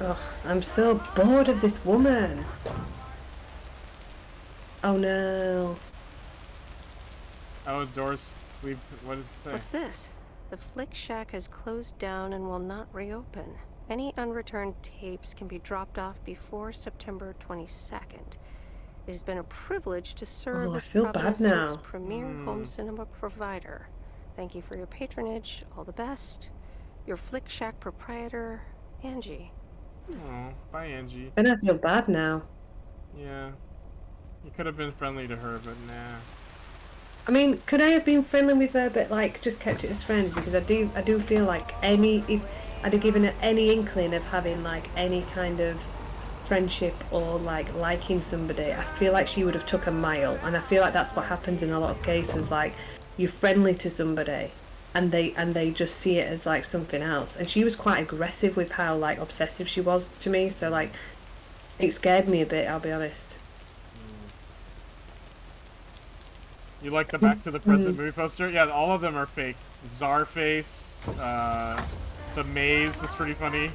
Speaker 2: Ugh, I'm so bored of this woman. Oh no.
Speaker 1: Oh, doors. What does it say?
Speaker 3: What's this? The Flick Shack has closed down and will not reopen. Any unreturned tapes can be dropped off before September 22nd. It has been a privilege to serve
Speaker 2: Oh, I
Speaker 3: as
Speaker 2: feel bad
Speaker 3: Providence
Speaker 2: now.
Speaker 3: Oaks' premier home cinema provider. Thank you for your patronage. All the best. Your Flick Shack proprietor, Angie.
Speaker 1: Oh, bye, Angie.
Speaker 2: And I feel bad now.
Speaker 1: Yeah. You could have been friendly to her, but nah.
Speaker 2: I mean, could I have been friendly with her, but like just kept it as friends? Because I do feel like if I'd have given her any inkling of having like any kind of friendship or like liking somebody, I feel like she would have took a mile. And I feel like that's what happens in a lot of cases. Like you're friendly to somebody, and they just see it as like something else. And she was quite aggressive with how like obsessive she was to me. So like, it scared me a bit. I'll be honest.
Speaker 1: You like the Back to the Present movie poster? Yeah, all of them are fake. Czarface, the maze is pretty funny.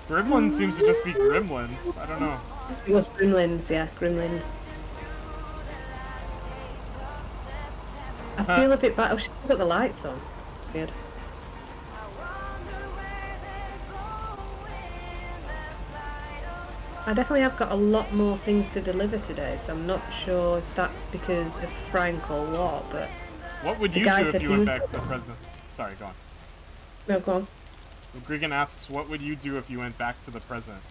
Speaker 1: Gremlins seems to just be Gremlins. I don't know.
Speaker 2: It was Gremlins, yeah, Gremlins. I feel a bit bad. Oh, she's got the lights on. Weird. I definitely have got a lot more things to deliver today, so I'm not sure if that's because of Frank or what, but...
Speaker 1: What would you do if you went back to the present? Sorry, go on.
Speaker 2: No, go on.
Speaker 1: Gregan asks, what would you do if you went back to the present?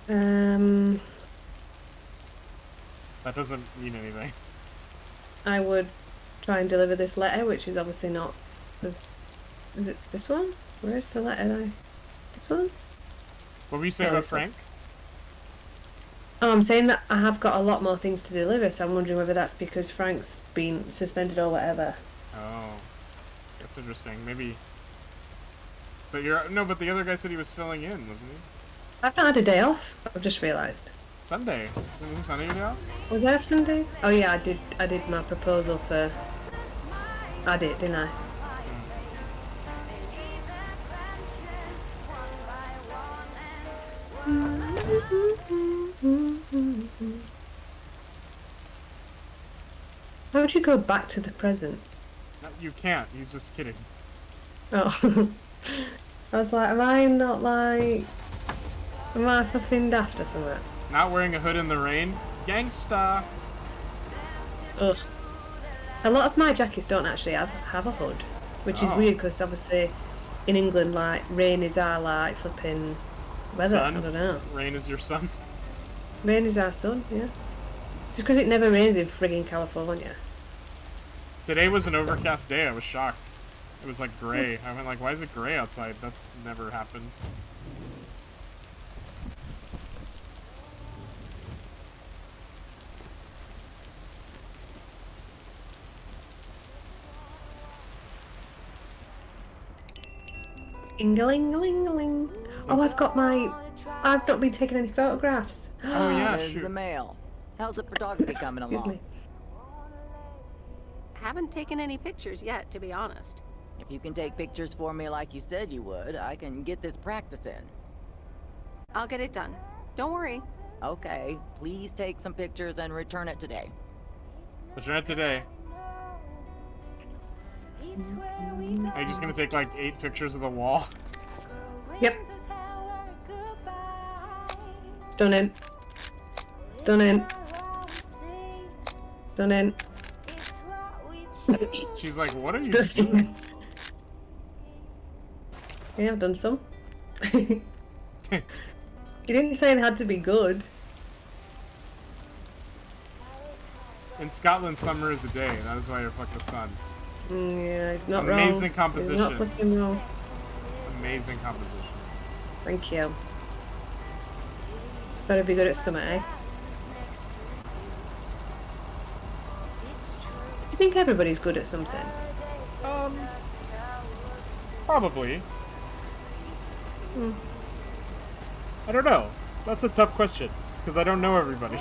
Speaker 2: That
Speaker 1: doesn't mean anything.
Speaker 2: I would try and deliver this letter, which is obviously not... Is it this one? Where's the letter? This one?
Speaker 1: What were you saying about Frank?
Speaker 2: Oh, I'm saying that I have got a lot more things to deliver, so I'm wondering whether that's because Frank's been suspended or whatever.
Speaker 1: Oh, that's interesting. Maybe. But but the other guy said he was filling in, wasn't he?
Speaker 2: I've not had a day off. I've just realised.
Speaker 1: Sunday. Wasn't Sunday your day off?
Speaker 2: Was I off Sunday? Oh yeah, I did my proposal for. I did, didn't I? How would you go back to the present?
Speaker 1: You can't. He's just kidding.
Speaker 2: Oh. I was like, am I fucking daft or something?
Speaker 1: Not wearing a hood in the rain? Gangsta!
Speaker 2: Ugh. A lot of my jackets don't actually have a hood, which is weird because obviously in England, like, rain is our, like, flipping weather.
Speaker 1: Sun?
Speaker 2: I don't know.
Speaker 1: Rain is your sun?
Speaker 2: Rain is our sun, yeah. Just because it never rains in frigging California.
Speaker 1: Today was an overcast day. I was shocked. It was like gray. I went like, why is it gray outside? That's never happened.
Speaker 2: Ing-a-ling-a-ling-a-ling. Oh, I've not been taking any photographs.
Speaker 1: Oh yeah,
Speaker 19: There's the mail. How's the photography coming
Speaker 2: Excuse
Speaker 19: along?
Speaker 2: me.
Speaker 3: Haven't taken any pictures yet, to be honest.
Speaker 19: If you can take pictures for me like you said you would, I can get this practice in.
Speaker 3: I'll get it done. Don't worry.
Speaker 19: Okay, please take some pictures and return it today.
Speaker 1: Return it today. Are you just gonna take like 8 pictures of the wall?
Speaker 2: Yep. Stunning. Stunning. Stunning.
Speaker 1: She's like, what are you doing?
Speaker 2: Yeah, I've done some. You didn't say it had to be good.
Speaker 1: In Scotland, summer is a day. That is why I reflect the sun.
Speaker 2: Yeah, it's not wrong.
Speaker 1: Amazing composition.
Speaker 2: It's not fucking wrong.
Speaker 1: Amazing composition.
Speaker 2: Thank you. Better be good at something, eh? Do you think everybody's good at something?
Speaker 1: Probably.
Speaker 2: Hmm.
Speaker 1: I don't know. That's a tough question, because I don't know everybody.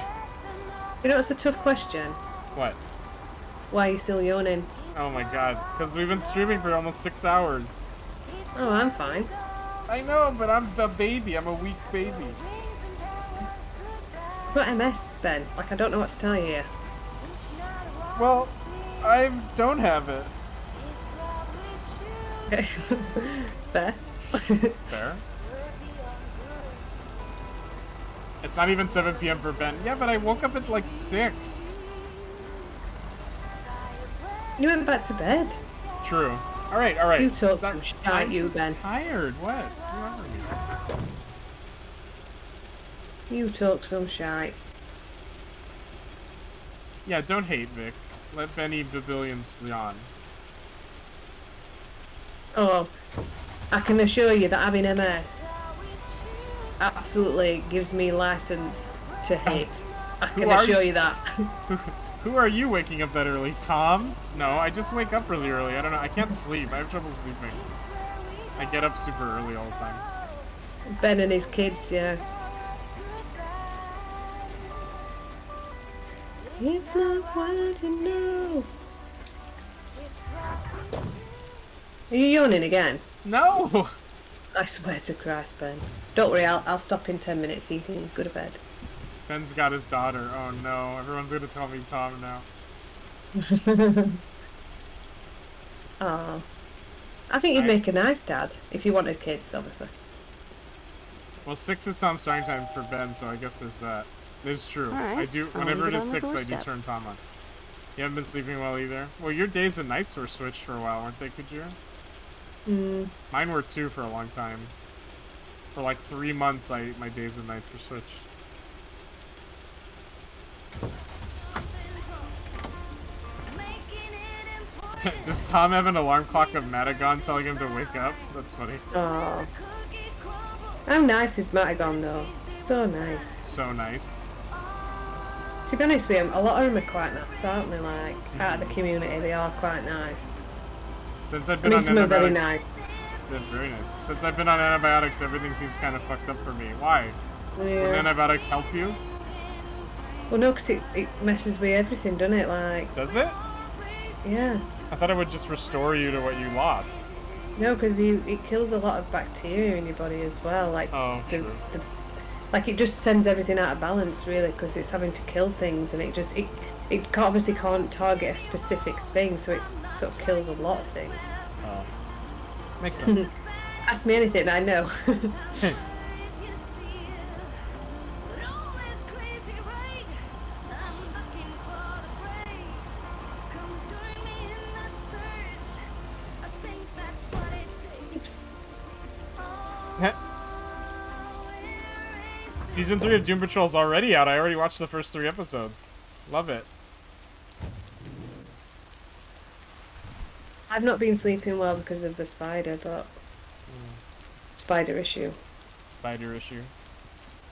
Speaker 2: You know, it's a tough question.
Speaker 1: What?
Speaker 2: Why are you still yawning?
Speaker 1: Oh my god, because we've been streaming for almost 6 hours.
Speaker 2: Oh, I'm fine.
Speaker 1: I know, but I'm the baby. I'm a weak baby.
Speaker 2: What MS, Ben? Like, I don't know what to tell you here.
Speaker 1: Well, I don't have it.
Speaker 2: Okay. Fair.
Speaker 1: Fair. It's not even 7 p.m. for Ben. Yeah, but I woke up at like 6.
Speaker 2: You went back to bed.
Speaker 1: True. Alright, alright.
Speaker 2: You talk some shit,
Speaker 1: I'm
Speaker 2: you,
Speaker 1: just
Speaker 2: Ben.
Speaker 1: tired. What?
Speaker 2: You talk some shite.
Speaker 1: Yeah, don't hate, Vic. Let Benny Babillions yawn.
Speaker 2: Oh, I can assure you that having MS absolutely gives me license to hate. I can assure you that.
Speaker 1: Who are you waking up that early? Tom? No, I just wake up really early. I don't know. I can't sleep. I have trouble sleeping. I get up super early all the time.
Speaker 2: Ben and his kids, yeah. It's not what you know. Are you yawning again?
Speaker 1: No!
Speaker 2: I swear to Christ, Ben. Don't worry, I'll stop in 10 minutes so you can go to bed.
Speaker 1: Ben's got his daughter. Oh no, everyone's gonna tell me Tom now.
Speaker 2: Oh. I think you'd make a nice dad if you wanted kids, obviously.
Speaker 1: Well, 6 is Tom's starting time for Ben, so I guess there's that. It's true.
Speaker 3: Alright,
Speaker 1: I do.
Speaker 3: I'll
Speaker 1: Whenever
Speaker 3: leave
Speaker 1: it
Speaker 3: it
Speaker 1: is
Speaker 3: on the
Speaker 1: 6, I do
Speaker 3: doorstep.
Speaker 1: turn Tom on. You haven't been sleeping well either. Well, your days and nights were switched for a while, weren't they, Kajira? Mine were too for a long time. For like 3 months, my days and nights were switched. Does Tom have an alarm clock of Matagon telling him to wake up? That's funny.
Speaker 2: Oh. How nice is Matagon, though? So nice.
Speaker 1: So nice.
Speaker 2: To be honest with you, a lot of them are quite nice, aren't they? Like, out of the community, they are quite nice.
Speaker 1: Since I've
Speaker 2: I
Speaker 1: been
Speaker 2: mean,
Speaker 1: on
Speaker 2: some are very
Speaker 1: antibiotics,
Speaker 2: nice.
Speaker 1: they're very nice. Since I've been on antibiotics, everything seems kind of fucked up for me. Why? Would
Speaker 2: Yeah.
Speaker 1: antibiotics help you?
Speaker 2: Well, no, because it messes with everything, doesn't it? Like,
Speaker 1: Does it?
Speaker 2: yeah.
Speaker 1: I thought it would just restore you to what you lost.
Speaker 2: No, because it kills a lot of bacteria in your body as well. Like, like it just sends everything out of balance, really, because it's having to kill things, and it obviously can't target a specific thing, so it sort of kills a lot of things.
Speaker 1: Oh. Makes sense.
Speaker 2: Ask me anything, I know.
Speaker 1: Season 3 of Doom Patrol is already out. I already watched the first 3 episodes. Love it.
Speaker 2: I've not been sleeping well because of the spider, but spider issue.
Speaker 1: Spider issue.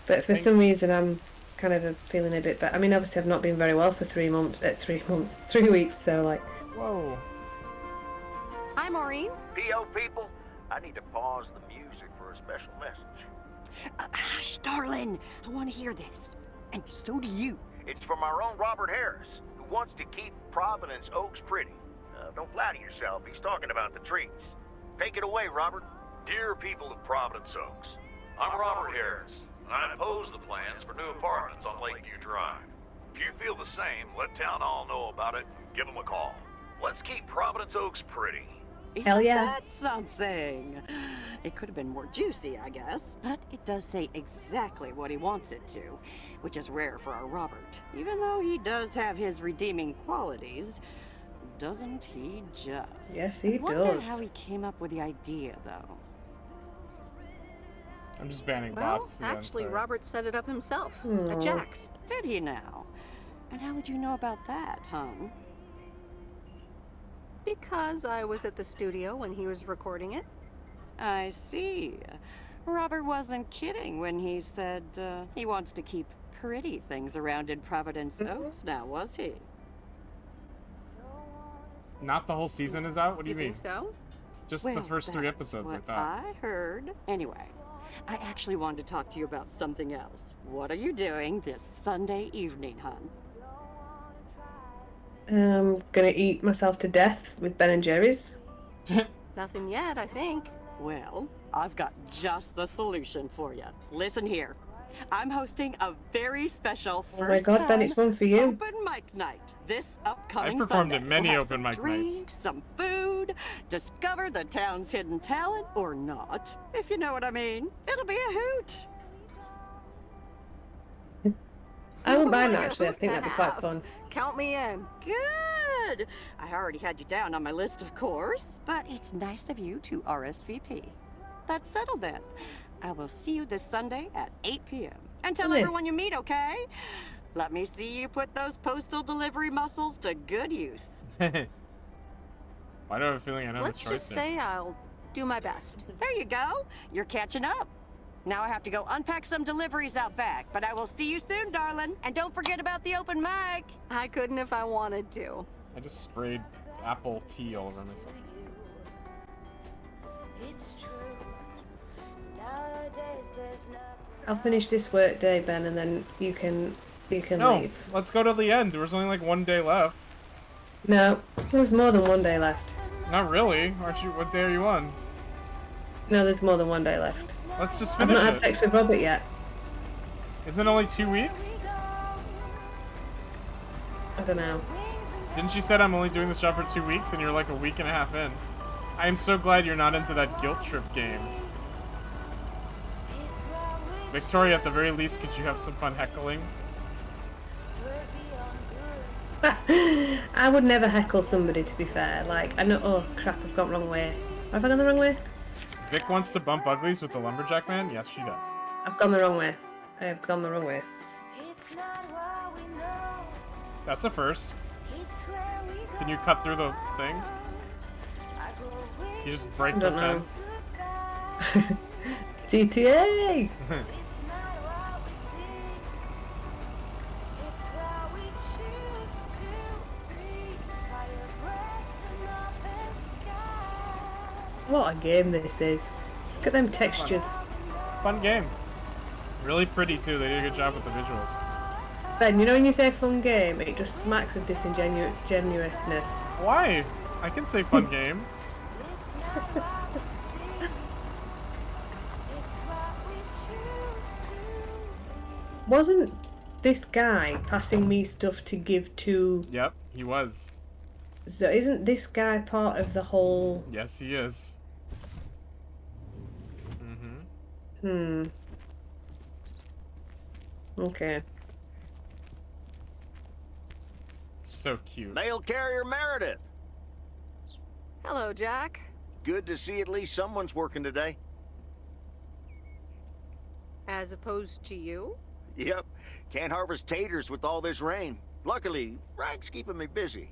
Speaker 2: But for some reason, I'm kind of feeling a bit better. I mean, obviously, I've not been very well for 3 weeks. So like.
Speaker 1: Whoa.
Speaker 3: Hi, Maureen.
Speaker 14: PO people, I need to pause the music for a special message.
Speaker 8: Hush, darling. I want to hear this. And so do you.
Speaker 14: It's from our own Robert Harris, who wants to keep Providence Oaks pretty. Don't flatter yourself. He's talking about the trees. Take it away, Robert.
Speaker 5: Dear people of Providence Oaks, I'm Robert Harris, and I oppose the plans for new apartments on Lakeview Drive. If you feel the same, let Town Hall know about it and give them a call. Let's keep Providence Oaks pretty.
Speaker 2: Hell yeah.
Speaker 8: That's something. It could have been more juicy, I guess. But it does say exactly what he wants it to, which is rare for our Robert. Even though he does have his redeeming qualities, doesn't he just?
Speaker 2: Yes, he
Speaker 8: I wonder
Speaker 2: does.
Speaker 8: how he came up with the idea, though.
Speaker 1: I'm just banning
Speaker 3: Well,
Speaker 1: bots. Again,
Speaker 3: actually,
Speaker 1: sorry.
Speaker 3: Robert set it up himself
Speaker 2: Aw.
Speaker 3: at Jack's.
Speaker 8: Did he now? And how would you know about that, hon?
Speaker 3: Because I was at the studio when he was recording it.
Speaker 8: I see. Robert wasn't kidding when he said he wants to keep pretty things around in Providence Oaks now, was he?
Speaker 1: Not the whole season is out? What do you mean?
Speaker 3: Think so?
Speaker 1: Just
Speaker 8: Well,
Speaker 1: the first 3
Speaker 8: that's
Speaker 1: episodes, I
Speaker 8: what
Speaker 1: thought.
Speaker 8: I heard. Anyway, I actually wanted to talk to you about something else. What are you doing this Sunday evening, hon?
Speaker 2: Gonna eat myself to death with Ben and Jerry's.
Speaker 3: Nothing yet, I think.
Speaker 8: Well, I've got just the solution for you. Listen here. I'm hosting a very special
Speaker 2: Oh my god, Ben, it's one for you.
Speaker 8: open mic night this upcoming
Speaker 1: I performed
Speaker 8: Sunday.
Speaker 1: at many
Speaker 8: We'll have
Speaker 1: open
Speaker 8: some
Speaker 1: mic
Speaker 8: drinks,
Speaker 1: nights.
Speaker 8: some food, discover the town's hidden talent, or not, if you know what I mean. It'll be a hoot.
Speaker 2: I wouldn't mind that, actually. I think that'd be quite fun.
Speaker 3: Count me in.
Speaker 8: Good. I already had you down on my list, of course, but it's nice of you to RSVP. That's settled then. I will see you this Sunday at 8 p.m. And tell
Speaker 2: Okay.
Speaker 8: everyone you meet, okay? Let me see you put those postal delivery muscles to good use.
Speaker 1: Why do I have a feeling I don't have a
Speaker 3: Let's
Speaker 1: choice
Speaker 3: just
Speaker 1: here?
Speaker 3: say I'll do my best.
Speaker 8: There you go. You're catching up. Now I have to go unpack some deliveries out back, but I will see you soon, darling. And don't forget about the open mic.
Speaker 3: I couldn't if I wanted to.
Speaker 1: I just sprayed apple tea all over myself.
Speaker 2: I'll finish this work day, Ben, and then you can
Speaker 1: No,
Speaker 2: leave.
Speaker 1: let's go to the end. There's only like 1 day left.
Speaker 2: No, there's more than 1 day left.
Speaker 1: Not really. Aren't you? What day are you on?
Speaker 2: No, there's more than 1 day left.
Speaker 1: Let's just
Speaker 2: I've
Speaker 1: finish
Speaker 2: not had
Speaker 1: it.
Speaker 2: sex with Robert yet.
Speaker 1: Isn't it only 2 weeks?
Speaker 2: I don't know.
Speaker 1: Didn't you said I'm only doing this job for 2 weeks and you're like a week and a half in? I am so glad you're not into that guilt trip game. Victoria, at the very least, could you have some fun heckling?
Speaker 2: I would never heckle somebody, to be fair. Like, I know. Oh crap! I've gone the wrong way. Have I gone the wrong way?
Speaker 1: Vic wants to bump uglies with the lumberjack man? Yes, she does.
Speaker 2: I've gone the wrong way. I have gone the wrong way.
Speaker 1: That's a first. Can you cut through the thing? You just break
Speaker 2: I
Speaker 1: the
Speaker 2: don't know.
Speaker 1: fence?
Speaker 2: GTA! What a game this is. Look at them textures.
Speaker 1: Fun game. Really pretty too. They did a good job with the visuals.
Speaker 2: Ben, you know when you say fun game, it just smacks of disingenuousness.
Speaker 1: Why? I can say fun game.
Speaker 2: Wasn't this guy passing me stuff to give to...
Speaker 1: Yep, he was.
Speaker 2: So isn't this guy part of the whole...
Speaker 1: Yes, he is. Mm-hmm.
Speaker 2: Okay.
Speaker 1: So cute.
Speaker 14: Mail carrier Meredith.
Speaker 3: Hello, Jack.
Speaker 14: Good to see at least someone's working today.
Speaker 3: As opposed to you?
Speaker 14: Yep. Can't harvest taters with all this rain. Luckily, Frank's keeping me busy.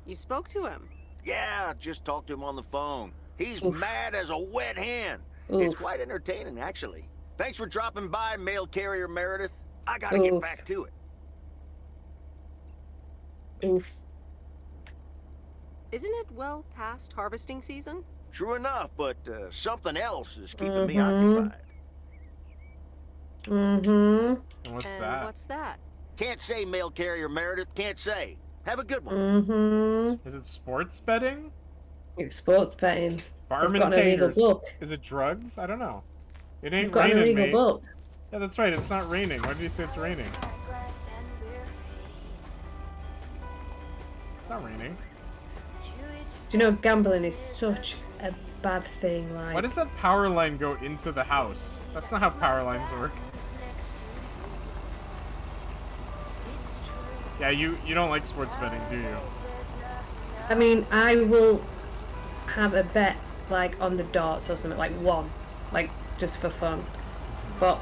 Speaker 3: You spoke to him?
Speaker 14: Yeah, just talked to him on the phone. He's
Speaker 2: Oof.
Speaker 14: mad as a wet hen.
Speaker 2: Oof.
Speaker 14: It's quite entertaining, actually. Thanks for dropping by, mail carrier Meredith. I gotta get
Speaker 2: Oof.
Speaker 14: back to it.
Speaker 2: Oof.
Speaker 3: Isn't it well past harvesting season?
Speaker 14: True enough, but something else is keeping me
Speaker 2: Mhm.
Speaker 14: occupied.
Speaker 2: Mm-hmm.
Speaker 1: And what's
Speaker 3: And
Speaker 1: that?
Speaker 3: what's that?
Speaker 14: Can't say, mail carrier Meredith. Can't say. Have a good one.
Speaker 2: Mm-hmm.
Speaker 1: Is it sports betting?
Speaker 2: It's sports betting.
Speaker 1: Farm
Speaker 2: We've
Speaker 1: and
Speaker 2: got an illegal
Speaker 1: taters.
Speaker 2: book.
Speaker 1: Is it drugs? I don't know. It ain't
Speaker 2: You've got an
Speaker 1: raining,
Speaker 2: illegal
Speaker 1: mate.
Speaker 2: book.
Speaker 1: Yeah, that's right. It's not raining. Why did you say it's raining? It's not raining.
Speaker 2: Do you know gambling is such a bad thing? Like,
Speaker 1: Why does that power line go into the house? That's not how power lines work. Yeah, you don't like sports betting, do you?
Speaker 2: I mean, I will have a bet like on the darts or something, like one, like just for fun. But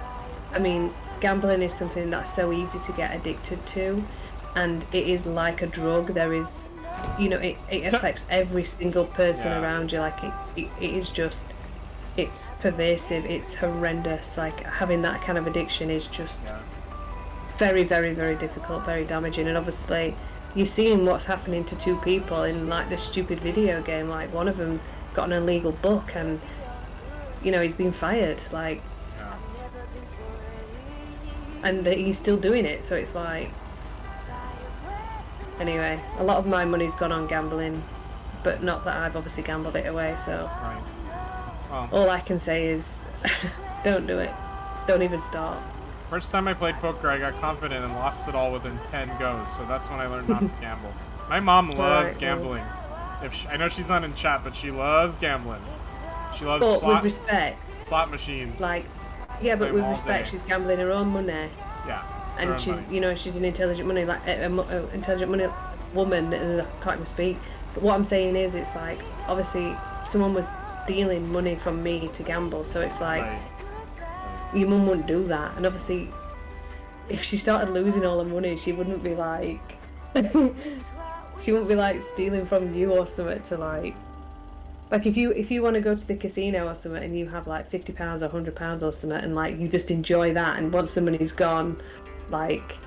Speaker 2: I mean, gambling is something that's so easy to get addicted to, and it is like a drug. There is, you know, it affects every single person around you. Like it is just, it's pervasive, it's horrendous. Like having that kind of addiction is just very, very, very difficult, very damaging. And obviously you're seeing what's happening to two people in like this stupid video game. Like one of them's got an illegal book and, you know, he's been fired, like, and he's still doing it. So it's like, anyway, a lot of my money's gone on gambling, but not that I've obviously gambled it away. So all I can say is don't do it, don't even start.
Speaker 1: First time I played poker, I got confident and lost it all within 10 goes, so that's when I learned not to gamble. My mom loves gambling. I know she's not in chat, but she loves gambling. She loves
Speaker 2: with respect,
Speaker 1: slot machines.
Speaker 2: Like, yeah, but with respect, she's gambling her own money.
Speaker 1: Yeah.
Speaker 2: And she's, you know, she's an intelligent money, like intelligent money woman. I can't even speak. But what I'm saying is, it's like obviously someone was stealing money from me to gamble, so it's like your mum wouldn't do that. And obviously, if she started losing all her money, she wouldn't be like, she wouldn't be like stealing from you or something to like if you want to go to the casino or something and you have like £50 or £100 or something, and like you just enjoy that, and once the money's gone, like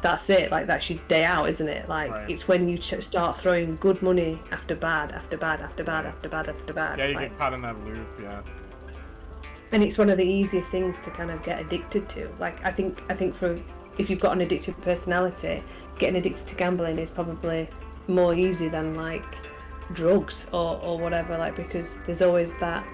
Speaker 2: that's it, like that's your day out, isn't it? Like it's when you start throwing good money after bad after bad after bad after bad after bad.
Speaker 1: Yeah, you get caught in that loop. Yeah.
Speaker 2: And it's one of the easiest things to kind of get addicted to. Like I think for if you've got an addictive personality, getting addicted to gambling is probably more easy than like drugs or whatever, like, because there's always that,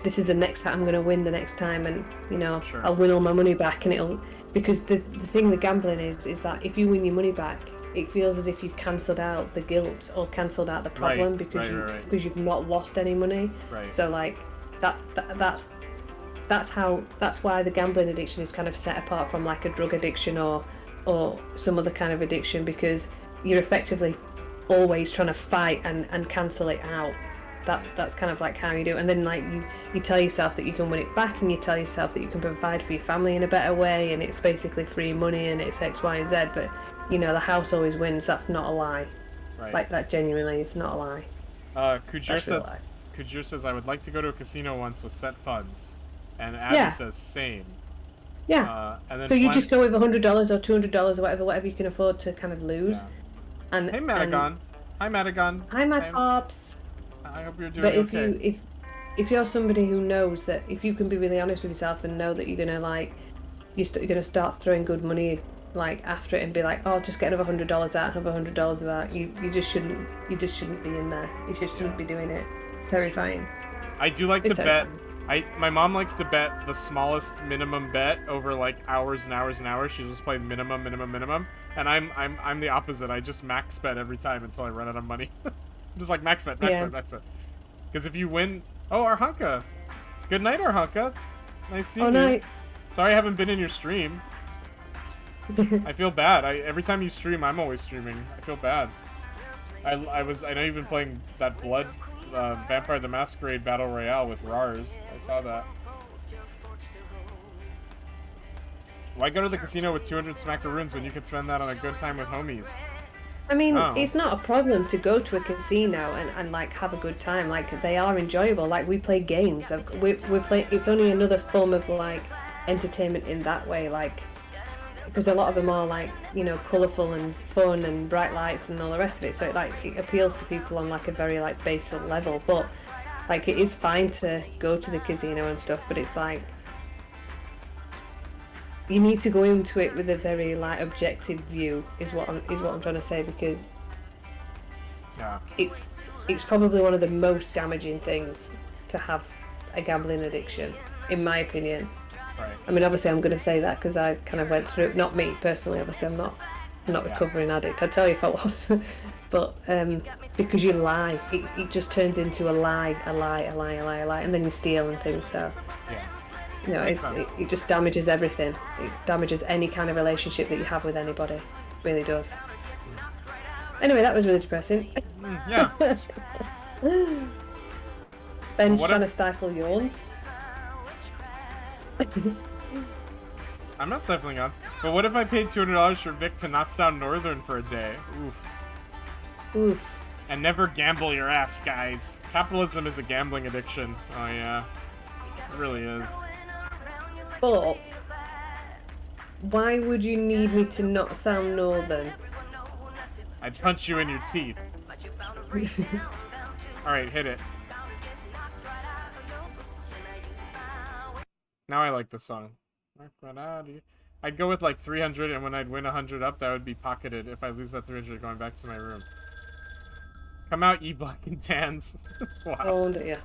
Speaker 2: this is the next time I'm going to win the next time, and you know, I'll win all my money back, and it'll, because the thing with gambling is that if you win your money back, it feels as if you've cancelled out the guilt or cancelled out the problem, because you've not lost any money. So like that's why the gambling addiction is kind of set apart from like a drug addiction or some other kind of addiction, because you're effectively always trying to fight and cancel it out. That's kind of like how you do it. And then like you tell yourself that you can win it back, and you tell yourself that you can provide for your family in a better way, and it's basically free money and it's X, Y, and Z, but you know, the house always wins. That's not a lie. Like that, genuinely, it's not a lie.
Speaker 1: Kujir says, I would like to go to a casino once with set funds. And Abby says same.
Speaker 2: Yeah.
Speaker 1: And then
Speaker 2: so you just go with $100 or $200 or whatever you can afford to kind of lose.
Speaker 1: Yeah.
Speaker 2: And
Speaker 1: hey Madagon. Hi Madagon.
Speaker 2: Hi my tops.
Speaker 1: I hope you're doing
Speaker 2: but
Speaker 1: okay.
Speaker 2: if you're somebody who knows that, if you can be really honest with yourself and know that you're gonna like you're gonna start throwing good money like after it and be like, oh, just get another $100 out, another $100 out, you just shouldn't be in there. You just shouldn't be doing it. It's terrifying.
Speaker 1: I do like to bet. My mom likes to bet the smallest minimum bet over like hours and hours and hours. She just plays minimum, and I'm the opposite. I just max bet every time until I run out of money. I'm just like max bet. Because if you win, Arhanka, good night, Arhanka. Nice seeing you.
Speaker 2: Night.
Speaker 1: Sorry I haven't been in your stream. I feel bad. Every time you stream, I'm always streaming. I feel bad. I know you've been playing that Blood. Vampire the Masquerade Battle Royale with Rars. I saw that. Why go to the casino with 200 smackaroons when you could spend that on a good time with homies?
Speaker 2: I mean, it's not a problem to go to a casino and like have a good time. Like they are enjoyable. Like we play games. We play. It's only another form of like entertainment in that way. Like, because a lot of them are like, you know, colourful and fun and bright lights and all the rest of it. So it appeals to people on like a very like basic level. But like it is fine to go to the casino and stuff, but it's like you need to go into it with a very like objective view is what I'm trying to say, because it's probably one of the most damaging things to have a gambling addiction, in my opinion. I mean, obviously I'm going to say that because I kind of went through it. Not me personally, obviously I'm not a recovering addict. I'd tell you if I was. But because you lie, it just turns into a lie, and then you steal and things. So you know, it just damages everything. It damages any kind of relationship that you have with anybody. It really does. Anyway, that was really depressing.
Speaker 1: Yeah.
Speaker 2: Ben's trying to stifle yawns.
Speaker 1: I'm not stifling odds. But what if I paid $200 for Vic to not sound northern for a day? Oof.
Speaker 2: Oof.
Speaker 1: And never gamble your ass, guys. Capitalism is a gambling addiction. Oh, yeah. It really is.
Speaker 2: But why would you need me to not sound northern?
Speaker 1: I'd punch you in your teeth. Alright, hit it. Now I like the song. I'd go with like 300, and when I'd win 100 up, that would be pocketed. If I lose that 300, going back to my room. Come out, ye black and tans. Wow.
Speaker 2: Oh dear.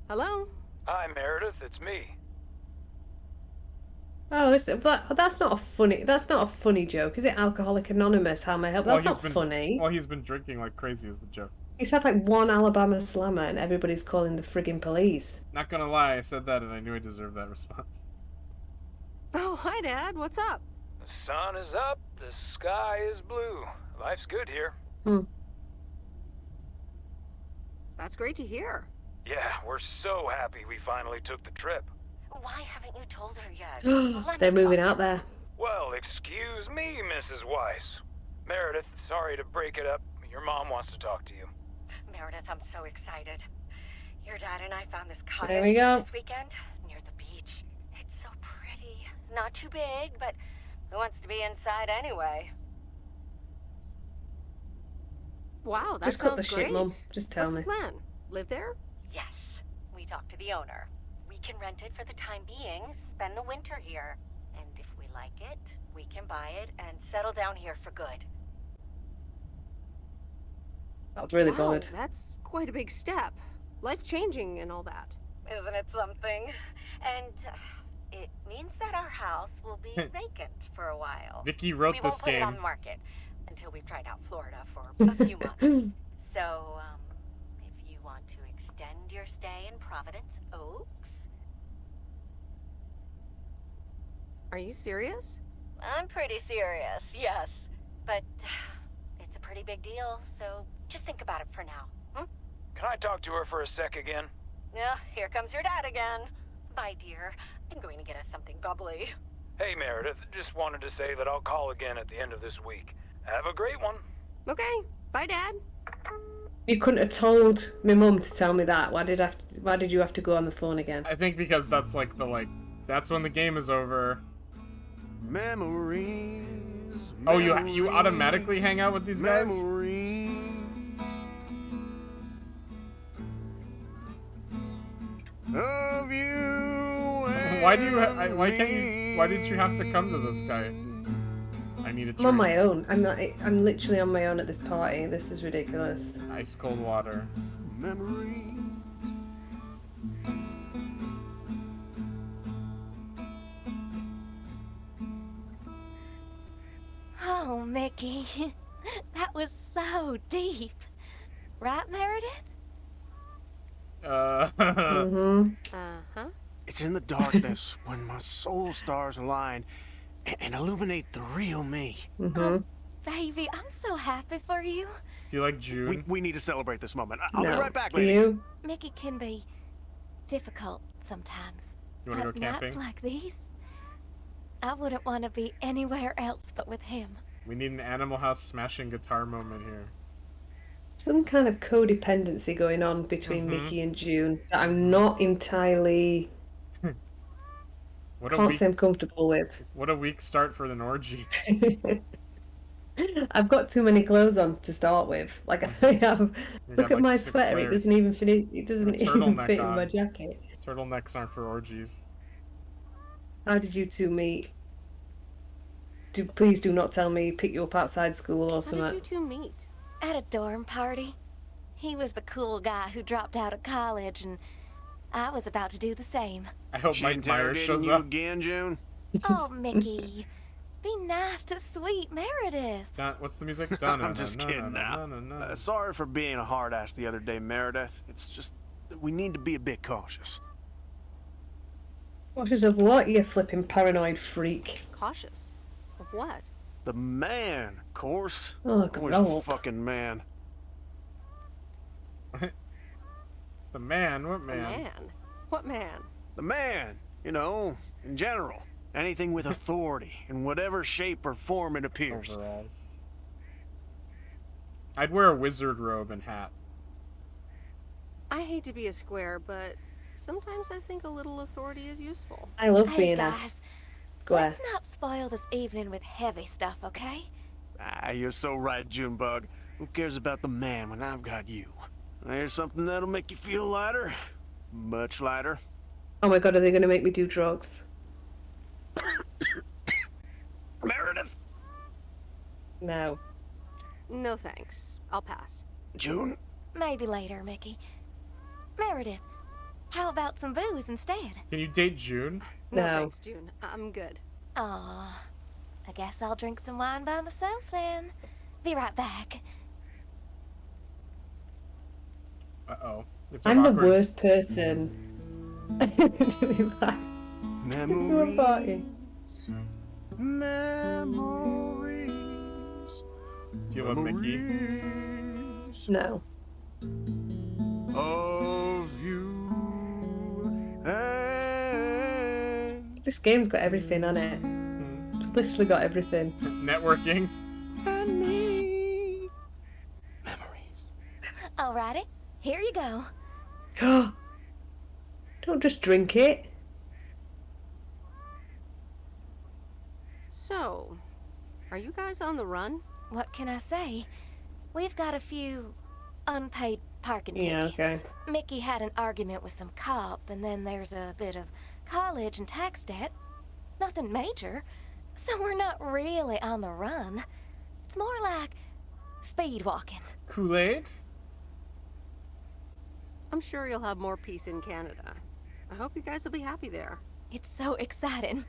Speaker 3: Hello?
Speaker 13: Hi, Meredith. It's me.
Speaker 2: Oh, that's not a funny joke, is it? Alcoholic Anonymous, how may I help? That's not funny.
Speaker 1: Well, he's been drinking like crazy is the joke.
Speaker 2: You said like one Alabama slammer and everybody's calling the friggin' police.
Speaker 1: Not gonna lie, I said that and I knew I deserved that response.
Speaker 3: Oh, hi, Dad. What's up?
Speaker 13: The sun is up, the sky is blue. Life's good here.
Speaker 3: That's great to hear.
Speaker 13: Yeah, we're so happy we finally took the trip.
Speaker 7: Why haven't you told her yet?
Speaker 2: They're moving out there.
Speaker 13: Well, excuse me, Mrs. Weiss. Meredith, sorry to break it up. Your mom wants to talk to you.
Speaker 7: Meredith, I'm so excited. Your dad and I found this
Speaker 2: There we
Speaker 7: cottage
Speaker 2: go.
Speaker 7: this weekend near the beach. It's so pretty. Not too big, but who wants to be inside anyway?
Speaker 3: Wow, that
Speaker 2: Just cut
Speaker 3: sounds
Speaker 2: the
Speaker 3: great.
Speaker 2: shit, Mum. Just tell
Speaker 3: What's
Speaker 2: me.
Speaker 3: the plan? Live there?
Speaker 7: Yes. We talked to the owner. We can rent it for the time being, spend the winter here. And if we like it, we can buy it and settle down here for good.
Speaker 2: I was really
Speaker 3: Wow,
Speaker 2: bothered.
Speaker 3: that's quite a big step. Life-changing and all that.
Speaker 7: Isn't it something? And it means that our house will be vacant for a while.
Speaker 1: Vicky wrote
Speaker 7: we
Speaker 1: this
Speaker 7: won't put it on
Speaker 1: game.
Speaker 7: the market until we've tried out Florida for a few months. So, if you want to extend your stay in Providence Oaks...
Speaker 3: Are you serious?
Speaker 7: I'm pretty serious, yes. But it's a pretty big deal, so just think about it for now.
Speaker 13: Can I talk to her for a sec again?
Speaker 7: Yeah, here comes your dad again. Bye, dear. I'm going to get us something bubbly.
Speaker 13: Hey, Meredith. Just wanted to say that I'll call again at the end of this week. Have a great one.
Speaker 3: Okay. Bye, Dad.
Speaker 2: You couldn't have told my mum to tell me that. Why did you have to go on the phone again?
Speaker 1: I think because that's like that's when the game is over.
Speaker 10: Memories.
Speaker 1: Oh, you automatically hang out with these guys?
Speaker 10: Of you.
Speaker 1: Why did you have to come to this guy? I need a drink.
Speaker 2: I'm on my own. I'm literally on my own at this party. This is ridiculous.
Speaker 1: Ice cold water.
Speaker 10: Memories.
Speaker 4: Oh, Mickey. That was so deep. Right, Meredith?
Speaker 3: Uh-huh.
Speaker 10: It's in the darkness when my soul stars align and illuminate the real me.
Speaker 4: Oh, baby, I'm so happy for you.
Speaker 1: Do you like June?
Speaker 10: We need to celebrate this moment. I'll be
Speaker 2: No.
Speaker 10: right back,
Speaker 2: Do
Speaker 10: ladies.
Speaker 2: you?
Speaker 4: Mickey can be difficult sometimes.
Speaker 1: You wanna
Speaker 4: But
Speaker 1: go
Speaker 4: nights
Speaker 1: camping?
Speaker 4: like these, I wouldn't want to be anywhere else but with him.
Speaker 1: We need an Animal House smashing guitar moment here.
Speaker 2: Some kind of codependency going on between Mickey and June that I'm not entirely can't say I'm comfortable with.
Speaker 1: What a weak start for an orgy.
Speaker 2: I've got too many clothes on to start with. Like I have.
Speaker 1: You
Speaker 2: Look
Speaker 1: got,
Speaker 2: at
Speaker 1: like,
Speaker 2: my
Speaker 1: 6
Speaker 2: sweater.
Speaker 1: layers.
Speaker 2: It doesn't even finish. It doesn't
Speaker 1: Put a
Speaker 2: even
Speaker 1: turtleneck
Speaker 2: fit in
Speaker 1: on.
Speaker 2: my jacket.
Speaker 1: Turtlenecks aren't for orgies.
Speaker 2: How did you two meet? Please do not tell me pick you up outside school or
Speaker 3: How
Speaker 2: something.
Speaker 3: did you two meet?
Speaker 4: At a dorm party. He was the cool guy who dropped out of college, and I was about to do the same.
Speaker 1: I hope
Speaker 10: She
Speaker 1: Mike Myers
Speaker 10: interrogating
Speaker 1: shows
Speaker 10: you
Speaker 1: up.
Speaker 10: again, June?
Speaker 4: Oh, Mickey. Be nice to sweet Meredith.
Speaker 1: What's the music?
Speaker 10: I'm just kidding now. Sorry for being a hard ass the other day, Meredith. It's just that we need to be a bit cautious.
Speaker 2: Cautious of what, you flipping paranoid freak?
Speaker 3: Cautious. Of what?
Speaker 10: The man, of course.
Speaker 2: Oh,
Speaker 10: Where's
Speaker 2: grow
Speaker 10: the
Speaker 2: up.
Speaker 10: fucking man?
Speaker 1: The man? What man?
Speaker 3: Man? What man?
Speaker 10: The man, you know, in general. Anything with authority, in whatever shape or form it appears.
Speaker 1: Overalls. I'd wear a wizard robe and hat.
Speaker 3: I hate to be a square, but sometimes I think a little authority is useful.
Speaker 2: I love
Speaker 4: Hey
Speaker 2: being a
Speaker 4: guys,
Speaker 2: square.
Speaker 4: let's not spoil this evening with heavy stuff, okay?
Speaker 10: Ah, you're so right, Junebug. Who cares about the man when I've got you? Here's something that'll make you feel lighter. Much lighter.
Speaker 2: Oh my god, are they going to make me do drugs?
Speaker 10: Meredith!
Speaker 2: No.
Speaker 3: No thanks. I'll pass.
Speaker 10: June?
Speaker 4: Maybe later, Mickey. Meredith, how about some booze instead?
Speaker 1: Can you date June?
Speaker 3: No thanks, June. I'm good.
Speaker 4: Aw, I guess I'll drink some wine by myself then. Be right back.
Speaker 1: Uh-oh.
Speaker 2: I'm the worst person. to be back.
Speaker 10: Memories.
Speaker 1: Do you love Mickey?
Speaker 2: No.
Speaker 10: Of you and
Speaker 2: This game's got everything on it. It's literally got everything.
Speaker 1: Networking.
Speaker 10: me.
Speaker 4: Alrighty, here you go.
Speaker 2: Don't just drink it.
Speaker 3: So, are you guys on the run?
Speaker 4: What can I say? We've got a few unpaid parking
Speaker 2: Yeah,
Speaker 4: tickets.
Speaker 2: okay.
Speaker 4: Mickey had an argument with some cop, and then there's a bit of college and tax debt. Nothing major, so we're not really on the run. It's more like speed walking.
Speaker 1: Kool-Aid?
Speaker 3: I'm sure you'll have more peace in Canada. I hope you guys will be happy there.
Speaker 4: It's so exciting.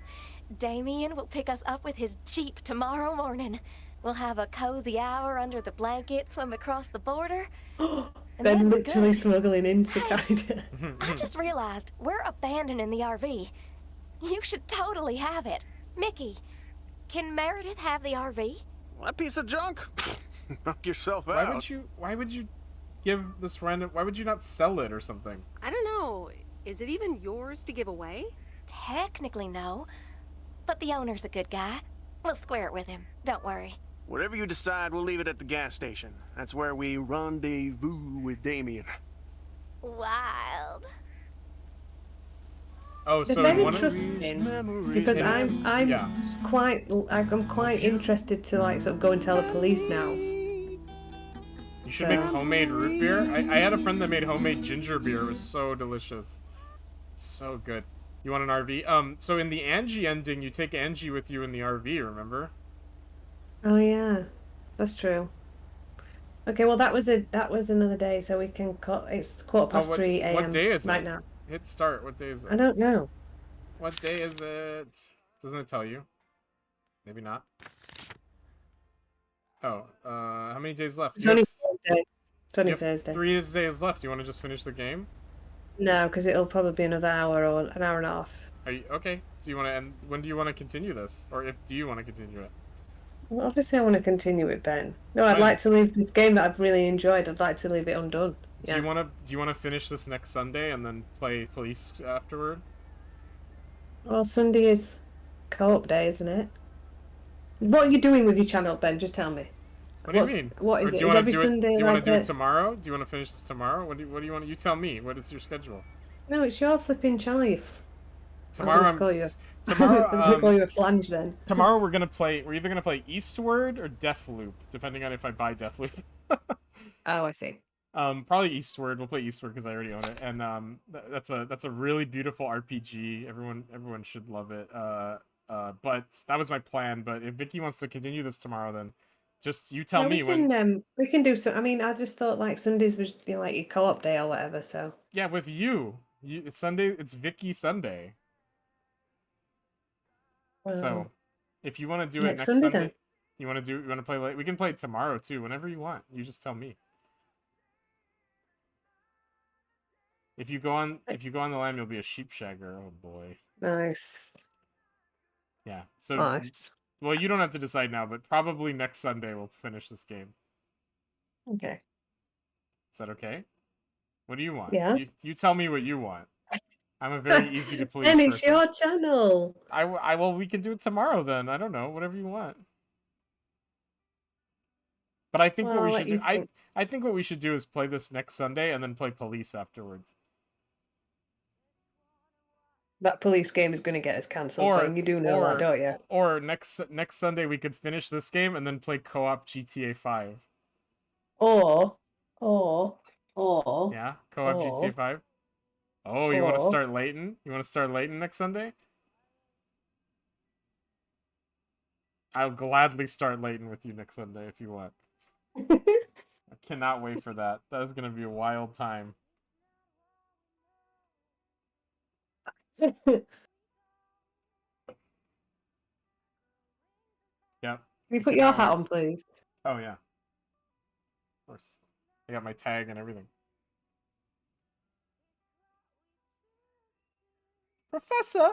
Speaker 4: Damien will pick us up with his Jeep tomorrow morning. We'll have a cozy hour under the blanket, swim across the border. and
Speaker 2: They're
Speaker 4: then we're
Speaker 2: literally
Speaker 4: good.
Speaker 2: smuggling into Canada.
Speaker 4: I just realized we're abandoning the RV. You should totally have it. Mickey, can Meredith have the RV?
Speaker 10: That piece of junk? Knock yourself
Speaker 1: Why
Speaker 10: out.
Speaker 1: would you give this random... Why would you not sell it or something?
Speaker 3: I don't know. Is it even yours to give away?
Speaker 4: Technically, no. But the owner's a good guy. We'll square it with him. Don't worry.
Speaker 10: Whatever you decide, we'll leave it at the gas station. That's where we rendezvous with Damien.
Speaker 4: Wild.
Speaker 1: Oh,
Speaker 2: They're
Speaker 1: so
Speaker 2: very
Speaker 1: one of
Speaker 2: trusting because I'm quite interested to like sort of go and tell the police now.
Speaker 1: You should make homemade root beer. I had a friend that made homemade ginger beer. It was so delicious. So good. You want an RV? So in the Angie ending, you take Angie with you in the RV, remember?
Speaker 2: Oh yeah, that's true. Okay, well that was another day, so we can call. It's 3:15 a.m.
Speaker 1: What day is
Speaker 2: right
Speaker 1: it?
Speaker 2: now.
Speaker 1: Hit start. What day is it?
Speaker 2: I don't know.
Speaker 1: What day is it? Doesn't it tell you? Maybe not. Oh, how many days left?
Speaker 2: It's
Speaker 1: You
Speaker 2: only
Speaker 1: have-
Speaker 2: Thursday. It's only
Speaker 1: you have
Speaker 2: Thursday.
Speaker 1: 3 days left. You want to just finish the game?
Speaker 2: No, because it'll probably be another hour or an hour and a half.
Speaker 1: Are you okay? Do you want to end? When do you want to continue this, or do you want to continue it?
Speaker 2: Well, obviously I want to continue it, Ben. No, I'd
Speaker 1: Fine.
Speaker 2: like to leave this game that I've really enjoyed. I'd like to leave it undone.
Speaker 1: Do you want to finish this next Sunday and then play police afterward?
Speaker 2: Well, Sunday is co-op day, isn't it? What are you doing with your channel, Ben? Just tell me.
Speaker 1: What do you mean?
Speaker 2: What
Speaker 1: Or
Speaker 2: is
Speaker 1: do
Speaker 2: it?
Speaker 1: you
Speaker 2: Is
Speaker 1: want
Speaker 2: every
Speaker 1: to do
Speaker 2: Sunday
Speaker 1: it? Do you want
Speaker 2: like
Speaker 1: to do it
Speaker 2: a...
Speaker 1: tomorrow? Do you want to finish this tomorrow? What do you want? You tell me. What is your schedule?
Speaker 2: No, it's your flipping channel.
Speaker 1: Tomorrow
Speaker 2: I'm gonna call you.
Speaker 1: tomorrow,
Speaker 2: I'm gonna call you a flange then.
Speaker 1: Tomorrow we're either gonna play Eastward or Deathloop, depending on if I buy Deathloop.
Speaker 2: Oh, I see.
Speaker 1: Probably Eastward. We'll play Eastward because I already own it, and that's a really beautiful RPG. Everyone should love it. But that was my plan. But if Vicky wants to continue this tomorrow, then just you tell me when.
Speaker 2: We can do so. I mean, I just thought like Sundays was like your co-op day or whatever. So
Speaker 1: Yeah, with you. It's Sunday. It's Vicky Sunday. So, if you want to do it next Sunday,
Speaker 2: then.
Speaker 1: you want to play late. We can play it tomorrow too. Whenever you want. You just tell me. If you go on the lam, you'll be a sheep shagger. Oh boy.
Speaker 2: Nice.
Speaker 1: Yeah. So
Speaker 2: Nice.
Speaker 1: Well, you don't have to decide now, but probably next Sunday we'll finish this game.
Speaker 2: Okay.
Speaker 1: Is that okay? What do you want?
Speaker 2: Yeah.
Speaker 1: You tell me what you want. I'm a very easy to please
Speaker 2: And it's
Speaker 1: person.
Speaker 2: your channel.
Speaker 1: Well, we can do it tomorrow then. I don't know, whatever you want. But I think what we should do, I think what we should do is play this next Sunday and then play Police afterwards.
Speaker 2: That police game is going to get us cancelled, but you do know that, don't you?
Speaker 1: Or next Sunday we could finish this game and then play co-op GTA 5.
Speaker 2: Or.
Speaker 1: Yeah, co-op GTA 5. Oh, you want to start Layton? You want to start Layton next Sunday? I'll gladly start Layton with you next Sunday if you want. I cannot wait for that. That is going to be a wild time. Yep.
Speaker 2: Can you put your hat on, please?
Speaker 1: Oh, yeah. Of course. I got my tag and everything. Professor?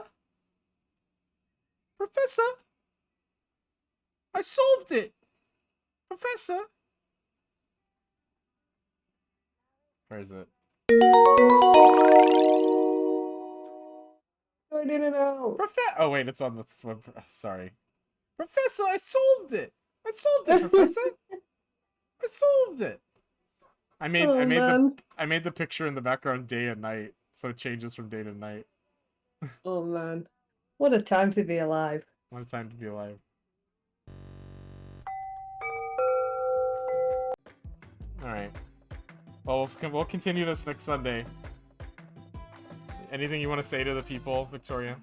Speaker 1: Professor? I solved it! Professor? Where is it?
Speaker 2: I didn't know.
Speaker 1: Oh, wait, it's on the... Sorry. Professor, I solved it! I solved it, Professor! I solved it! I made the picture in the background day and night, so it changes from day to night.
Speaker 2: Oh man. What a time to be alive.
Speaker 1: What a time to be alive. Alright. Well, we'll continue this next Sunday. Anything you want to say to the people, Victoria?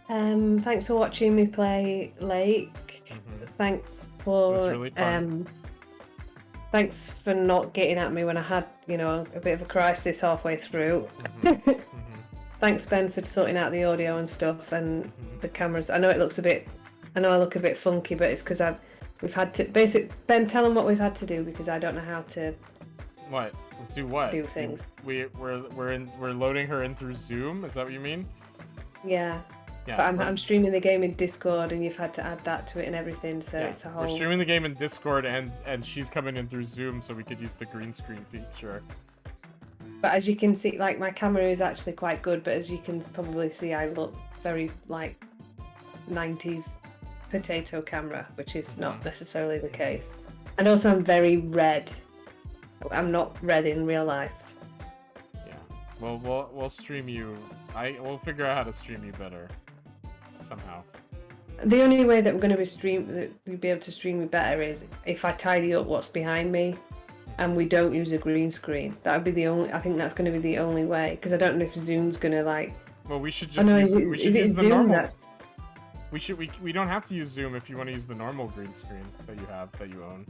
Speaker 2: Thanks for watching me play Lake. Thanks for...
Speaker 1: It was really fun.
Speaker 2: Thanks for not getting at me when I had, you know, a bit of a crisis halfway through. Thanks, Ben, for sorting out the audio and stuff and the cameras. I know it looks a bit... I know I look a bit funky, but it's because we've had to... Ben, tell them what we've had to do because I don't know how to...
Speaker 1: What? Do what?
Speaker 2: Do things.
Speaker 1: We're loading her in through Zoom? Is that what you mean?
Speaker 2: Yeah.
Speaker 1: Yeah.
Speaker 2: But I'm streaming the game in Discord and you've had to add that to it and everything, so it's a whole...
Speaker 1: We're streaming the game in Discord and she's coming in through Zoom so we could use the green screen feature.
Speaker 2: But as you can see, like, my camera is actually quite good, but as you can probably see, I look very, like, 90s potato camera, which is not necessarily the case. And also I'm very red. I'm not red in real life.
Speaker 1: Yeah. Well, we'll stream you. We'll figure out how to stream you better. Somehow.
Speaker 2: The only way that we're going to be able to stream me better is if I tidy up what's behind me and we don't use a green screen. That would be the only... I think that's going to be the only way, because I don't know if Zoom's going to, like...
Speaker 1: Well, we should just use the normal... We don't have to use Zoom if you want to use the normal green screen that you own.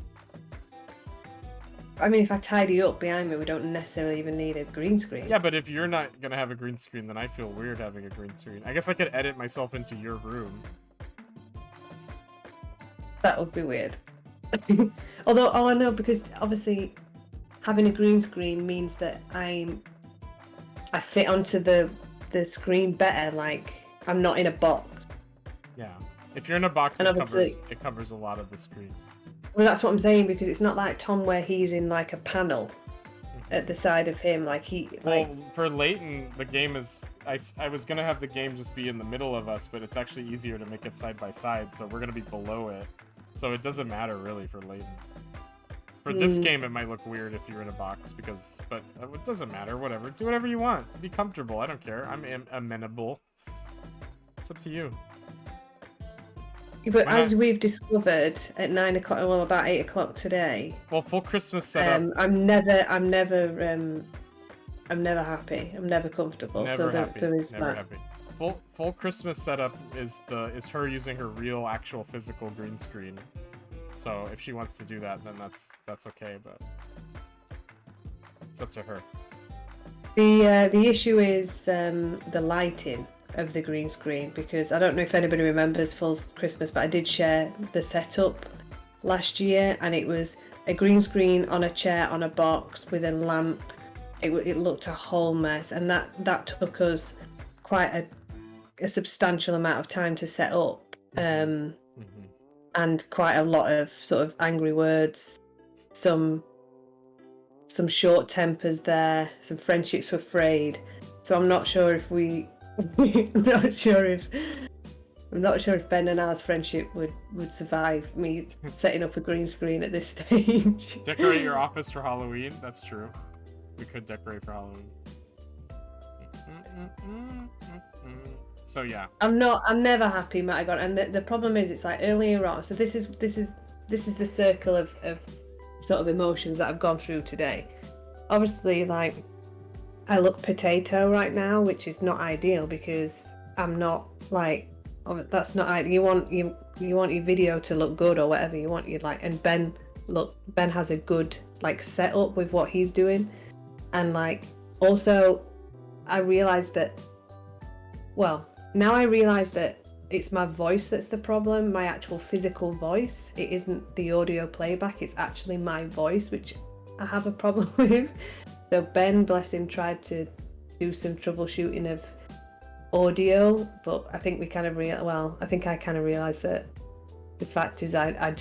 Speaker 2: I mean, if I tidy up behind me, we don't necessarily even need a green screen.
Speaker 1: Yeah, but if you're not gonna have a green screen, then I feel weird having a green screen. I guess I could edit myself into your room.
Speaker 2: That would be weird. Although, I know, because obviously having a green screen means that I fit onto the screen better, like I'm not in a box.
Speaker 1: Yeah. If you're in a box, it covers a lot of the screen.
Speaker 2: Well, that's what I'm saying, because it's not like Tom where he's in like a panel at the side of him, like he...
Speaker 1: Well, for Layton, the game is... I was going to have the game just be in the middle of us, but it's actually easier to make it side by side, so we're going to be below it. So it doesn't matter, really, for Layton. For this game, it might look weird if you're in a box, but it doesn't matter, whatever. Do whatever you want. Be comfortable, I don't care. I'm amenable. It's up to you.
Speaker 2: But as we've discovered at 9 o'clock, well, about 8 o'clock today.
Speaker 1: Well, full Christmas setup.
Speaker 2: I'm never happy. I'm never comfortable.
Speaker 1: Never happy.
Speaker 2: There is
Speaker 1: Never
Speaker 2: that.
Speaker 1: happy. Full Christmas setup is her using her real, actual, physical green screen. So if she wants to do that, then that's okay. But it's up to her.
Speaker 2: The issue is the lighting of the green screen, because I don't know if anybody remembers Full Christmas, but I did share the setup last year, and it was a green screen on a chair on a box with a lamp. It looked a whole mess, and that took us quite a substantial amount of time to set up, and quite a lot of sort of angry words, some short tempers there, some friendships were frayed. So I'm not sure if I'm not sure if Ben and R's friendship would survive me setting up a green screen at this stage.
Speaker 1: Decorate your office for Halloween. That's true. We could decorate for Halloween. So yeah.
Speaker 2: I'm never happy, Matagon, and the problem is it's like earlier on. So this is the circle of sort of emotions that I've gone through today. Obviously, like I look potato right now, which is not ideal because I'm not like that's not ideal. You want your video to look good or whatever you want. You like, and Ben has a good like setup with what he's doing, and like also I realized that. Well, now I realize that it's my voice that's the problem, my actual physical voice. It isn't the audio playback, it's actually my voice, which I have a problem with. So Ben, bless him, tried to do some troubleshooting of audio, but I think I kind of realized that the fact is I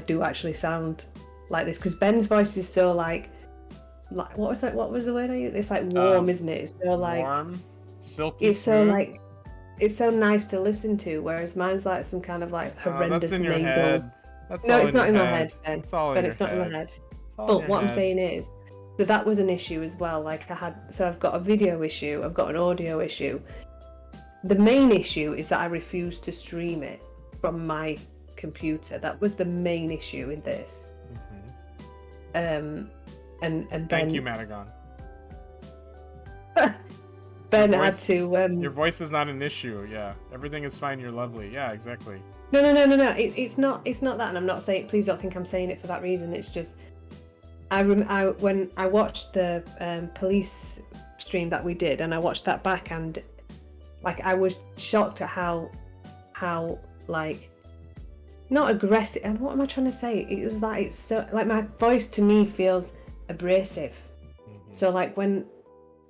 Speaker 2: do actually sound like this, because Ben's voice is so like what was the word I used? It's like warm, isn't it? It's so like
Speaker 1: warm, silky
Speaker 2: it's
Speaker 1: smooth.
Speaker 2: so like it's so nice to listen to, whereas mine's like some kind of like horrendous
Speaker 1: that's in your
Speaker 2: nasal.
Speaker 1: head. That's
Speaker 2: no,
Speaker 1: all
Speaker 2: it's
Speaker 1: in
Speaker 2: not
Speaker 1: your
Speaker 2: in my
Speaker 1: head.
Speaker 2: head, Ben.
Speaker 1: It's all
Speaker 2: Ben,
Speaker 1: in
Speaker 2: it's
Speaker 1: your
Speaker 2: not in my
Speaker 1: head.
Speaker 2: head.
Speaker 1: It's all in
Speaker 2: But
Speaker 1: your
Speaker 2: what I'm
Speaker 1: head.
Speaker 2: saying is, so that was an issue as well. Like I've got a video issue, I've got an audio issue. The main issue is that I refuse to stream it from my computer. That was the main issue in this. And Ben,
Speaker 1: Thank you, Matagon.
Speaker 2: Ben
Speaker 1: Your
Speaker 2: had
Speaker 1: voice-
Speaker 2: to.
Speaker 1: Your voice is not an issue. Yeah, everything is fine. You're lovely. Yeah, exactly.
Speaker 2: No. It's not that, and I'm not saying. Please don't think I'm saying it for that reason. It's just when I watched the police stream that we did, and I watched that back, and like I was shocked at how like not aggressive. And what am I trying to say? It was like it's so like my voice to me feels abrasive. So like when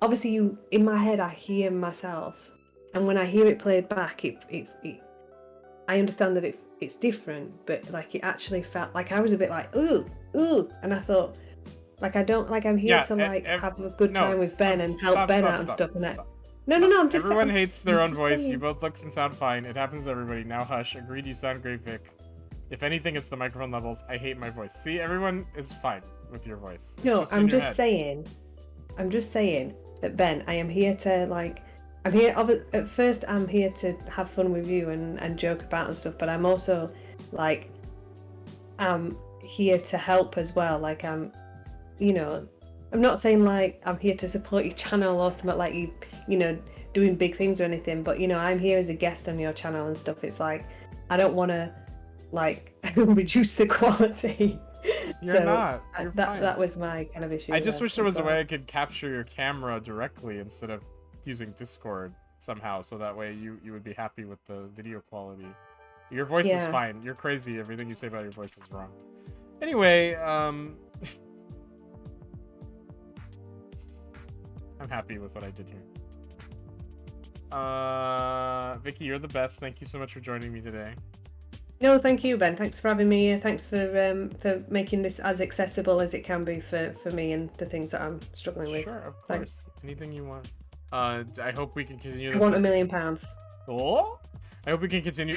Speaker 2: obviously in my head I hear myself, and when I hear it played back, I understand that it's different, but like it actually felt like I was a bit like ooh, and I thought like I don't like I'm here to like have a good time with Ben and help Ben out and stuff and that. No, I'm just
Speaker 1: Everyone
Speaker 2: I'm
Speaker 1: hates
Speaker 2: just-
Speaker 1: their
Speaker 2: I'm
Speaker 1: own
Speaker 2: just
Speaker 1: voice.
Speaker 2: saying.
Speaker 1: You both look and sound fine. It happens to everybody. Now hush. Agreed, you sound great, Vic. If anything, it's the microphone levels. I hate my voice. See, everyone is fine with your voice. It's
Speaker 2: No,
Speaker 1: just in
Speaker 2: I'm
Speaker 1: your
Speaker 2: just
Speaker 1: head.
Speaker 2: saying that Ben, I am here to like, I'm here. At first, I'm here to have fun with you and joke about and stuff. But I'm also like, I'm here to help as well. Like I'm not saying like I'm here to support your channel or something like you know, doing big things or anything. But I'm here as a guest on your channel and stuff. It's like I don't want to like reduce the quality.
Speaker 1: You're not. You're fine.
Speaker 2: That was my kind of issue.
Speaker 1: I just wish there was a
Speaker 2: as
Speaker 1: way
Speaker 2: well.
Speaker 1: I could capture your camera directly instead of using Discord somehow, so that way you would be happy with the video quality. Your voice is
Speaker 2: Yeah.
Speaker 1: fine. You're crazy. Everything you say about your voice is wrong. Anyway, I'm happy with what I did here. Vicky, you're the best. Thank you so much for joining me today.
Speaker 2: No, thank you, Ben. Thanks for having me here. Thanks for making this as accessible as it can be for me and the things that I'm struggling with.
Speaker 1: Sure, of
Speaker 2: Thanks.
Speaker 1: course. Anything you want. I hope we can continue
Speaker 2: I
Speaker 1: this.
Speaker 2: want £1
Speaker 1: next-
Speaker 2: million.
Speaker 1: Oh! I hope we can continue.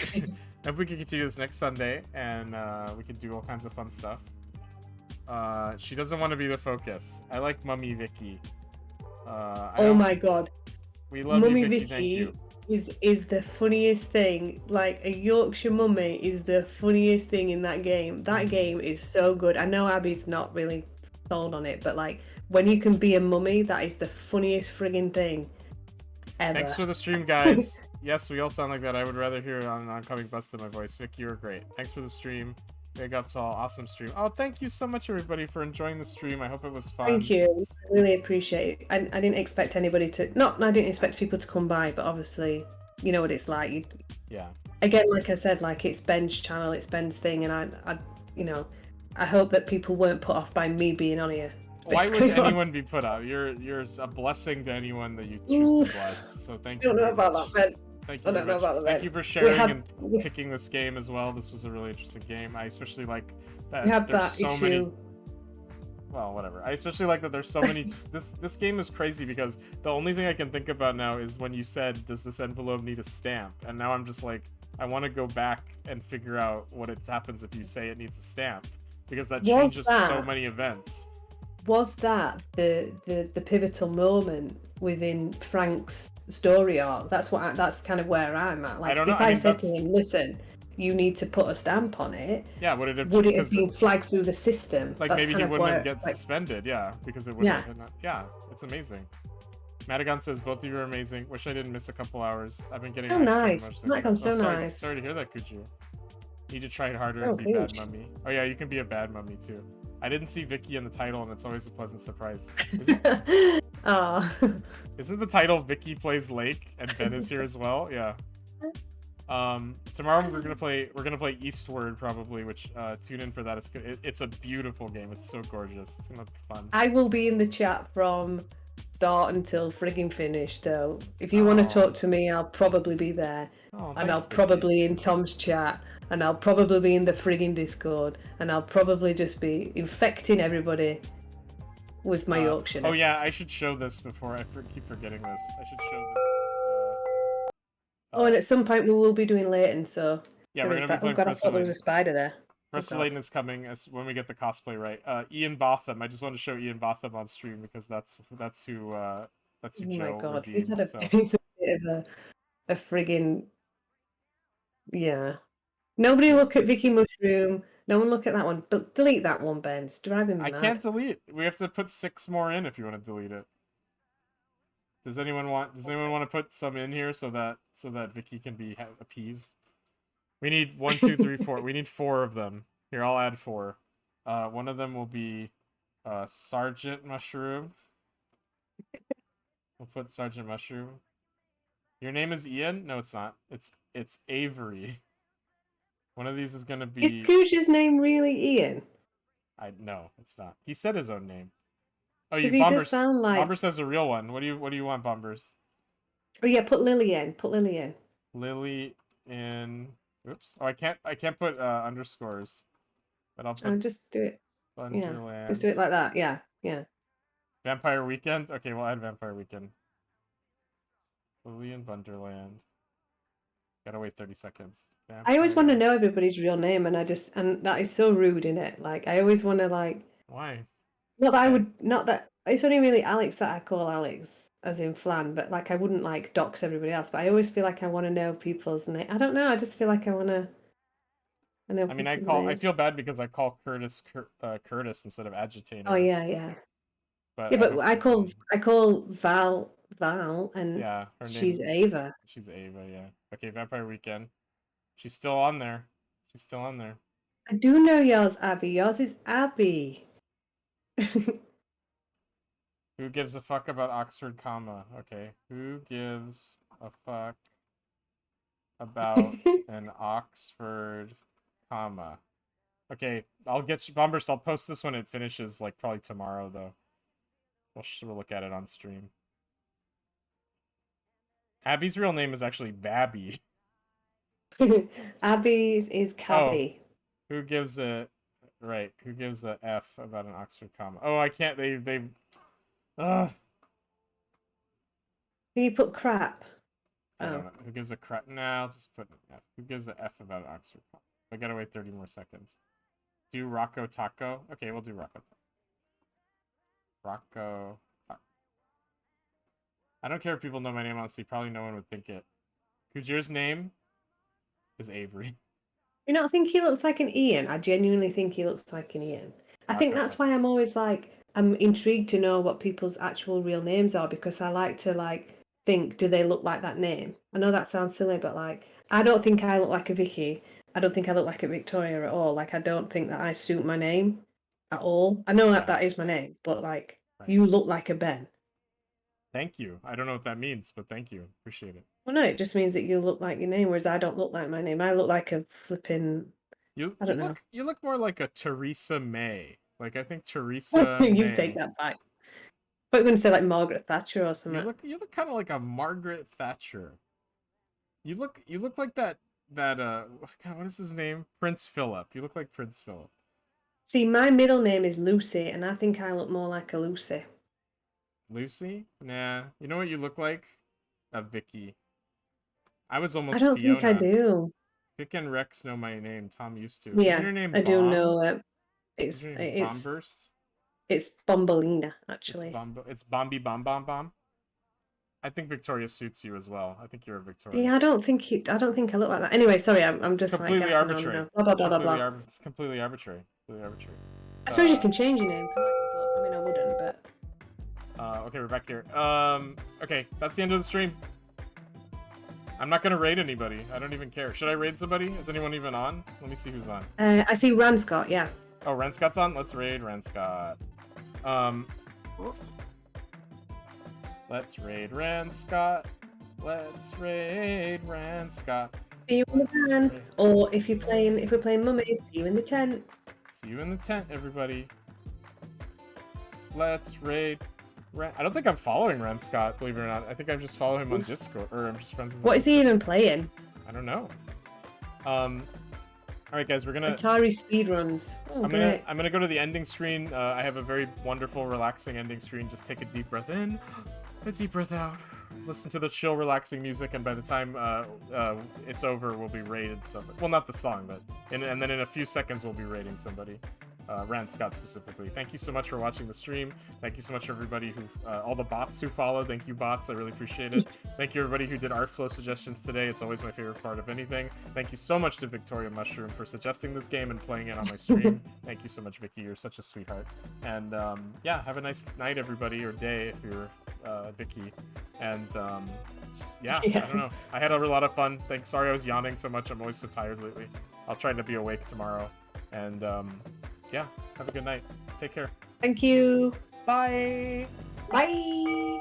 Speaker 1: I hope we can continue this next Sunday, and we can do all kinds of fun stuff. She doesn't want to be the focus. I like Mummy Vicky.
Speaker 2: Oh my god.
Speaker 1: We love
Speaker 2: Mummy
Speaker 1: you, Vicky. Thank
Speaker 2: Vicky
Speaker 1: you.
Speaker 2: is the funniest thing. Like a Yorkshire mummy is the funniest thing in that game. That game is so good. I know Abby's not really sold on it, but like when you can be a mummy, that is the funniest friggin' thing ever.
Speaker 1: Thanks for the stream, guys. Yes, we all sound like that. I would rather hear on Oncoming Bust than my voice. Vicky, you're great. Thanks for the stream. Big up to all. Awesome stream. Oh, thank you so much, everybody, for enjoying the stream. I hope it was fun.
Speaker 2: Thank you. I really appreciate it. I didn't expect anybody to I didn't expect people to come by, but obviously you know what it's like.
Speaker 1: Yeah.
Speaker 2: Again, like I said, like it's Ben's channel, it's Ben's thing, and I hope that people weren't put off by me being on here.
Speaker 1: Why would
Speaker 2: basically.
Speaker 1: anyone be put out? You're a blessing to anyone that you choose to bless. So thank you.
Speaker 2: I don't know
Speaker 1: very
Speaker 2: about
Speaker 1: much.
Speaker 2: that, Ben.
Speaker 1: Thank you
Speaker 2: I don't
Speaker 1: very
Speaker 2: know
Speaker 1: much.
Speaker 2: about that,
Speaker 1: Thank
Speaker 2: Ben.
Speaker 1: you for
Speaker 2: We
Speaker 1: sharing
Speaker 2: have-
Speaker 1: and picking this game as well. This was a really interesting game. I especially like that
Speaker 2: We have
Speaker 1: there's
Speaker 2: that
Speaker 1: so
Speaker 2: issue.
Speaker 1: many. well, whatever. I especially like that there's so many. This game is crazy because the only thing I can think about now is when you said, "Does this envelope need a stamp?" And now I'm just like, I want to go back and figure out what happens if you say it needs a stamp, because that changes so many events.
Speaker 2: Was that the pivotal moment within Frank's story arc? That's kind of where I'm at. Like, if I said to him, "Listen, you need to put a stamp on it,"
Speaker 1: yeah, would it have
Speaker 2: been flagged through the system?
Speaker 1: Like,
Speaker 2: that's
Speaker 1: maybe
Speaker 2: kind
Speaker 1: he
Speaker 2: of
Speaker 1: wouldn't
Speaker 2: where,
Speaker 1: get
Speaker 2: like,
Speaker 1: suspended, yeah, because it would
Speaker 2: Yeah.
Speaker 1: have been. Yeah, it's amazing. Madagon says both of you are amazing. Wish I didn't miss a couple hours. I've been getting
Speaker 2: Oh,
Speaker 1: ice cream
Speaker 2: nice.
Speaker 1: mostly.
Speaker 2: Madagon's so
Speaker 1: sorry,
Speaker 2: nice.
Speaker 1: sorry to hear that, Kuju. Need to try it harder
Speaker 2: Oh,
Speaker 1: and be bad
Speaker 2: Kuj.
Speaker 1: mummy. Oh yeah, you can be a bad mummy too. I didn't see Vicky in the title, and it's always a pleasant surprise.
Speaker 2: Aw.
Speaker 1: Isn't the title Vicky plays Lake and Ben is here as well? Yeah. Tomorrow we're gonna play Eastward probably, which tune in for that. It's a beautiful game. It's so gorgeous. It's gonna be fun.
Speaker 2: I will be in the chat from start until frigging finish. So if you want to talk to me, I'll probably be there, and
Speaker 1: thanks,
Speaker 2: I'll
Speaker 1: Vicky.
Speaker 2: probably in Tom's chat, and I'll probably be in the frigging Discord, and I'll probably just be infecting everybody with my Yorkshire.
Speaker 1: Oh yeah, I should show this before I keep forgetting this. I should show this.
Speaker 2: Oh, and at some point we will be doing Leighton, so
Speaker 1: Yeah,
Speaker 2: there
Speaker 1: we're
Speaker 2: is
Speaker 1: gonna be
Speaker 2: that. Oh
Speaker 1: playing
Speaker 2: god, I
Speaker 1: Professor
Speaker 2: thought there was a
Speaker 1: Layton.
Speaker 2: spider there.
Speaker 1: Professor
Speaker 2: God.
Speaker 1: Layton is coming when we get the cosplay right. Ian Botham. I just want to show Ian Botham on stream because that's who
Speaker 2: Oh
Speaker 1: Joe
Speaker 2: my god,
Speaker 1: redeemed.
Speaker 2: he's had a,
Speaker 1: So.
Speaker 2: he's a bit of a friggin' yeah. Nobody look at Vicky Mushroom. No one look at that one. Delete that one, Ben. It's driving me
Speaker 1: I
Speaker 2: mad.
Speaker 1: can't delete. We have to put 6 more in if you want to delete it. Does anyone want to put some in here so that Vicky can be appeased? We need 1, 2, 3, 4. We need 4 of them. Here, I'll add 4. One of them will be Sergeant Mushroom. We'll put Sergeant Mushroom. Your name is Ian? No, it's not. It's Avery. One of these is gonna be.
Speaker 2: Is Scooch's name really Ian?
Speaker 1: No, it's not. He said his own name. Oh, you
Speaker 2: 'Cause he
Speaker 1: Bombers.
Speaker 2: does sound like-
Speaker 1: Bombers has a real one. What do you want, Bombers?
Speaker 2: Oh yeah, put Lily in. Put Lily in.
Speaker 1: Lily in. Oops. Oh, I can't put underscores. But I'll put.
Speaker 2: Just do it.
Speaker 1: Bunderland.
Speaker 2: Yeah, just do it like that. Yeah, yeah.
Speaker 1: Vampire Weekend. Okay, we'll add Vampire Weekend. Lily in Bunderland. Gotta wait 30 seconds.
Speaker 2: I always want to know everybody's real name, and that is so rude, in it. Like, I always want to like.
Speaker 1: Why?
Speaker 2: Not that it's only really Alex that I call Alex, as in Flan, but like I wouldn't like dox everybody else. But I always feel like I want to know people's name. I don't know. I just feel like I want to. I mean,
Speaker 1: I feel bad because I call Curtis Curtis instead of Agitator.
Speaker 2: Oh yeah, yeah.
Speaker 1: But
Speaker 2: yeah, but I call Val, and
Speaker 1: yeah,
Speaker 2: she's Ava.
Speaker 1: She's Ava, yeah. Okay, Vampire Weekend. She's still on there. She's still on there.
Speaker 2: I do know yours, Abby. Yours is Abby.
Speaker 1: Who gives a fuck about Oxford, comma? Okay. Who gives a fuck about an Oxford, comma? Okay, I'll get you, Bombers. I'll post this when it finishes, like probably tomorrow, though. We'll look at it on stream. Abby's real name is actually Babby.
Speaker 2: Abby's is Cabby.
Speaker 1: Oh, who gives a Who gives a F about an Oxford, comma? Oh, I can't. They. Ugh.
Speaker 2: Can you put crap?
Speaker 1: I don't know. Who gives a crap? Nah, I'll just put an F. Who gives a F about an Oxford, comma? I gotta wait 30 more seconds. Do Rocco Taco? Okay, we'll do Rocco Taco. Rocco Taco. I don't care if people know my name, honestly. Probably no one would think it. Kujir's name is Avery.
Speaker 2: You know, I think he looks like an Ian. I genuinely think he looks like an Ian. I think that's why I'm always like, I'm intrigued to know what people's actual real names are, because I like to like think, do they look like that name? I know that sounds silly, but like, I don't think I look like a Vicky. I don't think I look like a Victoria at all. Like, I don't think that I suit my name at all. I know that is my name, but like, you look like a Ben.
Speaker 1: Thank you. I don't know what that means, but thank you. Appreciate it.
Speaker 2: Well, no, it just means that you look like your name, whereas I don't look like my name. I look like a flipping. I don't know.
Speaker 1: You look more like a Theresa May. Like, I think Theresa
Speaker 2: You
Speaker 1: May.
Speaker 2: take that back. But you're going to say like Margaret Thatcher or something.
Speaker 1: You look kind of like a Margaret Thatcher. You look like that God, what is his name? Prince Philip. You look like Prince Philip.
Speaker 2: See, my middle name is Lucy, and I think I look more like a Lucy.
Speaker 1: Lucy? Nah. You know what you look like? A Vicky. I was
Speaker 2: I
Speaker 1: almost
Speaker 2: don't
Speaker 1: Fiona.
Speaker 2: think I do.
Speaker 1: Vic and Rex know my name. Tom used to. Isn't
Speaker 2: Yeah,
Speaker 1: your name
Speaker 2: I do
Speaker 1: Bomb?
Speaker 2: know it.
Speaker 1: Is your name Bombburst?
Speaker 2: It's Bombolina, actually.
Speaker 1: It's Bombi Bomb Bomb Bomb. I think Victoria suits you as well. I think you're a Victoria.
Speaker 2: Yeah, I don't think I look like that. Anyway, sorry, I'm just
Speaker 1: completely
Speaker 2: like guessing
Speaker 1: arbitrary.
Speaker 2: on blah blah blah blah.
Speaker 1: It's completely arbitrary. Completely arbitrary.
Speaker 2: I suppose you can change your name, can't you? But I mean, I wouldn't. But
Speaker 1: okay, we're back here. Okay, that's the end of the stream. I'm not gonna raid anybody. I don't even care. Should I raid somebody? Is anyone even on? Let me see who's on.
Speaker 2: I see Ranscott. Yeah.
Speaker 1: Oh, Ranscott's on. Let's raid Ranscott. Let's raid Ranscott. Let's raid Ranscott.
Speaker 2: See you in the van, or if we're playing mummies, see you in the tent.
Speaker 1: See you in the tent, everybody. Let's raid. I don't think I'm following Ranscott, believe it or not. I think I just follow him on Discord, or I'm just friends with him.
Speaker 2: What is he even playing?
Speaker 1: I don't know. All right, guys, we're gonna
Speaker 2: Atari speedruns. Oh,
Speaker 1: I'm
Speaker 2: great.
Speaker 1: gonna go to the ending screen. I have a very wonderful, relaxing ending screen. Just take a deep breath in, a deep breath out. Listen to the chill, relaxing music, and by the time it's over, we'll be raided somebody. Well, not the song, but and then in a few seconds we'll be raiding somebody. Ranscott specifically. Thank you so much for watching the stream. Thank you so much for everybody who, all the bots who followed. Thank you, bots. I really appreciate it. Thank you, everybody who did art flow suggestions today. It's always my favorite part of anything. Thank you so much to Victoria Mushroom for suggesting this game and playing it on my stream. Thank you so much, Vicky. You're such a sweetheart. And yeah, have a nice night, everybody, or day if you're Vicky. And yeah, I don't know. I had a lot of fun. Thanks. Sorry I was yawning so much. I'm always so tired lately. I'll try to be awake tomorrow. And yeah, have a good night. Take care.
Speaker 2: Thank you.
Speaker 1: Bye.
Speaker 2: Bye.